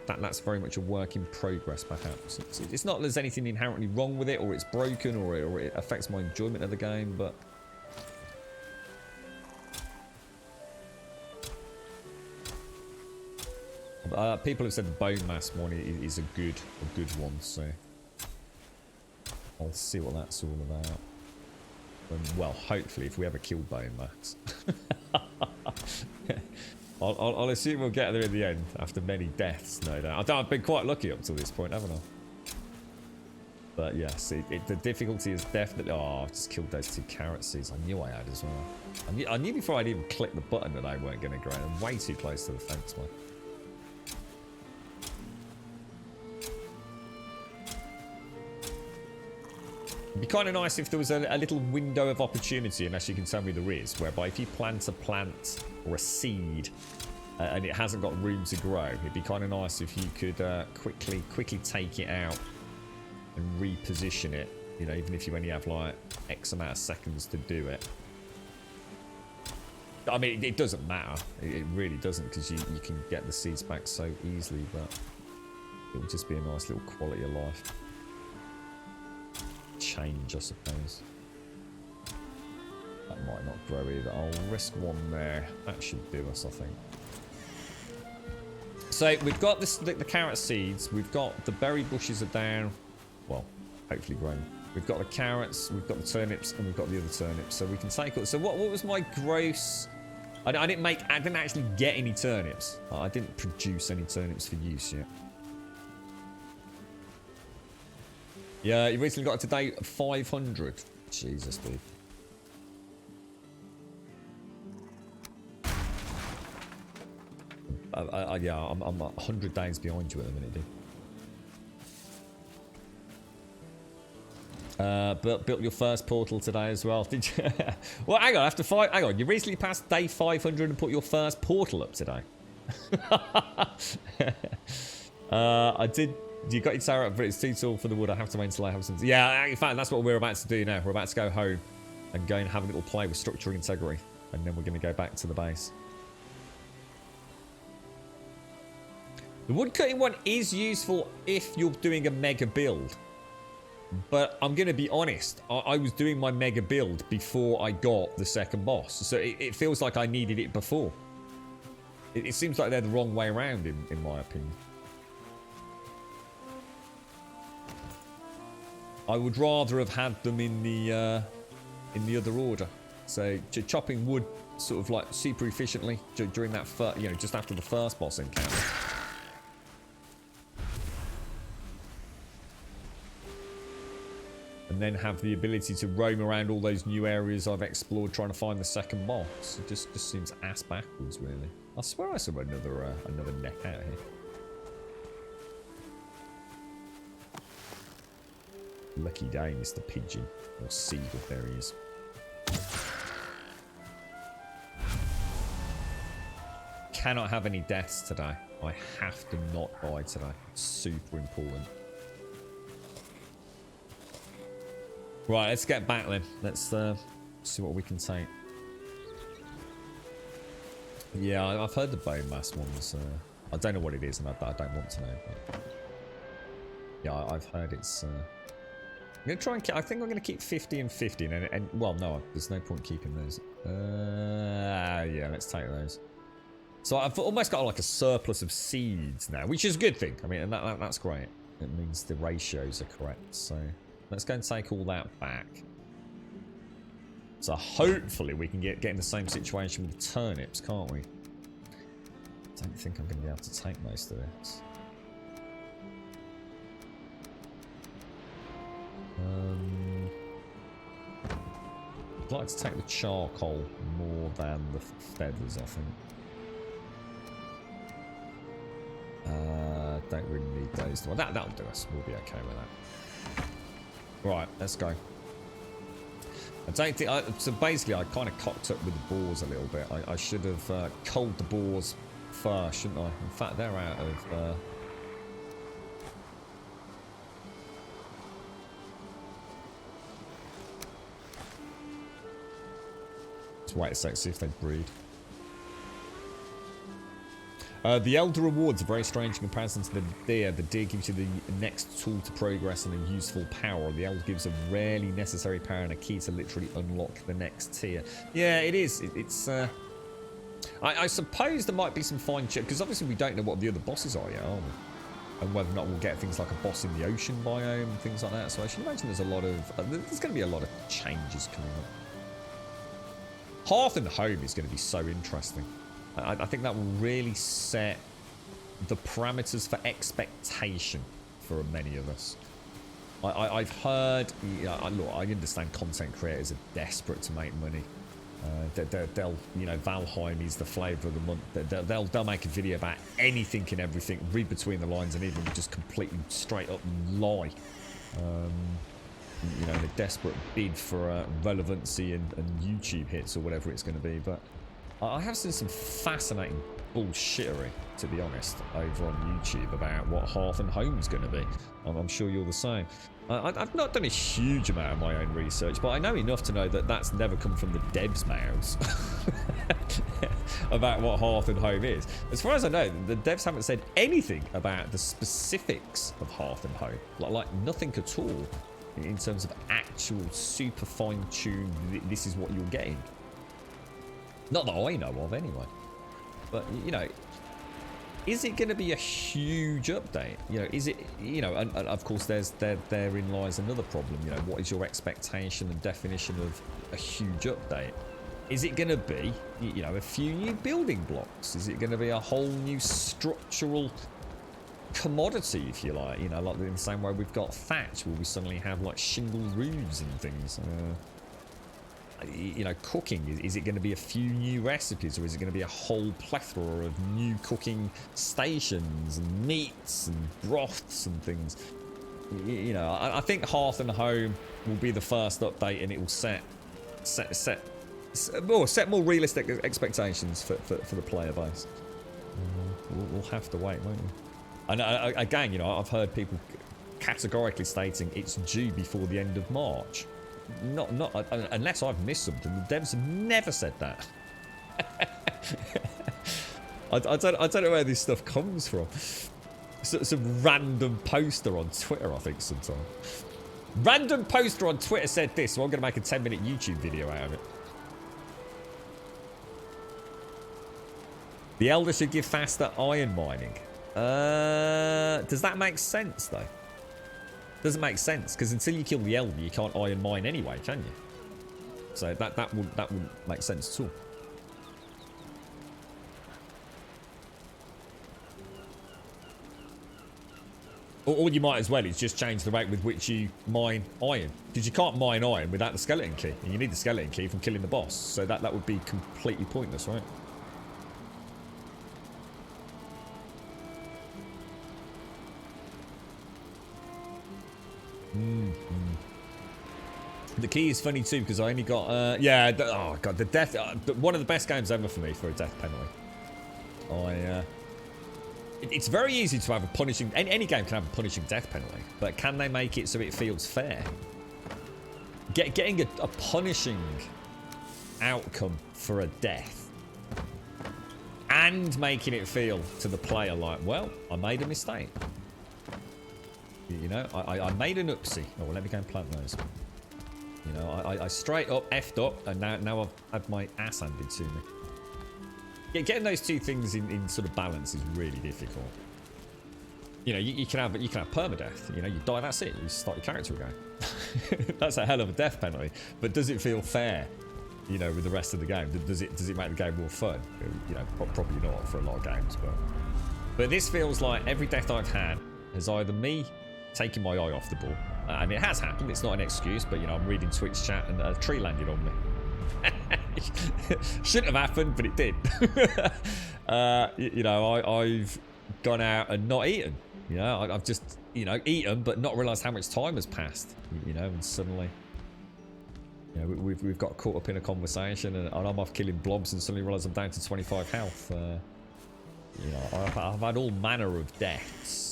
that's very much a work in progress, perhaps. It's not that there's anything inherently wrong with it, or it's broken, or it affects my enjoyment of the game, but people have said the bone mass one is a good one, so I'll see what that's all about. And, well, hopefully, if we ever kill bone mass, I'll assume we'll get there in the end after many deaths. No doubt. I've been quite lucky up to this point, haven't I? But yes, the difficulty is definitely. Oh, I've just killed those 2 carrot seeds. I knew I had as well. I knew before I'd even click the button that I weren't going to grow. I'm way too close to the fence, man. It'd be kind of nice if there was a little window of opportunity, unless you can tell me there is, whereby if you plant a plant or a seed and it hasn't got room to grow, it'd be kind of nice if you could quickly take it out and reposition it, you know, even if you only have like X amount of seconds to do it. I mean, it doesn't matter. It really doesn't, because you can get the seeds back so easily, but it would just be a nice little quality of life change, I suppose. That might not grow either. I'll risk one there. That should do us, I think. So we've got the carrot seeds. We've got the berry bushes are down. Well, hopefully grown. We've got the carrots. We've got the turnips, and we've got the other turnips. So we can take it. So what was my gross? I didn't actually get any turnips. I didn't produce any turnips for use yet. Yeah, you recently got to today 500. Jesus, dude. Yeah, I'm 100 days behind you at the minute, dude. Built your first portal today as well, did you? Well, hang on, hang on, you recently passed day 500 and put your first portal up today. I did. You got your tower up, but it's too tall for the wood. I have to maintain Hubson's. Yeah, in fact, that's what we're about to do now. We're about to go home and go and have a little play with structural integrity. And then we're going to go back to the base. The woodcutting one is useful if you're doing a mega build. But I'm going to be honest. I was doing my mega build before I got the second boss. So it feels like I needed it before. It seems like they're the wrong way around, in my opinion. I would rather have had them in the other order. So chopping wood sort of like super efficiently during that just after the first boss encounter. And then have the ability to roam around all those new areas I've explored trying to find the second boss. It just seems ass backwards, really. I swear I saw another neck out here. Lucky day, Mr. Pigeon. Or Seagull, there he is. Cannot have any deaths today. I have to not die today. It's super important. Right, let's get back then. Let's see what we can take. Yeah, I've heard the bone mass ones. I don't know what it is, and I don't want to know. But yeah, I've heard it's... I'm going to try and keep... I think I'm going to keep 50 and 50. And well, no, there's no point keeping those. Yeah, let's take those. So I've almost got like a surplus of seeds now, which is a good thing. I mean, and that's great. It means the ratios are correct. So let's go and take all that back. So hopefully we can get in the same situation with the turnips, can't we? Don't think I'm going to be able to take most of this. I'd like to take the charcoal more than the feathers, I think. Don't really need those. Well, that'll do us. We'll be okay with that. Right, let's go. I don't think... so basically, I kind of cocked up with the boars a little bit. I should have culled the boars first, shouldn't I? In fact, they're out of... Let's wait a sec, see if they breed. The Elder rewards are very strange in comparison to the Deer. The Deer gives you the next tool to progress and a useful power. The Elder gives a rarely necessary power and a key to literally unlock the next tier. Yeah, it is. It's... I suppose there might be some fine check, because obviously we don't know what the other bosses are yet, are we? And whether or not we'll get things like a boss in the ocean biome and things like that. So I should imagine there's a lot of... there's going to be a lot of changes coming up. Hearth and Home is going to be so interesting. I think that will really set the parameters for expectation for many of us. I've heard, look, I understand content creators are desperate to make money. They'll, Valheim is the flavour of the month. They'll make a video about anything and everything, read between the lines, and even just completely straight up lie. In a desperate bid for relevancy and YouTube hits or whatever it's going to be, but. I have seen some fascinating bullshittery, to be honest, over on YouTube about what Hearth and Home's going to be. I'm sure you're the same. I've not done a huge amount of my own research, but I know enough to know that that's never come from the devs' mouths about what Hearth and Home is. As far as I know, the devs haven't said anything about the specifics of Hearth and Home. Like nothing at all in terms of actual super fine-tuned, this is what you're getting. Not that I know of, anyway. But, is it going to be a huge update? Is it, and of course, therein lies another problem. What is your expectation and definition of a huge update? Is it going to be, a few new building blocks? Is it going to be a whole new structural commodity, if you like? Like in the same way we've got thatch, will we suddenly have like shingle roofs and things? Cooking, is it going to be a few new recipes, or is it going to be a whole plethora of new cooking stations and meats and broths and things? I think Hearth and Home will be the first update, and it will set more realistic expectations for the player base. We'll have to wait, won't we? And again, you know, I've heard people categorically stating it's due before the end of March. Not unless I've missed something. The devs have never said that. I don't know where this stuff comes from. Some random poster on Twitter, I think, sometime. Random poster on Twitter said this, so I'm going to make a 10-minute YouTube video out of it. The Elder should give faster iron mining. Does that make sense, though? Doesn't make sense, because until you kill the Elder, you can't iron mine anyway, can you? So that wouldn't make sense at all. Or you might as well is just change the rate with which you mine iron. Because you can't mine iron without the skeleton key. And you need the skeleton key from killing the boss. So that would be completely pointless, right? The key is funny too, because I only got... oh god, the death... one of the best games ever for me for a death penalty. It's very easy to have a punishing... Any game can have a punishing death penalty. But can they make it so it feels fair? Getting a punishing outcome for a death. And making it feel to the player like, well, I made a mistake. You know, I made an oopsie. Oh, well, let me go and plant those. You know, I straight up effed up, and now I've had my ass handed to me. Yeah, getting those two things in sort of balance is really difficult. You know, you can have permadeath. You know, you die, that's it. You start your character again. That's a hell of a death penalty. But does it feel fair? You know, with the rest of the game, does it make the game more fun? You know, probably not for a lot of games, but this feels like every death I've had has either me taking my eye off the ball, and it has happened. It's not an excuse, but you know, I'm reading Twitch chat and a tree landed on me. Shouldn't have happened, but it did. You know, I've gone out and not eaten. You know, I've just, you know, eaten, but not realised how much time has passed. You know, and suddenly, you know, we've got caught up in a conversation, and I'm off killing blobs, and suddenly realise I'm down to 25 health. You know, I've had all manner of deaths.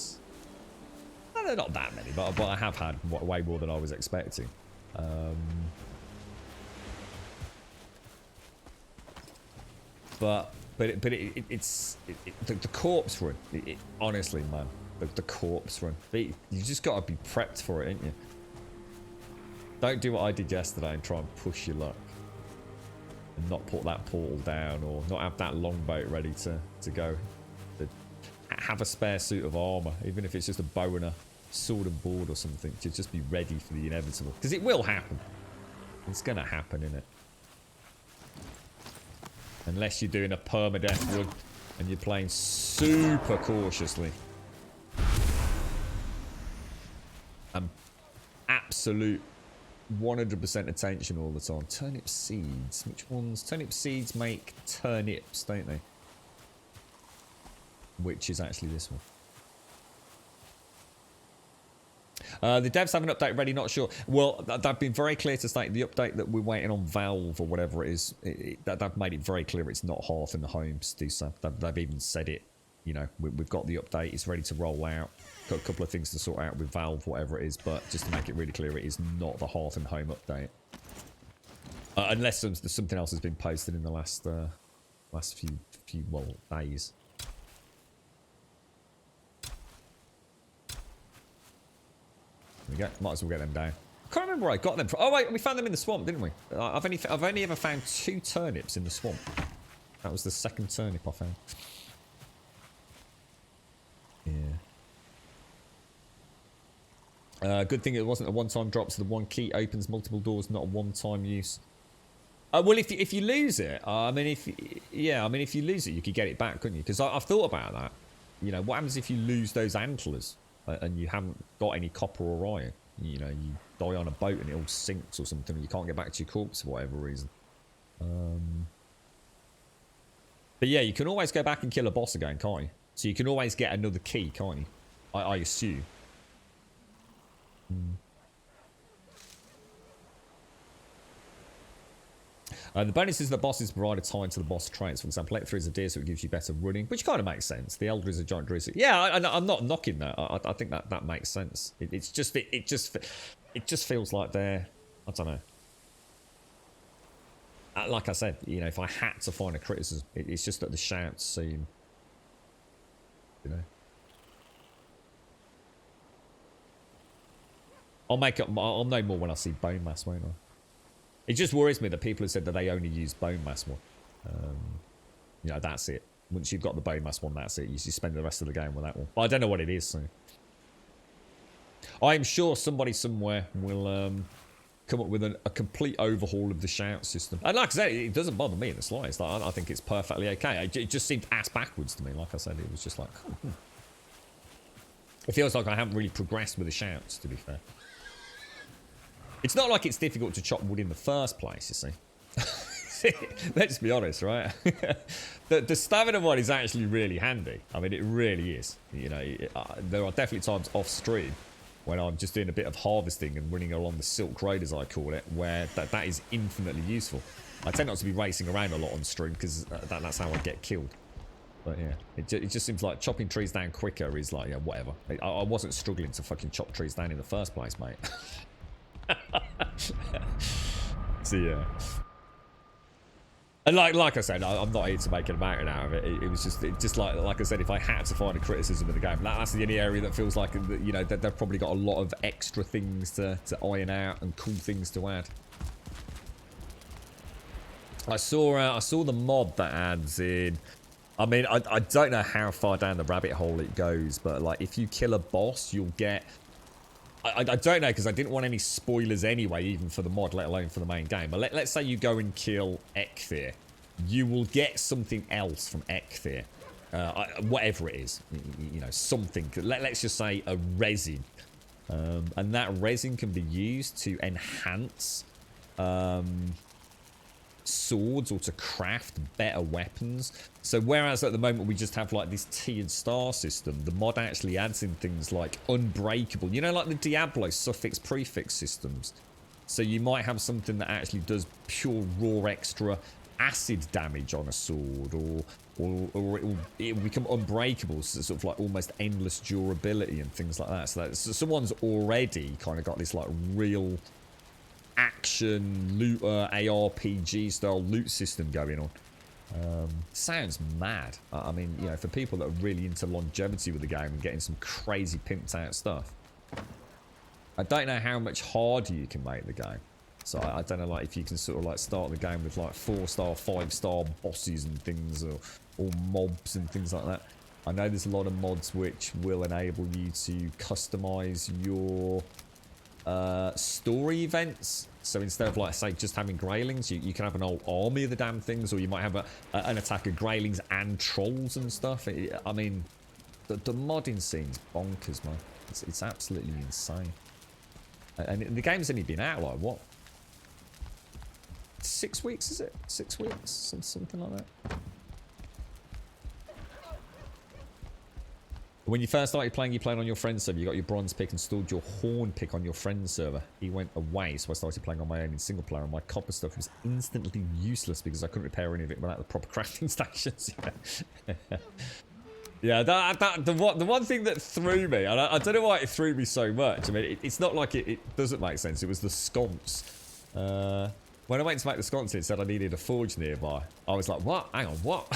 No, not that many, but I have had way more than I was expecting. But it's the corpse run. Honestly, man, the corpse run. You just got to be prepped for it, ain't you? Don't do what I did yesterday and try and push your luck, and not put that portal down, or not have that longboat ready to go. Have a spare suit of armor, even if it's just a bow and a sword and board or something, to just be ready for the inevitable, because it will happen. It's gonna happen, innit? Unless you're doing a permadeath run and you're playing super cautiously. Absolute 100% attention all the time. Turnip seeds. Which ones? Turnip seeds make turnips, don't they? Which is actually this one. The devs have an update ready, not sure. Well, they've been very clear to state the update that we're waiting on Valve or whatever it is. They've made it very clear it's not Hearth and the Homes to do so. They've even said it. You know, we've got the update. It's ready to roll out. Got a couple of things to sort out with Valve, whatever it is. But just to make it really clear, it is not the Hearth and Home update. Unless something else has been posted in the last few days. We might as well get them down. I can't remember where I got them from. Oh wait, we found them in the swamp, didn't we? I've only ever found 2 turnips in the swamp. That was the second turnip I found. Yeah. Good thing it wasn't a one-time drop, so the one key opens multiple doors, not a one-time use. Well, if you lose it, I mean, if you lose it, you could get it back, couldn't you? Because I've thought about that. You know, what happens if you lose those antlers? And you haven't got any copper or iron? You know, you die on a boat and it all sinks or something, and you can't get back to your corpse for whatever reason. But yeah, you can always go back and kill a boss again, can't you? So you can always get another key, can't you? I assume. The bonuses that bosses provide are tied to the boss traits. For example, Ector is a deer, so it gives you better running, which kind of makes sense. The Elder is a giant druid. Yeah, I'm not knocking that. I think that makes sense. It just feels like they're, I don't know. Like I said, you know, if I had to find a criticism, it's just that the shouts seem, you know. I'll know more when I see bone mass, won't I? It just worries me that people have said that they only use bone mass one. You know, that's it. Once you've got the bone mass one, that's it. You spend the rest of the game with that one. But I don't know what it is, so. I'm sure somebody somewhere will come up with a complete overhaul of the shout system. And like I said, it doesn't bother me in the slightest. I think it's perfectly okay. It just seemed ass backwards to me. Like I said, it was just like, It feels like I haven't really progressed with the shouts, to be fair. It's not like it's difficult to chop wood in the first place, you see. Let's be honest, right? the stamina one is actually really handy. I mean, it really is. You know, there are definitely times off stream when I'm just doing a bit of harvesting and running along the Silk Road, as I call it, where that is infinitely useful. I tend not to be racing around a lot on stream because that's how I get killed. But yeah, it just seems like chopping trees down quicker is like, yeah, whatever. I wasn't struggling to fucking chop trees down in the first place, mate. So yeah. And like I said, I'm not here to make an mountain out of it. It was just like I said, if I had to find a criticism of the game, that's the only area that feels like, you know, they've probably got a lot of extra things to iron out and cool things to add. I saw the mod that adds in. I mean, I don't know how far down the rabbit hole it goes, but like if you kill a boss, you'll get. I don't know, because I didn't want any spoilers anyway, even for the mod, let alone for the main game. But let's say you go and kill Ekthir. You will get something else from Ekthir. Whatever it is. You know, something. Let's just say a resin. And that resin can be used to enhance swords or to craft better weapons. So whereas at the moment we just have like this tiered star system, the mod actually adds in things like unbreakable, you know, like the Diablo suffix prefix systems. So you might have something that actually does pure raw extra acid damage on a sword, or it will become unbreakable, so sort of like almost endless durability and things like that. So someone's already kind of got this like real action looter ARPG style loot system going on. Sounds mad. I mean, you know, for people that are really into longevity with the game and getting some crazy pimped out stuff. I don't know how much harder you can make the game. So I don't know, like, if you can sort of like start the game with like 4-star, 5-star bosses and things, or mobs and things like that. I know there's a lot of mods which will enable you to customize your story events. So instead of, like, say, just having Greylings, you can have an whole army of the damn things, or you might have an attack of Greylings and trolls and stuff. I mean, the modding scene's bonkers, man. It's absolutely insane. And the game's only been out, like, what? 6 weeks, is it? 6 weeks? Something like that. When you first started playing, you played on your friend's server. You got your bronze pick and stored your horn pick on your friend's server. He went away, so I started playing on my own in single player, and my copper stuff was instantly useless because I couldn't repair any of it without the proper crafting stations. Yeah, the one thing that threw me, and I don't know why it threw me so much. I mean, it's not like it doesn't make sense. It was the sconce. When I went to make the sconce, it said I needed a forge nearby. I was like, what? Hang on, what?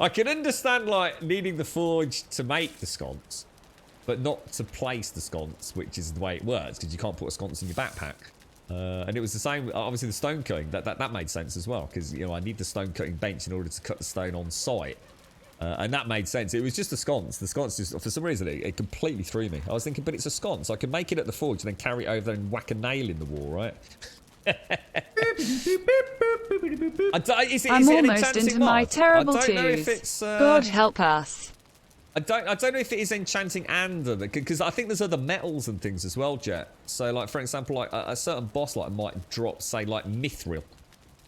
I can understand, like, needing the forge to make the sconce, but not to place the sconce, which is the way it works, because you can't put a sconce in your backpack. And it was the same, obviously, the stone cutting. That made sense as well, because, you know, I need the stone cutting bench in order to cut the stone on site. And that made sense. It was just a sconce. The sconce just, for some reason, it completely threw me. I was thinking, but it's a sconce. I can make it at the forge and then carry it over and whack a nail in the wall, right? I'm almost into my terrible twos. God help us. I don't know if it is enchanting and because I think there's other metals and things as well, Jet. So, like, for example, like a certain boss like might drop, say, like mithril.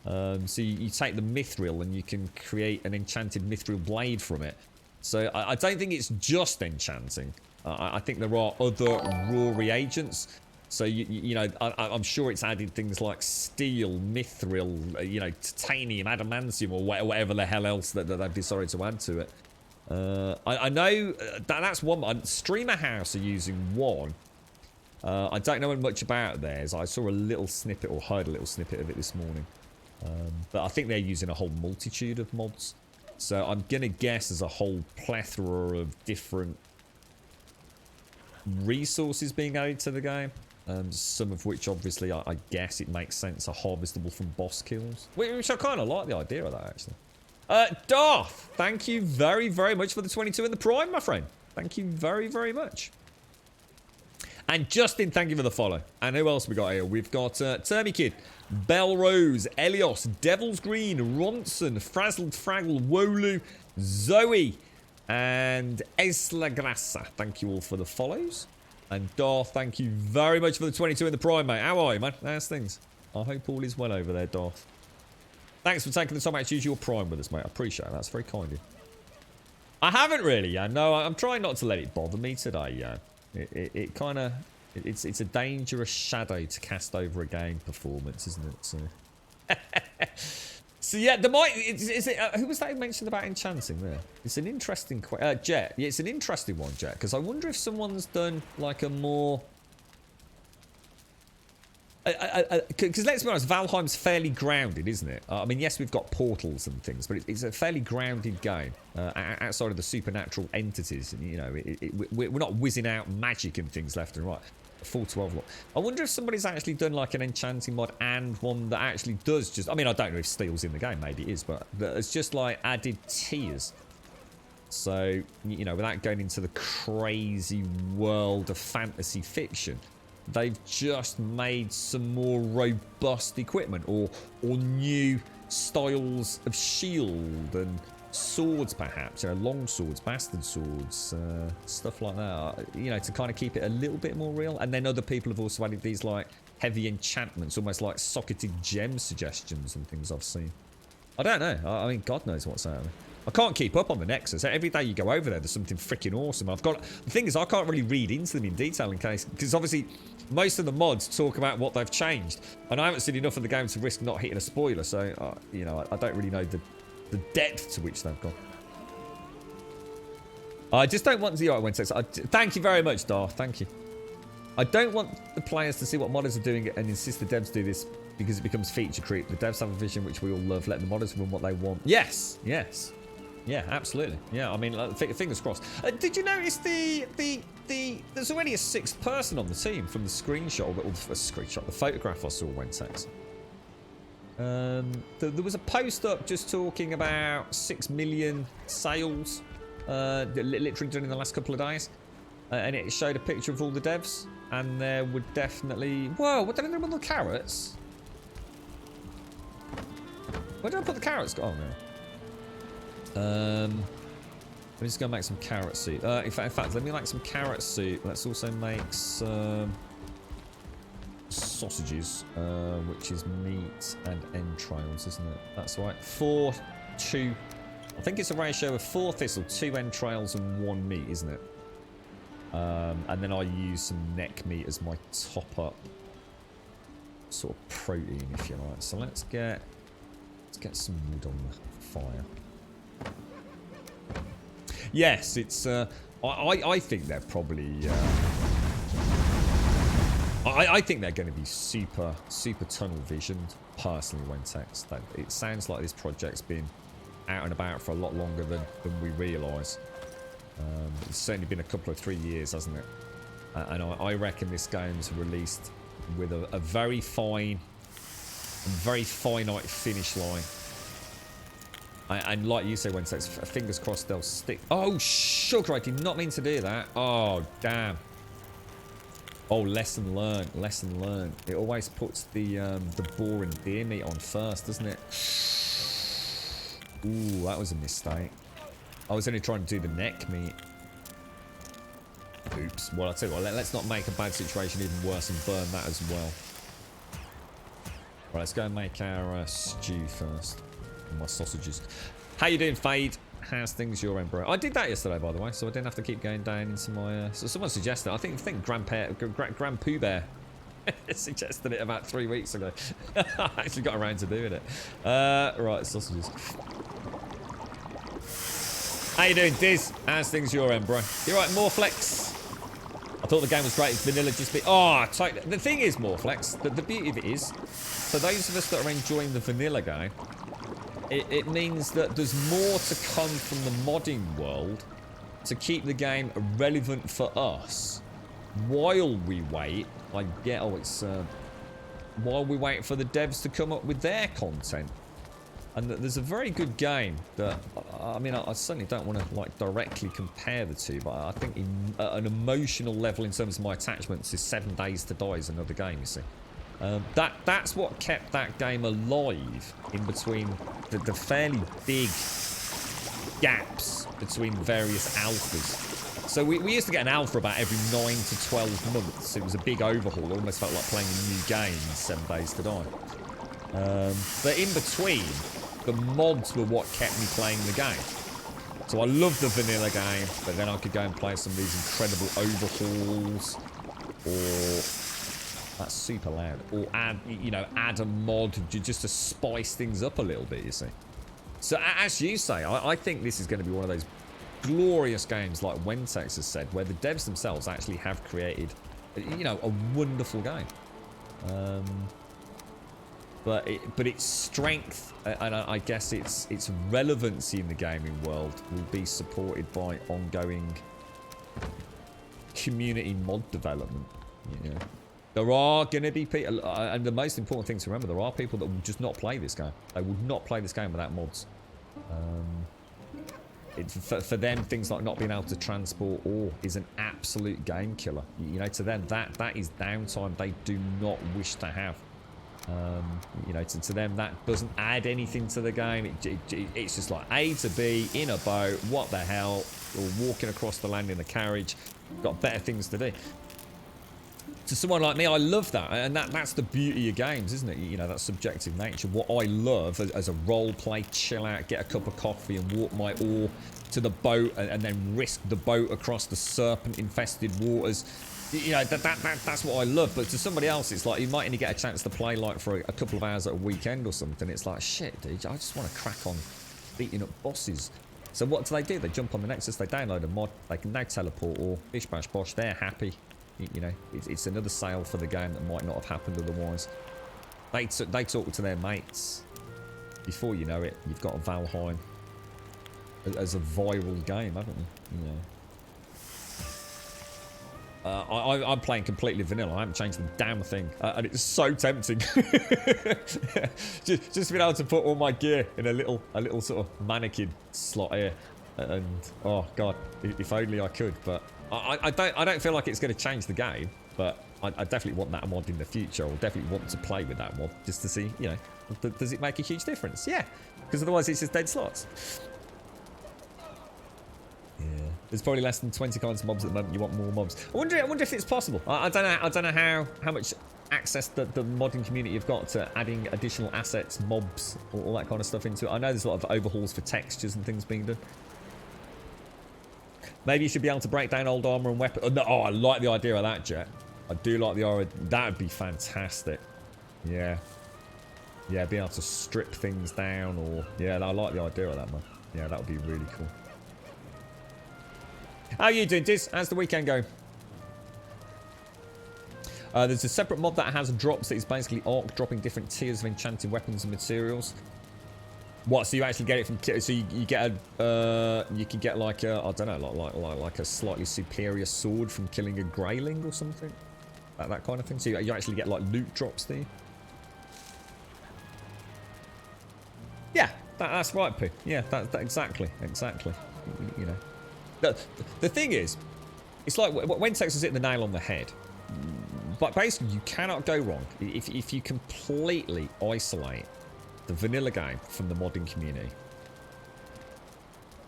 So you take the mithril and you can create an enchanted mithril blade from it. So I don't think it's just enchanting. I think there are other raw reagents. So, you know, I'm sure it's added things like steel, mithril, you know, titanium, adamantium, or whatever the hell else that they've decided to add to it. I know that's one. Streamer House are using one. I don't know much about theirs. I saw a little snippet or heard a little snippet of it this morning. But I think they're using a whole multitude of mods. So I'm going to guess there's a whole plethora of different resources being added to the game. Some of which, obviously, I guess it makes sense are harvestable from boss kills. Which I kind of like the idea of that, actually. Darth, thank you very, very much for the 22 in the Prime, my friend. Thank you very, very much. And Justin, thank you for the follow. And who else we got here? We've got Termy Kid, Bell Rose, Elios, Devil's Green, Ronson, Frazzled Fraggle, Wolu, Zoe, and Esla Grassa. Thank you all for the follows. And Darth, thank you very much for the 22 in the Prime, mate. How are you, man? How's things? I hope all is well over there, Darth. Thanks for taking the time out to use your Prime with us, mate. I appreciate it. That's very kind of you. I haven't really, yeah. No, I'm trying not to let it bother me today, yeah. It kind of... It's a dangerous shadow to cast over a game performance, isn't it? So, so yeah, there might... who was that who mentioned about enchanting there? It's an interesting... Jet. Yeah, it's an interesting one, Jet. Because I wonder if someone's done, like, a more... Because let's be honest, Valheim's fairly grounded, isn't it? I mean, yes, we've got portals and things, but it's a fairly grounded game outside of the supernatural entities. And, you know, we're not whizzing out magic and things left and right. 412 lot. I wonder if somebody's actually done like an enchanting mod and one that actually does just... I mean, I don't know if steel's in the game, maybe it is, but it's just like added tiers. So, you know, without going into the crazy world of fantasy fiction, they've just made some more robust equipment or new styles of shield and swords, perhaps, you know, long swords, bastard swords, stuff like that, you know, to kind of keep it a little bit more real. And then other people have also added these like heavy enchantments, almost like socketed gem suggestions and things I've seen. I don't know. I mean, God knows what's happening. I can't keep up on the Nexus. Every day you go over there, there's something freaking awesome. The thing is, I can't really read into them in detail in case, because obviously most of the mods talk about what they've changed, and I haven't seen enough of the game to risk not hitting a spoiler. So, you know, I don't really know the depth to which they've gone. I just don't want the... Thank you very much, Darth. Thank you. I don't want the players to see what modders are doing and insist the devs do this because it becomes feature creep. The devs have a vision which we all love. Let the modders run what they want. Yes. Yes. Yeah, absolutely. Yeah, I mean, fingers crossed. Did you notice there's already a sixth person on the team from the screenshot, or the photograph I saw Wentex. There was a post up just talking about 6 million sales, literally done in the last couple of days, and it showed a picture of all the devs, and there would definitely... Whoa, what did I do with the carrots? Where did I put the carrots? Oh, no. I'm just going to make some carrot soup. In fact, let me make some carrot soup. Let's also make some sausages, which is meat and entrails, isn't it? That's right. 4, 2. I think it's a ratio of 4 thistle, 2 entrails, and 1 meat, isn't it? And then I use some neck meat as my top-up sort of protein, if you like. So let's get some wood on the fire. Yes, it's. I think they're probably. I think they're going to be super tunnel visioned. Personally, Wentex, it sounds like this project's been out and about for a lot longer than we realise. It's certainly been a couple of 3 years, hasn't it? And I reckon this game's released with a very fine and very finite finish line. And like you say, Wentex, fingers crossed they'll stick. Oh, sugar, I did not mean to do that. Oh, damn. Oh, lesson learned. Lesson learned. It always puts the boring deer meat on first, doesn't it? Ooh, that was a mistake. I was only trying to do the neck meat. Oops. Well, I'll tell you what, let's not make a bad situation even worse and burn that as well. Right, let's go and make our stew first. My sausages. How you doing, Fade? How's things your end, bro? I did that yesterday, by the way, so I didn't have to keep going down into my... So someone suggested, I think Grand Pooh Bear Suggested it about 3 weeks ago. I actually got around to doing it. Right, sausages. How you doing, Diz? How's things your end, bro? You right, Moreflex? I thought the game was great. It's vanilla just be... Oh, totally. The thing is, Moreflex, the beauty of it is, for those of us that are enjoying the vanilla game, it means that there's more to come from the modding world to keep the game relevant for us while we wait. While we wait for the devs to come up with their content. And there's a very good game that, I mean, I certainly don't want to like directly compare the two, but I think at an emotional level in terms of my attachments is 7 Days to Die is another game, you see. That's what kept that game alive in between the fairly big gaps between various alphas. So we used to get an alpha about every 9 to 12 months. It was a big overhaul. It almost felt like playing a new game, 7 Days to Die. But in between, the mods were what kept me playing the game. So I loved the vanilla game, but then I could go and play some of these incredible overhauls, or that's super loud, or add a mod just to spice things up a little bit, you see. So as you say, I think this is going to be one of those glorious games like Wentex has said, where the devs themselves actually have created, a wonderful game. But its strength and I guess its relevancy in the gaming world will be supported by ongoing community mod development. There are going to be people, and the most important thing to remember, there are people that will just not play this game. They will not play this game without mods. For them, things like not being able to transport ore is an absolute game killer. To them, that is downtime they do not wish to have. To them, that doesn't add anything to the game. It's just like A to B in a boat. What the hell? Or walking across the land in a carriage. Got better things to do. To someone like me, I love that, and that's the beauty of games, isn't it? That subjective nature. What I love as a role play, chill out, get a cup of coffee, and walk my oar to the boat, and then risk the boat across the serpent-infested waters. That's what I love. But to somebody else, it's like you might only get a chance to play like for a couple of hours at a weekend or something. It's like, shit, dude, I just want to crack on beating up bosses. So what do? They jump on the Nexus, they download a mod, they can now teleport, or bish bash bosh, they're happy. It's another sale for the game that might not have happened otherwise. They talk to their mates. Before you know it, you've got a Valheim as a viral game, haven't you? I'm playing completely vanilla. I haven't changed the damn thing, and it's so tempting. just being able to put all my gear in a little sort of mannequin slot here, and oh god, if only I could. But I don't feel like it's going to change the game. But I definitely want that mod in the future. I'll definitely want to play with that mod just to see, does it make a huge difference? Yeah, because otherwise it's just dead slots. Yeah, there's probably less than 20 kinds of mobs at the moment. You want more mobs. I wonder if it's possible. I don't know how much access the modding community have got to adding additional assets, mobs, all that kind of stuff into it. I know there's a lot of overhauls for textures and things being done. Maybe you should be able to break down old armor and weapons. Oh, I like the idea of that, Jet. I do like the idea. That would be fantastic. Yeah. Yeah, being able to strip things down, or yeah, I like the idea of that, man. Yeah, that would be really cool. How are you doing, Diz? How's the weekend going? There's a separate mod that has drops that is basically arc dropping different tiers of enchanted weapons and materials. What? So you actually get it from? So you get a you can get like a, I don't know, like a slightly superior sword from killing a greyling or something, that kind of thing. So you actually get like loot drops there. Yeah, that's right, P. Yeah, that exactly. The thing is, it's like when Tex was hitting the nail on the head. But basically, you cannot go wrong if you completely isolate the vanilla game from the modding community.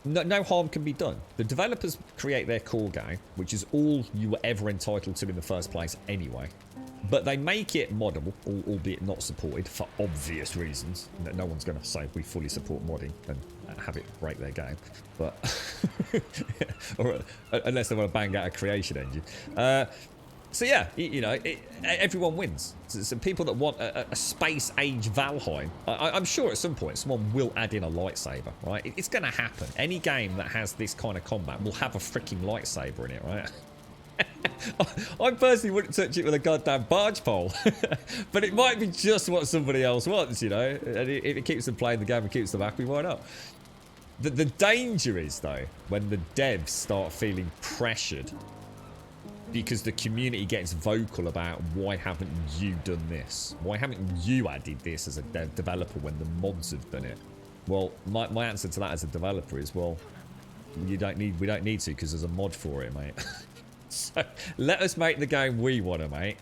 No harm can be done. The developers create their core game, which is all you were ever entitled to in the first place anyway. But they make it moddable, albeit not supported for obvious reasons. No one's going to say we fully support modding and have it break their game. But or unless they want to bang out a creation engine. So yeah, you know, everyone wins. So people that want a space age Valheim, I'm sure at some point someone will add in a lightsaber, right? It's going to happen. Any game that has this kind of combat will have a freaking lightsaber in it, right? I personally wouldn't touch it with a goddamn barge pole, but it might be just what somebody else wants, you know. And if it keeps them playing the game and keeps them happy, why not? The danger is though when the devs start feeling pressured because the community gets vocal about why haven't you done this? Why haven't you added this as a developer when the mods have done it? Well, my answer to that as a developer is, well, we don't need to because there's a mod for it, mate. So let us make the game we want to make,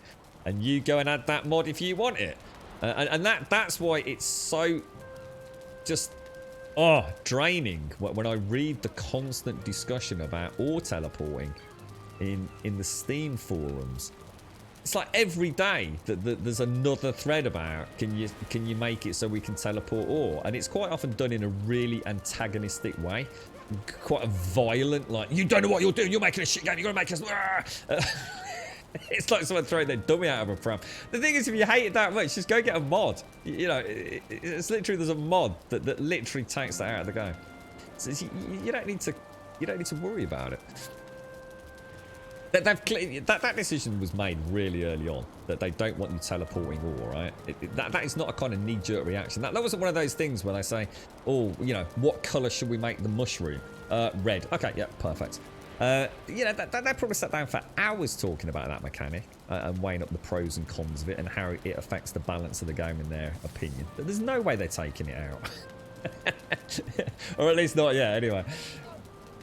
and you go and add that mod if you want it. And that's why it's so just draining when I read the constant discussion about ore teleporting in the Steam forums. It's like every day that there's another thread about can you make it so we can teleport ore, and it's quite often done in a really antagonistic way, quite a violent, like, you don't know what you're doing, you're making a shit game, you're gonna make us it's like someone throwing their dummy out of a pram. The thing is, if you hate it that much, just go get a mod. You know, it's literally, there's a mod that literally takes that out of the game. So you don't need to worry about it. That decision was made really early on, that they don't want you teleporting ore, right? That is not a kind of knee-jerk reaction. That wasn't one of those things where they say, oh, you know, what colour should we make the mushroom? Red. Okay, yeah, perfect. You know, they probably sat down for hours talking about that mechanic and weighing up the pros and cons of it and how it affects the balance of the game in their opinion. But there's no way they're taking it out. Or at least not yet, anyway.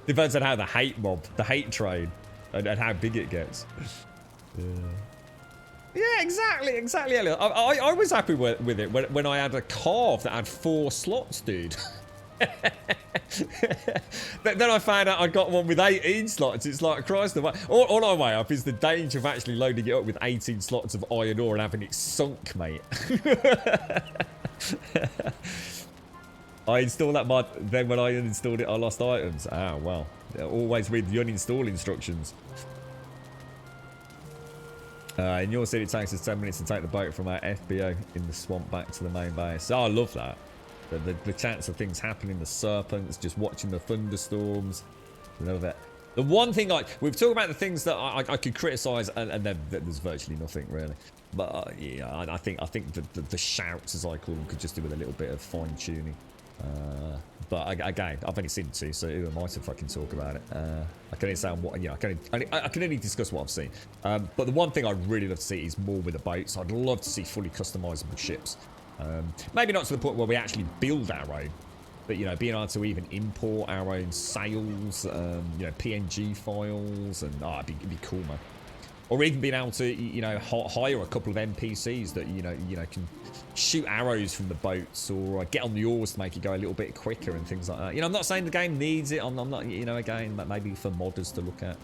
Depends on how the hate train, and how big it gets. Yeah, exactly, Elliot. I was happy with it when I had a carve that had 4 slots, dude. Then I found out I got one with 18 slots. It's like, Christ, all I weigh up is the danger of actually loading it up with 18 slots of iron ore and having it sunk, mate. I installed that mod, then when I uninstalled it I lost items. Ah, well. Always read the uninstall instructions. In your city, it takes us 10 minutes to take the boat from our FBO in the swamp back to the main base. Oh, I love that. The chance of things happening, the serpents, just watching the thunderstorms. Love it. The one thing we've talked about the things that I could criticise, and then there's virtually nothing really. But yeah, I think the shouts, as I call them, could just do with a little bit of fine tuning. But again, I've only seen 2, so who am I to fucking talk about it? I can only say what, you know, I can only discuss what I've seen. But the one thing I'd really love to see is more with the boats. I'd love to see fully customizable ships. Maybe not to the point where we actually build our own, but, you know, being able to even import our own sails, you know, PNG files, and it'd be cool, man. Or even being able to, you know, hire a couple of NPCs that, you know, can shoot arrows from the boats, or get on the oars to make it go a little bit quicker and things like that. You know, I'm not saying the game needs it. I'm not, you know, again, maybe for modders to look at.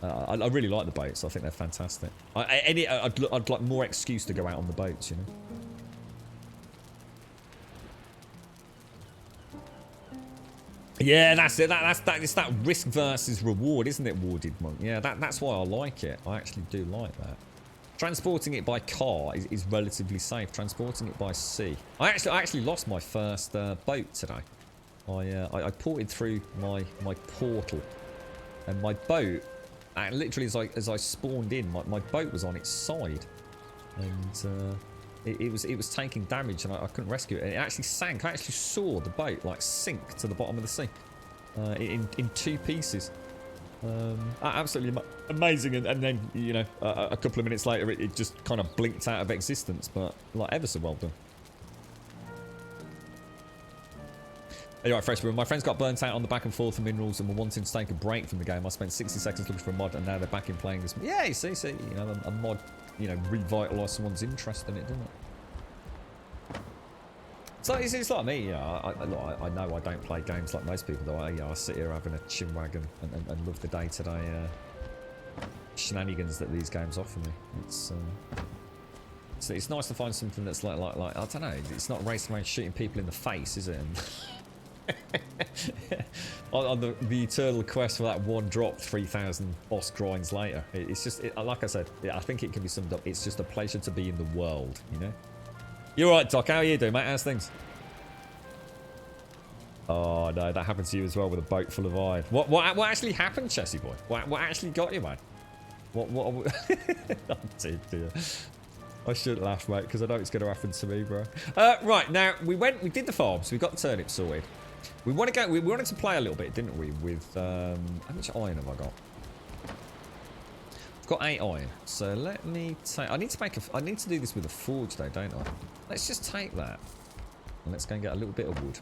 I really like the boats. I think they're fantastic. I'd like more excuse to go out on the boats, you know. Yeah, that's it. It's that risk versus reward, isn't it, Warded Monk? Yeah, that's why I like it. I actually do like that. Transporting it by car is relatively safe. Transporting it by sea. I actually lost my first boat today. I ported through my portal, and my boat, literally as I spawned in, my boat was on its side, and it was taking damage, and I couldn't rescue it. And it actually sank. I actually saw the boat like sink to the bottom of the sea in 2 pieces. Absolutely amazing. And then, you know, a couple of minutes later, it just kind of blinked out of existence. But like, ever so well done. Anyway, Freshman, my friends got burnt out on the back and forth for minerals and were wanting to take a break from the game. I spent 60 seconds looking for a mod, and now they're back in playing this. Yeah, you see, you know, a mod, you know, revitalised someone's interest in it, didn't it? So it's like me, you know, I know I don't play games like most people, though. I sit here having a chinwag and love the day-to-day shenanigans that these games offer me. It's nice to find something that's like I don't know, it's not racing around shooting people in the face, is it? And on the eternal quest for that one drop 3,000 boss grinds later. It's just, like I said, I think it can be summed up. It's just a pleasure to be in the world, you know? You're right, Doc. How are you doing, mate? How's things? Oh, no, that happened to you as well with a boat full of iron. What actually happened, Chessie boy? What actually got you, man? What oh, dear. I shouldn't laugh, mate, because I know it's going to happen to me, bro. Right, now, we did the farm, so we got the turnip sorted. We wanted to play a little bit, didn't we, with, how much iron have I got? I've got 8 iron, so let me take, I need to do this with a forge, though, don't I? Let's just take that, and let's go and get a little bit of wood.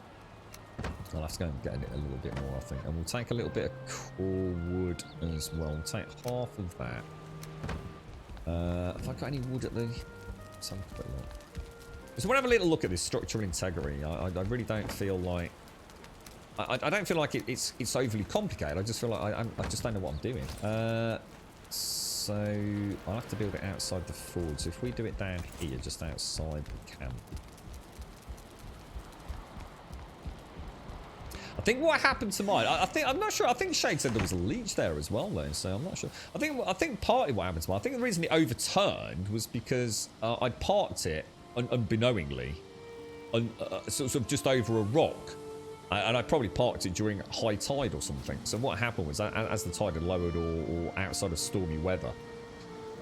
I'll have to go and get a little bit more, I think. And we'll take a little bit of core wood as well. We'll take half of that. Have I got any wood at the... Let's have a quick look. Just want to have a little look at this structural integrity. I really don't feel like... I don't feel like it's overly complicated. I just feel like I just don't know what I'm doing. So I'll have to build it outside the forge. So if we do it down here, just outside the camp. I think what happened to mine, I'm not sure. I think Shade said there was a leech there as well, though. So I'm not sure. I think partly what happened to mine, I think the reason it overturned was because I'd parked it unbeknowingly, sort of just over a rock, and I probably parked it during high tide or something. So what happened was, as the tide had lowered or outside of stormy weather,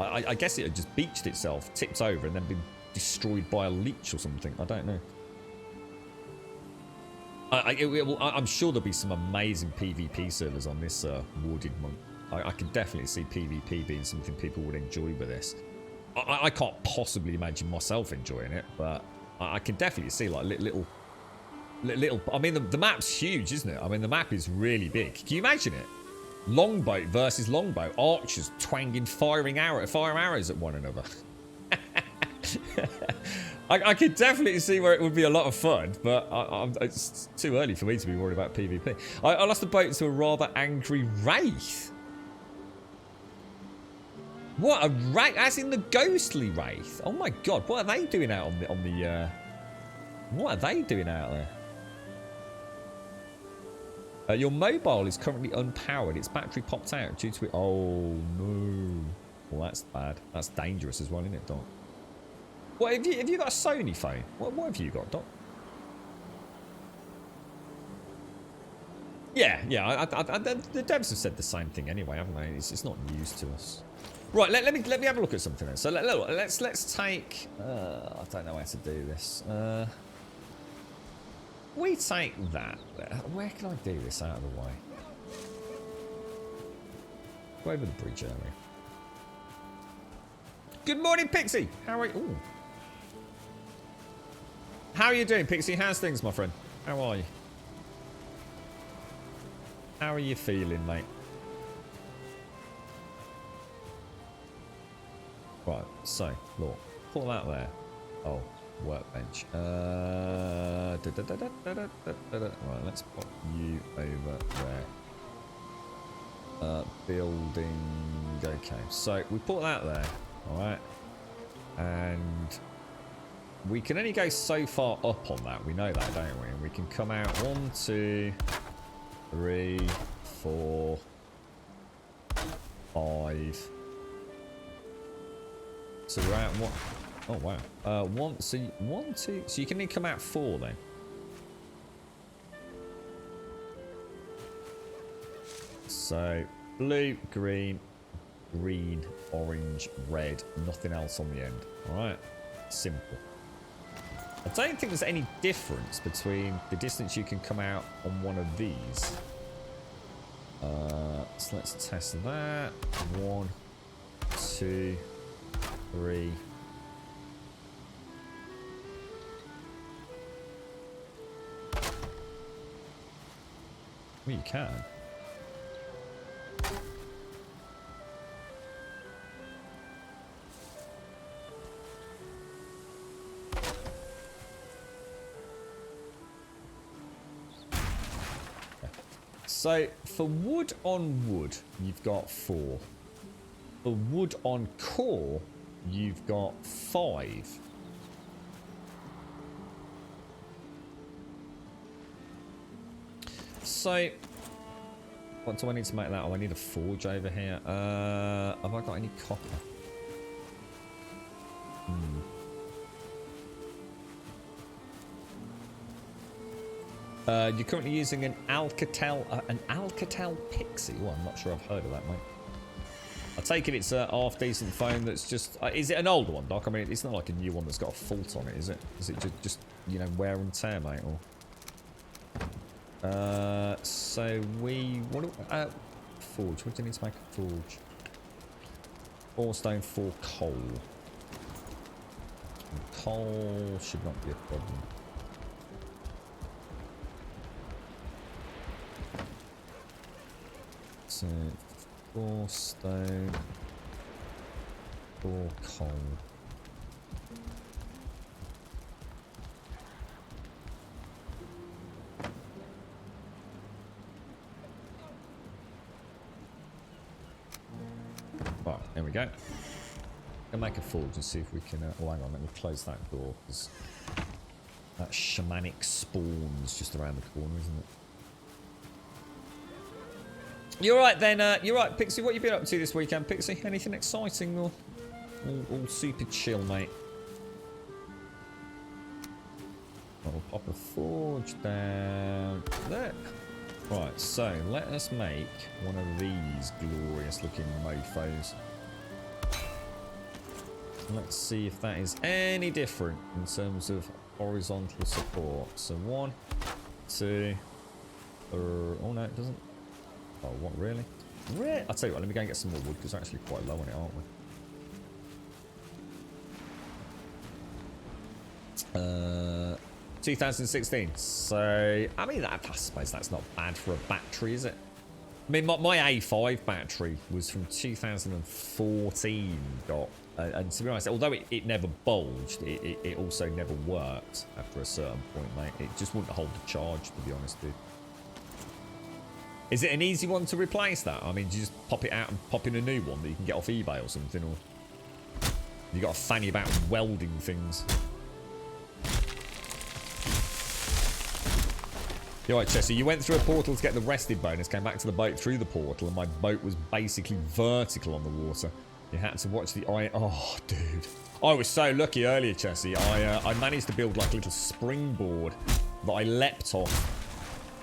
I guess it had just beached itself, tipped over, and then been destroyed by a leech or something. I don't know. I'm sure there'll be some amazing PvP servers on this Warded Monk. I can definitely see PvP being something people would enjoy with this. I can't possibly imagine myself enjoying it, but I can definitely see like little. I mean, the map's huge, isn't it? I mean, the map is really big. Can you imagine it? Longboat versus longboat, archers twanging fire arrows at one another. I could definitely see where it would be a lot of fun, but it's too early for me to be worried about PvP. I lost a boat to a rather angry wraith. What, a wraith? As in the ghostly wraith? Oh my god, what are they doing out on the what are they doing out there? Your mobile is currently unpowered. Its battery popped out due to it. Oh no. Well, that's bad. That's dangerous as well, isn't it, Doc? What have you got a Sony phone? What have you got, Doc? Yeah. The devs have said the same thing anyway, haven't they? It's not news to us. Right, let me have a look at something then. So let's take. I don't know how to do this. We take that. Where can I do this out of the way? Go over the bridge area. Good morning, Pixie. How are you? Ooh. How are you doing, Pixie? How's things, my friend? How are you? How are you feeling, mate? Right, so, look. Pull that there. Oh, workbench. Right, let's put you over there. Building. Okay, so we put that there. Alright. And we can only go so far up on that. We know that, don't we? And we can come out 1, 2, 3, 4, 5. So we're at what? Oh wow. 1, so 1, 2. So you can only come out 4 then. So blue, green, orange, red, nothing else on the end. Alright, simple. I don't think there's any difference between the distance you can come out on one of these. So let's test that. 1, 2, 3. Well, you can. So, for wood on wood, you've got 4. For wood on core, you've got 5. So, what do I need to make that? Oh, I need a forge over here. Have I got any copper? You're currently using an Alcatel Pixie. Oh, I'm not sure I've heard of that, mate. I take it it's a half-decent phone that's just... is it an older one, Doc? I mean, it's not like a new one that's got a fault on it, is it? Is it just you know, wear and tear, mate? Or... so we... forge. What do you need to make a forge? 4 stone, 4 coal. And coal should not be a problem. So, 4 stone, 4 coal. Right, there we go. Gonna make a forge and see if we can. Oh, hang on, let me close that door because that shamanic spawn's just around the corner, isn't it? You're right then, you're right, Pixie. What you been up to this weekend, Pixie? Anything exciting or all super chill, mate? I'll pop a forge down there. Right, so let us make one of these glorious looking mofos. Let's see if that is any different in terms of horizontal support. So 1, 2, oh no, it doesn't. Oh, what, really? I'll tell you what, let me go and get some more wood, because we're actually quite low on it, aren't we? 2016. So, I mean, I suppose that's not bad for a battery, is it? I mean, my A5 battery was from 2014, Dot. And to be honest, although it never bulged, it also never worked after a certain point, mate. It just wouldn't hold the charge, to be honest, dude. Is it an easy one to replace that? I mean, do you just pop it out and pop in a new one that you can get off eBay or something? Or you got to fanny about welding things? You're right, Chessie. You went through a portal to get the rested bonus, came back to the boat through the portal, and my boat was basically vertical on the water. You had to watch the eye. Oh, dude. I was so lucky earlier, Chessie. I managed to build like a little springboard that I leapt off.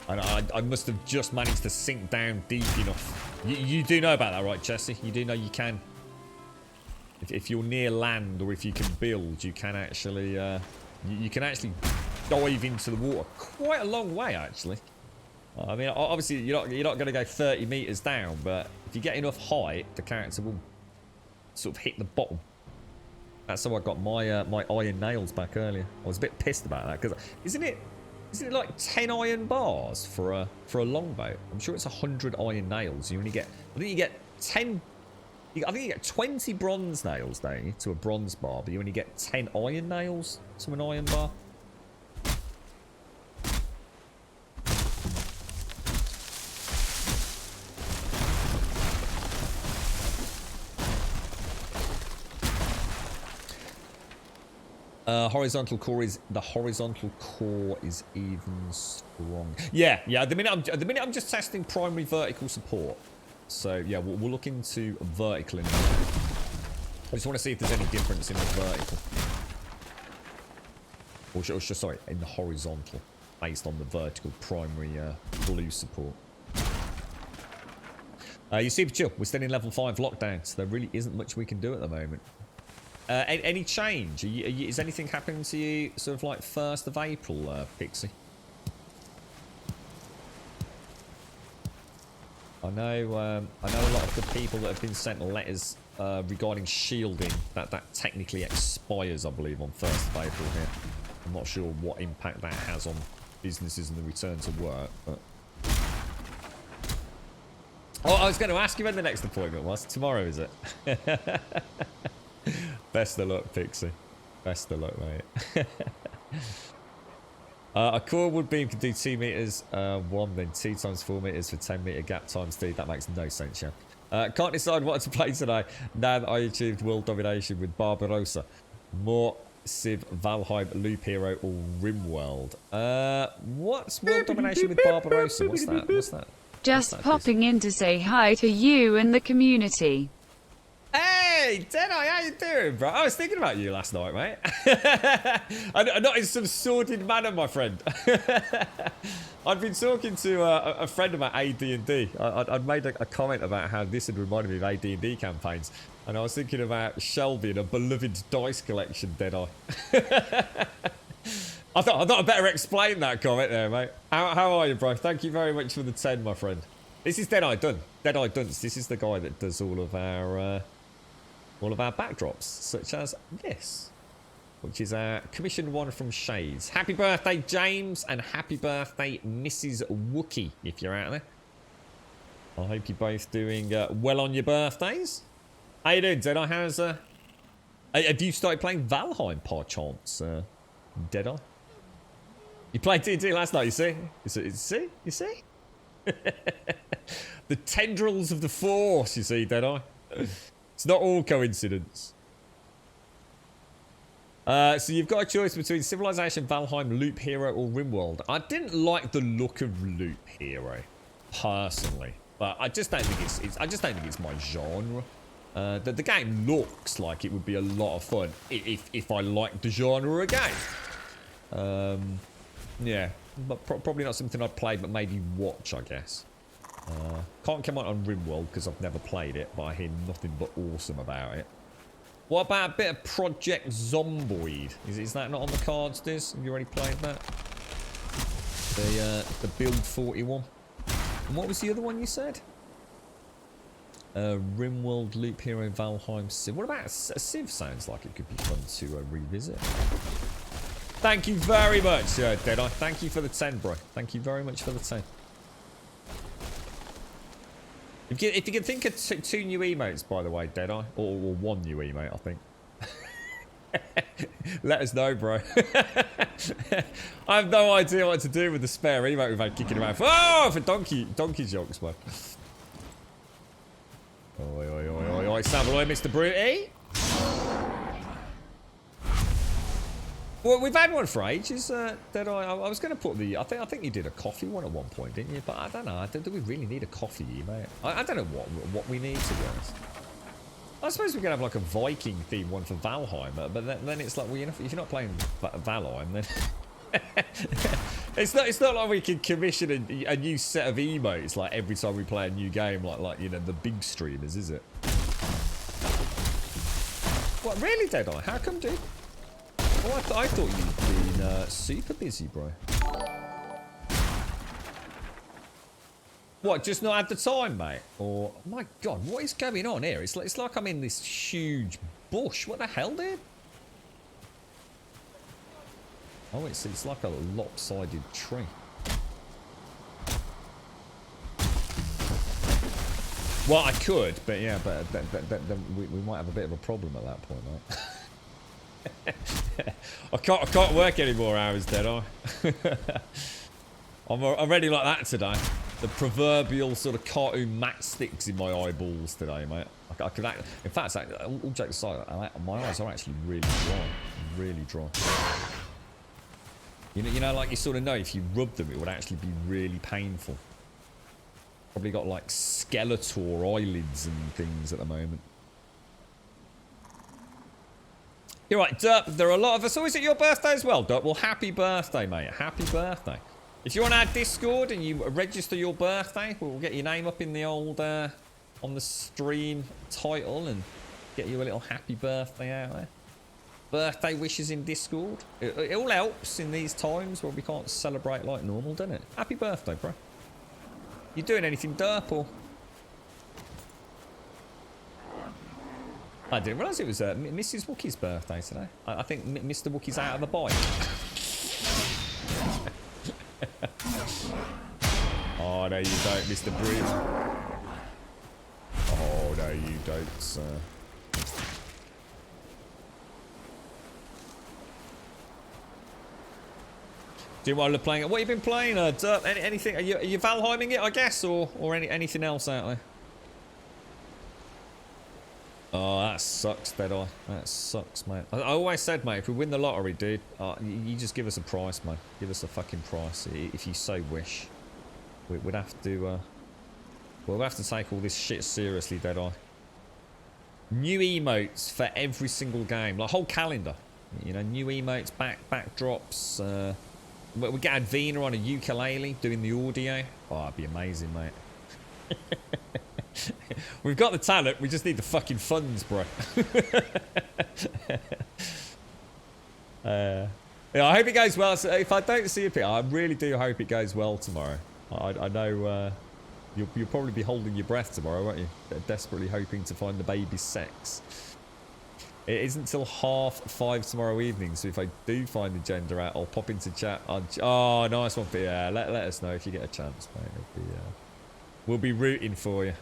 And I must have just managed to sink down deep enough. You do know about that, right, Chessie? You do know you can. If you're near land or if you can build, you can actually... you can actually dive into the water quite a long way, actually. I mean, obviously, you're not going to go 30 meters down, but if you get enough height, the character will sort of hit the bottom. That's how I got my my iron nails back earlier. I was a bit pissed about that because isn't it like 10 iron bars for a longboat? I'm sure it's 100 iron nails. You only get, I think you get 10. I think you get 20 bronze nails, don't you, to a bronze bar, but you only get 10 iron nails to an iron bar. Horizontal core is even strong. Yeah. At the minute I'm just testing primary vertical support. So yeah, we'll look into vertical in a minute. I just want to see if there's any difference in the vertical, or sorry, in the horizontal, based on the vertical primary blue support. You're super chill. We're still in level 5 lockdown, so there really isn't much we can do at the moment. Any change? Is anything happening to you sort of like 1st of April, Pixie? I know a lot of the people that have been sent letters regarding shielding that technically expires, I believe, on 1st of April here. I'm not sure what impact that has on businesses and the return to work, but... Oh, I was going to ask you when the next appointment was. Tomorrow, is it? Best of luck, Pixie. Best of luck, mate. A core wood beam can do 2 meters, 1, then 2 times 4 meters for 10 meter gap times 2. That makes no sense, yeah. Can't decide what to play today now that I achieved world domination with Barbarossa. More Civ, Valheim, Loop Hero, or Rimworld? What's World Domination with Barbarossa? What's that? What's that? Just What's that, popping in to say hi to you and the community. Hey, Deadeye, how you doing, bro? I was thinking about you last night, mate. And not in some sordid manner, my friend. I'd been talking to a friend about AD&D. I'd made a comment about how this had reminded me of AD&D campaigns. And I was thinking about Shelby and a beloved dice collection, Deadeye. I thought I'd better explain that comment there, mate. How are you, bro? Thank you very much for the 10, my friend. This is Deadeye Dun. Deadeye Dunce. This is the guy that does all of our backdrops, such as this, which is our commissioned one from Shades. Happy birthday, James, and happy birthday, Mrs. Wookie, if you're out there. I hope you're both doing well on your birthdays. How you doing, Deadeye? How's have you started playing Valheim, par chance, Deadeye? You played D&D last night, you see? You see? The tendrils of the Force, you see, Deadeye? It's not all coincidence. So you've got a choice between Civilization, Valheim, Loop Hero, or Rimworld. I didn't like the look of Loop Hero, personally, but I just don't think it's my genre. The game looks like it would be a lot of fun if I liked the genre of game. Yeah, but probably not something I'd play, but maybe watch, I guess. Can't come on Rimworld because I've never played it, but I hear nothing but awesome about it. What about a bit of Project Zomboid? Is that not on the cards, Diz? Have you already played that? The Build 41. And what was the other one you said? Rimworld, Loop Hero, Valheim, Civ. What about a Civ? Sounds like it could be fun to revisit. Thank you very much, Deadeye. Thank you for the 10, bro. Thank you very much for the 10. If you can think of two new emotes, by the way, Deadeye, or one new emote, I think. Let us know, bro. I have no idea what to do with the spare emote we've had kicking around. Oh, for donkey jokes, man. Oi, oi, oi, oi, oi, Savaloy, Mr. Bruty. Well, we've had one for ages, Deadeye. I was going to put the... I think you did a coffee one at one point, didn't you? But I don't know. Do we really need a coffee, mate? I don't know what we need, to be honest. I suppose we could have like a Viking themed one for Valheim, but then it's like, well, if you're not playing Valheim, then... it's not like we can commission a new set of emotes like every time we play a new game, like you know, the big streamers, is it? What, really, Deadeye? How come, dude? Oh, I thought you'd been super busy, bro. What, just not had the time, mate? Or, oh my God, what is going on here? It's like I'm in this huge bush. What the hell, dude? Oh, it's like a lopsided tree. Well, I could, but yeah, but we might have a bit of a problem at that point, right? I can't work any more hours, Deadeye. I'm already like that today. The proverbial sort of cartoon matchsticks in my eyeballs today, mate. I could act, in fact, all jokes aside, my eyes are actually really dry. You know, like you sort of know if you rub them, it would actually be really painful. Probably got like Skeletor eyelids and things at the moment. You're right, Derp. There are a lot of us. Oh, is it your birthday as well, Derp? Well, happy birthday, mate. Happy birthday. If you're on our Discord and you register your birthday, we'll get your name up in the old, on the stream title and get you a little happy birthday out there. Birthday wishes in Discord. It all helps in these times where we can't celebrate like normal, doesn't it? Happy birthday, bro. You doing anything, Derp, or? I didn't realise it was Mrs. Wookie's birthday today. I think Mr. Wookie's out of the bike. Oh, no, you don't, Mr. Bridge. Oh, no, you don't, sir. Do you want to playing it? What have you been playing? Anything? Are you Valheiming it, I guess, or anything else out there? Oh, that sucks, Deadeye. That sucks, mate. I always said, mate, if we win the lottery, dude, you just give us a price, mate. Give us a fucking price, if you so wish. We'd have to, we'll have to take all this shit seriously, Deadeye. New emotes for every single game. Like, whole calendar. You know, new emotes, backdrops. We get Advina on a ukulele doing the audio. Oh, that'd be amazing, mate. We've got the talent, we just need the fucking funds, bro. Yeah, I hope it goes well. So if I don't see a pit, I really do hope it goes well tomorrow. I know you'll probably be holding your breath tomorrow, won't you? Desperately hoping to find the baby's sex. It isn't till 5:30 tomorrow evening, so if I do find the gender out, I'll pop into chat. Oh, nice one, but yeah, let us know if you get a chance, mate. We'll be rooting for you.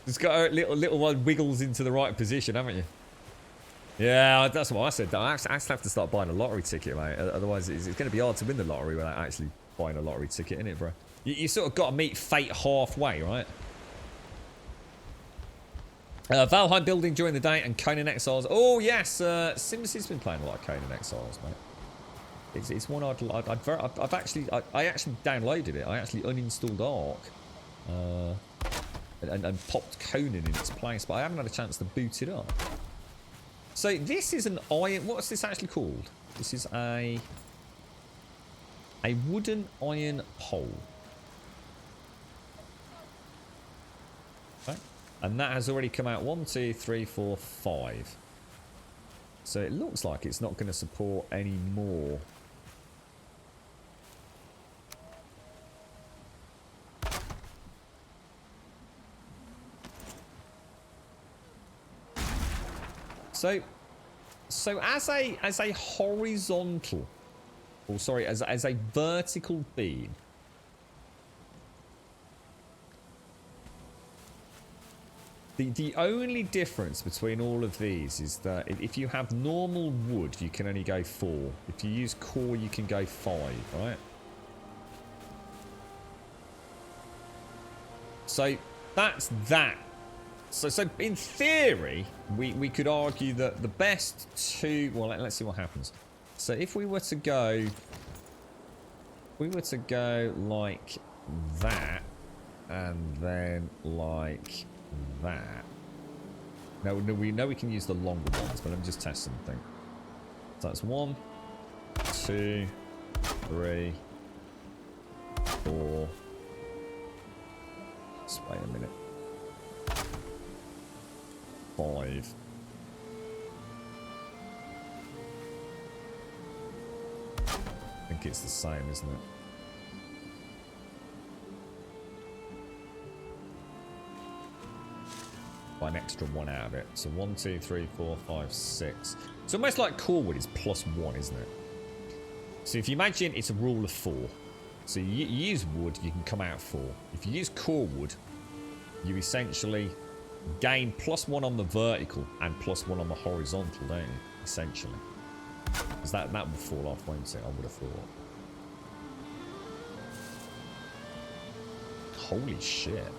Just got a little one wiggles into the right position, haven't you? Yeah, that's what I said. I actually have to start buying a lottery ticket, mate. Otherwise, it's going to be hard to win the lottery without actually buying a lottery ticket, innit, bro? You sort of got to meet fate halfway, right? Valheim building during the day and Conan Exiles. Oh, yes. Simsy's been playing a lot of Conan Exiles, mate. It's one I actually downloaded it. I actually uninstalled Ark. And popped Conan in its place, but I haven't had a chance to boot it up. So this is an iron... What's this actually called? This is a wooden iron pole. Okay. And that has already come out 1, 2, 3, 4, 5. So it looks like it's not going to support any more. So as a horizontal, or sorry, as a vertical beam, the only difference between all of these is that if you have normal wood, you can only go 4. If you use core, you can go 5, right? So that's that. So in theory, we could argue that the best two... Well, let's see what happens. So if we were to go... like that, and then like that. No, we know we can use the longer ones, but let me just test something. So that's 1, 2, 3, 4. Just wait a minute. 5. I think it's the same, isn't it? By an extra 1 out of it. So 1, 2, 3, 4, 5, 6. It's almost like core wood is +1, isn't it? So if you imagine it's a rule of 4. So you use wood, you can come out 4. If you use core wood, you essentially gain +1 on the vertical and +1 on the horizontal, don't you? Essentially. Because that will fall off, won't it? I would have thought. Holy shit.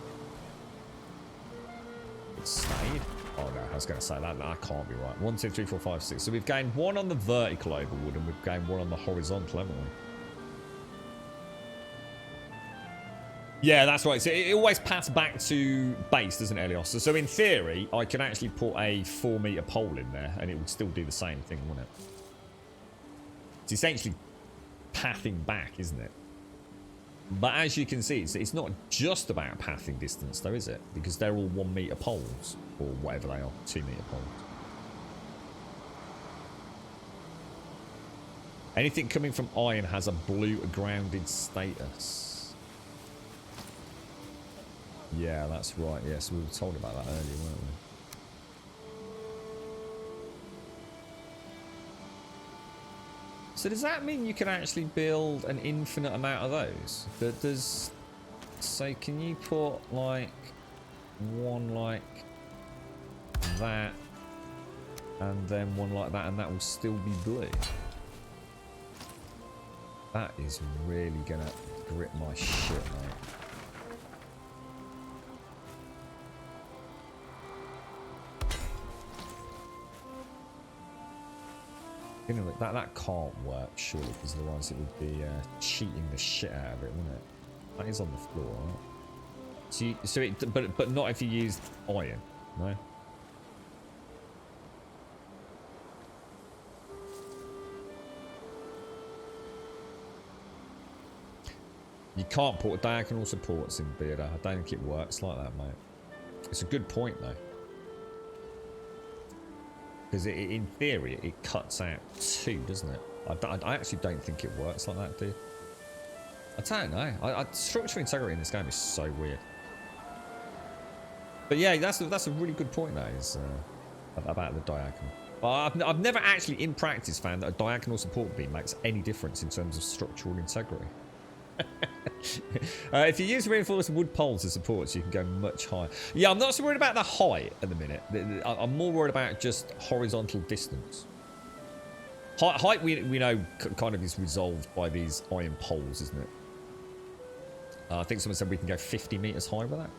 It stayed? Oh no, I was going to say that can't be right. 1, 2, 3, 4, 5, 6. So we've gained 1 on the vertical over wood and we've gained 1 on the horizontal, haven't we? Yeah, that's right. So it always passes back to base, doesn't it, Elios? So in theory, I can actually put a 4-meter pole in there and it would still do the same thing, wouldn't it? It's essentially pathing back, isn't it? But as you can see, it's not just about pathing distance, though, is it? Because they're all 1-meter poles, or whatever they are, 2-meter poles. Anything coming from iron has a blue grounded status. Yeah, that's right. Yes, we were told about that earlier, weren't we? So does that mean you can actually build an infinite amount of those? So can you put like 1 like that and then 1 like that and that will still be blue? That is really gonna grip my shit, mate. You know, that can't work, surely, because otherwise it would be cheating the shit out of it, wouldn't it? That is on the floor, right? But not if you use iron, no? You can't put diagonal supports in Beardo. I don't think it works like that, mate. It's a good point, though. Because in theory, it cuts out 2, doesn't it? I actually don't think it works like that, dude. I don't know. Structural integrity in this game is so weird. But yeah, that's a really good point, that is, about the diagonal. I've never actually, in practice, found that a diagonal support beam makes any difference in terms of structural integrity. If you use reinforced wood poles as supports, you can go much higher. Yeah, I'm not so worried about the height at the minute. I'm more worried about just horizontal distance. Height, we know, kind of is resolved by these iron poles, isn't it? I think someone said we can go 50 meters high with that.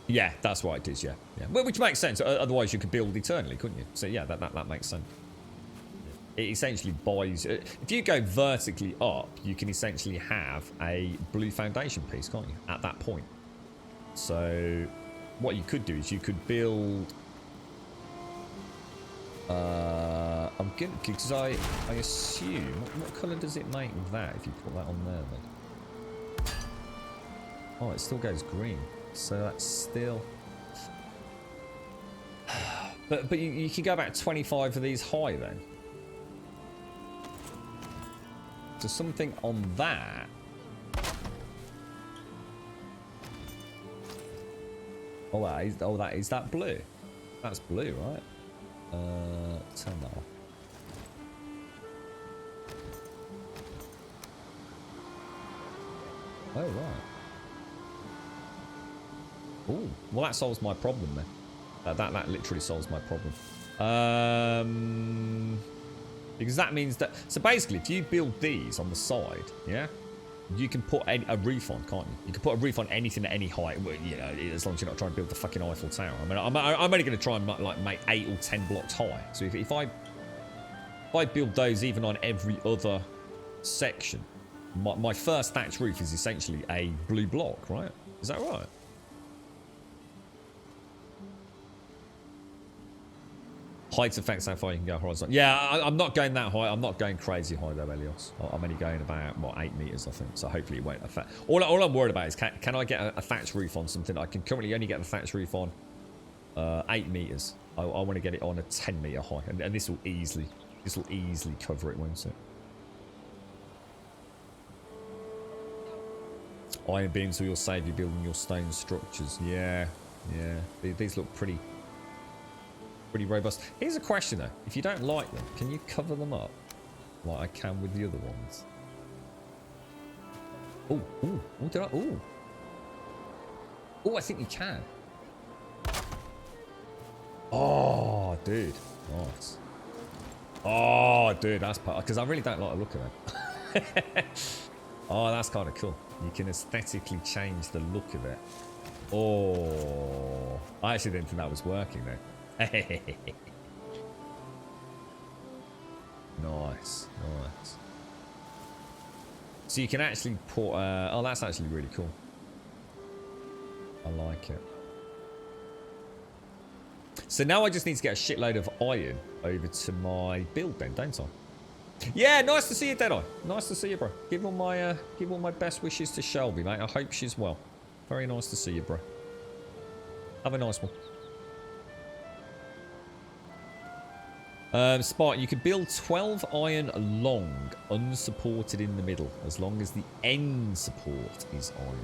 Yeah, that's what it is, yeah. Well, which makes sense. Otherwise, you could build eternally, couldn't you? So, yeah, that makes sense. It essentially buys... if you go vertically up, you can essentially have a blue foundation piece, can't you? At that point. So, what you could do is you could build... I'm good, because I assume... What colour does it make that, if you put that on there, then? Oh, it still goes green. So that's still... but you can go about 25 of these high then. So something on that. That is that blue? That's blue, right? Turn that off. Oh right. Oh, well that solves my problem then. That literally solves my problem. Because that means that... So basically, if you build these on the side, yeah, you can put a roof on, can't you? You can put a roof on anything at any height, you know, as long as you're not trying to build the fucking Eiffel Tower. I mean, I'm only going to try and like make 8 or 10 blocks high. So if I build those even on every other section, my first thatch roof is essentially a blue block, right? Is that right? Height affects how far you can go horizontal. Yeah, I'm not going that high. I'm not going crazy high though, Elios. I'm only going about, what, 8 meters, I think. So hopefully it won't affect. All I'm worried about is can I get a thatch roof on something? I can currently only get the thatch roof on 8 meters. I want to get it on a 10 meter high, and this will easily cover it, won't it? Iron beams will save you building your stone structures. Yeah. These look pretty robust. Here's a question though. If you don't like them, can you cover them up like I can with the other ones? Oh, I think you can. Oh, dude. Nice. Oh, dude, that's part, because I really don't like the look of them. Oh, that's kind of cool. You can aesthetically change the look of it. Oh, I actually didn't think that was working though. Nice. So you can actually put... oh, that's actually really cool. I like it. So now I just need to get a shitload of iron over to my build then, don't I? Yeah, nice to see you, Deadeye. Nice to see you, bro. Give all my best wishes to Shelby, mate. I hope she's well. Very nice to see you, bro. Have a nice one. Spark, you could build 12 iron long, unsupported in the middle, as long as the end support is iron.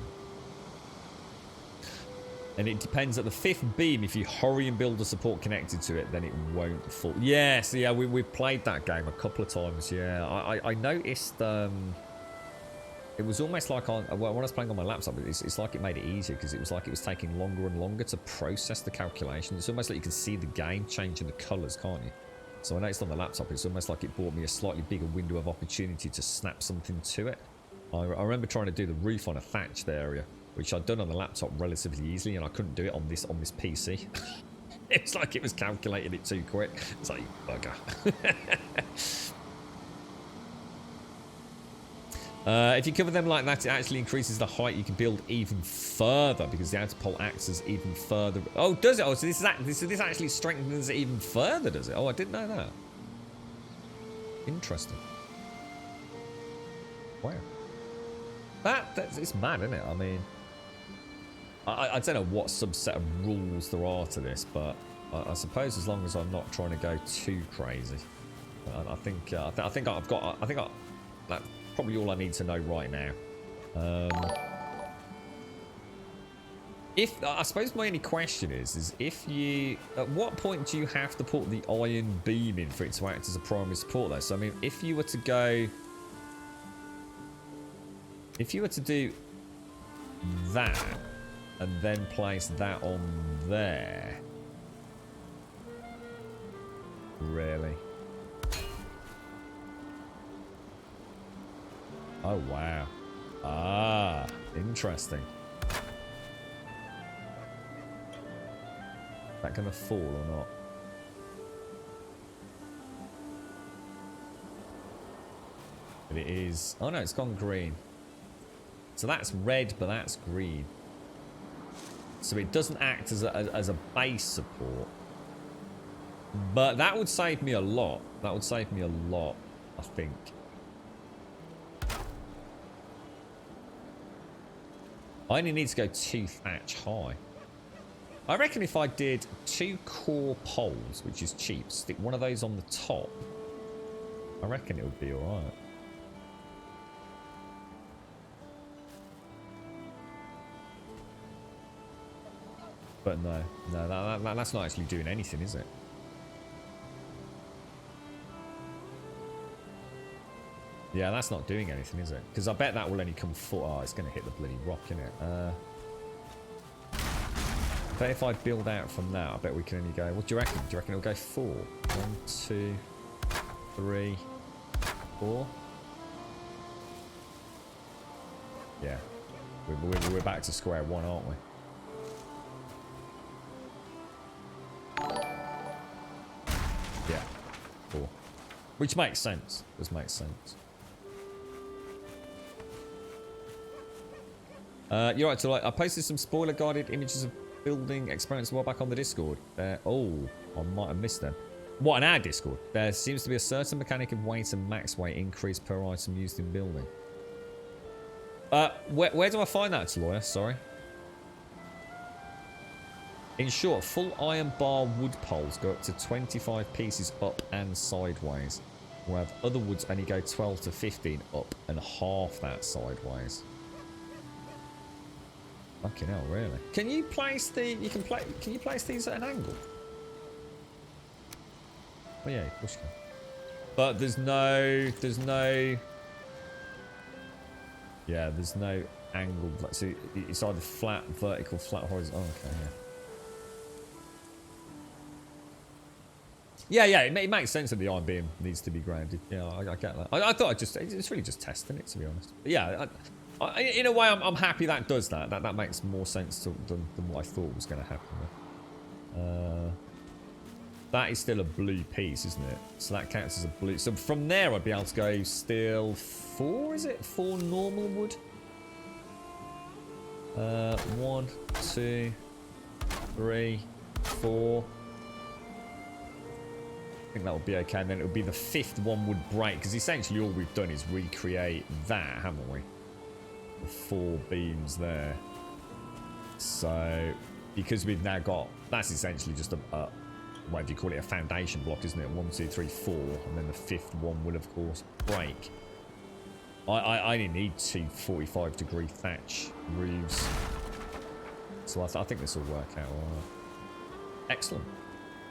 And it depends at the 5th beam, if you hurry and build a support connected to it, then it won't fall. Yes, yeah, we've played that game a couple of times, yeah. I noticed, it was almost like when I was playing on my laptop, it's like it made it easier, because it was like it was taking longer and longer to process the calculation. It's almost like you can see the game changing the colours, can't you? So I noticed on the laptop, it's almost like it brought me a slightly bigger window of opportunity to snap something to it. I remember trying to do the roof on a thatched area, which I'd done on the laptop relatively easily, and I couldn't do it on this PC. It's like it was calculating it too quick. It's like, bugger. If you cover them like that, it actually increases the height you can build even further because the outer pole acts as even further. Oh, does it? Oh, so this actually strengthens it even further, does it? Oh, I didn't know that. Interesting. Wow. It's mad, isn't it? I mean, I don't know what subset of rules there are to this, but I suppose as long as I'm not trying to go too crazy, I think that's probably all I need to know right now. I suppose my only question is if you, at what point do you have to put the iron beam in for it to act as a primary support though? So I mean, if you were to do that and then place that on there, really? Oh wow. Ah, interesting. That gonna fall or not? But it is. Oh no, it's gone green. So that's red, but that's green. So it doesn't act as a base support. But that would save me a lot. That would save me a lot, I think. I only need to go 2 thatch high. I reckon if I did 2 core poles, which is cheap, stick one of those on the top, I reckon it would be alright. But no, that's not actually doing anything, is it? Yeah, that's not doing anything, is it? Because I bet that will only come 4. Oh, it's going to hit the bloody rock, innit? But if I build out from that, I bet we can only go... What do you reckon? Do you reckon it'll go 4? 1, 2, 3, 4? Yeah. We're back to square one, aren't we? Yeah. 4. Which makes sense. Does make sense. You're right, so like, I posted some spoiler guided images of building experiments a while back on the Discord. Oh, I might have missed them. What, on our Discord? There seems to be a certain mechanic of weight and max weight increase per item used in building. Where do I find that, Lawyer? Sorry. In short, full iron bar wood poles go up to 25 pieces up and sideways, whereas other woods only go 12 to 15 up and half that sideways. Fucking hell, really? Can you place the... Can you place these at an angle? Oh yeah, of course you can. But there's no... Yeah, there's no angle. So it's either flat, vertical, flat, horizontal. Oh, okay, yeah. Yeah, it makes sense that the iron beam needs to be grounded. Yeah, I get that. I thought it's really just testing it, to be honest. But yeah, in a way, I'm happy that does that. That makes more sense than what I thought was going to happen. That is still a blue piece, isn't it? So that counts as a blue. So from there, I'd be able to go steel 4, is it? 4 normal wood? 1, 2, 3, 4. I think that would be okay, and then it would be the 5th one would break, because essentially all we've done is recreate that, haven't we? The 4 beams there. So, because we've now got, that's essentially just a what do you call it, a foundation block, isn't it? 1, 2, 3, 4, and then the 5th one will of course break. I only need 2 45-degree thatch roofs, so I think this will work out alright. Excellent.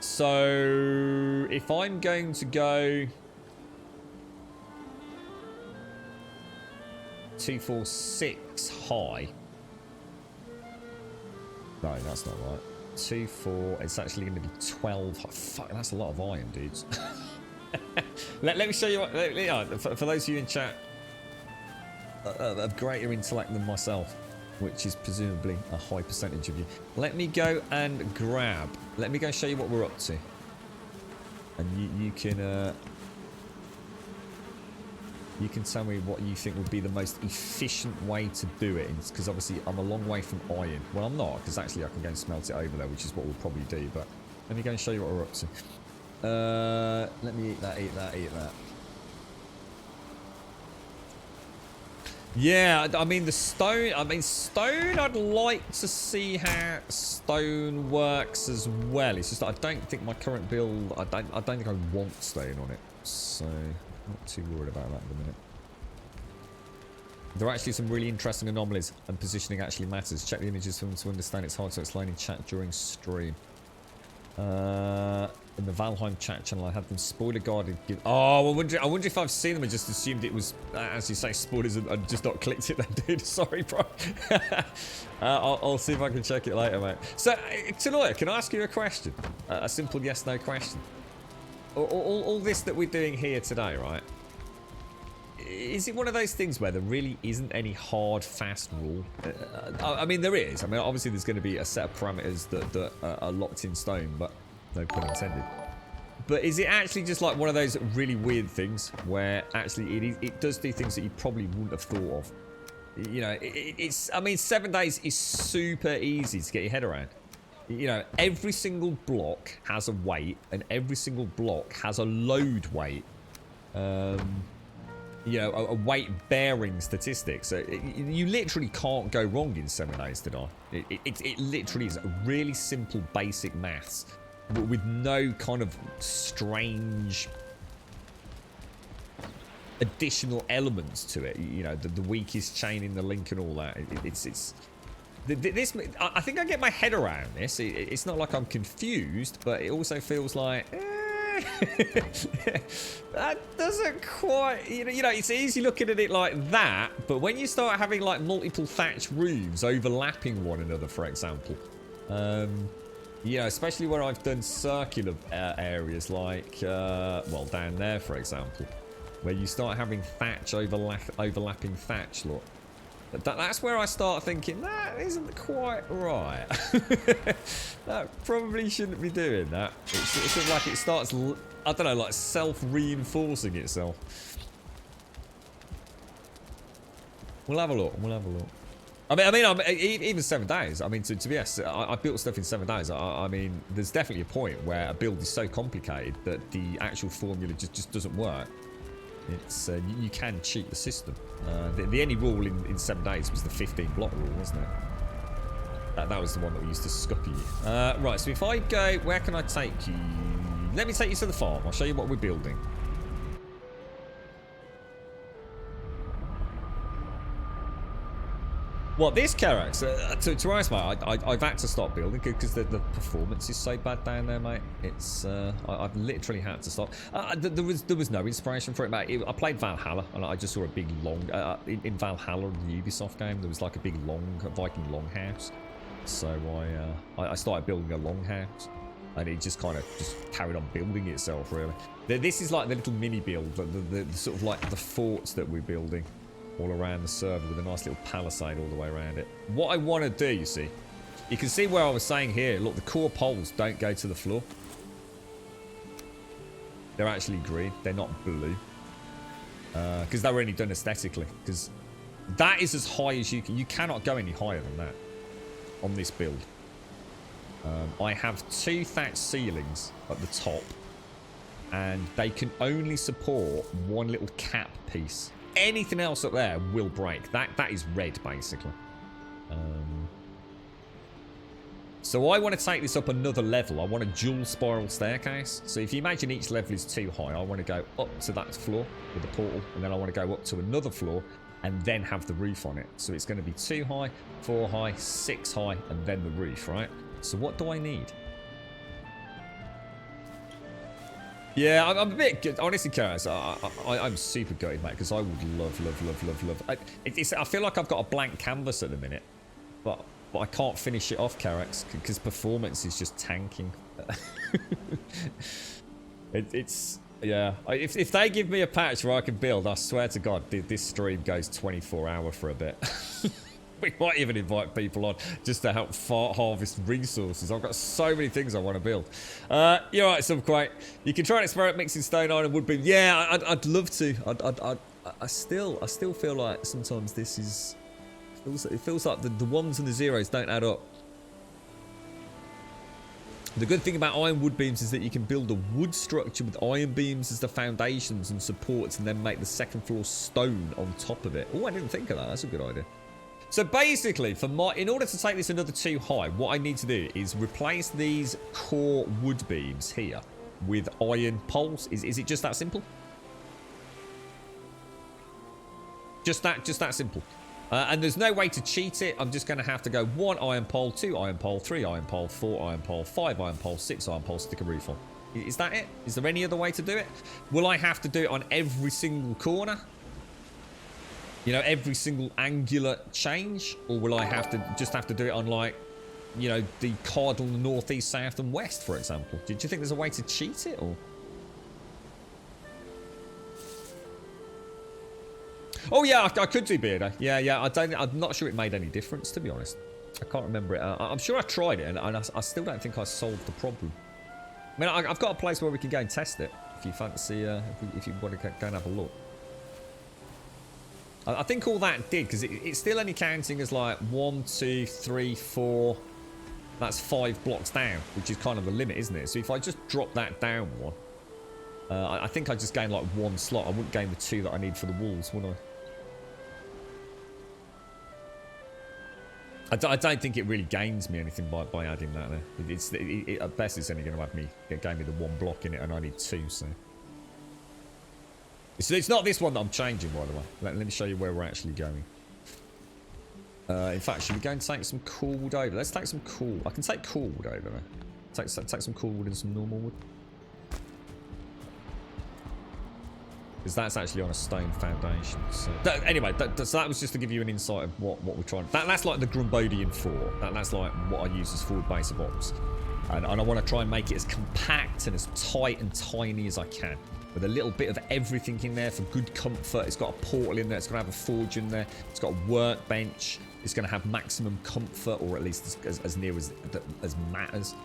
So if I'm going to go 2, 4, 6 high, no, that's not right. 2, 4, it's actually going to be 12. Fuck, that's a lot of iron, dudes. let me show you what, for those of you in chat of greater intellect than myself, which is presumably a high percentage of you. Let me go and grab. Let me go show you what we're up to. And you can tell me what you think would be the most efficient way to do it. Because obviously I'm a long way from iron. Well, I'm not, because actually I can go and smelt it over there, which is what we'll probably do. But let me go and show you what we're up to. Let me eat that, eat that, eat that. Yeah, I mean the stone. Stone. I'd like to see how stone works as well. It's just that I don't think my current build. I don't think I want stone on it. So not too worried about that at the minute. There are actually some really interesting anomalies, and positioning actually matters. Check the images for them to understand. It's hard to explain in chat during stream. In the Valheim chat channel, I had them spoiler guarded. Oh, I wonder if I've seen them and just assumed it was, as you say, spoilers, and just not clicked it then, dude. Sorry, bro. I'll see if I can check it later, mate. So, Tanoia, can I ask you a question? A simple yes/no question. All this that we're doing here today, right? Is it one of those things where there really isn't any hard, fast rule? I mean, there is. I mean, obviously, there's going to be a set of parameters that are locked in stone, but no pun intended. But is it actually just like one of those really weird things where actually it does do things that you probably wouldn't have thought of? You know, I mean, 7 days is super easy to get your head around. You know, every single block has a weight, and every single block has a load weight. You know, a weight bearing statistic. So you literally can't go wrong in 7 days today. It literally is a really simple, basic maths with no kind of strange additional elements to it. You know, the weakest chain in the link and all that. This. I think I get my head around this. It's not like I'm confused, but it also feels like. That doesn't quite, you know, it's easy looking at it like that, but when you start having like multiple thatched roofs overlapping one another, for example, you know, especially where I've done circular areas like, well, down there, for example, where you start having thatch overlapping thatch, look. That's where I start thinking, that isn't quite right. That probably shouldn't be doing that. It's sort of like it starts, I don't know, like self-reinforcing itself. We'll have a look. We'll have a look. I mean, even 7 days. I mean, to be honest, I built stuff in 7 days. I mean, there's definitely a point where a build is so complicated that the actual formula just doesn't work. It's you can cheat the system. The only rule in 7 days was the 15 block rule, wasn't it? That was the one that we used to scupper you. Right, so if I go, where can I take you? Let me take you to the farm. I'll show you what we're building. Well, this character, to be honest, mate, I've had to stop building because the performance is so bad down there, mate. It's I've literally had to stop. There was no inspiration for it, mate. I played Valhalla, and I just saw a big long in Valhalla, the Ubisoft game. There was like a big Viking longhouse, so I started building a longhouse, and it just kind of carried on building itself. Really, this is like the little mini build, the sort of like the forts that we're building all around the server with a nice little palisade all the way around it. What I want to do, you see, you can see where I was saying here, look, the core poles don't go to the floor. They're actually green, they're not blue. Because they were only done aesthetically. Because that is as high as you cannot go any higher than that on this build. I have 2 thatched ceilings at the top, and they can only support one little cap piece. Anything else up there will break. That is red, basically. So I want to take this up another level. I want a dual spiral staircase. So if you imagine each level is too high, I want to go up to that floor with the portal, and then I want to go up to another floor and then have the roof on it. So it's going to be 2 high, 4 high, 6 high, and then the roof, right? So what do I need? Yeah, I'm a bit good. Honestly, Karas, I'm super gutted, mate, because I would love. I feel like I've got a blank canvas at the minute, but I can't finish it off, Karas, because performance is just tanking. Yeah. If they give me a patch where I can build, I swear to God, this stream goes 24-hour for a bit. We might even invite people on just to help harvest resources. I've got so many things I want to build. You're right, Subquake. You can try and experiment mixing stone, iron, and wood beam. Yeah, I'd love to. I still feel like sometimes this is. It feels like the ones and the zeros don't add up. The good thing about iron wood beams is that you can build a wood structure with iron beams as the foundations and supports, and then make the second floor stone on top of it. Oh, I didn't think of that. That's a good idea. So basically, in order to take this another 2 high, what I need to do is replace these core wood beams here with iron poles. Is it just that simple? Just that simple. And there's no way to cheat it. I'm just going to have to go 1 iron pole, 2 iron pole, 3 iron pole, 4 iron pole, 5 iron pole, 6 iron pole, stick a roof on. Is that it? Is there any other way to do it? Will I have to do it on every single corner? You know, every single angular change? Or will I just have to do it on, like, you know, the cardinal north, east, south, and west, for example? Do you think there's a way to cheat it, or...? Oh yeah, I could do beardo. Yeah. I'm not sure it made any difference, to be honest. I can't remember it. I'm sure I tried it, and I still don't think I solved the problem. I mean, I've got a place where we can go and test it. If you fancy, if you want to go and have a look. I think all that did, because it's still only counting as like 1, 2, 3, 4. That's 5 blocks down, which is kind of the limit, isn't it? So if I just drop that down one, I think I just gain like 1 slot. I wouldn't gain the 2 that I need for the walls, would I? I don't think it really gains me anything by adding that there. At best, it's only going to have me gain me the 1 block in it, and I need 2. So it's not this one that I'm changing, by the way. Let me show you where we're actually going. In fact, should we go and take some cool wood over? Let's take some cool. I can take cool wood over there. Take some cool wood and some normal wood. Because that's actually on a stone foundation. So anyway, so that was just to give you an insight of what we're trying. That's like the Grumbodian 4. That's like what I use as forward base of ops. And I want to try and make it as compact and as tight and tiny as I can. With a little bit of everything in there for good comfort. It's got a portal in there. It's going to have a forge in there. It's got a workbench. It's going to have maximum comfort, or at least as near as matters.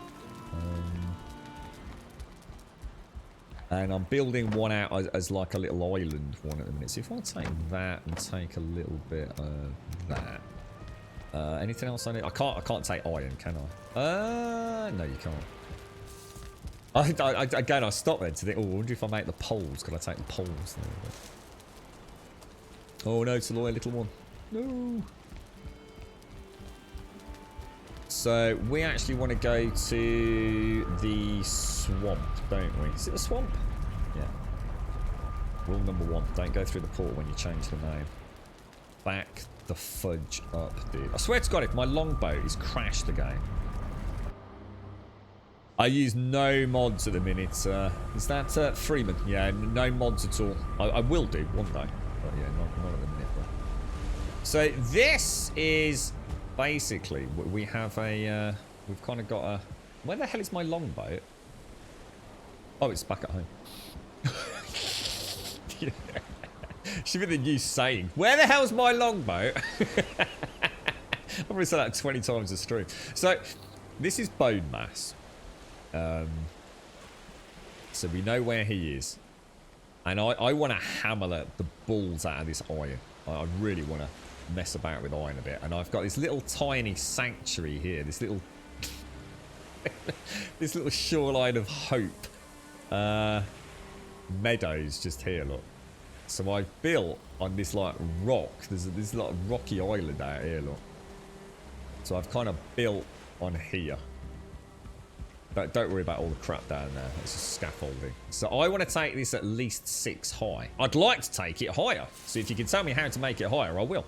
And I'm building one out as like a little island one at the minute. So if I take that and take a little bit of that. Anything else I need? I can't take iron, can I? No, you can't. Again, I stopped there to think, oh, I wonder if I make the poles. Could I take the poles there? Oh no, Taloy, little one. No. So we actually want to go to the swamp, don't we? Is it the swamp? Yeah. Rule number 1, don't go through the portal when you change the name. Back the fudge up, dude. I swear to God, if my longbow is crashed again. I use no mods at the minute. Is that Freeman? Yeah, no mods at all. I will do one day. But yeah, not at the minute. But. So this is basically, we have a, we've kind of got a, where the hell is my longbow? Oh, it's back at home. Yeah. Should be the new saying. Where the hell's my longbow? I've probably said that 20 times a stream. So, this is bone mass. So we know where he is. And I want to hammer the balls out of this iron. I really want to mess about with iron a bit. And I've got this little tiny sanctuary here. This little... this little shoreline of hope. Meadows just here, look. So I built on this like rock. There's this like rocky island out here, look. So I've kind of built on here. But don't worry about all the crap down there. It's just scaffolding. So I want to take this at least 6 high. I'd like to take it higher. So if you can tell me how to make it higher, I will.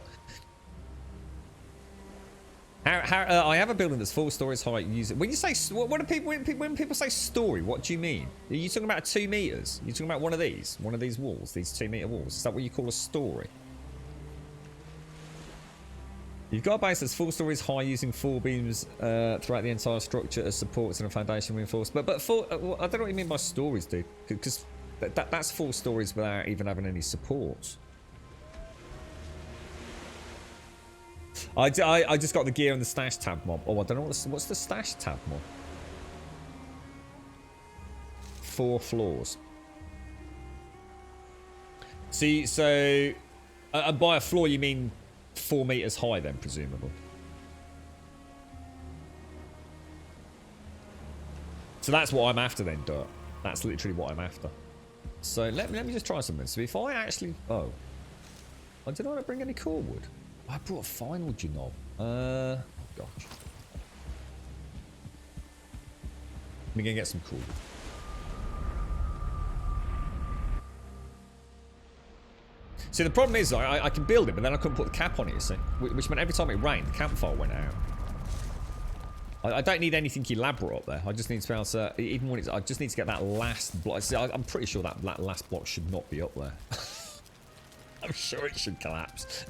I have a building that's 4 stories high. When you say, what do people when people say story? What do you mean? Are you talking about 2 meters? Are you talking about one of these walls, these 2-meter walls? Is that what you call a story? You've got a base that's 4 stories high, using 4 beams throughout the entire structure as supports and a foundation reinforced. But I don't know what you mean by stories, dude. Because that's 4 stories without even having any supports. I just got the gear and the stash tab mob. Oh, I don't know what's the stash tab mob. 4 floors. See, so by a floor you mean 4 meters high, then presumably. So that's what I'm after then, Dirt. That's literally what I'm after. So let me just try something. So if I actually... Oh. I did not bring any core wood. I brought fine wood, you know. Oh, gosh. Let me go get some core wood. See, the problem is, I can build it, but then I couldn't put the cap on it, you see. Which meant every time it rained, the campfire went out. I don't need anything elaborate up there. I just need to be able to, even when it's, I just need to get that last block. See, I'm pretty sure that last block should not be up there. I'm sure it should collapse.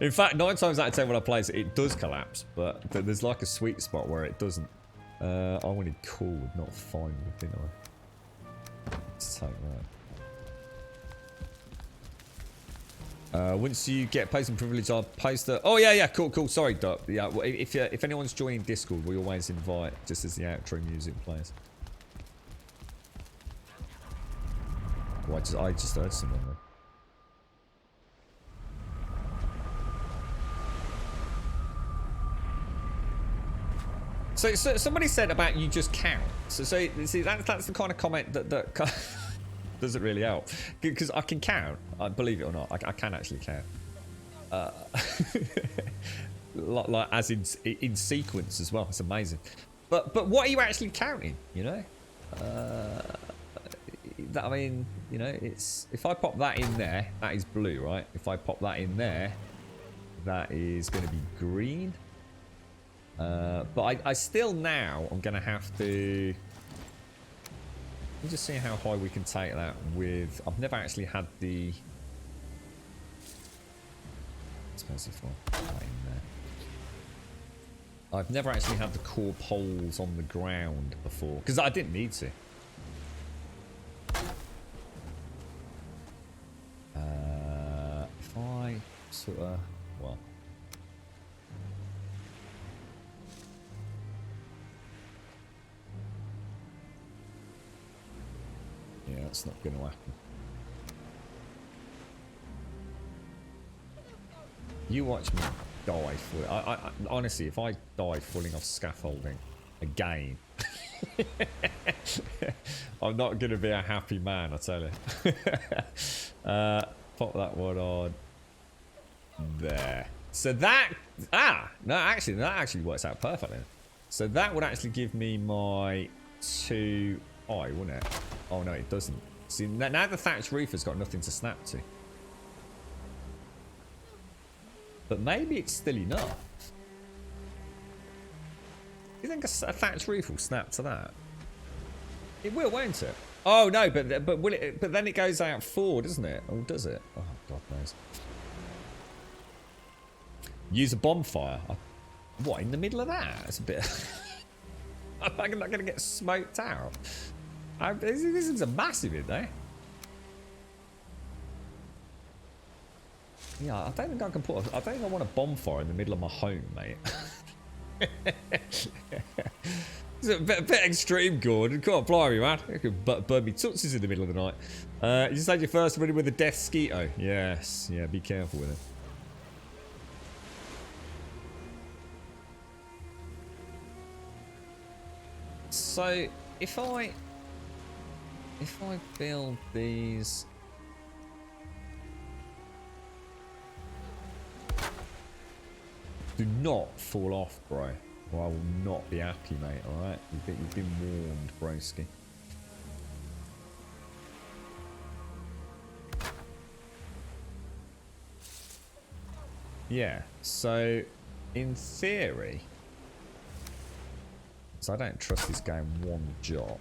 In fact, 9 times out of 10 when I play it does collapse, but there's like a sweet spot where it doesn't. I wanted cool wood, not fine wood, didn't I? Let's take that. Once you get posting privilege, I'll post the... Oh, yeah, cool. Sorry, Doc. Yeah, well, if anyone's joining Discord, we always invite just as the outro music plays. Oh, I just heard someone there. So somebody said about you just count. So see, that's the kind of comment that doesn't really help, because I can count. Believe it or not, I can actually count. Like as in sequence as well. It's amazing. But what are you actually counting? You know, that, I mean, you know, it's, if I pop that in there, that is blue, right? If I pop that in there, that is going to be green. But I still now I'm going to have to. Let me just see how high we can take that with... I've never actually had the... Expensive one. That in there. I've never actually had the core poles on the ground before, because I didn't need to. If I sort of... Well... Yeah, that's not going to happen. You watch me die for... I honestly, if I die falling off scaffolding again, I'm not going to be a happy man, I tell you. Pop that one on there. So that... No, actually, that actually works out perfectly. So that would actually give me my 2... wouldn't it? Oh no, it doesn't. See, now the thatched roof has got nothing to snap to. But maybe it's still enough. Do you think a thatched roof will snap to that? It will, won't it? Oh no, but will it? But then it goes out 4, doesn't it? Or does it? Oh, God knows. Use a bonfire. What, in the middle of that? It's a bit... I'm not going to get smoked out. This is a massive in there. Yeah, I don't think I can put... I don't think I want a bonfire in the middle of my home, mate. It's a bit extreme, Gordon. Can't blimey, man. I could burn me tootsies in the middle of the night. You just had your first running with a death skeeto. Yes. Yeah, be careful with it. So, if I build these... Do not fall off, bro. Or I will not be happy, mate, alright? You've been warned, broski. Yeah, so in theory... So I don't trust this game one jot.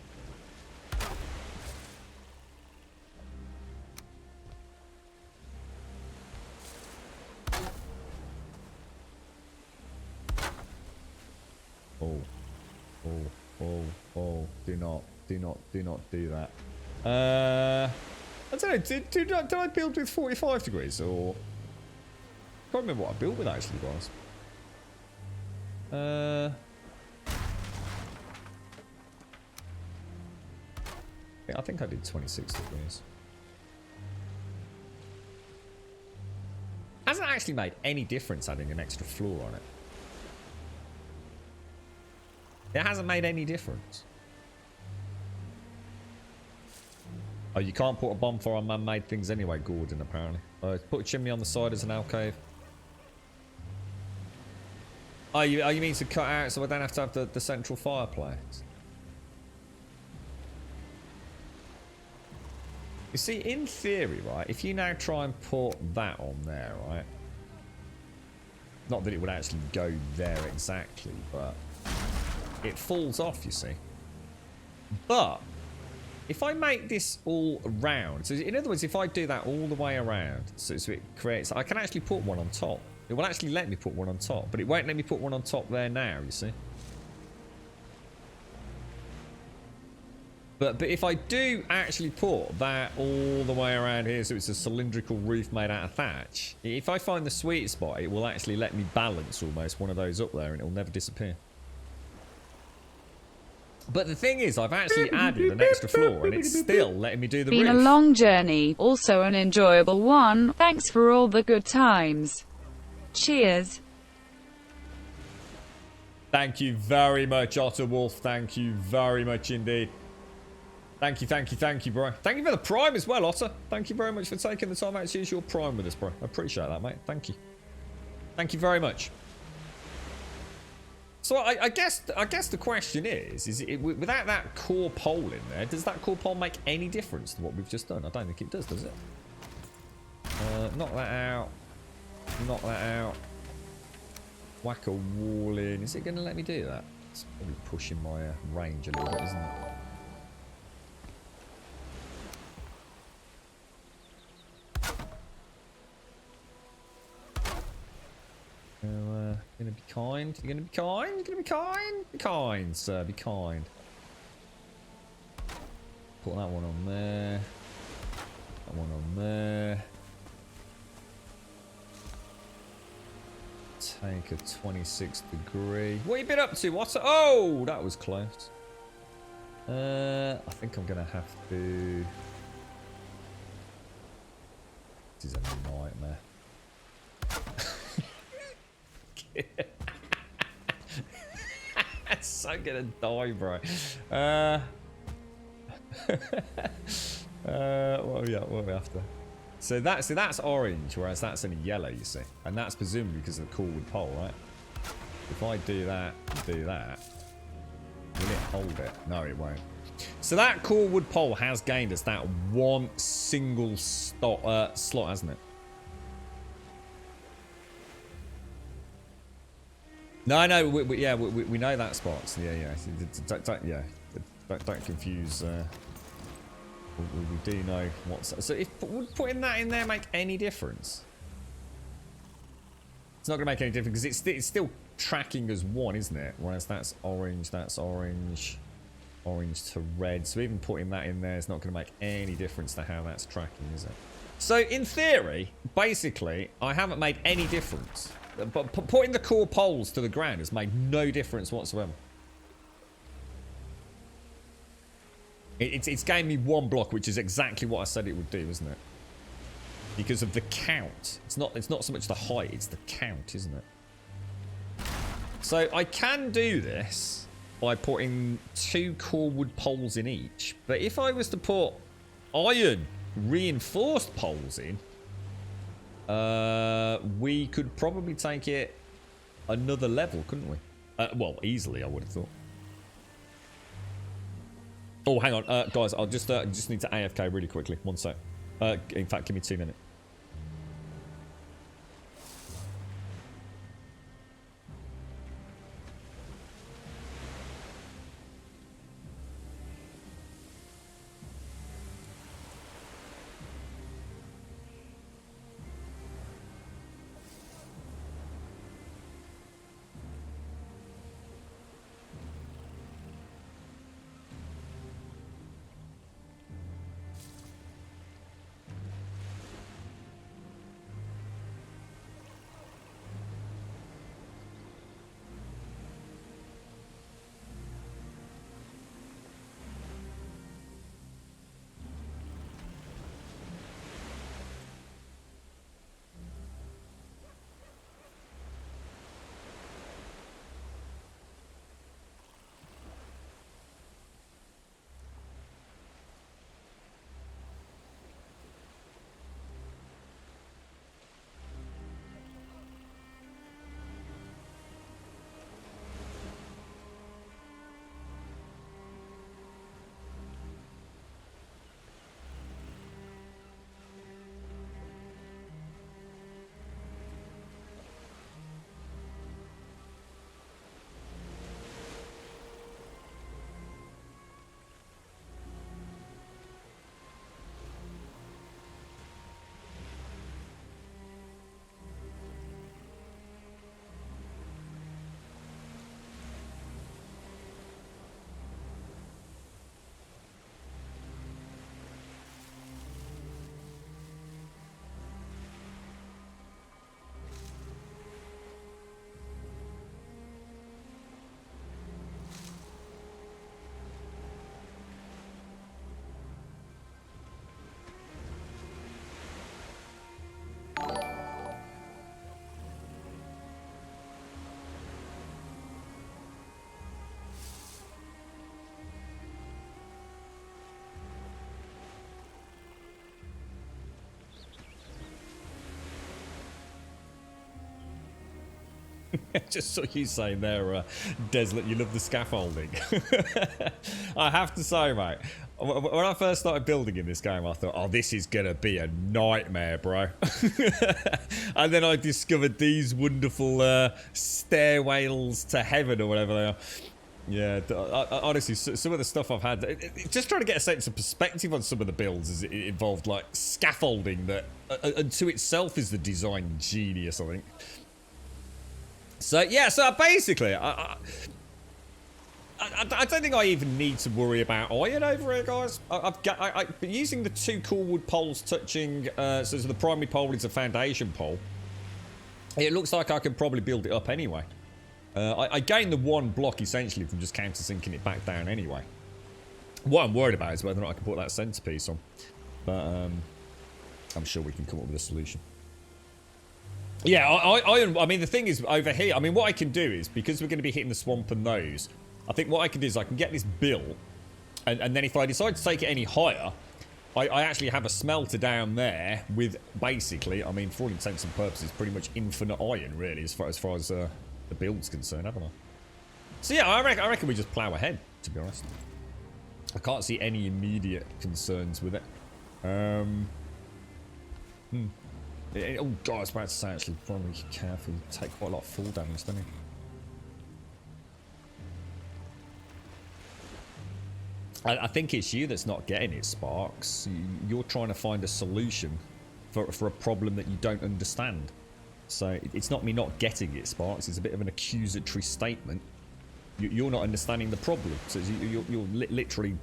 Oh, do not do that. I don't know, do I build with 45 degrees or... can't remember what I built with actually, guys. Yeah, I think I did 26 degrees. Hasn't actually made any difference adding an extra floor on it. It hasn't made any difference. Oh, you can't put a bonfire on man-made things anyway, Gordon, apparently. Put a chimney on the side as an alcove. Oh, you mean to cut out so I don't have to have the central fireplace? You see, in theory, right, if you now try and put that on there, right? Not that it would actually go there exactly, but it falls off, you see. But if I make this all round, so in other words, if I do that all the way around, so it creates, I can actually put one on top. It will actually let me put one on top, but it won't let me put one on top there now, you see. But if I do actually put that all the way around here, so it's a cylindrical roof made out of thatch, if I find the sweet spot, it will actually let me balance almost one of those up there and it will never disappear. But the thing is, I've actually added an extra floor and it's still letting me do the roof. Been a long journey, also an enjoyable one. Thanks for all the good times. Cheers. Thank you very much, Otter Wolf. Thank you very much indeed. Thank you, bro. Thank you for the Prime as well, Otter. Thank you very much for taking the time out to use your Prime with us, bro. I appreciate that, mate. Thank you. Thank you very much. So I guess the question is without that core pole in there, does that core pole make any difference to what we've just done? I don't think it does it? Knock that out. Knock that out. Whack a wall in. Is it going to let me do that? It's probably pushing my range a little bit, isn't it? Gonna be kind. You're gonna be kind. You're gonna be kind. Be kind, sir. Be kind. Put that one on there. That one on there. Take a 26 degree. What have you been up to? What's it? Oh, that was close. I think I'm gonna have to. This is a nightmare. So gonna die, bro. What are we after? So that's orange, whereas that's only yellow, you see, and that's presumably because of the core wood pole, right? If I do that, will it hold it? No, it won't. So that core wood pole has gained us that one single slot, hasn't it? No, we know that spot. So yeah. Don't confuse. We do know what's. So if would putting that in there make any difference? It's not going to make any difference because it's still tracking as one, isn't it? Whereas that's orange to red. So even putting that in there is not going to make any difference to how that's tracking, is it? So in theory, basically, I haven't made any difference. But putting the core poles to the ground has made no difference whatsoever. It's gained me one block, which is exactly what I said it would do, isn't it? Because of the count. It's not so much the height, it's the count, isn't it? So I can do this by putting 2 core wood poles in each. But if I was to put iron reinforced poles in, we could probably take it another level, couldn't we? Well, easily, I would have thought. Oh, hang on, guys. I'll just need to AFK really quickly. One sec. In fact, give me 2 minutes. Just saw you saying there, Desolate, you love the scaffolding. I have to say, mate, when I first started building in this game, I thought, oh, this is going to be a nightmare, bro. And then I discovered these wonderful stairwells to heaven or whatever they are. Yeah, honestly, some of the stuff I've had, just trying to get a sense of perspective on some of the builds, is it involved like scaffolding that, to itself, is the design genius, I think. So yeah, so basically, I don't think I even need to worry about iron over here, guys. I've been using the 2 cool wood poles touching, so the primary pole is a foundation pole. It looks like I can probably build it up anyway. I gained the 1 block essentially from just countersinking it back down anyway. What I'm worried about is whether or not I can put that centerpiece on. But I'm sure we can come up with a solution. Yeah, I mean, the thing is, over here, I mean, what I can do is, because we're going to be hitting the swamp and those, I think what I can do is I can get this built, and then if I decide to take it any higher, I actually have a smelter down there with, basically, I mean, for all intents and purposes, pretty much infinite iron, really, as far as the build's concerned, haven't I? So yeah, I reckon we just plow ahead, to be honest. I can't see any immediate concerns with it. Oh god, I was about to say, actually, probably careful. You take quite a lot of fall damage, don't you? I think it's you that's not getting it, Sparks. You're trying to find a solution for a problem that you don't understand. So it's not me not getting it, Sparks. It's a bit of an accusatory statement. You're not understanding the problem. So you're literally...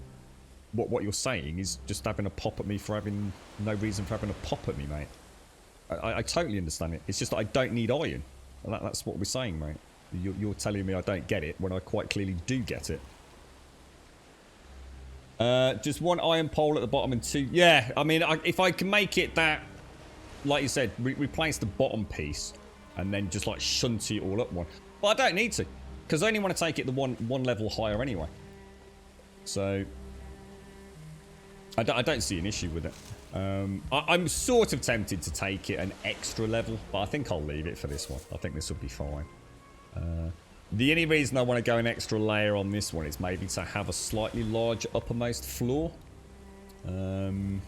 What you're saying is just having a pop at me for having no reason for having a pop at me, mate. I totally understand it. It's just that I don't need iron. That's what we're saying, mate. You're telling me I don't get it when I quite clearly do get it. Just 1 iron pole at the bottom and 2... Yeah, I mean, if I can make it that... Like you said, replace the bottom piece and then just like shunt it all up one. But I don't need to, because I only want to take it the one level higher anyway. So... I don't see an issue with it. I'm sort of tempted to take it an extra level, but I think I'll leave it for this one. I think this will be fine. The only reason I want to go an extra layer on this one is maybe to have a slightly larger uppermost floor. I'm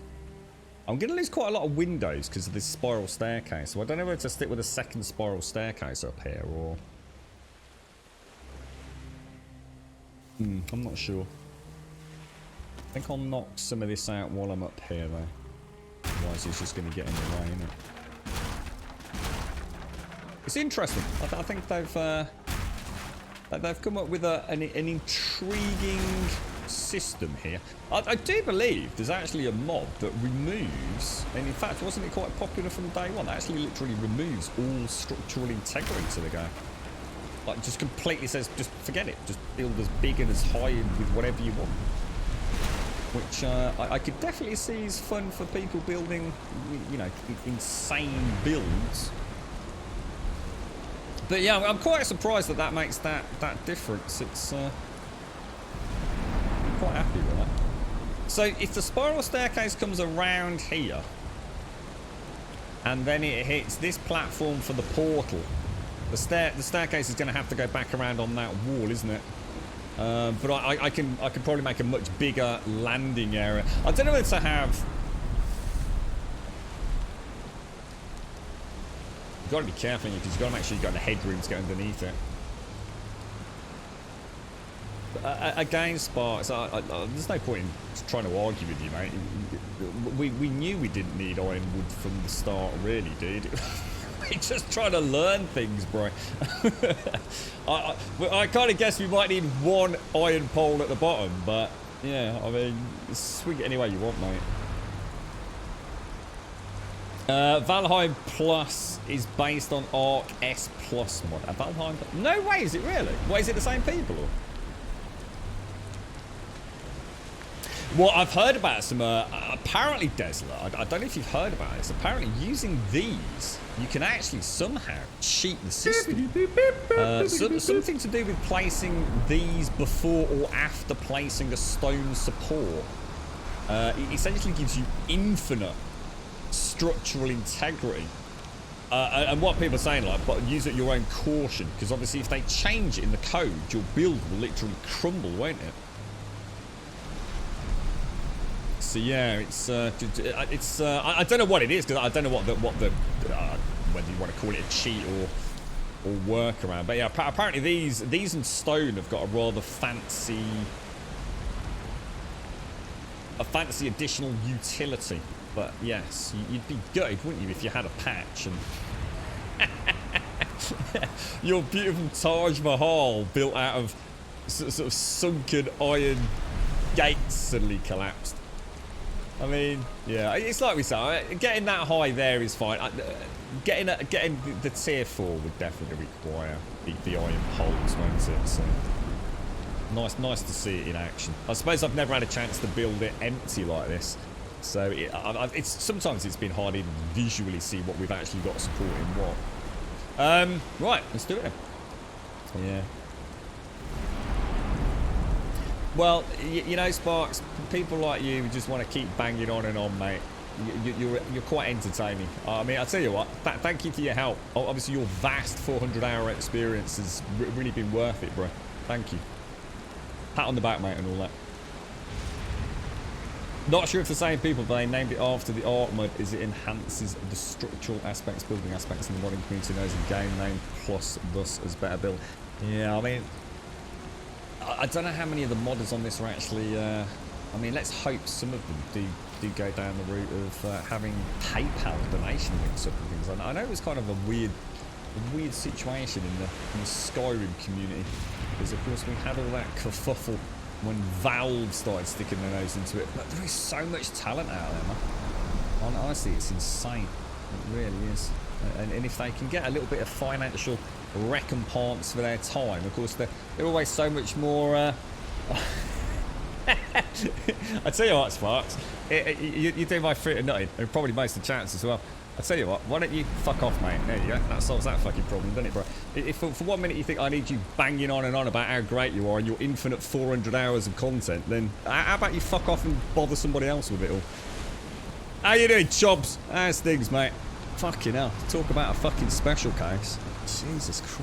going to lose quite a lot of windows because of this spiral staircase, so I don't know whether to stick with a second spiral staircase up here or... I'm not sure. I think I'll knock some of this out while I'm up here, though. Otherwise, it's just going to get in the way, isn't it? It's interesting. I think they've come up with an intriguing system here. I do believe there's actually a mod that removes, and in fact, wasn't it quite popular from day one? That actually literally removes all structural integrity to the game. Like, just completely says, just forget it. Just build as big and as high and with whatever you want. Which I could definitely see is fun for people building, you know, insane builds. But yeah, I'm quite surprised that makes that difference. It's I'm quite happy with that. So if the spiral staircase comes around here, and then it hits this platform for the portal, the staircase is going to have to go back around on that wall, isn't it? But I can probably make a much bigger landing area. I don't know whether to have... You've got to be careful because you've got to make sure you've got the headroom to get underneath it. Again, Sparks, there's no point in trying to argue with you, mate. We knew we didn't need ironwood from the start, really, dude. We're just trying to learn things, bro. I kind of guess we might need 1 iron pole at the bottom, but yeah, I mean, swing it any way you want, mate. Valheim Plus is based on Arc S Plus mod. Valheim? No way, is it really? What, is it the same people? Or? Well, I've heard about some, apparently, Desolate, I don't know if you've heard about this, apparently using these, you can actually somehow cheat the system. Something to do with placing these before or after placing a stone support. It essentially gives you infinite structural integrity. And what people are saying, like, but use it at your own caution, because obviously if they change it in the code, your build will literally crumble, won't it? So yeah, it's I don't know what it is, because I don't know what the whether you want to call it a cheat or workaround. But yeah, apparently these in stone have got a rather fancy additional utility. But yes, you'd be gutted, wouldn't you, if you had a patch and your beautiful Taj Mahal built out of sort of sunken iron gates suddenly collapsed. I mean, yeah, it's like we say, getting that high there is fine. Getting the tier 4 would definitely require the iron poles, won't it? So nice to see it in action. I suppose I've never had a chance to build it empty like this. So it's sometimes it's been hard to even visually see what we've actually got supporting what. Right, let's do it then. Yeah. Well, you know, Sparks, people like you just want to keep banging on and on, mate. You're quite entertaining. I mean, I'll tell you what, thank you for your help. Obviously, your vast 400-hour experience has really been worth it, bro. Thank you. Pat on the back, mate, and all that. Not sure if the same people, but they named it after the art mode, as it enhances the structural aspects, building aspects, and the modding community knows the game name, plus thus as better build. Yeah, I mean, I don't know how many of the modders on this are actually, I mean, let's hope some of them do go down the route of having PayPal donation links up and things. I know it was kind of a weird situation in the Skyrim community, because of course we had all that kerfuffle when Valve started sticking their nose into it. But there is so much talent out there, man. Honestly, it's insane. It really is. And if they can get a little bit of financial recompense for their time, of course, they're always so much more... I tell you what, Sparks, you do my fruit and nutting, and probably most of the chance as well. I tell you what, why don't you fuck off, mate? There you go. That solves that fucking problem, doesn't it, bro? If for 1 minute you think I need you banging on and on about how great you are and your infinite 400 hours of content, then how about you fuck off and bother somebody else with it all? How you doing, Chobs? How's things, mate? Fucking hell. Talk about a fucking special case. Jesus Christ.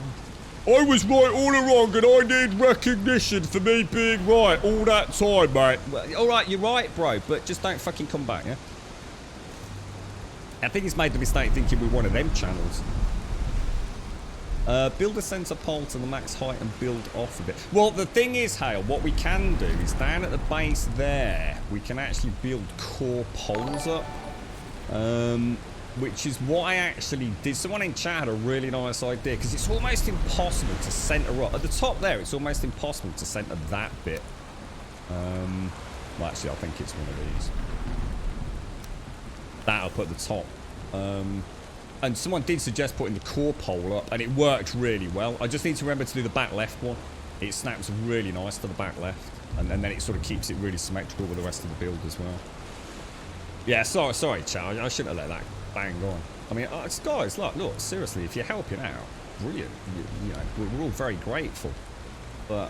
I was right all along, and I need recognition for me being right all that time, mate. Well, alright, you're right, bro, but just don't fucking come back, yeah? I think he's made the mistake thinking we're one of them channels. Build a centre pole to the max height and build off of it. Well, the thing is, Hale, what we can do is down at the base there, we can actually build core poles up. Which is what I actually did. Someone in chat had a really nice idea, because it's almost impossible to centre up. At the top there, it's almost impossible to centre that bit. Well, actually, I think it's one of these. That up at the top. And someone did suggest putting the core pole up, and it worked really well. I just need to remember to do the back left one. It snaps really nice to the back left, and then it sort of keeps it really symmetrical with the rest of the build as well. Yeah, sorry, chat. I shouldn't have let that bang on. I mean, guys, look, seriously, if you're helping out, brilliant. You know, we're all very grateful. But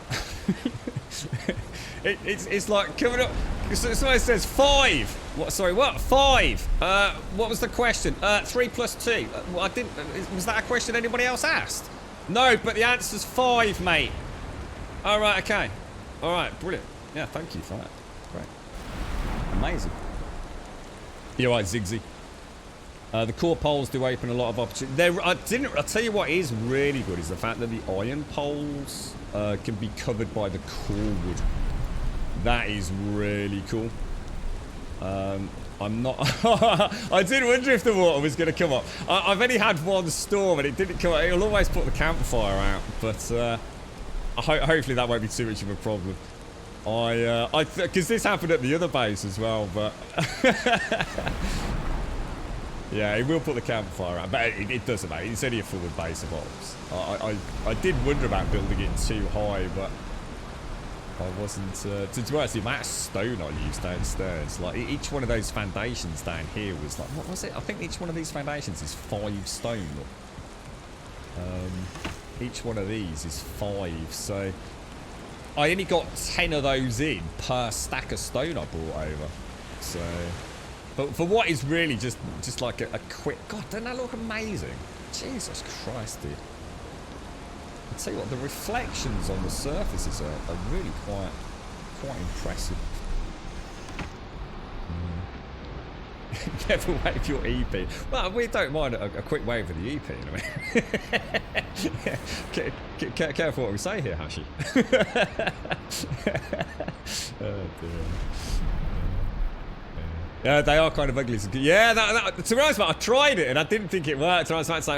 it's like coming up. Somebody says 5. What? Sorry, what? 5. What was the question? 3 plus 2. Well, I didn't. Was that a question anybody else asked? No, but the answer's 5, mate. All right, okay. All right, brilliant. Yeah, thank you for that. Great. Amazing. You're right, Zigzy. The core poles do open a lot of opportunities. I'll tell you what is really good is the fact that the iron poles can be covered by the core wood. That is really cool. I'm not... I did wonder if the water was going to come up. I've only had one storm and it didn't come up. It'll always put the campfire out, but hopefully that won't be too much of a problem. Because this happened at the other base as well, but... Yeah, it will put the campfire out, but it doesn't matter. It's only a forward base of ops. I did wonder about building it too high, but I wasn't... to be honest, the amount of stone I used downstairs, like each one of those foundations down here was like, what was it? I think each one of these foundations is 5 stone. Each one of these is 5, so I only got 10 of those in per stack of stone I brought over. So But for what is really just like a quick... God, doesn't that look amazing? Jesus Christ, dude. I tell you what, the reflections on the surfaces are really quite impressive. Never wave your EP. Well, we don't mind a quick wave of the EP. I mean, careful what we say here, Hashi. Oh dear. Yeah, they are kind of ugly. Yeah, to be honest, I tried it and I didn't think it worked. And I was about to say,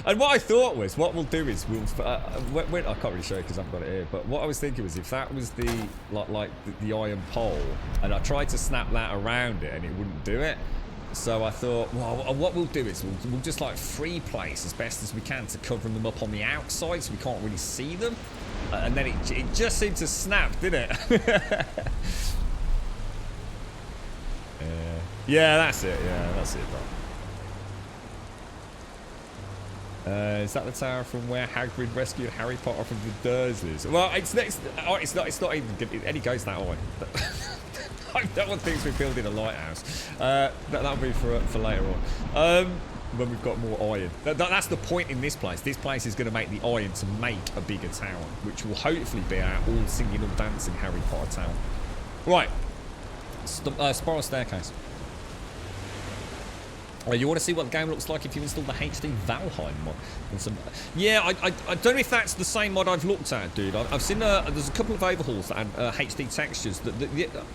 and what I thought was, what we'll do is I can't really show you because I haven't got it here. But what I was thinking was, if that was the the iron pole, and I tried to snap that around it and it wouldn't do it. So I thought, well, what we'll do is we'll just like free place as best as we can to cover them up on the outside so we can't really see them. And then it just seemed to snap, didn't it? Yeah, that's it. Yeah, that's it, bro. Is that the tower from where Hagrid rescued Harry Potter from the Dursleys? Well, it's not even good. Any goes that way. That one thinks we're building a lighthouse. That'll be for later on. When we've got more iron. That's the point in this place. This place is going to make the iron to make a bigger tower, which will hopefully be our all singing and dancing Harry Potter tower. Right. Spiral staircase. You want to see what the game looks like if you install the HD Valheim mod? Yeah, I don't know if that's the same mod I've looked at, dude. I've seen there's a couple of overhauls and HD textures.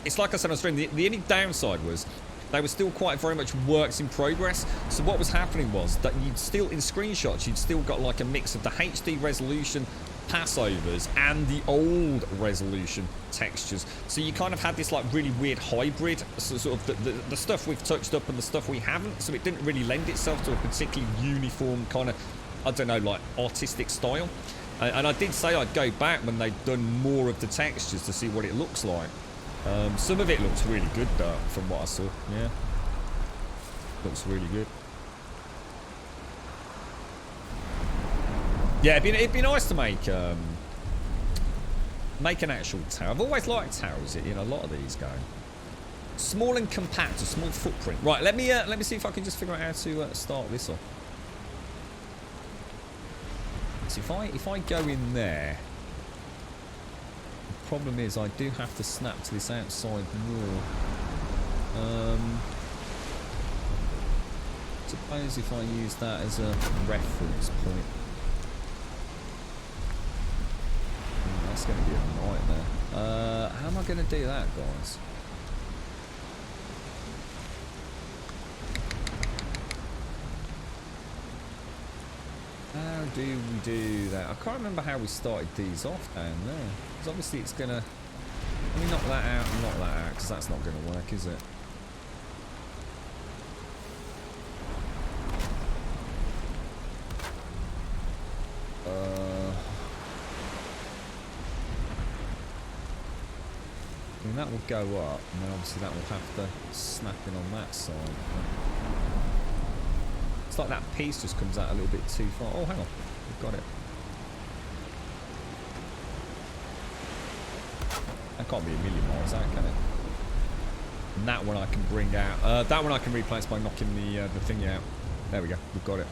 It's like I said on stream, the only downside was they were still quite very much works in progress. So what was happening was that you'd still, in screenshots, you'd still got like a mix of the HD resolution passovers and the old resolution textures, so you kind of had this like really weird hybrid, sort of the stuff we've touched up and the stuff we haven't, so it didn't really lend itself to a particularly uniform kind of, I don't know, like artistic style. And I did say I'd go back when they'd done more of the textures to see what it looks like. Some of it looks really good though, from what I saw. Yeah, looks really good. Yeah, it'd be nice to make an actual tower. I've always liked towers in a lot of these going. Small and compact, a small footprint. Right, let me see if I can just figure out how to start this off. So if I go in there, the problem is I do have to snap to this outside wall. Suppose if I use that as a reference point. That's going to be a nightmare. How am I going to do that, guys? How do we do that? I can't remember how we started these off down there. Because obviously it's going to... Let me knock that out and knock that out, because that's not going to work, is it? I mean, that will go up, and then obviously that will have to snap in on that side. It's like that piece just comes out a little bit too far. Oh, hang on. We've got it. That can't be a million miles out, can it? And that one I can bring out. That one I can replace by knocking the thingy out. There we go. We've got it.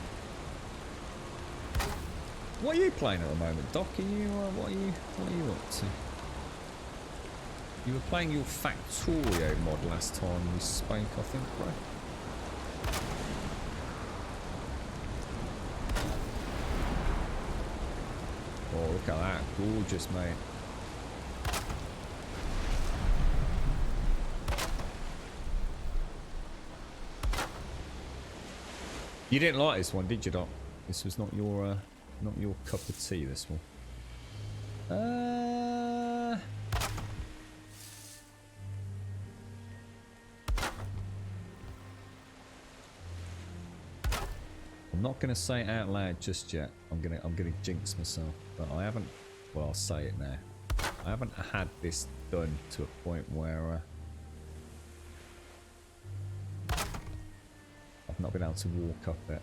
What are you playing at the moment, Doc? Are you, what are you up to? You were playing your Factorio mod last time we spoke, I think, right? Oh, look at that. Gorgeous, mate. You didn't like this one, did you, Doc? This was not your cup of tea, this one. I'm not gonna say it out loud just yet. I'm gonna jinx myself, but I haven't. Well, I'll say it now. I haven't had this done to a point where I've not been able to walk up it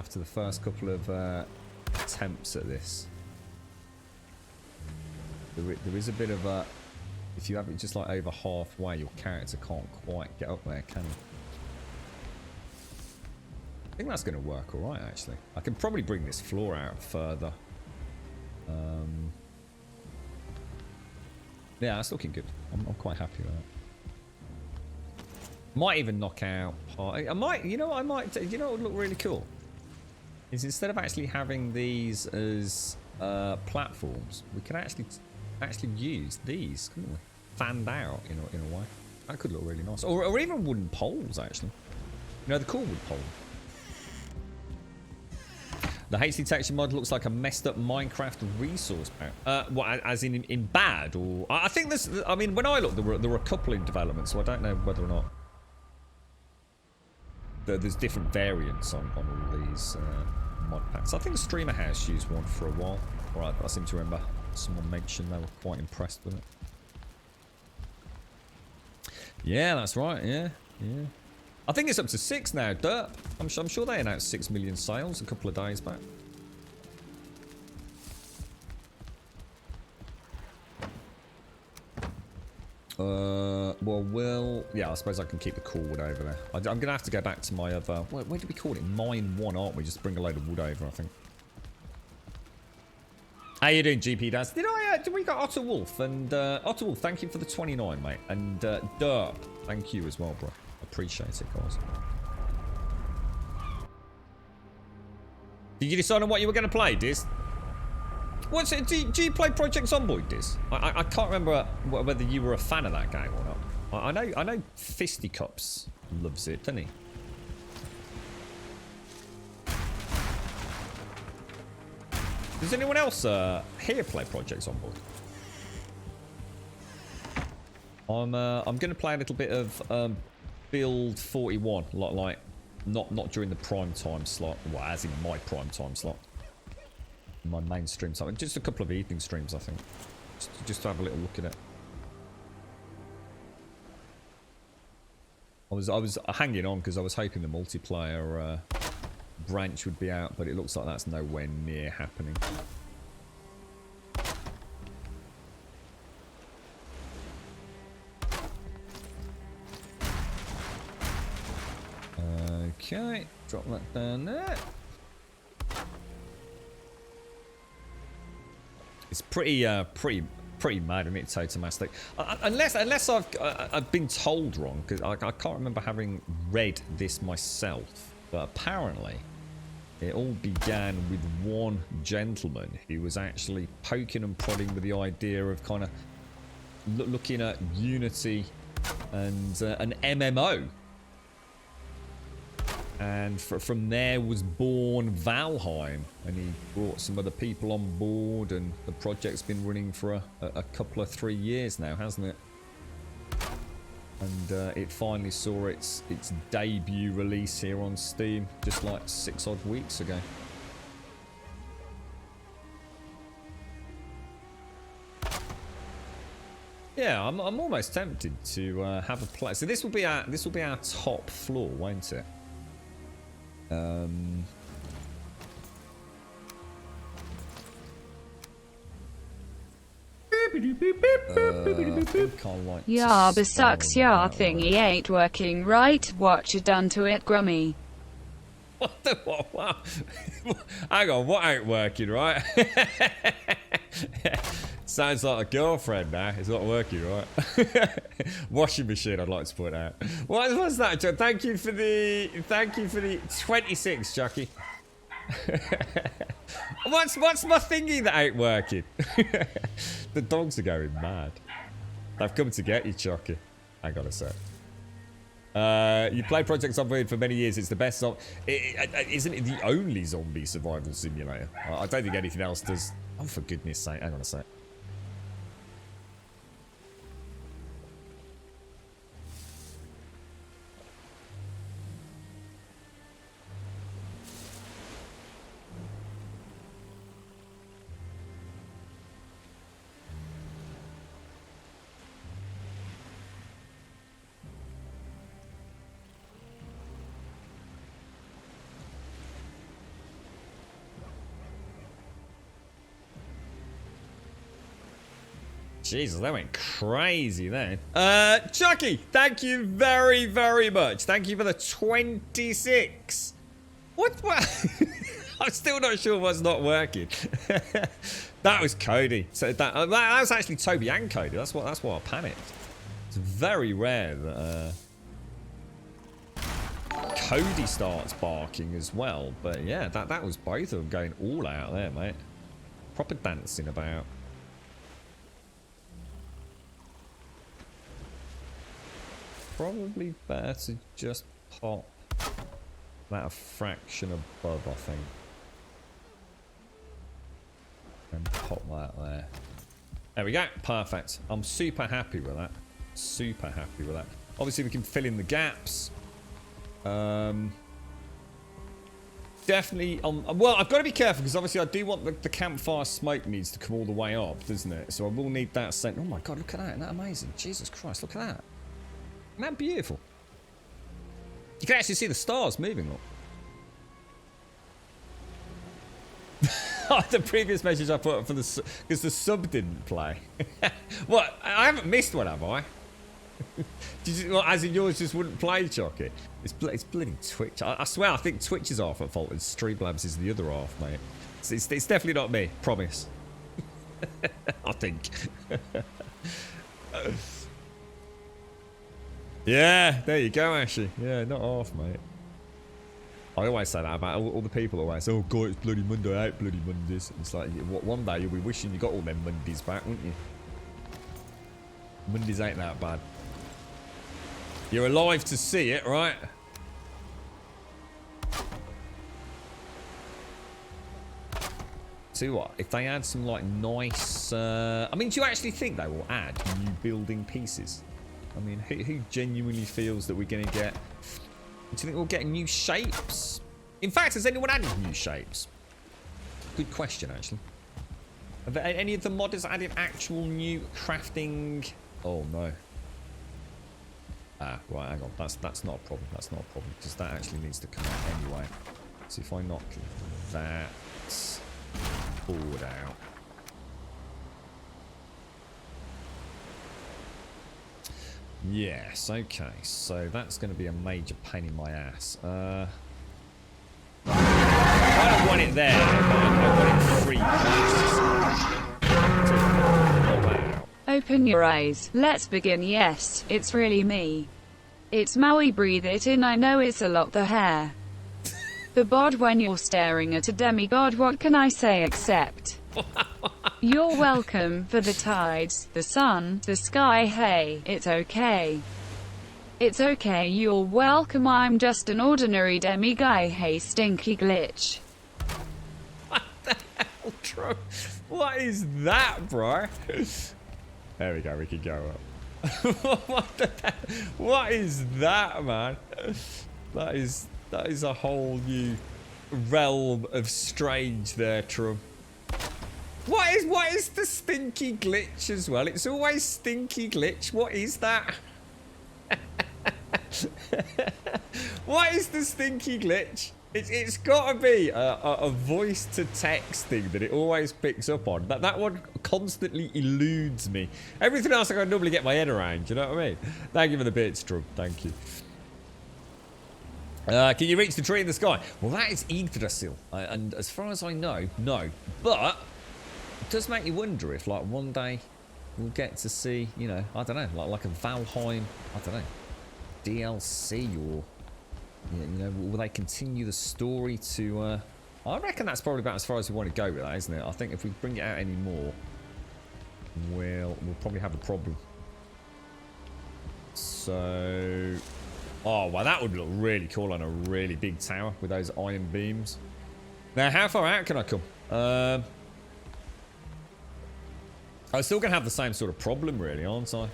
after the first couple of attempts at this. There is a bit of a if you have it just like over halfway, your character can't quite get up there, can he? I think that's going to work all right, actually. I can probably bring this floor out further. Yeah, that's looking good. I'm quite happy with that. Might even knock out part. I might, you know what I might do? You know what would look really cool? Is instead of actually having these as platforms, we could actually use these, couldn't we? Fanned out in a way. That could look really nice. Or even wooden poles, actually. You know, the cool wood pole. The HD texture mod looks like a messed up Minecraft resource pack. What, as in bad? Or I think this. I mean, when I looked, there were a couple in development, so I don't know whether or not there's different variants on all these mod packs. I think the Streamer House used one for a while. Right, I seem to remember someone mentioned they were quite impressed with it. Yeah, that's right. Yeah. I think it's up to 6 now, Derp. I'm sure they announced 6 million sales a couple of days back. Well, yeah, I suppose I can keep the core wood over there. I'm going to have to go back to my other... Where did we call it? Mine 1, aren't we? Just bring a load of wood over, I think. How you doing, GP Daz? Did we got Otter Wolf? And Otter Wolf, thank you for the 29, mate. And Derp, thank you as well, bro. Appreciate it, guys. Did you decide on what you were going to play, Diz? What's it? Do you play Project Zomboid, Diz? I can't remember whether you were a fan of that game or not. I know Fisticups loves it, doesn't he? Does anyone else here play Project Zomboid? I'm going to play a little bit of Build 41, like not during the prime time slot, well, as in my prime time slot. My main stream time, just a couple of evening streams, I think, just to have a little look at it. I was hanging on because I was hoping the multiplayer branch would be out, but it looks like that's nowhere near happening. Okay, drop that down there. It's pretty mad, isn't it, Totemastic? Unless I've been told wrong, because I can't remember having read this myself, but apparently it all began with one gentleman who was actually poking and prodding with the idea of kind of looking at Unity and an MMO. And from there was born Valheim, and he brought some other people on board, and the project's been running for a couple of 3 years now, hasn't it? And it finally saw its debut release here on Steam just like 6 odd weeks ago. Yeah, I'm almost tempted to have a play. So this will be our top floor, won't it? Yeah, but sucks your thingy ain't working right. What you done to it, Grummy? What the what? Hang on, what ain't working right? Sounds like a girlfriend now. It's not working right. Washing machine, I'd like to point out. What's that, John? Thank you for the 26, Chucky. What's my thingy that ain't working? The dogs are going mad. They've come to get you, Chucky. Hang on a sec. You play Project Zomboid for many years. It's the best. Isn't it the only zombie survival simulator? I don't think anything else does. Oh, for goodness sake! Hang on a sec. Jesus, that went crazy then. Chucky, thank you very, very much. Thank you for the 26. What? I'm still not sure what's not working. That was Cody. So that was actually Toby and Cody. That's why I panicked. It's very rare that Cody starts barking as well. But yeah, that was both of them going all out there, mate. Proper dancing about. Probably better to just pop that a fraction above, I think. And pop that there. There we go. Perfect. I'm super happy with that. Super happy with that. Obviously, we can fill in the gaps. Definitely. Well, I've got to be careful because obviously I do want the campfire smoke needs to come all the way up, doesn't it? So I will need that scent. Oh my god, look at that. Isn't that amazing? Jesus Christ, look at that. Isn't that beautiful? You can actually see the stars moving. Look. The previous message I put up for the because the sub didn't play. What? I haven't missed one, have I? As in yours just wouldn't play, Chucky. It's bloody Twitch. I swear, I think Twitch is half at fault and Streamlabs is the other half, mate. It's definitely not me. Promise. I think. Yeah, there you go, Ashley. Yeah, not half, mate. I always say that about all the people always say, oh god, it's bloody Monday, I hate bloody Mondays. It's like, one day you'll be wishing you got all them Mondays back, won't you? Mondays ain't that bad. You're alive to see it, right? See what? If they add some like nice... I mean, do you actually think they will add new building pieces? I mean, who genuinely feels that we're going to get... Do you think we'll get new shapes? In fact, has anyone added new shapes? Good question, actually. Have any of the modders added actual new crafting... Oh, no. Ah, right, hang on. That's not a problem. That's not a problem, because that actually needs to come out anyway. So if I knock that board out... Yes, okay. So that's going to be a major pain in my ass. I don't want it there, but I want it 3 places. Open your eyes. Let's begin. Yes, it's really me. It's Maui. Breathe it in. I know it's a lot. The hair. The bod when you're staring at a demigod. What can I say except... You're welcome for the tides, the sun, the sky. Hey, it's okay. It's okay, you're welcome. I'm just an ordinary demi-guy. Hey, stinky glitch. What the hell, True? What is that, bro? There we go, we can go up. What the hell? What is that, man? That is a whole new realm of strange there, True. What is the stinky glitch as well? It's always stinky glitch. What is that? What is the stinky glitch? It's got to be a voice to text thing that it always picks up on. That one constantly eludes me. Everything else I can normally get my head around. You know what I mean? Thank you for the bits, Trump. Thank you. Can you reach the tree in the sky? Well, that is Yggdrasil, and as far as I know, no. But it does make you wonder if, like, one day we'll get to see, you know, I don't know, like a Valheim, I don't know, DLC, or, you know, will they continue the story to, I reckon that's probably about as far as we want to go with that, isn't it? I think if we bring it out any more, we'll probably have a problem. So, oh, well, that would look really cool on a really big tower with those iron beams. Now, how far out can I come? I'm still going to have the same sort of problem, really, aren't I?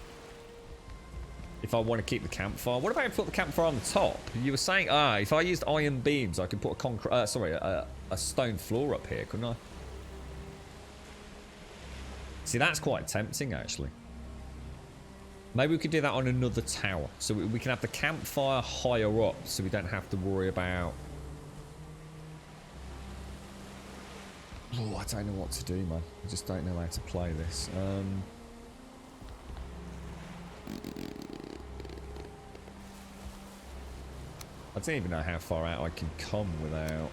If I want to keep the campfire. What about if I put the campfire on the top? You were saying, if I used iron beams, I could put a stone floor up here, couldn't I? See, that's quite tempting, actually. Maybe we could do that on another tower. So we can have the campfire higher up, so we don't have to worry about... Oh, I don't know what to do, man. I just don't know how to play this. I don't even know how far out I can come without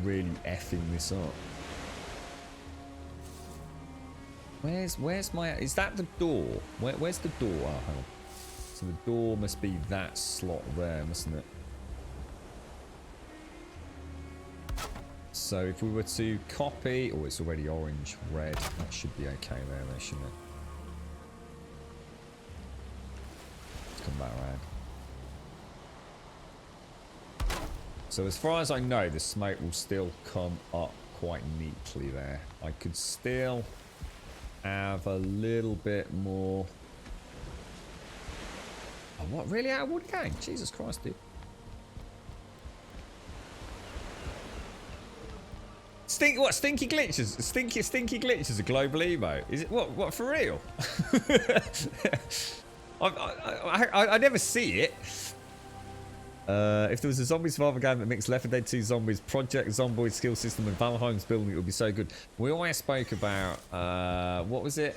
really effing this up. Where's my... Is that the door? Where's the door? Oh, hang on. So the door must be that slot there, mustn't it? So if we were to copy... Oh, it's already orange, red. That should be okay there, shouldn't it? Let's come back around. So as far as I know, the smoke will still come up quite neatly there. I could still have a little bit more... Oh, what? Really out of wood again? Jesus Christ, dude. Stinky glitches? Stinky glitches are global emo? Is it what for real? I never see it. If there was a zombie survival game that mixed Left 4 Dead 2 zombies, Project Zomboid skill system, and Valheim's building, it would be so good. We always spoke about what was it?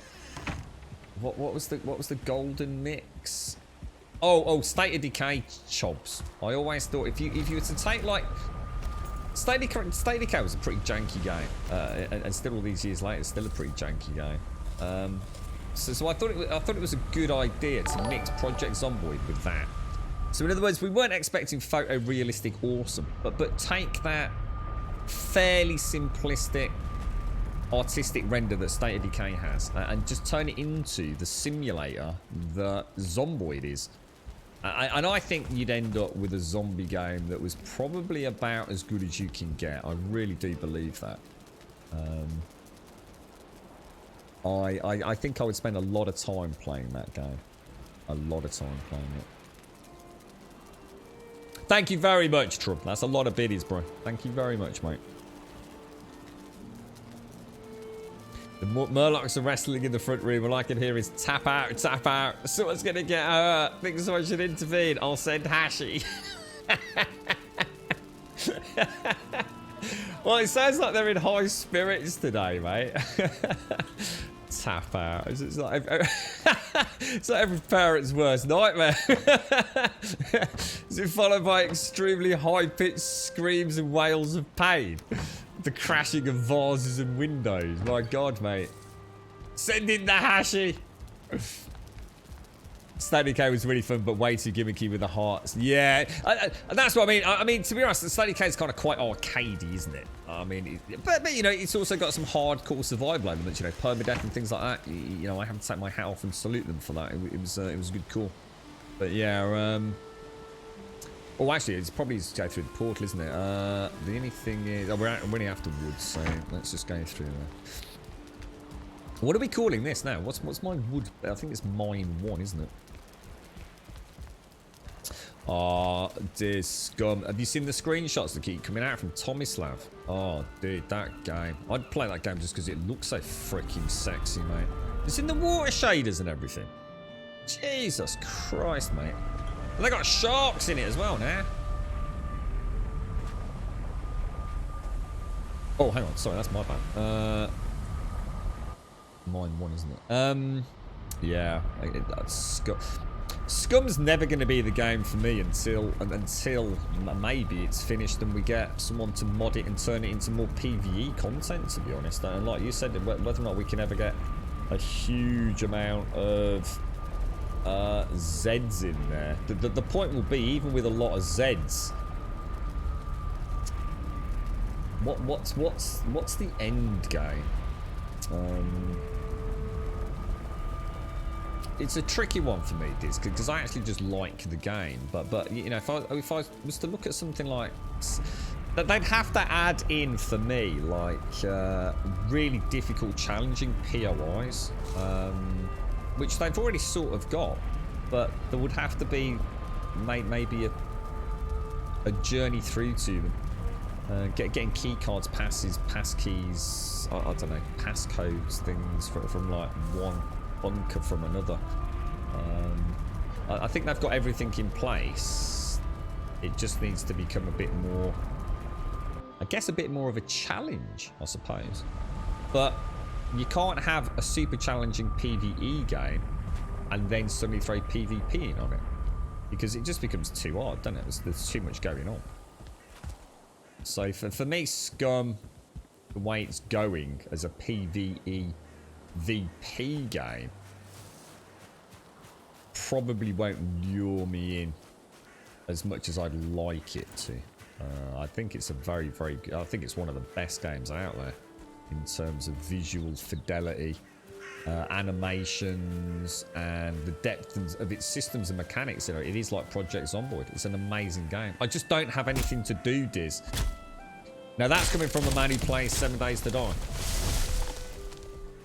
What was the golden mix? Oh, State of Decay chobs. I always thought if you were to take like State of Decay was a pretty janky game, and still all these years later, it's still a pretty janky game. So I thought it was a good idea to mix Project Zomboid with that. So in other words, we weren't expecting photorealistic awesome, but take that fairly simplistic artistic render that State of Decay has and just turn it into the simulator that Zomboid is. And I think you'd end up with a zombie game that was probably about as good as you can get. I really do believe that. I think I would spend a lot of time playing that game. A lot of time playing it. Thank you very much, Trump. That's a lot of biddies, bro. Thank you very much, mate. The Murlocs are wrestling in the front room. All I can hear is tap out, tap out. Someone's going to get hurt. I think someone should intervene. I'll send Hashi. Well, it sounds like they're in high spirits today, mate. Tap out. It's like every parent's worst nightmare. Is it followed by extremely high-pitched screams and wails of pain? The crashing of vases and windows. My God, mate. Send in the Hashi. State of Decay was really fun, but way too gimmicky with the hearts. Yeah, and that's what I mean. I mean, to be honest, the State of Decay is kind of quite arcadey, isn't it? I mean, but you know, it's also got some hardcore survival elements. You know, permadeath and things like that. You know, I have to take my hat off and salute them for that. It was a good call. But yeah. Oh, actually, it's probably to go through the portal, isn't it? The only thing is, we're only after woods, so let's just go through there. What are we calling this now? What's my wood? I think it's mine 1, isn't it? Oh, dear scum. Have you seen the screenshots that keep coming out from Tomislav? Oh, dude, that game. I'd play that game just because it looks so freaking sexy, mate. It's in the water shaders and everything. Jesus Christ, mate. And they got sharks in it as well now. Oh, hang on. Sorry, that's my bad. Mine 1, isn't it? Yeah. Scum's never going to be the game for me until maybe it's finished and we get someone to mod it and turn it into more PvE content, to be honest. And like you said, whether or not we can ever get a huge amount of Zeds in there. The point will be, even with a lot of Zeds, what's the end game? It's a tricky one for me, this, because I actually just like the game. But you know, if I was to look at something like that, they'd have to add in for me like really difficult, challenging POIs, which they've already sort of got. But there would have to be maybe a journey through to them, getting key cards, passes, pass keys, I don't know, passcodes, things from like one bunker from another. I think they've got everything in place. It just needs to become a bit more, I guess, a bit more of a challenge, I suppose. But you can't have a super challenging PvE game and then suddenly throw PvP in on it. Because it just becomes too hard, doesn't it? There's too much going on. So for me, Scum, the way it's going as a PvE VP game, probably won't lure me in as much as I'd like it to. I think it's a very, very good... I think it's one of the best games out there in terms of visual fidelity, animations, and the depth of its systems and mechanics. You know, it is like Project Zomboid. It's an amazing game. I just don't have anything to do, Diz. Now that's coming from a man who plays 7 Days to Die.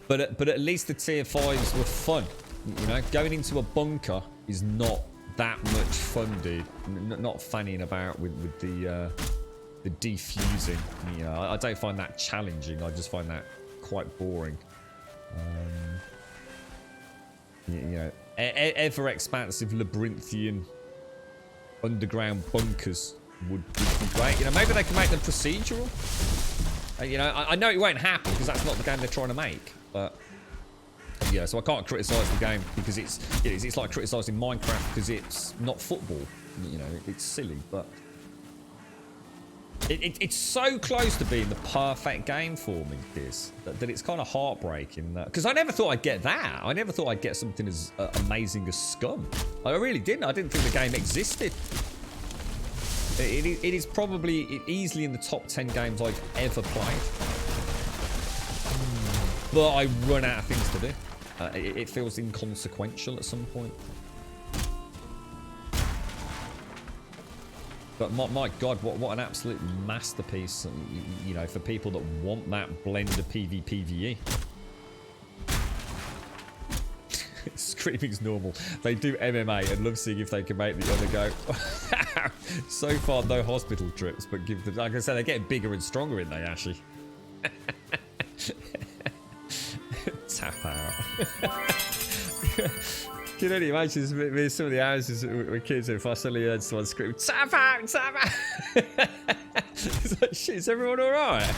But at least the tier 5s were fun. You know, going into a bunker is not that much fun, dude. Not fanning about with the defusing. You know, I don't find that challenging. I just find that quite boring. You know, ever expansive labyrinthian underground bunkers would be great. You know, maybe they can make them procedural. You know, I know it won't happen because that's not the game they're trying to make. But yeah, so I can't criticise the game because it's like criticising Minecraft because it's not football. You know, it's silly, but it's so close to being the perfect game for me, this, that it's kind of heartbreaking. Because I never thought I'd get that. I never thought I'd get something as amazing as Scum. I really didn't. I didn't think the game existed. It is probably easily in the top 10 games I've ever played. But I run out of things to do. It feels inconsequential at some point. But my God, what an absolute masterpiece, you know, for people that want that blend of PvPvE. Screaming's normal. They do MMA and love seeing if they can make the other go. So far, no hospital trips, but give them, like I said, they're getting bigger and stronger, aren't they, Ashley? Tap out. Can you only imagine some of the houses with kids if I suddenly heard someone scream, tap out, tap out. It's like, shit, is everyone alright?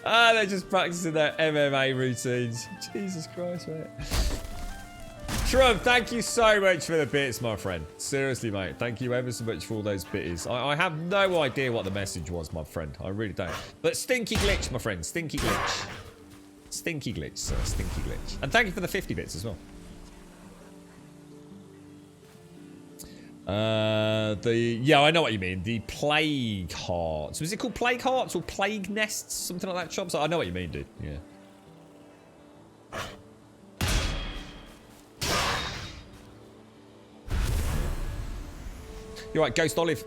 They're just practicing their MMA routines. Jesus Christ, mate. Trump, thank you so much for the bits, my friend. Seriously, mate. Thank you ever so much for all those bitties. I have no idea what the message was, my friend. I really don't. But stinky glitch, my friend. Stinky glitch. Stinky glitch, sir. Stinky glitch. And thank you for the 50 bits as well. Yeah, I know what you mean. The plague hearts. Was it called plague hearts or plague nests? Something like that, Chops? I know what you mean, dude. Yeah. You're right, Ghost Olive.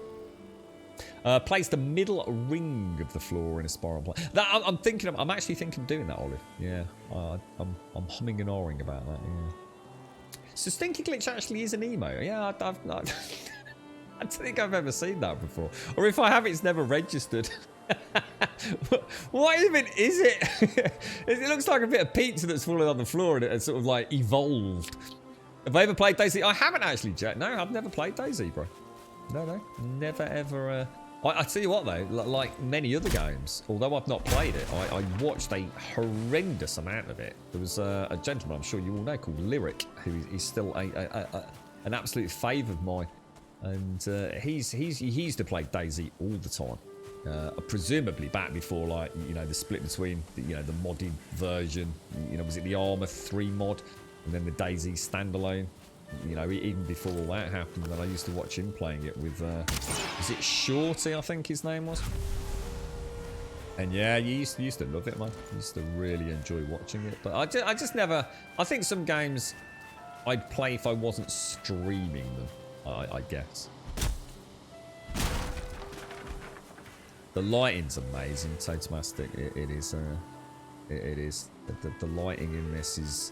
Place the middle ring of the floor in a spiral plane. I'm actually thinking of doing that, Olive. Yeah, I'm humming and hawing about that. Yeah. So Stinky Glitch actually is an emo. Yeah, I don't think I've ever seen that before. Or if I have, it's never registered. What even is it? It looks like a bit of pizza that's fallen on the floor and it's sort of like evolved. Have I ever played DayZ? I haven't actually, Jet. No, I've never played DayZ, bro. No. Never ever... I tell you what though, like many other games, although I've not played it, I watched a horrendous amount of it. There was a gentleman I'm sure you all know called Lyric, who is still an absolute fave of mine, and he used to play DayZ all the time. Presumably back before, like, you know, the split between the modded version, you know, was it the Armour 3 mod, and then the DayZ standalone. You know, even before all that happened, then I used to watch him playing it with, was it Shorty, I think his name was? And yeah, you used to love it, man. I used to really enjoy watching it. But I just never, I think some games I'd play if I wasn't streaming them, I guess. The lighting's amazing, Toadmastic. It is. It is. The lighting in this is...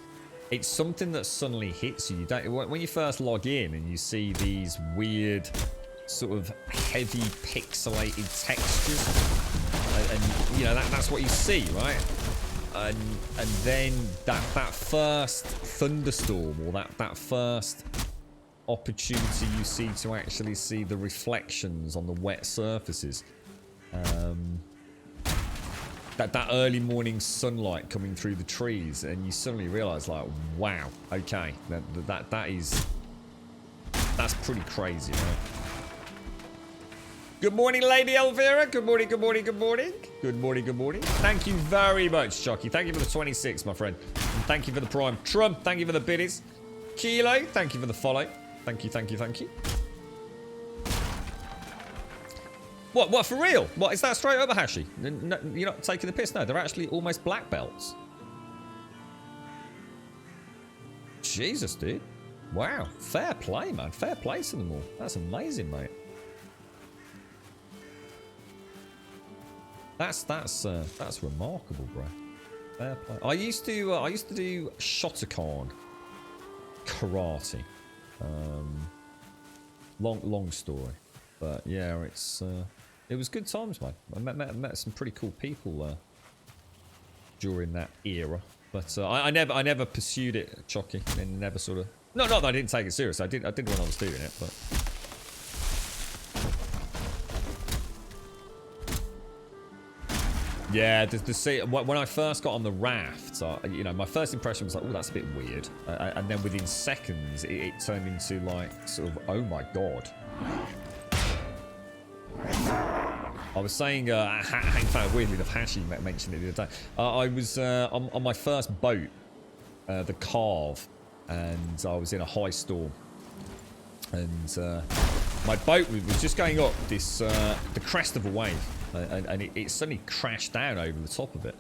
It's something that suddenly hits you. You don't, when you first log in and you see these weird, sort of heavy pixelated textures, and you know that's what you see, right? And then that first thunderstorm, or that first opportunity you see to actually see the reflections on the wet surfaces. that early morning sunlight coming through the trees, and you suddenly realise, like, wow, okay, that's pretty crazy, right? Good morning, Lady Elvira. Good morning, good morning, good morning. Good morning, good morning. Thank you very much, Chucky. Thank you for the 26, my friend. And thank you for the Prime. Trump, thank you for the biddies. Kilo, thank you for the follow. Thank you, thank you, thank you. What, for real? What, is that straight up, Hashi? No, you're not taking the piss? No, they're actually almost black belts. Jesus, dude. Wow, fair play, man. Fair play to them all. That's amazing, mate. That's remarkable, bro. Fair play. I used to do Shotokan karate. Long story, but yeah, it was good times, man. I met some pretty cool people during that era. But I never pursued it, Chucky, and never sort of. Not that I didn't take it serious. I did when I was doing it, but. Yeah, when I first got on the raft, you know, my first impression was like, oh, that's a bit weird. And then within seconds, it turned into like, sort of, oh my god. I was saying, I found it weirdly enough, Hashi mentioned it the other day. I was on my first boat, the Carve, and I was in a high storm. And my boat was just going up this the crest of a wave. And it suddenly crashed down over the top of it.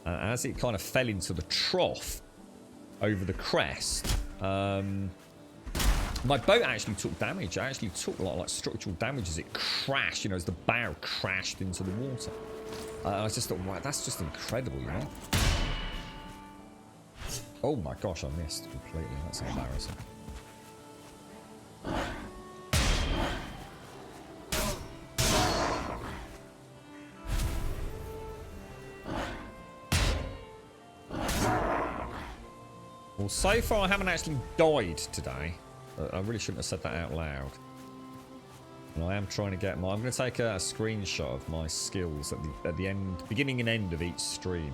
As it kind of fell into the trough over the crest, my boat actually took damage. I actually took like structural damage as it crashed, you know, as the bow crashed into the water. I just thought, wow, that's just incredible, you know? Oh my gosh, I missed completely. That's embarrassing. Well, so far I haven't actually died today. I really shouldn't have said that out loud. And I am trying to get my... I'm going to take a screenshot of my skills at the end, beginning and end of each stream.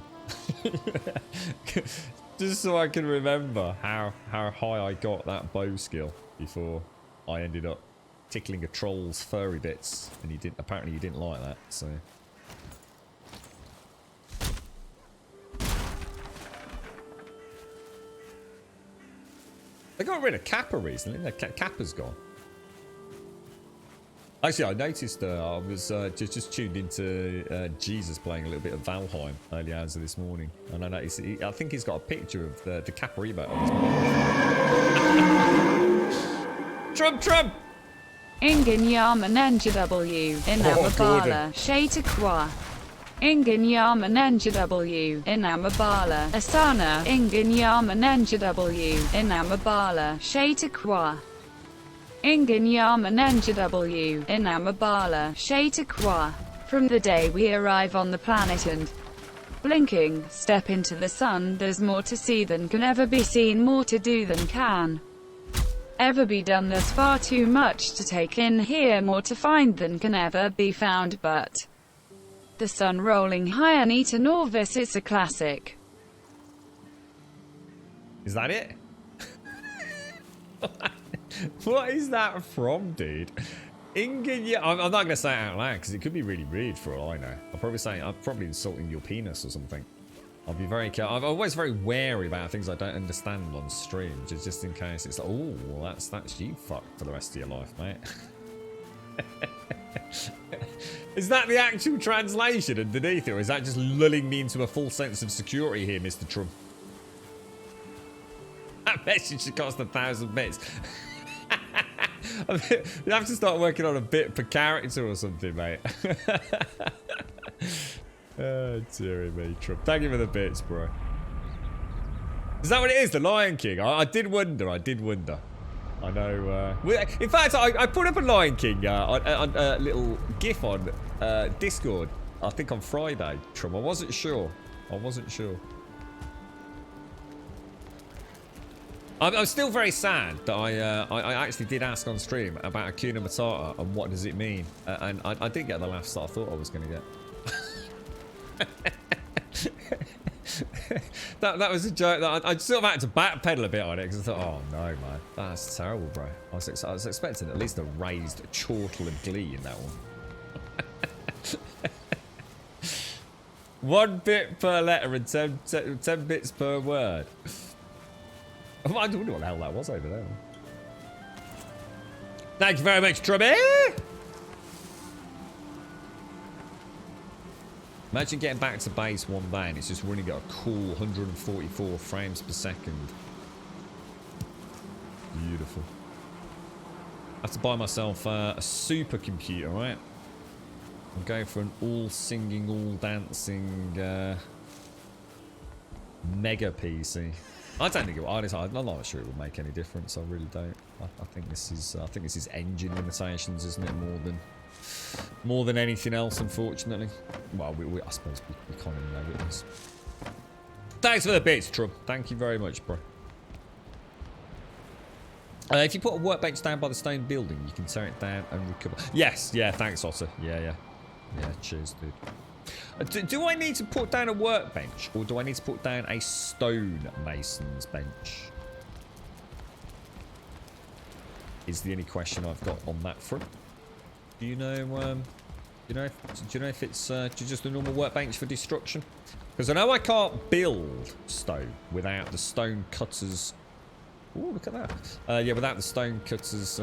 Just so I can remember how high I got that bow skill before I ended up tickling a troll's furry bits. And apparently he didn't like that, so... They got rid of Kappa recently. Kappa's gone. Actually, I noticed I was just tuned into Jesus playing a little bit of Valheim early hours of this morning, and I noticed I think he's got a picture of the Kappa emote on his Trump! Ingen Yaman NJW in Amabala, Shata Kwa. Ingen Yaman NJW in Amabala, Asana. Ingen Yaman NJW in Amabala, Shata Kwa. Ingen Yaman NJW in Amabala, Shata Kwa. From the day we arrive on the planet and blinking, step into the sun, there's more to see than can ever be seen, more to do than can ever be done. There's far too much to take in here, more to find than can ever be found, but the sun rolling high and Anita Norvis, it's a classic. Is that it? What is that from, dude? Ingen, yeah, I'm not going to say it out loud because it could be really rude for all I know. I'm probably insulting your penis or something. I'll be very careful. I'm always very wary about things I don't understand on stream, just in case it's like, oh, well, that's you fucked for the rest of your life, mate. Is that the actual translation underneath it, or is that just lulling me into a false sense of security here, Mr. Trump? That message should cost 1,000 bits. You have to start working on a bit per character or something, mate. Oh, dearie me, Trump. Thank you for the bits, bro. Is that what it is? The Lion King? I did wonder. I know. In fact, I put up a Lion King on a little GIF on Discord. I think on Friday, Trump. I wasn't sure. I'm still very sad that I actually did ask on stream about Hakuna Matata and what does it mean, and I didn't get the laughs that I thought I was going to get. That was a joke. That I sort of had to backpedal a bit on it because I thought, oh no, man, that's terrible, bro. I was expecting at least a raised chortle of glee in that one. 1 bit per letter and 10 bits per word. I wonder what the hell that was over there. Thank you very much, Trubby. Imagine getting back to base one day and it's just running at a cool 144 frames per second. Beautiful. I have to buy myself a supercomputer, right? I'm going for an all singing, all dancing mega PC. I don't think it will. I'm not sure it will make any difference. I really don't. I think this is engine limitations, isn't it? More than anything else, unfortunately. Well, I suppose we kind of know it is. Thanks for the bits, Trub. Thank you very much, bro. If you put a workbench down by the stone building, you can tear it down and recover. Yes, yeah, thanks, Otter. Yeah, cheers, dude. Do I need to put down a workbench, or do I need to put down a stone mason's bench? Is the only question I've got on that front. Do you know? Do you know if it's just a normal workbench for destruction? Because I know I can't build stone without the stone cutters. Oh, look at that. Yeah, without the stone cutters.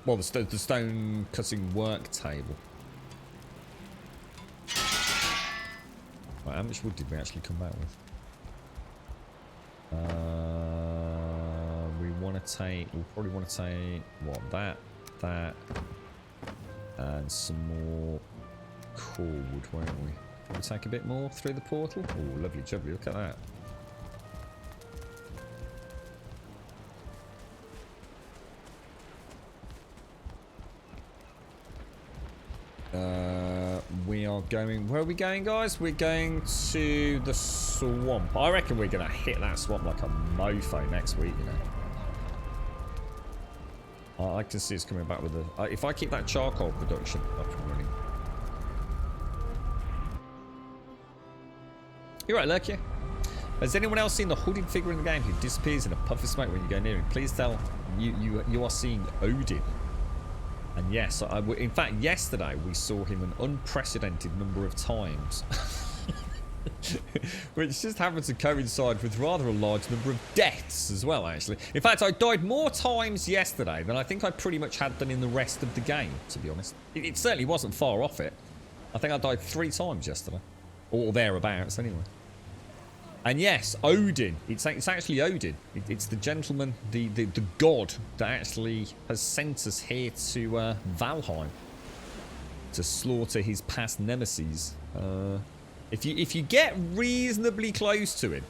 Well, the stone cutting work table. Right, how much wood did we actually come back with? We'll probably want to take, what, that, and some more cord, won't we? Can we take a bit more through the portal? Oh, lovely jubbly, look at that. We are going, where are we going, guys? We're going to the swamp. I reckon we're going to hit that swamp like a mofo next week, you know. I can see us coming back with a... if I keep that charcoal production up and running. You're right, Lurkia. Has anyone else seen the hooded figure in the game who disappears in a puff of smoke when you go near him? Please tell you are seeing Odin. And yes, in fact, yesterday we saw him an unprecedented number of times. Which just happened to coincide with rather a large number of deaths as well, actually. In fact, I died more times yesterday than I think I pretty much had done in the rest of the game, to be honest. It certainly wasn't far off it. I think I died 3 times yesterday. Or thereabouts, anyway. And yes, Odin. It's actually Odin. It's the gentleman, the god that actually has sent us here to Valheim to slaughter his past nemesis. If you get reasonably close to him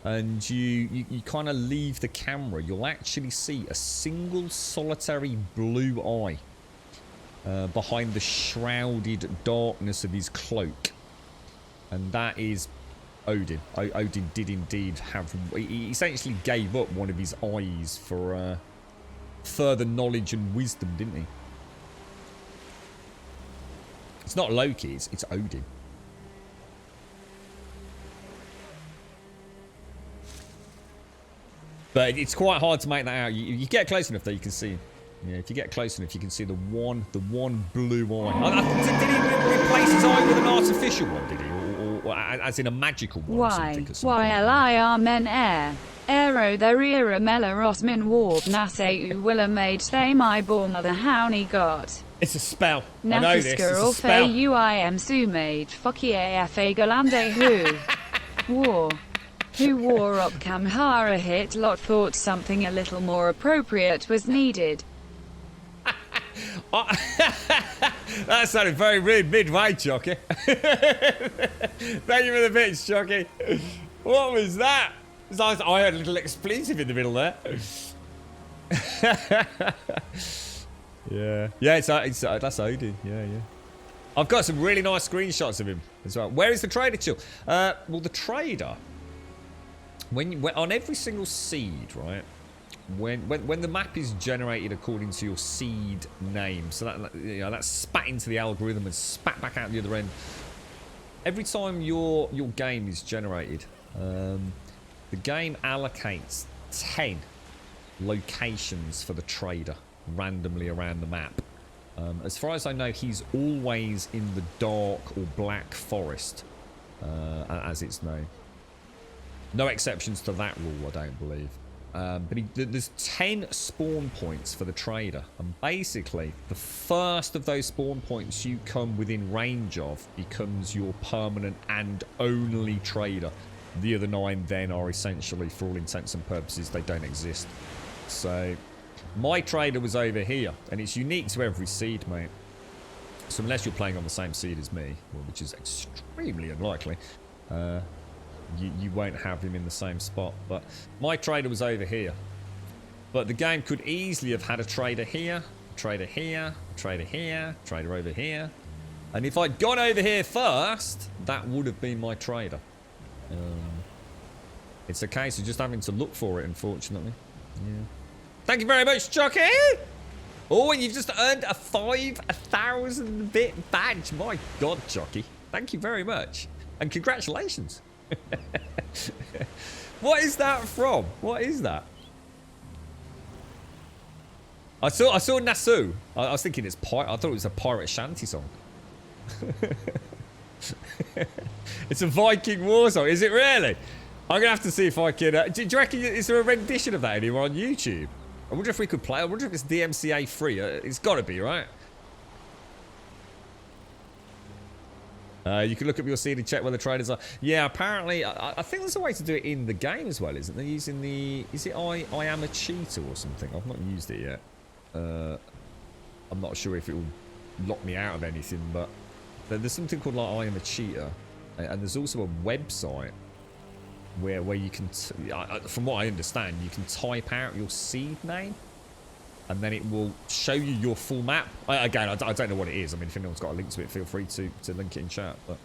and you kind of leave the camera, you'll actually see a single solitary blue eye behind the shrouded darkness of his cloak, and that is Odin. Odin did indeed have... He essentially gave up one of his eyes for further knowledge and wisdom, didn't he? It's not Loki, it's Odin. But it's quite hard to make that out. You get close enough though, you can see. Yeah, if you get close enough, you can see the one blue eye. Did he replace his eye with an artificial one, did he? Or as in a magical one? Why? Why men air. Aero their era Melaros min warp naseu willa made they my born mother howny got. It's a spell. I know this. It's a spell. UIM sumade fucky AFA galande who. War. Who wore up Kamhara hit lot thought something a little more appropriate was needed. That sounded very rude midway, Chucky. Thank you for the bits, Chucky. What was that? I heard a little expletive in the middle there. Yeah, that's Odin. Yeah. I've got some really nice screenshots of him as well. Where is the trader chill? Well, the trader, when on every single seed, right? When the map is generated according to your seed name, so that's spat into the algorithm and spat back out the other end every time your game is generated, the game allocates 10 locations for the trader randomly around the map. As far as I know, he's always in the dark or black forest, as it's known. No exceptions to that rule, I don't believe. But there's 10 spawn points for the trader, and basically the first of those spawn points you come within range of becomes your permanent and only trader. The other 9 then are essentially, for all intents and purposes, they don't exist. So my trader was over here, and it's unique to every seed, mate. So unless you're playing on the same seed as me, which is extremely unlikely, you won't have him in the same spot. But my trader was over here. But the game could easily have had a trader here, a trader here, a trader here, a trader over here. And if I'd gone over here first, that would have been my trader. It's a case of just having to look for it, unfortunately. Yeah. Thank you very much, Chucky! Oh, and you've just earned a 5,000 bit badge. My God, Chucky. Thank you very much. And congratulations. What is that from? What is that? I saw Nassau. I was thinking it's I thought it was a pirate shanty song. It's a Viking war song. Is it really? I'm gonna have to see if I can. Do you reckon is there a rendition of that anywhere on YouTube? I wonder if we could play. I wonder if it's DMCA free. It's got to be, right? You can look up your seed and check where the traders are. Yeah, apparently, I think there's a way to do it in the game as well, isn't there? Using the... Is it I am a cheater or something? I've not used it yet. I'm not sure if it will lock me out of anything, but there's something called like I am a cheater. And there's also a website where you can... from what I understand, you can type out your seed name. And then it will show you your full map. Again, I don't know what it is. I mean, if anyone's got a link to it, feel free to link it in chat. But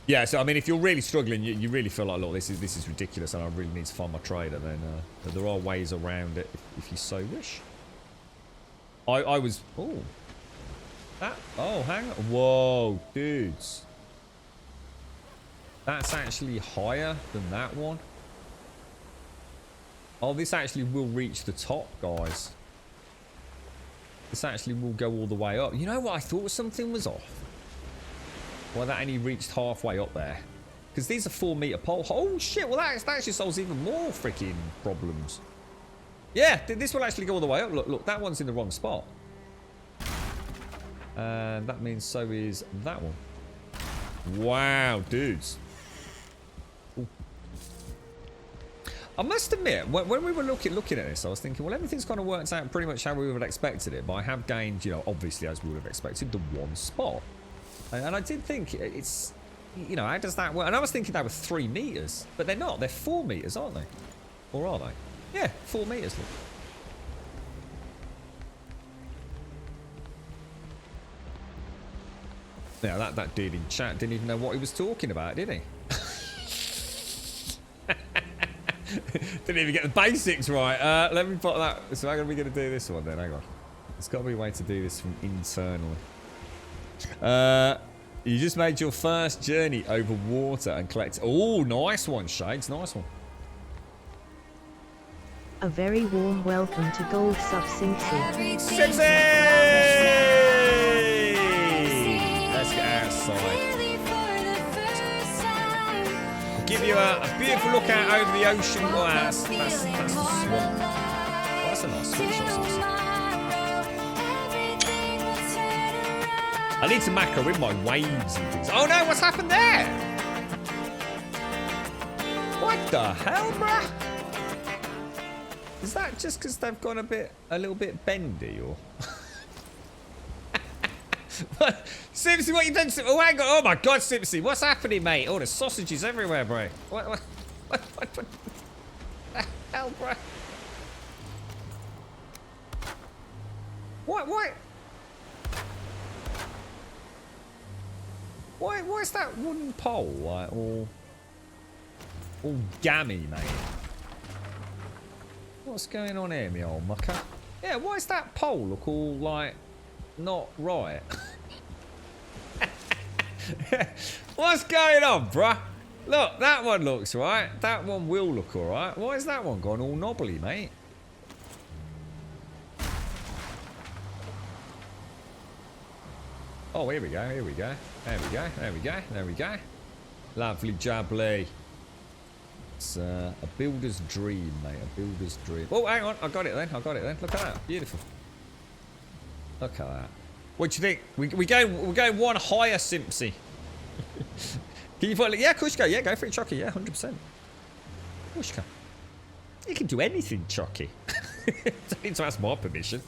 yeah, so I mean, if you're really struggling, you really feel like, look, this is ridiculous, and I really need to find my trader, then there are ways around it if you so wish. I was... Oh. Oh, hang on. Whoa, dudes. That's actually higher than that one. Oh, this actually will reach the top, guys. This actually will go all the way up. You know what? I thought something was off. Well, that only reached halfway up there. Because these are 4-meter poles. Oh, shit. Well, that actually solves even more freaking problems. Yeah, this will actually go all the way up. Look, that one's in the wrong spot. And that means so is that one. Wow, dudes. I must admit, when we were looking at this, I was thinking, well, everything's kind of worked out pretty much how we would have expected it. But I have gained, you know, obviously, as we would have expected, the one spot. And I did think it's, you know, how does that work? And I was thinking they were 3 meters, but they're not. They're 4 meters, aren't they? Or are they? Yeah, 4 meters. Look. Yeah, that dude in chat didn't even know what he was talking about, did he? Didn't even get the basics right. Let me put that. So how are we going to do this one then? Hang on. There's got to be a way to do this from internally. You just made your first journey over water and collect. Oh, nice one, Shades. Nice one. A very warm welcome to Gold Sub Simpsy. Simpsy! Let's get outside. Give you a beautiful look out over the ocean. Oh, that's the swamp. Oh, that's a nice switch or something. I need to macro in my waves and things. Oh no, what's happened there? What the hell, bruh? Is that just because they've gone a little bit bendy, or? Simpsy, what you done? Oh, hang on. Oh my God, Simpsy, what's happening, mate? Oh, there's sausages everywhere, bro. What the hell, bro? Why is that wooden pole like all gammy, mate? What's going on here, me old mucker? Yeah, why is that pole look all like not right? What's going on, bruh? Look, that one looks right. That one will look alright. Why is that one gone all knobbly, mate? Oh, here we go, here we go. There we go, there we go, there we go. Lovely jubbly. It's a builder's dream, mate. A builder's dream. Oh, hang on. I got it then. I got it then. Look at that. Beautiful. Look at that. What do you think? We're going one higher, Simpsy. Can you put? Yeah, of course you go. Yeah, go for it, Chucky. Yeah, 100%. Of course you can. You can do anything, Chucky. Don't need to ask my permission.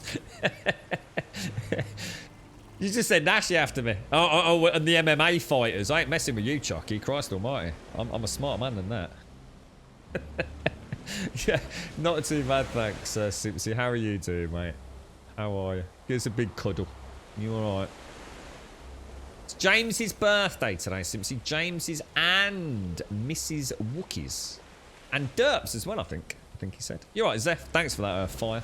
You just said Nash after me. Oh, and the MMA fighters. I ain't messing with you, Chucky. Christ almighty. I'm a smart man than that. Yeah, not too bad, thanks, Simpsy. How are you doing, mate? How are you? Give us a big cuddle. You alright? It's James's birthday today, Simpsy. James's and Mrs. Wookie's. And Derps as well, I think. I think he said. You're right, Zeph. Thanks for that fire.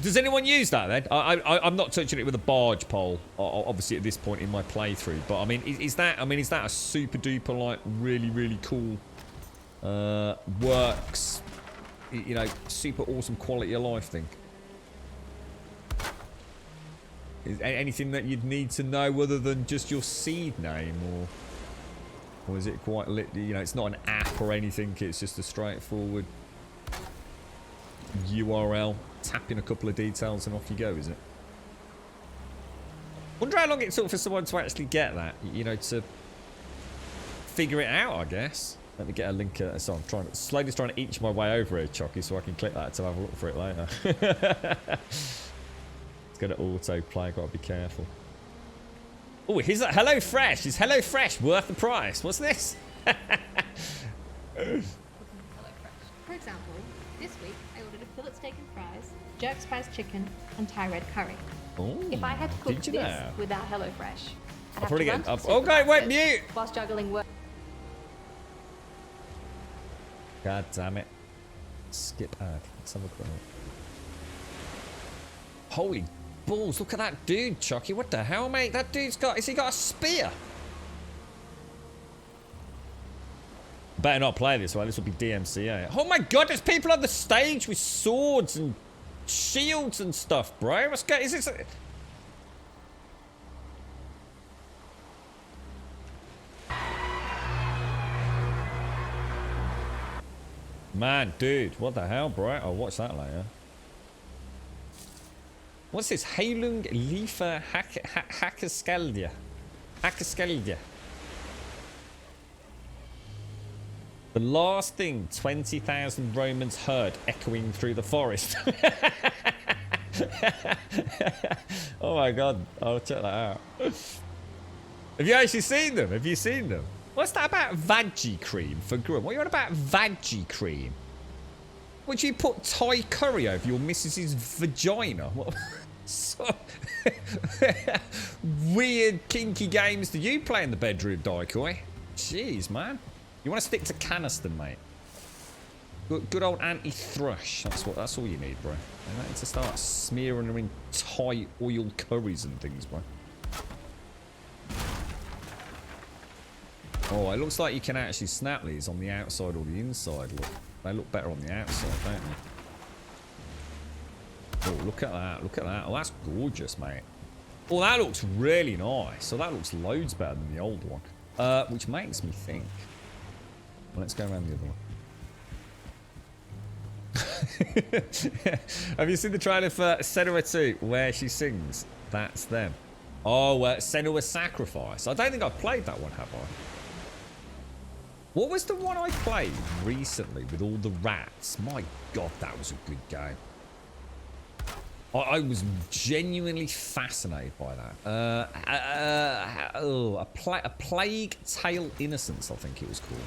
Does anyone use that then? I'm not touching it with a barge pole, obviously at this point in my playthrough. But I mean, is that a super duper like really cool, works, you know, super awesome quality of life thing? Is anything that you'd need to know other than just your seed name, or is it quite you know, it's not an app or anything? It's just a straightforward URL. Tap in a couple of details and off you go, is it? Wonder how long it took for someone to actually get that, you know, to figure it out, I guess. Let me get a link. So I'm slowly trying to inch my way over here, Chucky, so I can click that to have a look for it later. It's going to auto-play, got to be careful. Oh, here's that Hello Fresh. Is Hello Fresh worth the price? What's this? For example, this week I ordered a fillet steak and fries, jerk spice chicken, and Thai red curry. Oh, If I had to cook did you this know? without HelloFresh, I'd have probably to run get to up. the Oh, God, wait, supermarket mute. whilst juggling work. God damn it. Skip ad. Let's have a quick look. Holy balls, look at that dude, Chucky. What the hell, mate? That dude's got... Has he got a spear? Better not play this one. This will be DMCA. Oh my god, there's people on the stage with swords and shields and stuff, bro. What's going... Is this... Man, dude, what the hell, bro? I'll watch that later. What's this? Heilung Liefer Hackeskeldia. Hackeskeldia. The last thing 20,000 Romans heard echoing through the forest. Oh my god, I'll check that out. Have you actually seen them? Have you seen them? What's that about veggie cream for Grum? What are you on about veggie cream? Would you put Thai curry over your missus's vagina? What so weird kinky games do you play in the bedroom, Daikoi? Jeez, man. You want to stick to Caniston, mate. Good old anti-thrush. That's all you need, bro. You don't need to start smearing them in Thai oil curries and things, bro. Oh, it looks like you can actually snap these on the outside or the inside. Look, they look better on the outside, don't they? Oh, look at that. Look at that. Oh, that's gorgeous, mate. Oh, that looks really nice. So that looks loads better than the old one. Which makes me think. Well, let's go around the other one. Have you seen the trailer for Senua 2 where she sings? That's them. Oh, Senua Sacrifice. I don't think I've played that one, have I? What was the one I played recently with all the rats? My god, that was a good game. I was genuinely fascinated by that. A Plague Tale Innocence, I think it was called.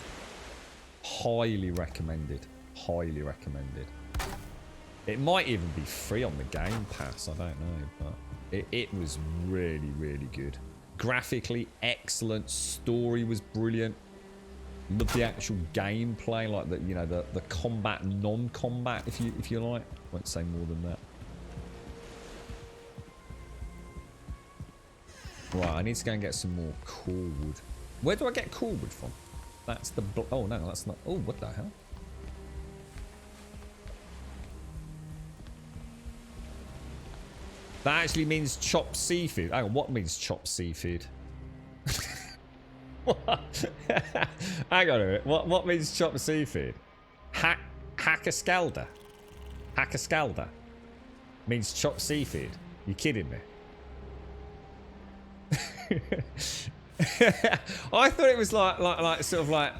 Highly recommended. Highly recommended. It might even be free on the Game Pass, I don't know, but it was really, really good. Graphically excellent, story was brilliant. Loved the actual gameplay, like the, you know, the combat, non-combat, if you like. Won't say more than that. Right, I need to go and get some more coolwood. Where do I get coolwood from? That's the... Oh, no, that's not... Oh, what the hell? That actually means chopped seafood. Hang on, what means chopped seafood? What? Hang on a minute. What means chopped seafood? Hackascalda. Hackascalda. Means chopped seafood. You kidding me? I thought it was like sort of like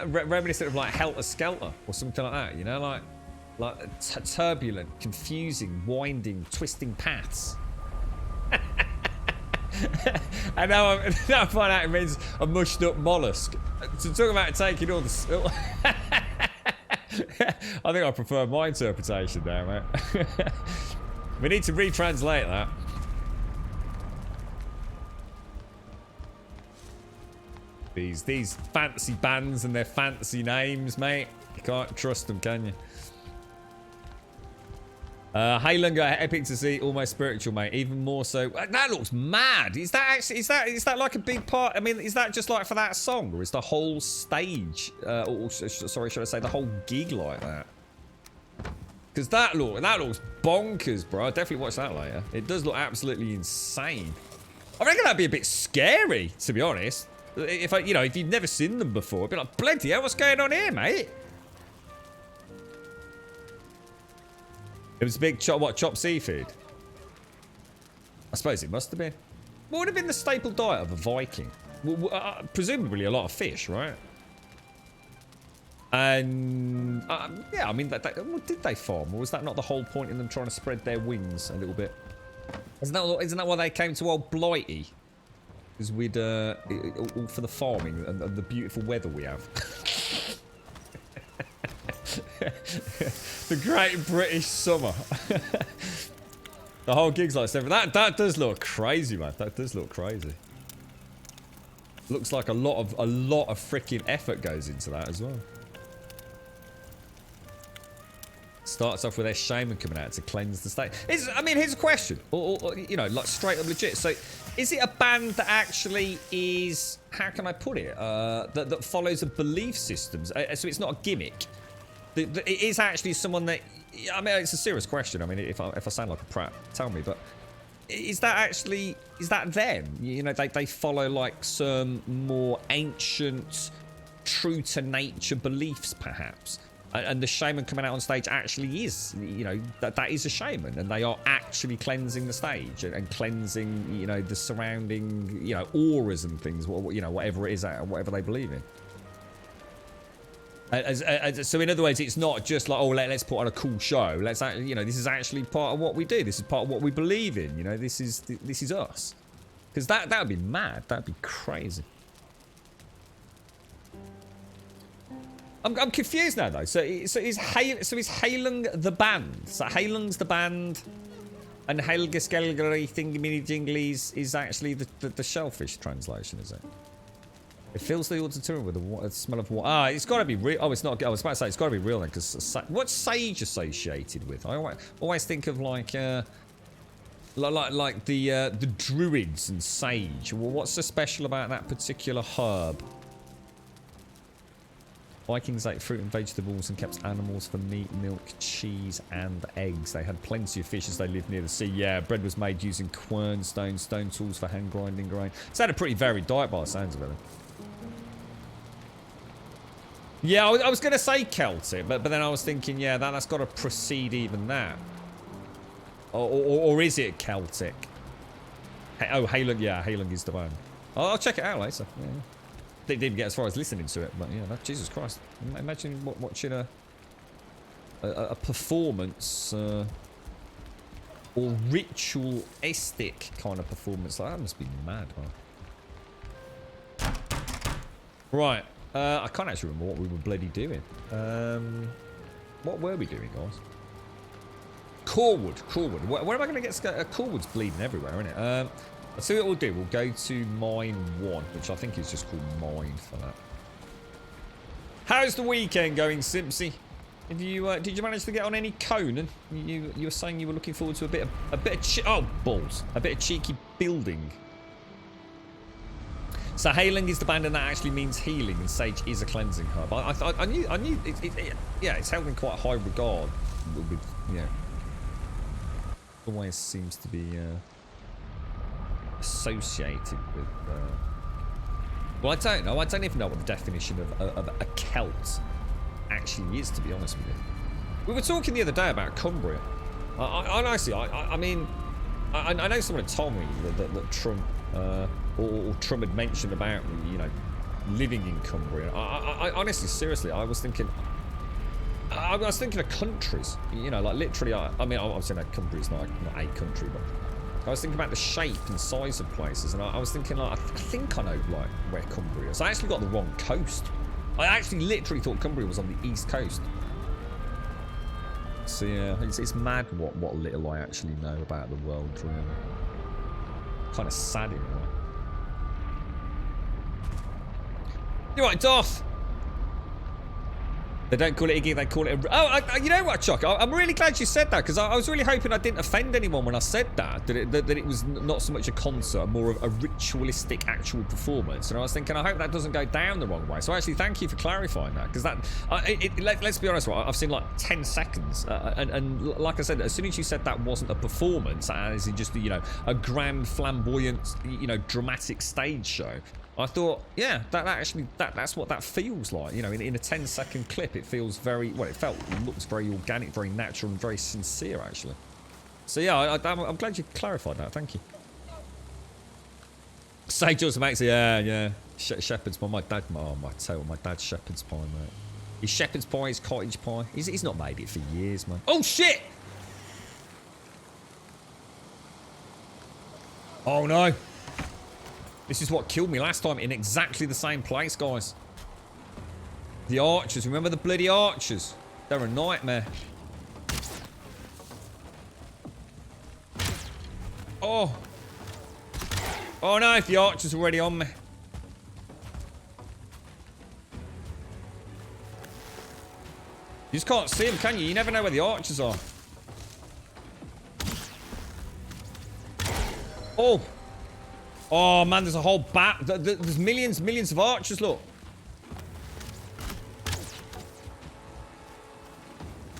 reminiscent of like Helter Skelter or something like that, you know, like turbulent, confusing, winding, twisting paths. And now I find out it means a mushed up mollusk. To talk about taking all the... I think I prefer my interpretation there, mate. We need to retranslate that. These fancy bands and their fancy names, mate. You can't trust them, can you? Hey Lunga, epic to see, almost spiritual, mate. Even more so. That looks mad. Is that actually? Is that like a big part? I mean, is that just like for that song, or is the whole stage? Sorry, should I say the whole gig like that? Because that looks bonkers, bro. I'll definitely watch that later. It does look absolutely insane. I reckon that'd be a bit scary, to be honest. If if you've never seen them before, it'd be like, bloody hell, what's going on here, mate? It was a big chopped seafood. I suppose it must have been. What would have been the staple diet of a Viking? Presumably a lot of fish, right? And yeah, I mean, what did they farm? Or was that not the whole point in them trying to spread their wings a little bit? Isn't that why they came to old Blighty? Because we'd all for the farming and the beautiful weather we have. The great British summer. The whole gig's like seven. That does look crazy, man. That does look crazy. Looks like a lot of freaking effort goes into that as well. Starts off with their shaman coming out to cleanse the state. I mean, here's a question, or like straight up legit. So, is it a band that actually is? How can I put it? That follows a belief system. So it's not a gimmick. It is actually someone that. I mean, it's a serious question. I mean, if I sound like a prat, tell me. But is that them? You know, they follow like some more ancient, true to nature beliefs, perhaps. And the shaman coming out on stage actually is, that is a shaman, and they are actually cleansing the stage and cleansing, the surrounding, auras and things, whatever it is, whatever they believe in. So in other words, it's not just like, oh, let's put on a cool show. Let's actually, this is actually part of what we do. This is part of what we believe in. This is us. Because that would be mad. That'd be crazy. I'm confused now though. So is Heilung the band? So Heilung's the band, and Helgeskelgeri Thingamini Jinglies is actually the shellfish translation, is it? It fills the auditorium with the smell of water. Ah, it's got to be real. Oh, it's not. I was about to say it's got to be real then, because what's sage associated with? I always think of like the druids and sage. Well, what's so special about that particular herb? Vikings ate fruit and vegetables and kept animals for meat, milk, cheese, and eggs. They had plenty of fish as they lived near the sea. Yeah, bread was made using quern stone tools for hand grinding grain. It's had a pretty varied diet by the sounds of it. Yeah, I was going to say Celtic, but then I was thinking, yeah, that's got to precede even that. Or is it Celtic? Oh, Heilung, yeah, Heilung is the band. I'll check it out later. Yeah. They didn't get as far as listening to it, but yeah, Jesus Christ! Imagine watching a performance or ritualistic kind of performance. Like that must be mad, huh? Right, I can't actually remember what we were bloody doing. What were we doing, guys? Corewood. Where am I going to get Corewood's bleeding everywhere, isn't it? Let's see what we'll do. We'll go to mine 1, which I think is just called mine for that. How's the weekend going, Simpsy? Did you manage to get on any Conan? You were saying you were looking forward to a bit of cheeky building. So Hailing is the band and that actually means healing, and sage is a cleansing herb. I knew yeah, it's held in quite high regard with, yeah. Always seems to be associated with, well, I don't know. I don't even know what the definition of a Celt actually is, to be honest with you. We were talking the other day about Cumbria. Honestly, I mean, I know someone had told me that Trump, or Trump had mentioned about, you know, living in Cumbria. I honestly, seriously, I was thinking of countries, you know, like literally, I mean, obviously that Cumbria is not a country, but I was thinking about the shape and size of places, and I was thinking, like, I think I know, like, where Cumbria is. I actually got the wrong coast. I actually literally thought Cumbria was on the east coast. So yeah, it's mad what little I actually know about the world, really. Kind of sad in a way. You're right, Darth! They don't call it Iggy, they call it a... you know what, Chuck? I'm really glad you said that, because I was really hoping I didn't offend anyone when I said that. That it was not so much a concert, more of a ritualistic actual performance. And I was thinking, I hope that doesn't go down the wrong way. So actually, thank you for clarifying that, because that... let's be honest, right? I've seen like 10 seconds. And like I said, as soon as you said that wasn't a performance, as in just, you know, a grand, flamboyant, you know, dramatic stage show, I thought, yeah, that's what that feels like. You know, in a 10-second clip, it feels very, well, it looks very organic, very natural, and very sincere, actually. So yeah, I'm glad you clarified that. Thank you. Sage also makes it, yeah. Shepherd's pie. My dad's shepherd's pie, mate. His shepherd's pie, his cottage pie. He's not made it for years, man. Oh shit! Oh no! This is what killed me last time in exactly the same place, guys. The archers. Remember the bloody archers? They're a nightmare. Oh. Oh no, the archers are already on me. You just can't see them, can you? You never know where the archers are. Oh. Oh man, there's a whole there's millions of archers, look.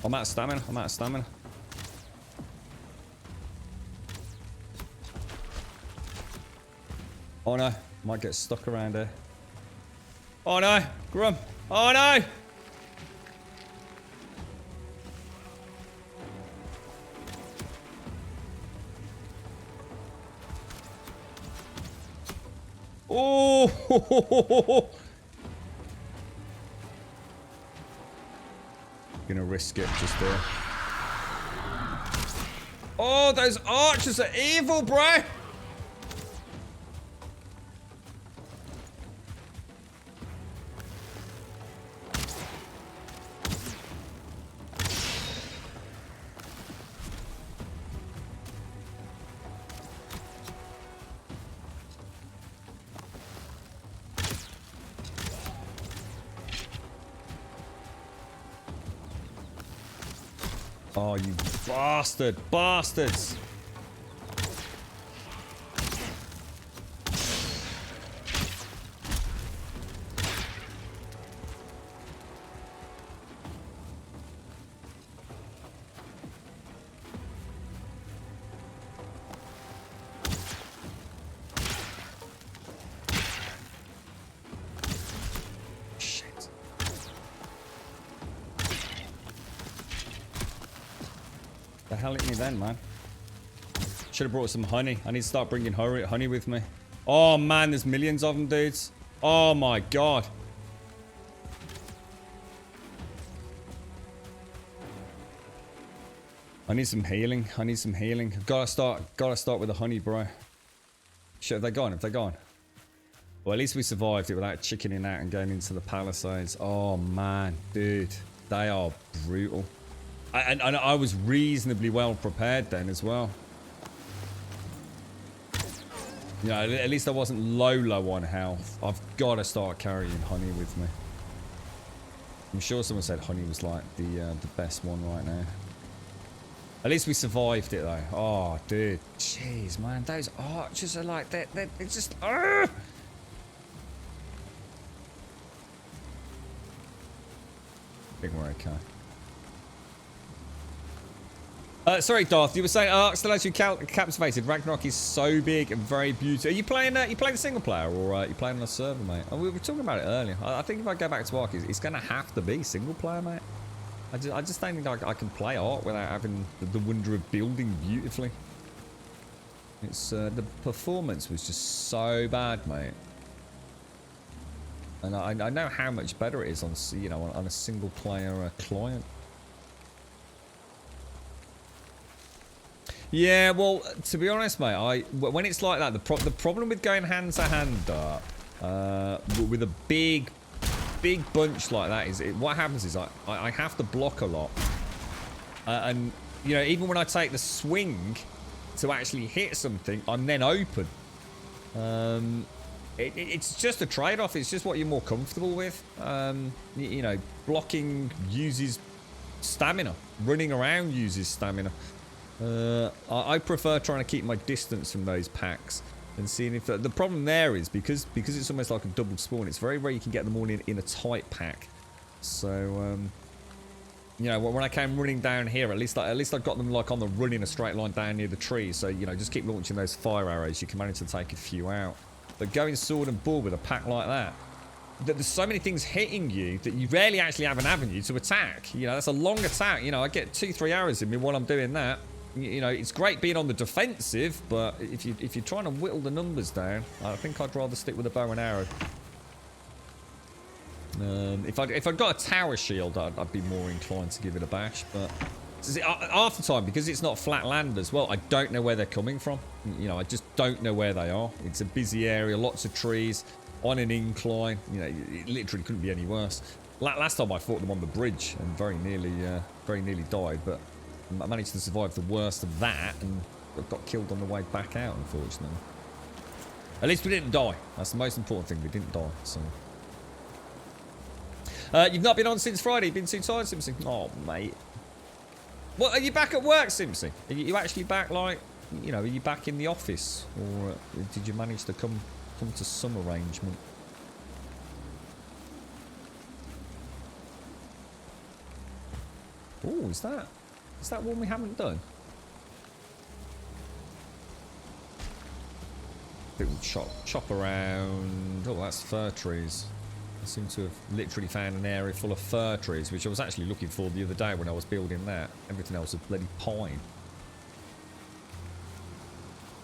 I'm out of stamina. Oh no, might get stuck around here. Oh no, Grum. Oh no! Oh! Gonna risk it just there. Oh, those archers are evil, bro! Oh, you bastards! The hell hit me then, man? Should have brought some honey. I need to start bringing honey with me. Oh man, there's millions of them, dudes. Oh my god. I need some healing. I've gotta start with the honey, bro. Shit, have they gone? Well, at least we survived it without chickening out and going into the Palisades. Oh man, dude. They are brutal. And I was reasonably well prepared then as well. You know, at least I wasn't low on health. I've got to start carrying honey with me. I'm sure someone said honey was like the best one right now. At least we survived it though. Oh, dude. Jeez, man. Those archers are like, they're just... think we're okay. Sorry, Darth. You were saying, still as you captivated. Ragnarok is so big and very beautiful. Are you playing? You playing single player, or are you playing on a server, mate? We were talking about it earlier. I think if I go back to Ark, it's going to have to be single player, mate. I just don't think I can play Ark without having the wonder of building beautifully. It's the performance was just so bad, mate. And I know how much better it is on on a single player client. Yeah, well, to be honest, mate, when it's like that, the problem with going hand to hand with a big bunch like that is what happens is I have to block a lot, and even when I take the swing to actually hit something, I'm then open. It's just a trade-off. It's just what you're more comfortable with. Blocking uses stamina. Running around uses stamina. I prefer trying to keep my distance from those packs and seeing if the problem there is because it's almost like a double spawn. It's very rare you can get them all in a tight pack. So when I came running down here, at least I got them like on the run in a straight line down near the tree. So just keep launching those fire arrows. You can manage to take a few out. But going sword and ball with a pack like that, there's so many things hitting you that you rarely actually have an avenue to attack. That's a long attack. I get 2-3 hours in me while I'm doing that. It's great being on the defensive, but if you're trying to whittle the numbers down, I think I'd rather stick with a bow and arrow. If I'd got a tower shield, I'd be more inclined to give it a bash. But half the time, because it's not flat land as well, I don't know where they're coming from. I just don't know where they are. It's a busy area, lots of trees, on an incline. It literally couldn't be any worse. Last time I fought them on the bridge and very nearly died, but I managed to survive the worst of that and got killed on the way back out, unfortunately. At least we didn't die. That's the most important thing. We didn't die. So, you've not been on since Friday. You've been too tired, Simpson. Oh, mate. What, are you back at work, Simpson? Are you actually back, like, are you back in the office? Or did you manage to come to some arrangement? Oh, is that one we haven't done? Little chop around. Oh, that's fir trees. I seem to have literally found an area full of fir trees, which I was actually looking for the other day when I was building that. Everything else was bloody pine.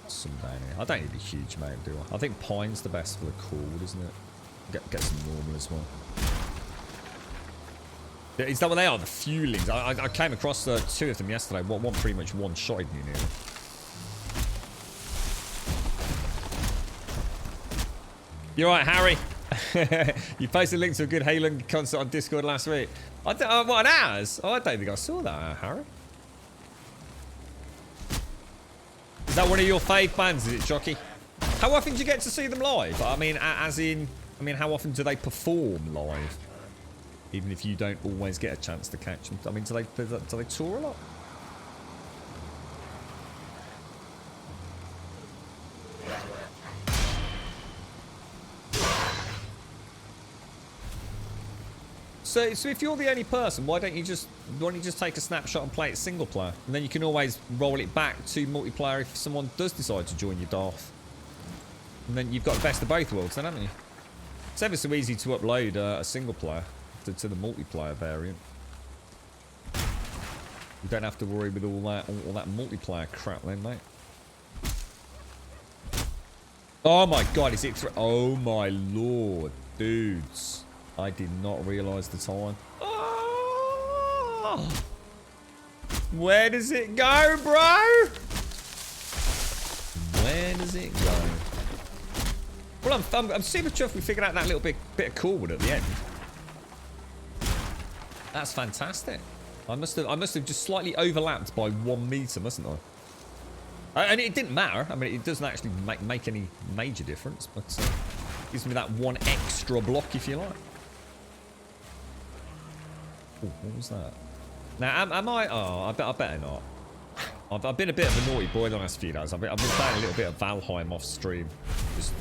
Some down here. I don't need a huge amount, do I? I think pine's the best for the cord, isn't it? Get some normal as well. Is that what they are? The fuelings. I came across 2 of them yesterday. One pretty much one-shotted me nearly. You're right, Harry. You posted a link to a good Halo concert on Discord last week. What, an hours? Oh, I don't think I saw that, Harry. Is that one of your fave bands, is it, Jockey? How often do you get to see them live? I mean, how often do they perform live? Even if you don't always get a chance to catch them. I mean, do they tour a lot? So if you're the only person, why don't you just take a snapshot and play it single player, and then you can always roll it back to multiplayer if someone does decide to join your Darth. And then you've got the best of both worlds, then, haven't you? It's ever so easy to upload a single player to the multiplayer variant. You don't have to worry with all that multiplayer crap, then, mate. Oh my god, is it? Oh my lord, dudes! I did not realise the time. Oh! Where does it go, bro? Where does it go? Well, I'm super chuffed we figured out that little bit of Corwood at the end. That's fantastic. I must have just slightly overlapped by 1 meter, mustn't I? And it didn't matter. I mean, it doesn't actually make any major difference, but gives me that 1 extra block, if you like. Ooh, what was that? Now, am I? Oh, I better not. I've been a bit of a naughty boy the last few days. I've been playing a little bit of Valheim off stream. Just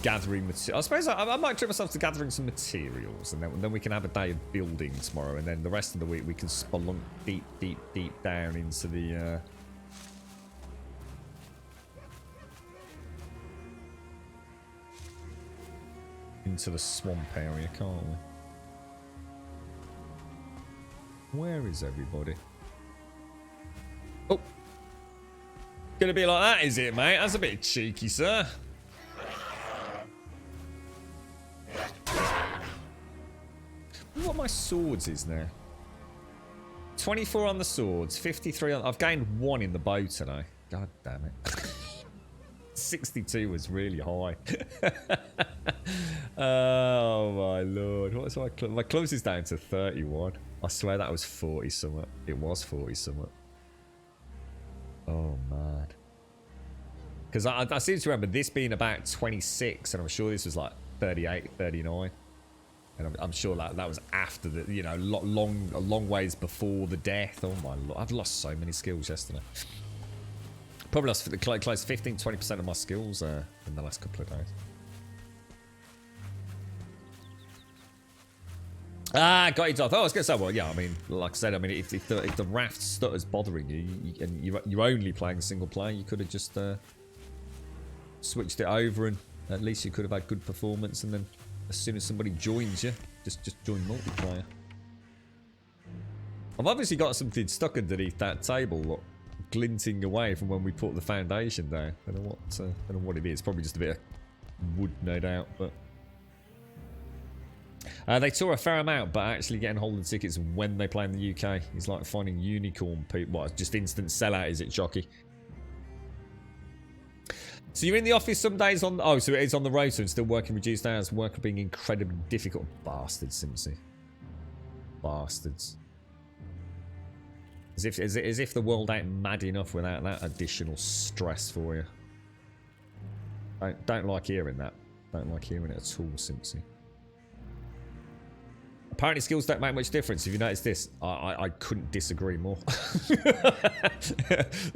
gathering materials. I suppose I might treat myself to gathering some materials, and then we can have a day of building tomorrow, and then the rest of the week we can spelunk deep, deep, deep down into the swamp area, can't we? Where is everybody? Oh, gonna be like that, is it, mate? That's a bit cheeky, sir. What my swords is now? 24 on the swords, 53 on... I've gained 1 in the bow today. God damn it. 62 was really high. Oh my lord. What's my club? My clubs is down to 31. I swear that was 40 something. It was 40 something. Oh man. Because I seem to remember this being about 26, and I'm sure this was like 38, 39. And I'm sure that was after the, you know, a long ways before the death. Oh my lord, I've lost so many skills yesterday. Probably lost close 15-20% of my skills in the last couple of days. Ah, got you, Doth. Oh, I was going to say, well, yeah, I mean, like I said, I mean, if the raft stutter's bothering you, and you're only playing single player, you could have just switched it over, and at least you could have had good performance, and then as soon as somebody joins you, just join multiplayer. I've obviously got something stuck underneath that table, look, glinting away from when we put the foundation down. I don't know what it is. Probably just a bit of wood, no doubt. But they tour a fair amount, but actually getting hold of the tickets when they play in the UK is like finding unicorn people. What, just instant sellout, is it, Shocky? So you're in the office some days on... Oh, so it is on the rotor and still working reduced hours. Work being incredibly difficult. Bastards, Simpsy. Bastards. As if the world ain't mad enough without that additional stress for you. Don't like hearing that. Don't like hearing it at all, Simpsy. Apparently skills don't make much difference. If you notice this, I couldn't disagree more.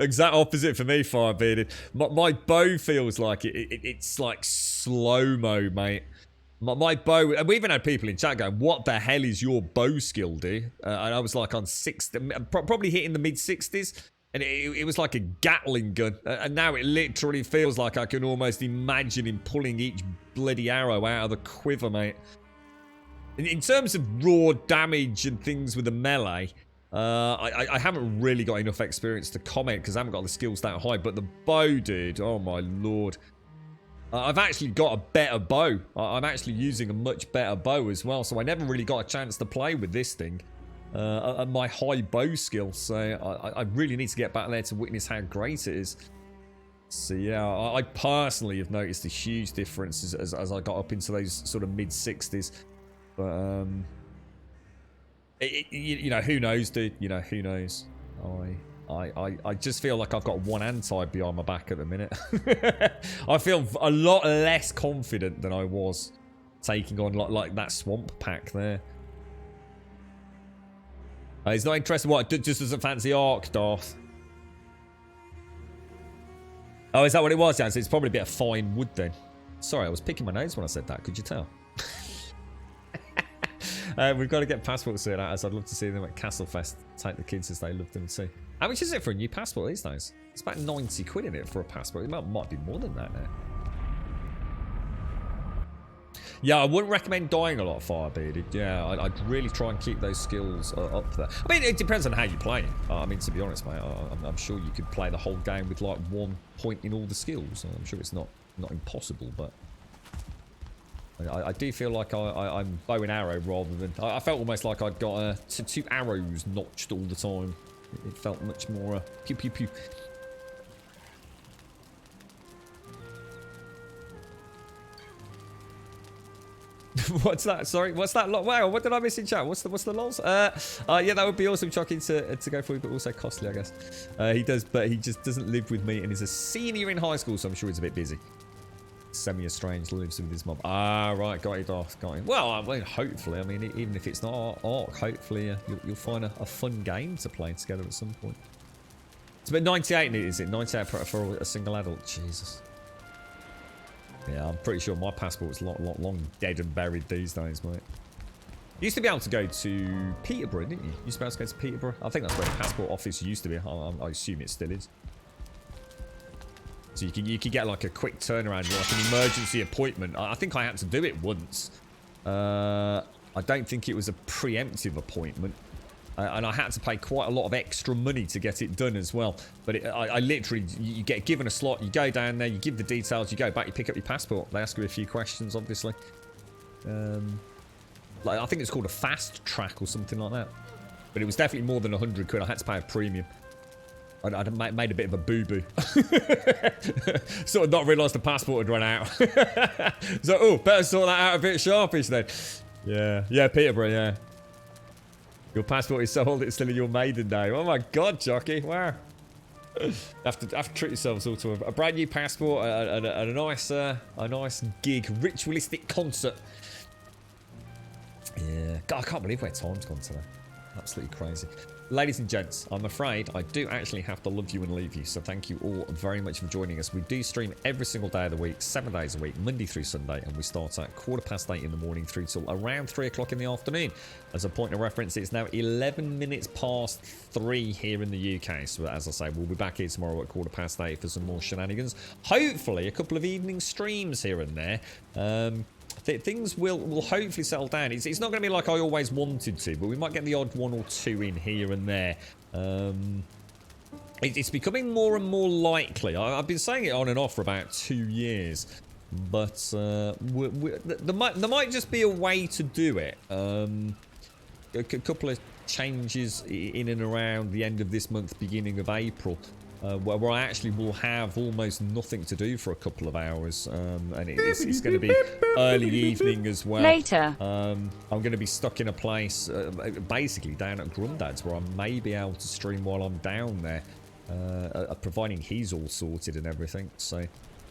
Exact opposite for me, Firebearded. My bow feels like it's like slow-mo, mate. My bow, and we even had people in chat going, what the hell is your bow skill, dude? And I was like on 60, probably hitting the mid-60s. And it was like a Gatling gun. And now it literally feels like I can almost imagine him pulling each bloody arrow out of the quiver, mate. In terms of raw damage and things with the melee, I haven't really got enough experience to comment because I haven't got the skills that high. But the bow, dude, oh my lord. I've actually got a better bow. I'm actually using a much better bow as well. So I never really got a chance to play with this thing. At my high bow skill. So I really need to get back there to witness how great it is. So yeah, I personally have noticed a huge difference as I got up into those sort of mid-60s. But, you know, who knows, dude? You know, who knows? I just feel like I've got one hand tied behind my back at the minute. I feel a lot less confident than I was taking on like that swamp pack there. He's not interested. What? Just doesn't fancy Ark, Darth. Oh, is that what it was, Dan? So it's probably a bit of fine wood then. Sorry, I was picking my nose when I said that. Could you tell? We've got to get passports sorted out, as I'd love to see them at Castlefest. Take the kids as they love them too. How much is it for a new passport these days? It's about 90 quid in it for a passport. It might be more than that now. Yeah, I wouldn't recommend dying a lot, Firebearded. Yeah, I'd really try and keep those skills up there. I mean, it depends on how you play it. I mean, to be honest, mate, I'm sure you could play the whole game with like 1 point in all the skills. I'm sure it's not impossible, but I do feel like I'm bow and arrow rather than... I felt almost like I'd got 2 arrows notched all the time. It felt much more pew pew pew. What's that? Sorry, what's that? Wow, what did I miss in chat? What's the lols? Yeah, that would be awesome, Chucky, to go for, but also costly, I guess. He does, but he just doesn't live with me and is a senior in high school, so I'm sure he's a bit busy. Semi-estranged, lives with his mum. Ah, right, got it off, got it. Well, I mean, hopefully, I mean, even if it's not Ark, hopefully you'll find a fun game to play together at some point. It's about 98, is it? 98 for a single adult. Jesus. Yeah, I'm pretty sure my passport's long dead and buried these days, mate. You used to be able to go to Peterborough, didn't you? You used to be able to go to Peterborough. I think that's where the passport office used to be. I assume it still is. So you could get like a quick turnaround, like an emergency appointment. I think I had to do it once. I don't think it was a preemptive appointment. And I had to pay quite a lot of extra money to get it done as well. But I literally, you get given a slot, you go down there, you give the details, you go back, you pick up your passport. They ask you a few questions, obviously. Like I think it's called a fast track or something like that. But it was definitely more than 100 quid. I had to pay a premium. I'd made a bit of a boo-boo. Sort of not realised the passport had run out. So, oh, better sort that out a bit sharpish then. Yeah, Peterborough, yeah. Your passport is so old it's still in your maiden name. Oh my god, Jockey, wow. have to treat yourselves all to a brand new passport and a nice gig, ritualistic concert. Yeah, God, I can't believe where time's gone today. Absolutely crazy. Ladies and gents, I'm afraid I do actually have to love you and leave you, so thank you all very much for joining us. We do stream every single day of the week, 7 days a week, Monday through Sunday, and we start at 8:15 in the morning through till around 3 o'clock in the afternoon. As a point of reference, it's now 11 minutes past 3 here in the UK, so as I say, we'll be back here tomorrow at 8:15 for some more shenanigans. Hopefully, a couple of evening streams here and there. Things will hopefully settle down. It's not going to be like I always wanted to, but we might get the odd one or two in here and there. It's becoming more and more likely. I've been saying it on and off for about 2 years, but there might just be a way to do it. A couple of changes in and around the end of this month, beginning of April. Where I actually will have almost nothing to do for a couple of hours, and it's going to be early evening as well. Later. I'm going to be stuck in a place, basically down at Grandad's, where I may be able to stream while I'm down there, providing he's all sorted and everything. So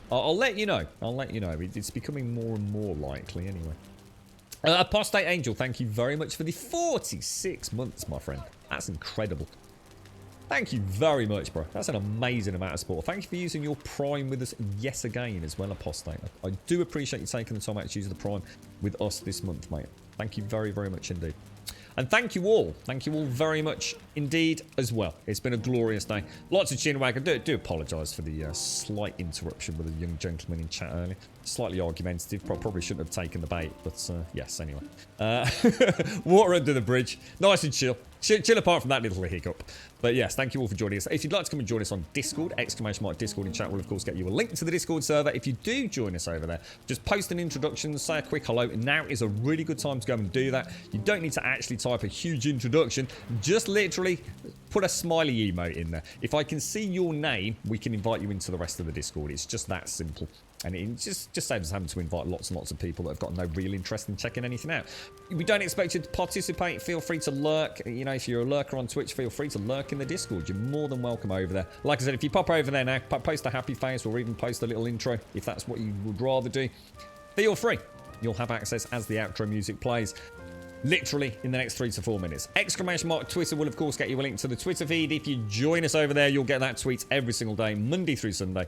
I'll let you know. It's becoming more and more likely anyway. Apostate Angel, thank you very much for the 46 months, my friend. That's incredible. Thank you very much, bro. That's an amazing amount of support. Thank you for using your Prime with us yet again as well, Apostate. I do appreciate you taking the time out to use the Prime with us this month, mate. Thank you very, very much indeed. And thank you all. Thank you all very much indeed as well. It's been a glorious day. Lots of chin wag. I do apologise for the slight interruption with a young gentleman in chat earlier. Slightly argumentative. Probably shouldn't have taken the bait, but yes, anyway. Water under the bridge. Nice and chill. Chill apart from that little hiccup. But yes, thank you all for joining us. If you'd like to come and join us on Discord, !Discord in chat will of course get you a link to the Discord server. If you do join us over there, just post an introduction, say a quick hello. Now is a really good time to go and do that. You don't need to actually type a huge introduction. Just literally put a smiley emote in there. If I can see your name, we can invite you into the rest of the Discord. It's just that simple. And it just saves us having to invite lots and lots of people that have got no real interest in checking anything out. We don't expect you to participate. Feel free to lurk. You know, if you're a lurker on Twitch, feel free to lurk in the Discord. You're more than welcome over there. Like I said, if you pop over there now, post a happy face or even post a little intro, if that's what you would rather do, feel free. You'll have access as the outro music plays. Literally in the next 3 to 4 minutes. Twitter will of course get you a link to the Twitter feed. If you join us over there, you'll get that tweet every single day, Monday through Sunday.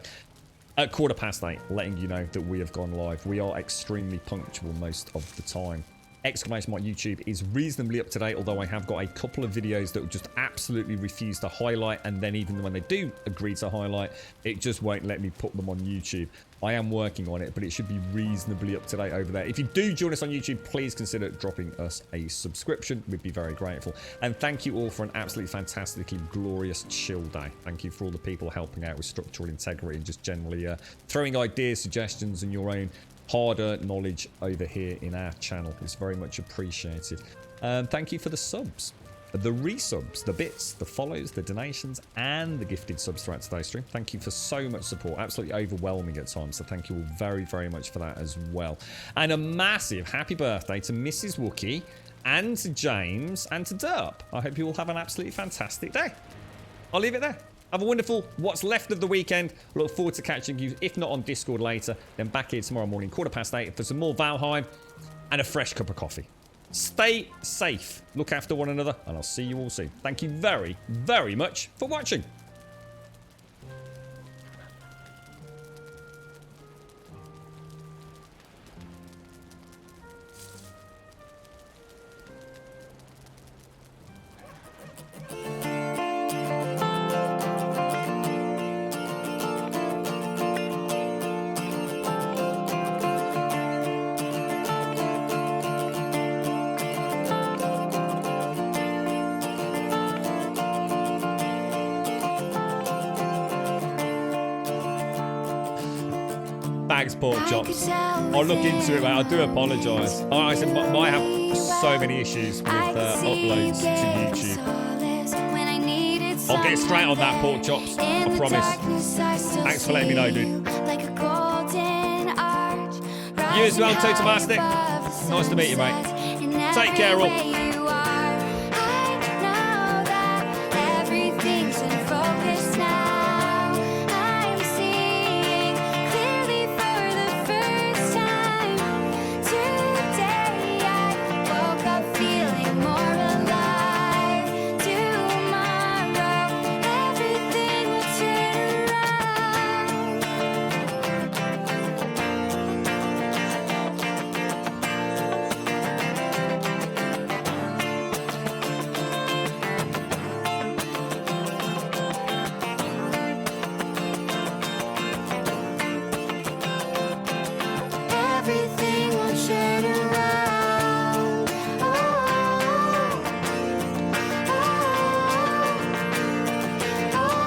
At 8:15, letting you know that we have gone live. We are extremely punctual most of the time. YouTube is reasonably up to date, although I have got a couple of videos that just absolutely refuse to highlight, and then even when they do agree to highlight, it just won't let me put them on YouTube. I am working on it, but it should be reasonably up to date over there. If you do join us on YouTube, please consider dropping us a subscription. We'd be very grateful. And thank you all for an absolutely fantastically glorious chill day. Thank you for all the people helping out with structural integrity and just generally throwing ideas, suggestions, and your own hard-earned knowledge over here in our channel. It's very much appreciated. Thank you for the subs, the resubs, the bits, the follows, the donations, and the gifted subs throughout today's stream. Thank you for so much support. Absolutely overwhelming at times, so thank you all very, very much for that as well. And a massive happy birthday to Mrs. Wookie and to James and to Derp. I hope you all have an absolutely fantastic day. I'll leave it there. Have a wonderful what's left of the weekend. Look forward to catching you, if not on Discord later, then back here tomorrow morning, 8:15 for some more Valheim and a fresh cup of coffee. Stay safe, look after one another, and I'll see you all soon. Thank you very, very much for watching. Axe pork chops. I'll look into it, mate. I do apologise. I said, I have so many issues with uploads to YouTube. I'll get straight on that pork chops. I promise. Thanks for letting me know, dude. You as well, Totemastic. Nice to meet you, mate. Take care, all. Everything will turn around. Oh,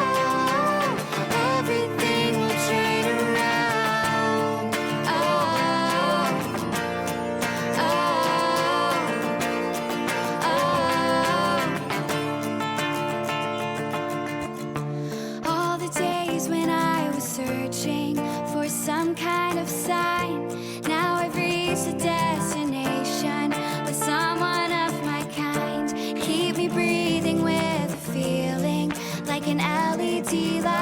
everything will turn around. All the days when I was searching for some kind of sign. Now I've reached a destination with someone of my kind. Keep me breathing with a feeling like an LED light.